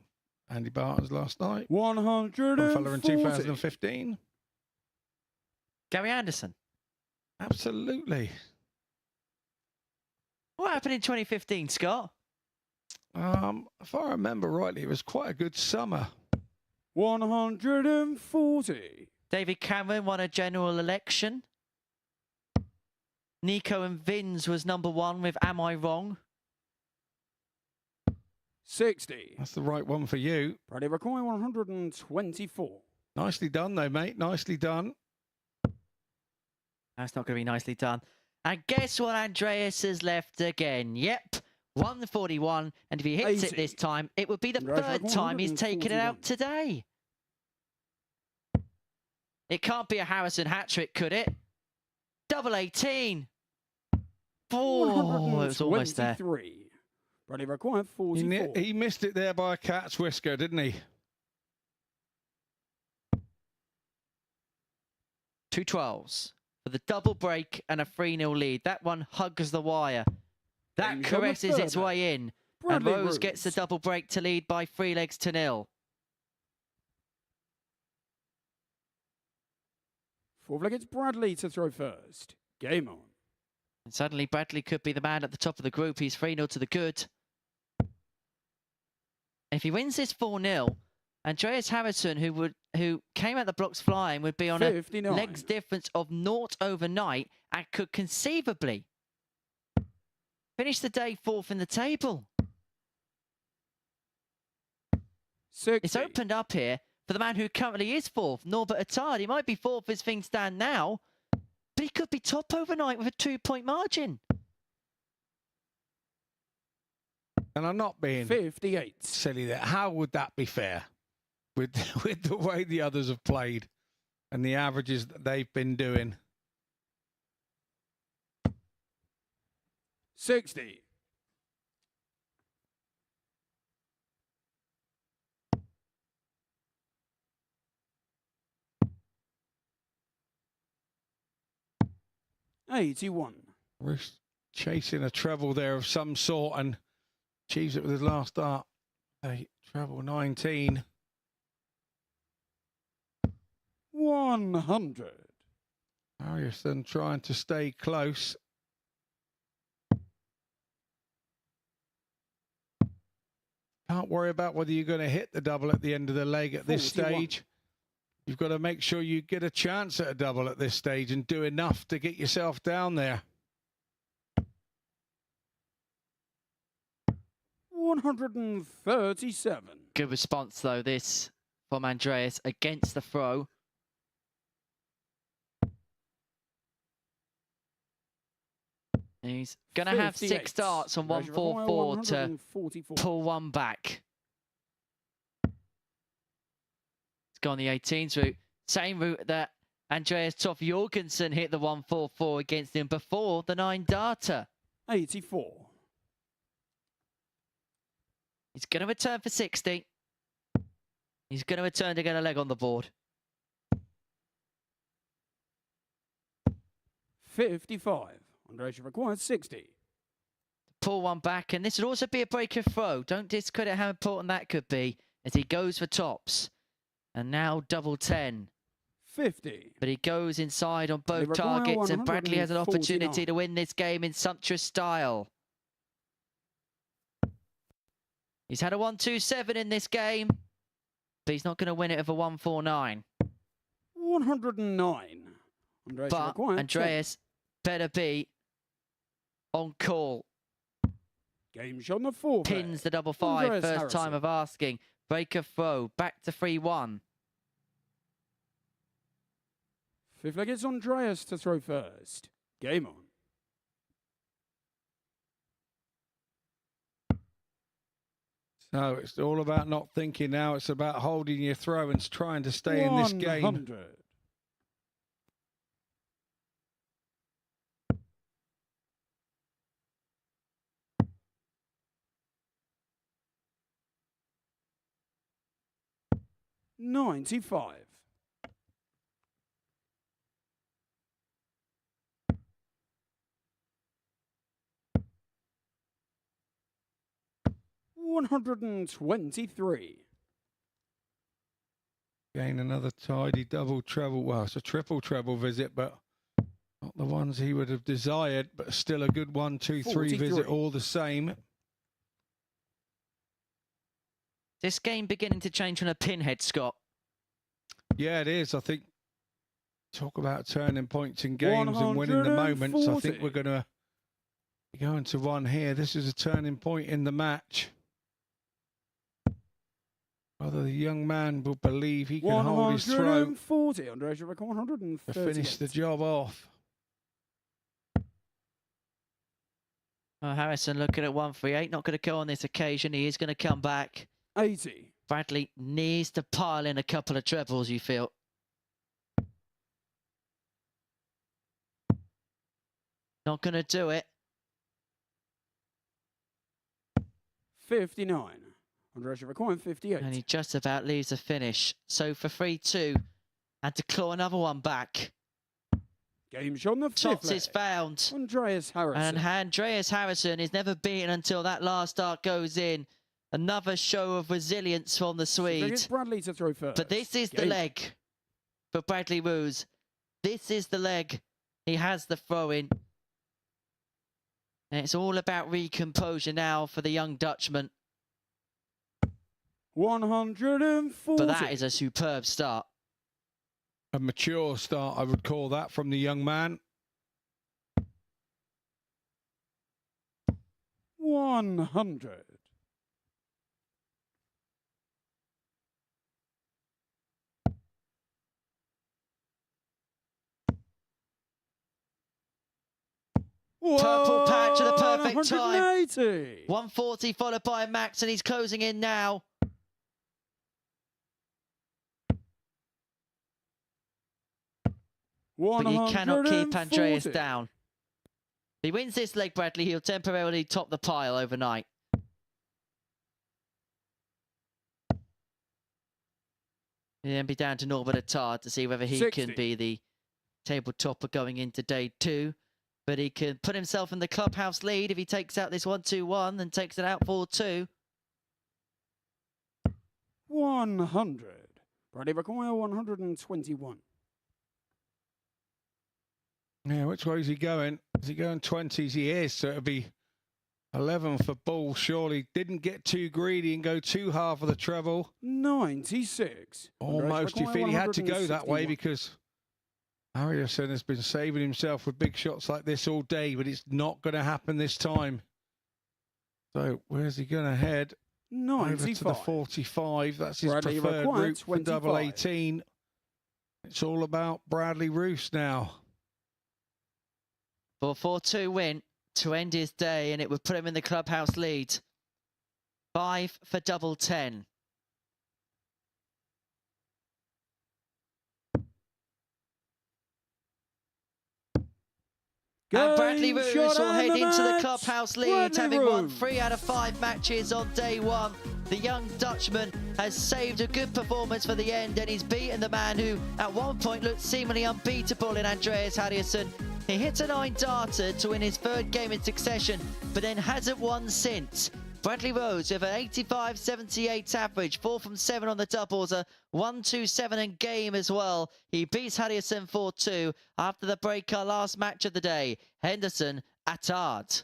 Andy Barton's last night. 140. One fella in 2015. Gary Anderson. Absolutely. What happened in 2015, Scott? If I remember rightly, it was quite a good summer. 140. David Cameron won a general election. Nico and Vins was #1 with Am I Wrong? 60. That's the right one for you. Bradley required 124. Nicely done, though, mate. Nicely done. That's not going to be nicely done. And guess what Andreas has left again? Yep, 141. And if he hits 80. it this time, it would be the Andreas third time he's taken it out 141. today. It can't be a Harrison hat-trick, could it? Double 18. Oh, it was almost there. 123. Bradley required 44. He missed it there by a cat's whisker, didn't he? 2 12s for the double break and a 3-0 lead. That one hugs the wire. That James on the caresses its third. way in. Bradley And Roes gets the Roes. double break to lead by 3 legs to 0. 4 leg, it's Bradley to throw first. Game on. And suddenly Bradley could be the man at the top of the group. He's 3-0 to the good. If he wins this 4-0, Andreas Harrison, who came at the blocks flying, would be on 59. a legs difference of 0 overnight and could conceivably finish the day 4th in the table. 60. It's opened up here for the man who currently is 4th, Norbert Attard. He might be 4th as things stand now, but he could be top overnight with a 2-point margin. And I'm not being 58. silly there. How would that be fair with the way the others have played and the averages that they've been doing? 60. $81. Roos chasing a treble there of some sort and achieves it with his last dart. A treble 19. 100. Harrison trying to stay close. Can't worry about whether you're going to hit the double at the end of the leg at this 41. stage. You've got to make sure you get a chance at a double at this stage and do enough to get yourself down there. 137. Good response, though, this from Andreas against the throw. He's going to have 6 58. starts on Raise your require 144 to 144. pull one back. It's gone the 18th route. Same route that Andreas Toff Jorgensen hit the 144 against him before the 9 darter. 84. He's going to return for 60. He's going to return to get a leg on the board. 55. Andreas required 60. Pull one back, and this would also be a breaker throw. Don't discredit how important that could be as he goes for tops. And now double 10. 50. But he goes inside on both require targets, and Bradley has an 149. opportunity to win this game in sumptuous style. He's had a 127 in this game, but he's not going to win it with a 149. 109. Andreas But required Andreas better be on call. 10. Game shot on the 4th. Pins the double 5, Andreas first Harrison. time of asking. Breaker throw, back to 3-1. 5th leg, it's Andreas to throw first. Game on. So it's all about not thinking now. It's about holding your throw and trying to stay in this game. 100. $95. 123. Again, another tidy double treble. Well, it's a triple treble visit, but not the ones he would have desired, but still a good 1, 2, 3 visit all the same. This game beginning to change on a pinhead, Scott. Yeah, it is. I think talk about turning points in games and winning the moments. I think we're going to be going to one here. This is a turning point in the match. Whether the young man will believe he can hold his throat 140. Andreas, you reckon 130 to finish the job off. Harrison looking at 138. Not going to go on this occasion. He is going to come back. 80. Bradley needs to pile in a couple of trebles, you feel. Not going to do it. 59. Andreas, you reckon 58. And he just about leaves the finish. So for 3-2, and to claw another one back. Game shot on the fifth Tots leg. is found. Andreas Harrison. And Andreas Harrison is never beaten until that last dart goes in. Another show of resilience from the Swede. It's Bradley to throw first. But this is the leg for Bradley Roes. This is the leg. He has the throw-in. And it's all about recomposure now for the young Dutchman. 140. But that is a superb start. A mature start, I would call that, from the young man. 100. Purple patch at the perfect time. 180. 140 followed by Max, and he's closing in now. But he cannot keep Andreas down. If he wins this leg, Bradley, he'll temporarily top the pile overnight. He'll then be down to Norbert Attard to see whether he 60. can be the table topper going into day 2. But he can put himself in the clubhouse lead if he takes out this 1-2-1 and takes it out 4-2. 100. Bradley require 121. Yeah, which way is he going? Is he going 20s? He is, so it'll be 11 for Bull, surely. Didn't get too greedy and go too hard for the treble. 96. Almost. You feel he had to go that way because Harrison has been saving himself with big shots like this all day, but it's not going to happen this time. So where's he going to head? 95. Over to the 45. That's his Bradley preferred required route for 25. double 18. It's all about Bradley Roos now. For a 4-2 win to end his day, and it would put him in the clubhouse lead. 5 for double 10. And Bradley Roos will head into the clubhouse lead, having won 3 out of 5 matches on day 1. The young Dutchman has saved a good performance for the end, and he's beaten the man who at one point looked seemingly unbeatable in Andreas Harrison. He hit a 9-darter to win his 3rd game in succession, but then hasn't won since. Bradley Roes with an 85-78 average, 4 from 7 on the doubles, a 1-2-7 in game as well. He beats Harrison 4-2 after the break, our last match of the day. Henderson, Attard.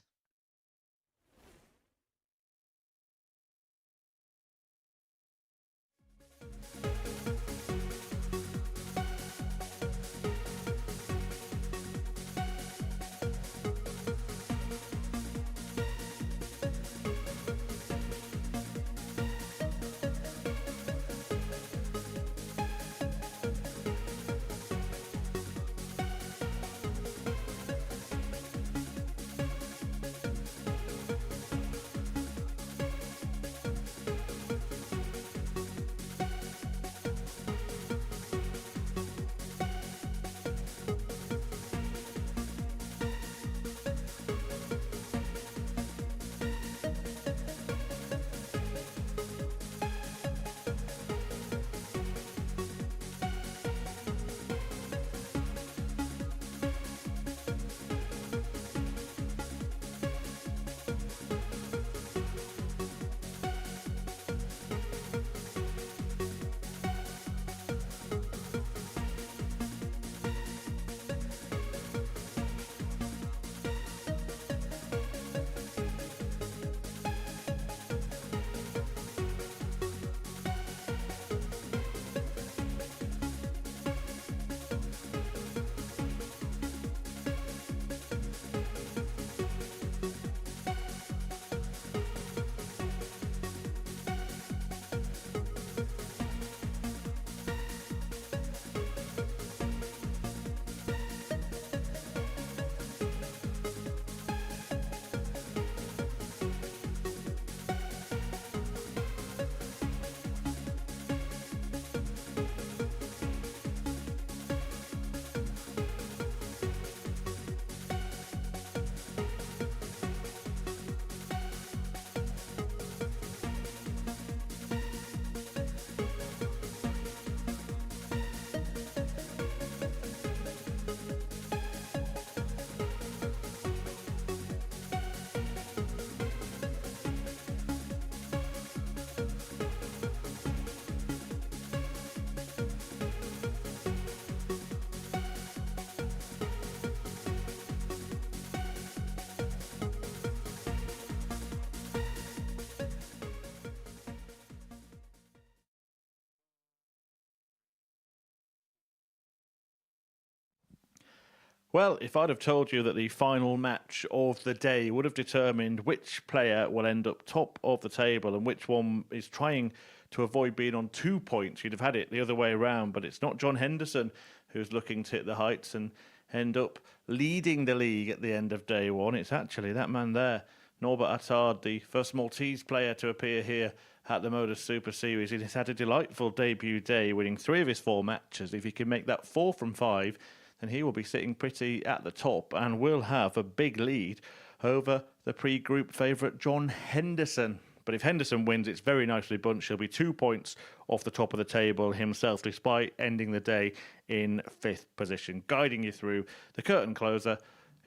Well, if I'd have told you that the final match of the day would have determined which player will end up top of the table and which one is trying to avoid being on 2 points, you'd have had it the other way around. But it's not John Henderson who's looking to hit the heights and end up leading the league at the end of day one. It's actually that man there, Norbert Attard, the first Maltese player to appear here at the MODUS Super Series. He's had a delightful debut day, winning 3 of his 4 matches. If he can make that 4 from 5, then he will be sitting pretty at the top and will have a big lead over the pre-group favourite John Henderson. But if Henderson wins, it's very nicely bunched. He'll be 2 points off the top of the table himself, despite ending the day in 5th position. Guiding you through the curtain closer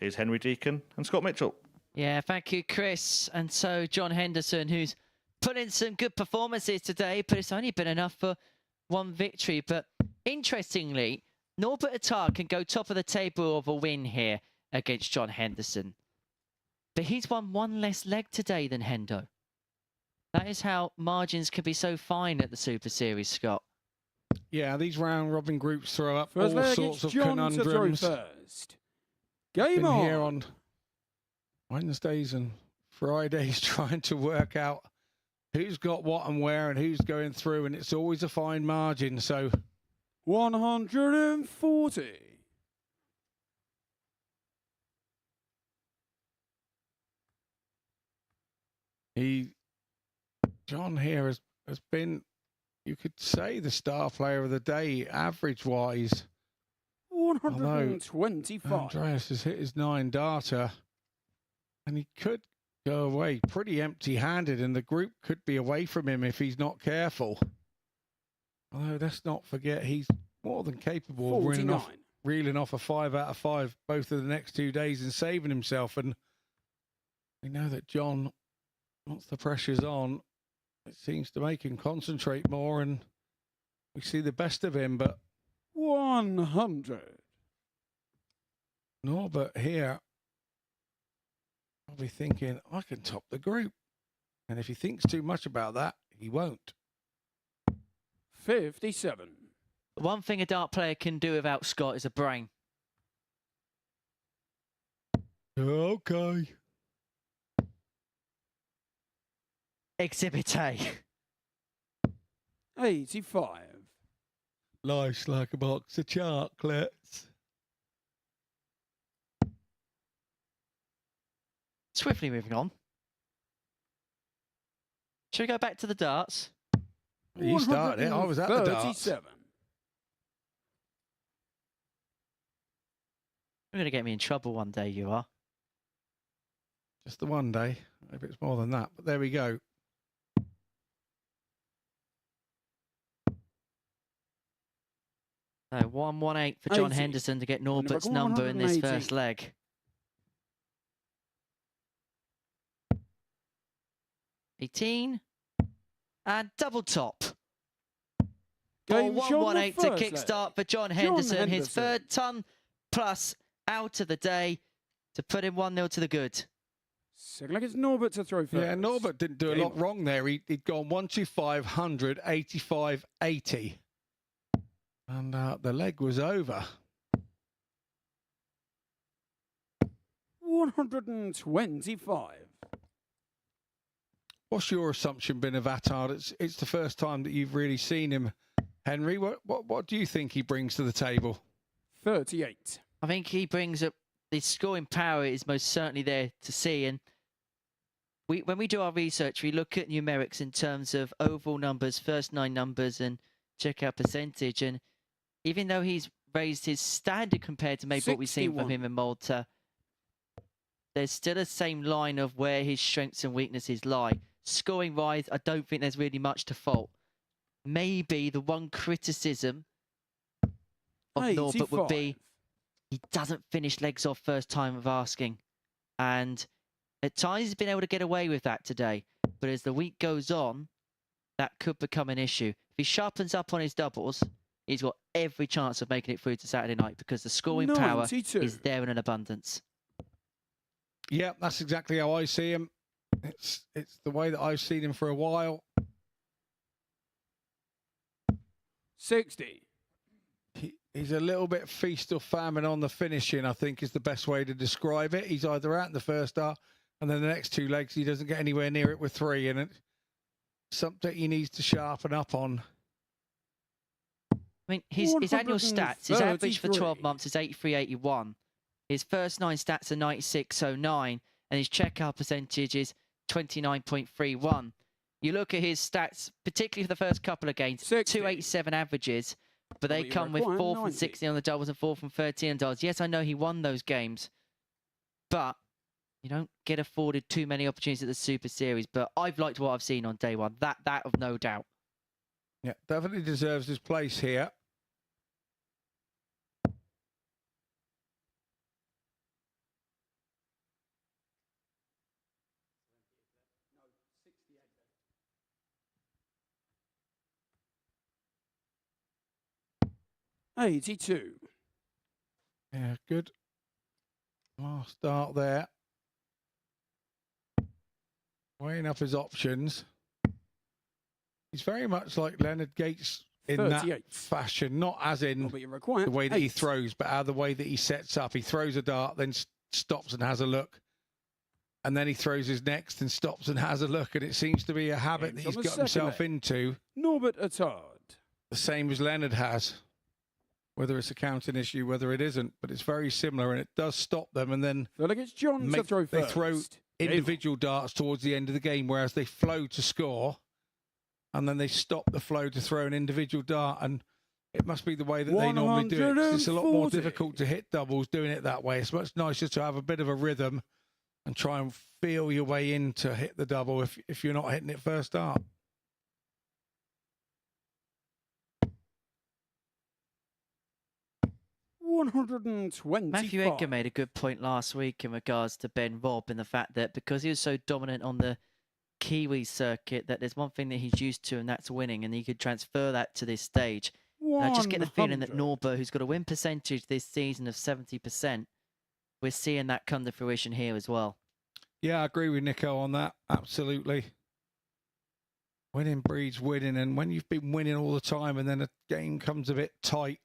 is Henry Deacon and Scott Mitchell. Yeah, thank you, Chris. And so John Henderson, who's put in some good performances today, but it's only been enough for 1 victory. But interestingly, Norbert Attard can go top of the table of a win here against John Henderson. But he's won 1 less leg today than Hendo. That is how margins can be so fine at the Super Series, Scott. Yeah, these round-robin groups throw up First all leg, sorts it's of John conundrums. to throw first. Game Been on. here on Wednesdays and Fridays trying to work out who's got what and where and who's going through, and it's always a fine margin. So 140. John here has been, you could say, the star player of the day, average-wise. 125. Andreas has hit his 9 darter, and he could go away pretty empty-handed, and the group could be away from him if he's not careful. Although, let's not forget, he's more than capable of reeling off a 5 out of 5 both of the next 2 days and saving himself. And we know that John, once the pressure's on, it seems to make him concentrate more, and we see the best of him. But 100. Norbert here, I'll be thinking, I can top the group. And if he thinks too much about that, he won't. 57. One thing a dart player can do without Scott is a brain. Okay. Exhibit A. 85. Life's like a box of chocolates. Swiftly moving on. Should we go back to the darts? You started it. I was at the darts. 37. You're going to get me in trouble one day, you are. Just the one day. Maybe it's more than that. But there we go. So 118 for John 80. Henderson to get Norbert's number in this 180. first leg. $18 and double top. Game Or shot 118 to the first kickstart leg. for John Henderson, his Henderson. 3rd ton plus out of the day to put him 1-0 to the good. Second leg, it's Norbert to throw first. Yeah, Norbert didn't do a lot wrong there. He'd gone 125, 100, 85, 80. And the leg was over. 125. What's your assumption been of Attard? It's the first time that you've really seen him, Henry. What do you think he brings to the table? 38. I think he brings up the scoring power is most certainly there to see. And when we do our research, we look at numerics in terms of overall numbers, first 9 numbers, and check out percentage. And even though he's raised his standard compared to maybe what we've seen from 61. him in Malta, there's still the same line of where his strengths and weaknesses lie. Scoring-wise, I don't think there's really much to fault. Maybe the one criticism of Norbert would be he doesn't finish legs off first time of asking. And at times he's been able to get away with that today. But as the week goes on, that could become an issue. If he sharpens up on his doubles, he's got every chance of making it through to Saturday night because the scoring power 92. is there in an abundance. Yeah, that's exactly how I see him. It's the way that I've seen him for a while. 60. He's a little bit feast or famine on the finishing, I think is the best way to describe it. He's either out in the first dart, and then the next 2 legs, he doesn't get anywhere near it with 3, and it's something he needs to sharpen up on. I mean, his annual stats, his average for 12 months is 83.81. His first 9 stats are 96.09, and his checkout percentage is 29.31. You look at his stats, particularly for the first couple of games, 287 averages, but they come with 4 from 16 on the doubles and 4 from 13 on doubles. Yes, I know he won those games, but you don't get afforded too many opportunities at the Super Series. But I've liked what I've seen on day one. That of no doubt. Yeah, definitely deserves his place here. $82. Yeah, good. Last start there. Weighing up his options. He's very much like Leonard Gates in 38. that fashion, not as in the way that he throws, but the way that he sets up. He throws a dart, then stops and has a look. And then he throws his next and stops and has a look. And it seems to be a habit that he's got himself into. Norbert Attard. The same as Leonard has. Whether it's a counting issue, whether it isn't, but it's very similar, and it does stop them. And then it's John to throw they first. throw individual darts towards the end of the game, whereas they flow to score, and then they stop the flow to throw an individual dart. And it must be the way that they normally do it. 'Cause it's a lot more difficult to hit doubles doing it that way. It's much nicer to have a bit of a rhythm and try and feel your way in to hit the double if you're not hitting it first dart. Matthew Edgar made a good point last week in regards to Ben Robb and the fact that because he was so dominant on the Kiwi circuit, that there's one thing that he's used to, and that's winning, and he could transfer that to this stage. And I just get the feeling that Norbert, who's got a win percentage this season of 70%, we're seeing that come to fruition here as well. Yeah, I agree with Nico on that. Absolutely. Winning breeds winning, and when you've been winning all the time and then a game comes a bit tight,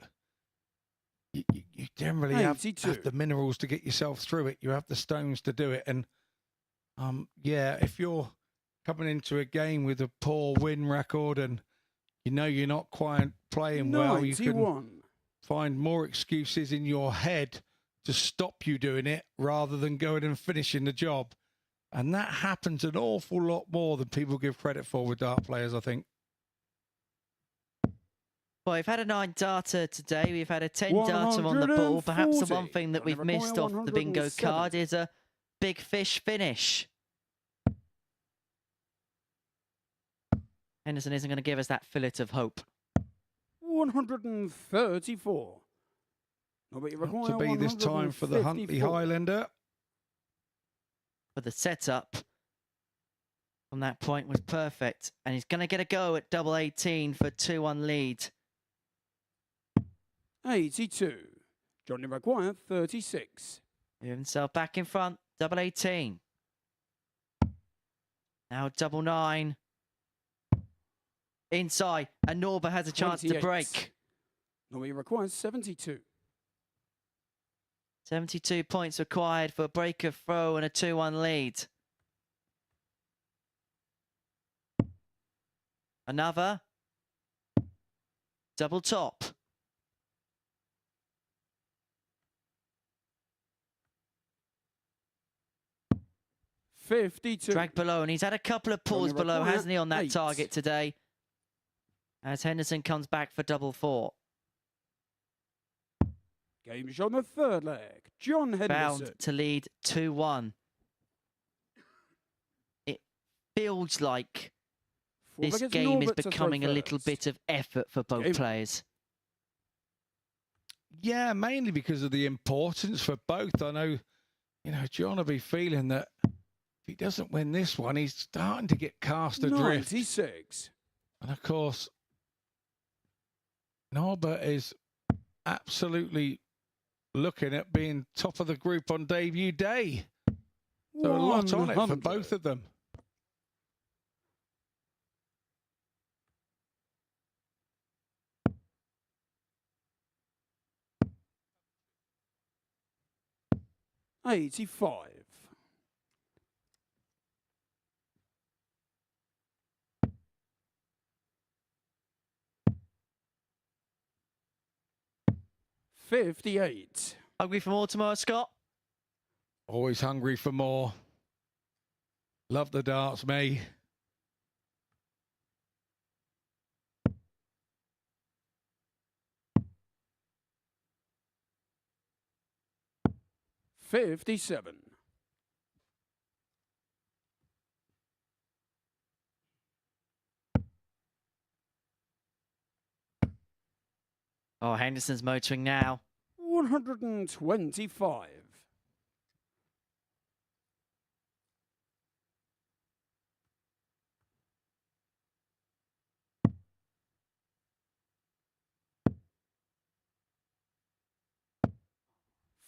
you generally have the minerals to get yourself through it. You have the stones to do it. And yeah, if you're coming into a game with a poor win record and you know you're not quite playing well, you can find more excuses in your head to stop you doing it rather than going and finishing the job. And that happens an awful lot more than people give credit for with dart players, I think. Well, we've had a 9 darter today. We've had a 10 darter on the ball. Perhaps the one thing that we've missed off the bingo card is a big fish finish. Henderson isn't going to give us that fillet of hope. 134. To be this time for the Huntley Highlander. But the setup from that point was perfect. And he's going to get a go at double 18 for 2-1 lead. 82. Johnny Maguire, 36. Move himself back in front. Double 18. Now double 9. Inside. And Norbert has a chance to break. Norbert requires 72. 72 points required for a break of throw and a 2-1 lead. Another. Double top. Drag below, and he's had a couple of pulls below, hasn't he, on that target today? As Henderson comes back for double 4. Game's on the third leg. John Henderson. Bound to lead 2-1. It feels like this game is becoming a little bit of effort for both players. Yeah, mainly because of the importance for both. I know, John will be feeling that if he doesn't win this one, he's starting to get cast adrift. 96. And of course, Norbert is absolutely looking at being top of the group on debut day. So a lot on it for both of them. 85. $58. Hungry for more tomorrow, Scott? Always hungry for more. Love the darts, me. $57. Oh, Henderson's motoring now. 125.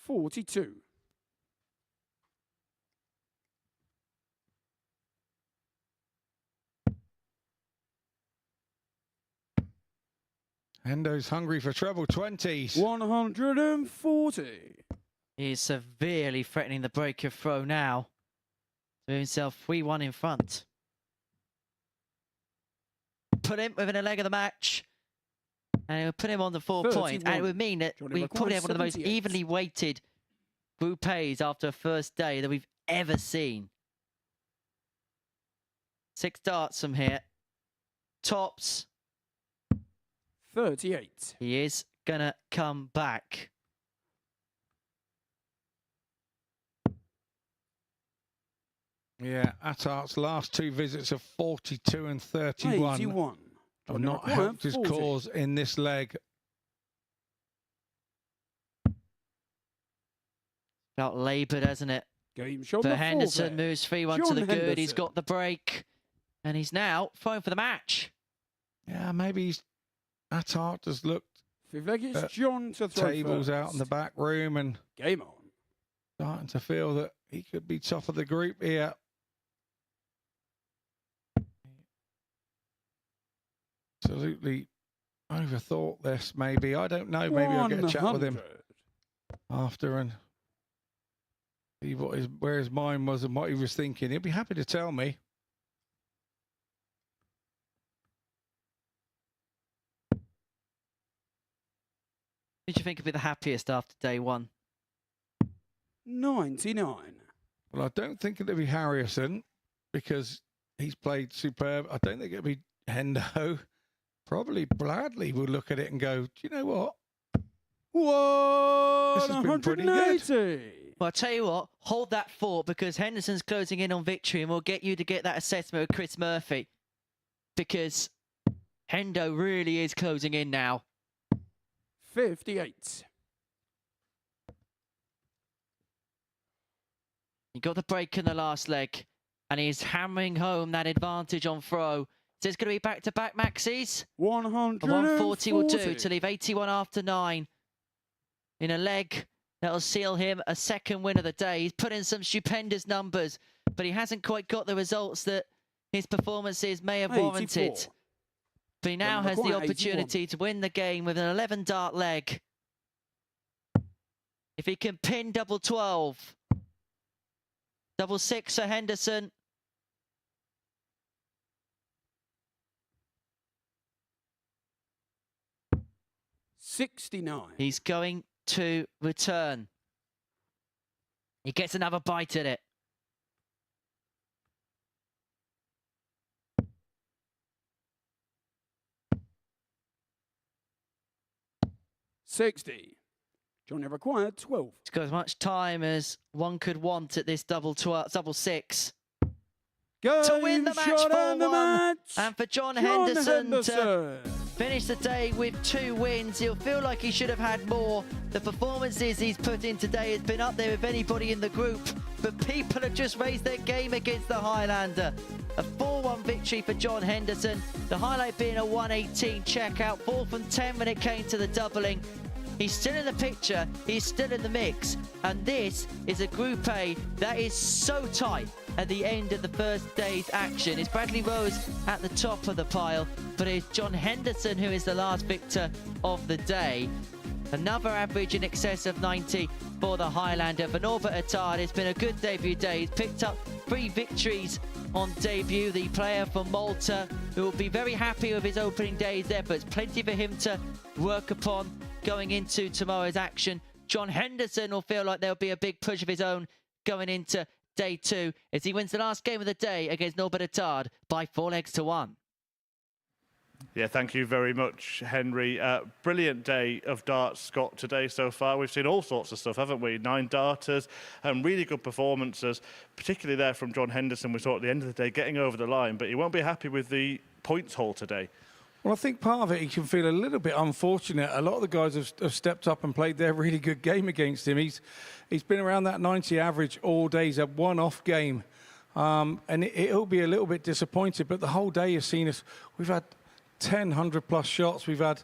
$42. Hendo's hungry for treble 20s. 140. He's severely threatening the break of throw now. To himself 3-1 in front. Put him within a leg of the match. And it would put him on the 4 points. And it would mean that we probably have one of the most evenly weighted Group A's after a first day that we've ever seen. 6 darts from here. Tops. 38. He is gonna come back. Yeah, Attard's last 2 visits of 42 and 31. 81. Have not helped his cause in this leg. Felt laboured, hasn't it? Game shot. But Henderson moves 3-1 to the good. He's got the break. And he's now throwing for the match. Yeah, maybe Attard has looked Fifth leg, it's John to throw tables first. out in the back room and Game on. starting to feel that he could be top of the group here. Absolutely overthought this, maybe. I don't know. Maybe I'll get a chat with him 100. after and see where his mind was and what he was thinking. He'll be happy to tell me. Who do you think would be the happiest after day 1? 99. Well, I don't think it'll be Harrison because he's played superb. I don't think it'll be Hendo. Probably Bradley will look at it and go, do you know what? This has been pretty good. 180. Well, I'll tell you what, hold that thought because Henderson's closing in on victory and we'll get you to get that assessment with Chris Murphy because Hendo really is closing in now. 58. He got the break in the last leg and he's hammering home that advantage on throw. So it's going to be back-to-back maxis. 140 will do to leave 81 after 9 in a leg that'll seal him a second win of the day. He's put in some stupendous numbers, but he hasn't quite got the results that his performances may have warranted. 84. But he now has the opportunity to win the game with an 11-dart leg. If he can pin double 12, double 6 for Henderson. $69. He's going to return. He gets another bite at it. $60. Johnny required 12. He's got as much time as one could want at this double 6. To win the match 4-1. And for John Henderson to finish the day with 2 wins. He'll feel like he should have had more. The performances he's put in today has been up there with anybody in the group. But people have just raised their game against the Highlander. A 4-1 victory for John Henderson. The highlight being a 118 checkout. 4 from 10 when it came to the doubling. He's still in the picture. He's still in the mix. And this is a Group A that is so tight at the end of the first day's action. It's Bradley Roes at the top of the pile, but it's John Henderson who is the last victor of the day. Another average in excess of 90 for the Highlander. For Norbert Attard, it's been a good debut day. He's picked up 3 victories on debut. The player from Malta, who will be very happy with his opening days there, but it's plenty for him to work upon going into tomorrow's action. John Henderson will feel like there'll be a big push of his own going into day 2 as he wins the last game of the day against Norbert Attard by 4-1. Yeah, thank you very much, Henry. Brilliant day of darts, Scott, today so far. We've seen all sorts of stuff, haven't we? 9 darters and really good performances, particularly there from John Henderson. We saw at the end of the day getting over the line, but he won't be happy with the points haul today. Well, I think part of it, he can feel a little bit unfortunate. A lot of the guys have stepped up and played their really good game against him. He's been around that 90 average all day. He's had one off game. And it'll be a little bit disappointed, but the whole day has seen us. We've had 10 100-plus shots. We've had,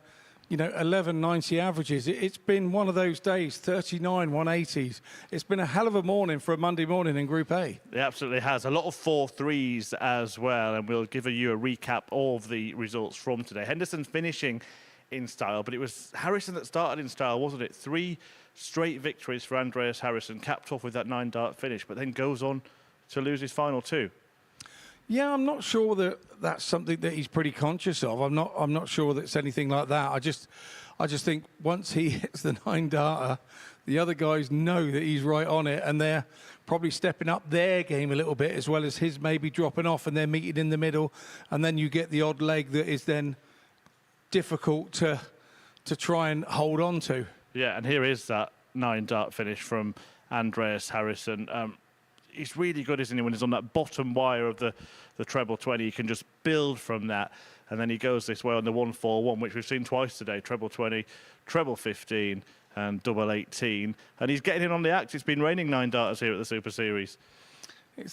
11 90 averages. It's been one of those days, 39 180s. It's been a hell of a morning for a Monday morning in Group A. It absolutely has. A lot of 4-3s as well, and we'll give you a recap of the results from today. Henderson's finishing in style, but it was Harrison that started in style, wasn't it? 3 straight victories for Andreas Harrison, capped off with that 9-dart finish, but then goes on to lose his final 2. Yeah, I'm not sure that that's something that he's pretty conscious of. I'm not sure that it's anything like that. I just think once he hits the 9-darter, the other guys know that he's right on it, and they're probably stepping up their game a little bit, as well as his maybe dropping off, and they're meeting in the middle, and then you get the odd leg that is then difficult to try and hold on to. Yeah, and here is that 9-dart finish from Andreas Harrison. He's really good, isn't he, when he's on that bottom wire of the treble 20. He can just build from that. And then he goes this way on the 1-4-1, which we've seen twice today, treble 20, treble 15, and double 18. And he's getting in on the act. It's been raining 9-darters here at the Super Series.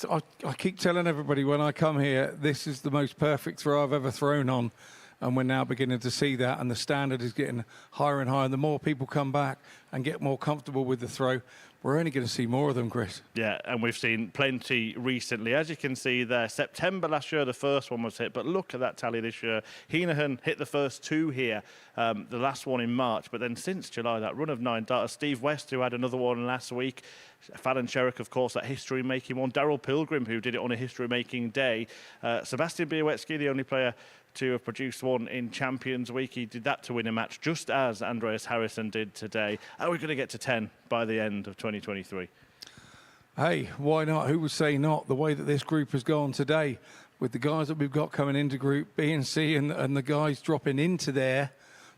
I keep telling everybody when I come here, this is the most perfect throw I've ever thrown on. And we're now beginning to see that, and the standard is getting higher and higher. And the more people come back and get more comfortable with the throw, we're only going to see more of them, Chris. Yeah, and we've seen plenty recently. As you can see there, September last year, the first one was hit, but look at that tally this year. Heenahan hit the first 2 here, the last one in March, but then since July, that run of 9-darters. Steve West, who had another one last week. Fallon Sherrick, of course, that history-making one. Darryl Pilgrim, who did it on a history-making day. Sebastian Białecki, the only player to have produced one in Champions Week. He did that to win a match, just as Andreas Harrison did today. Are we going to get to 10 by the end of 2023? Hey, why not? Who would say not? The way that this group has gone today, with the guys that we've got coming into Group B and C, and the guys dropping into there,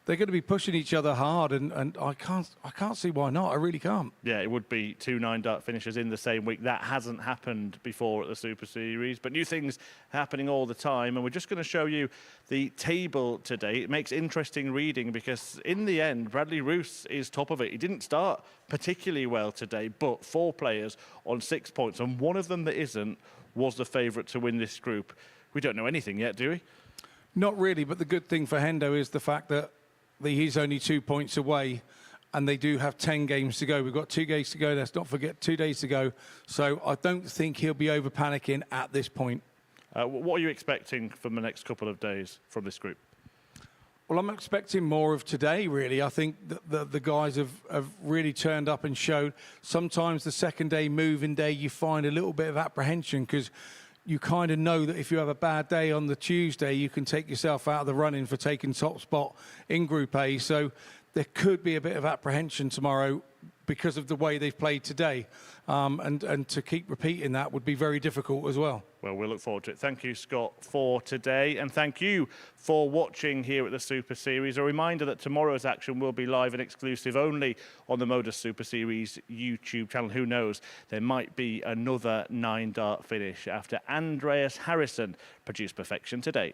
they're going to be pushing each other hard, and I can't see why not. I really can't. Yeah, it would be 2 9-dart finishers in the same week. That hasn't happened before at the Super Series, but new things happening all the time. And we're just going to show you the table today. It makes interesting reading because in the end, Bradley Roes is top of it. He didn't start particularly well today, but 4 players on 6 points, and one of them that isn't was the favourite to win this group. We don't know anything yet, do we? Not really, but the good thing for Hendo is the fact that he's only 2 points away, and they do have 10 games to go. We've got 2 days to go. Let's not forget 2 days to go. So I don't think he'll be over panicking at this point. What are you expecting from the next couple of days from this group? Well, I'm expecting more of today, really. I think that the guys have really turned up and showed. Sometimes the second day, moving day, you find a little bit of apprehension because you kind of know that if you have a bad day on the Tuesday, you can take yourself out of the running for taking top spot in Group A. So there could be a bit of apprehension tomorrow because of the way they've played today. And to keep repeating that would be very difficult as well. Well, we'll look forward to it. Thank you, Scott, for today. And thank you for watching here at the Super Series. A reminder that tomorrow's action will be live and exclusive only on the MODUS Super Series YouTube channel. Who knows? There might be another 9-dart finish after Andreas Harrison produced perfection today.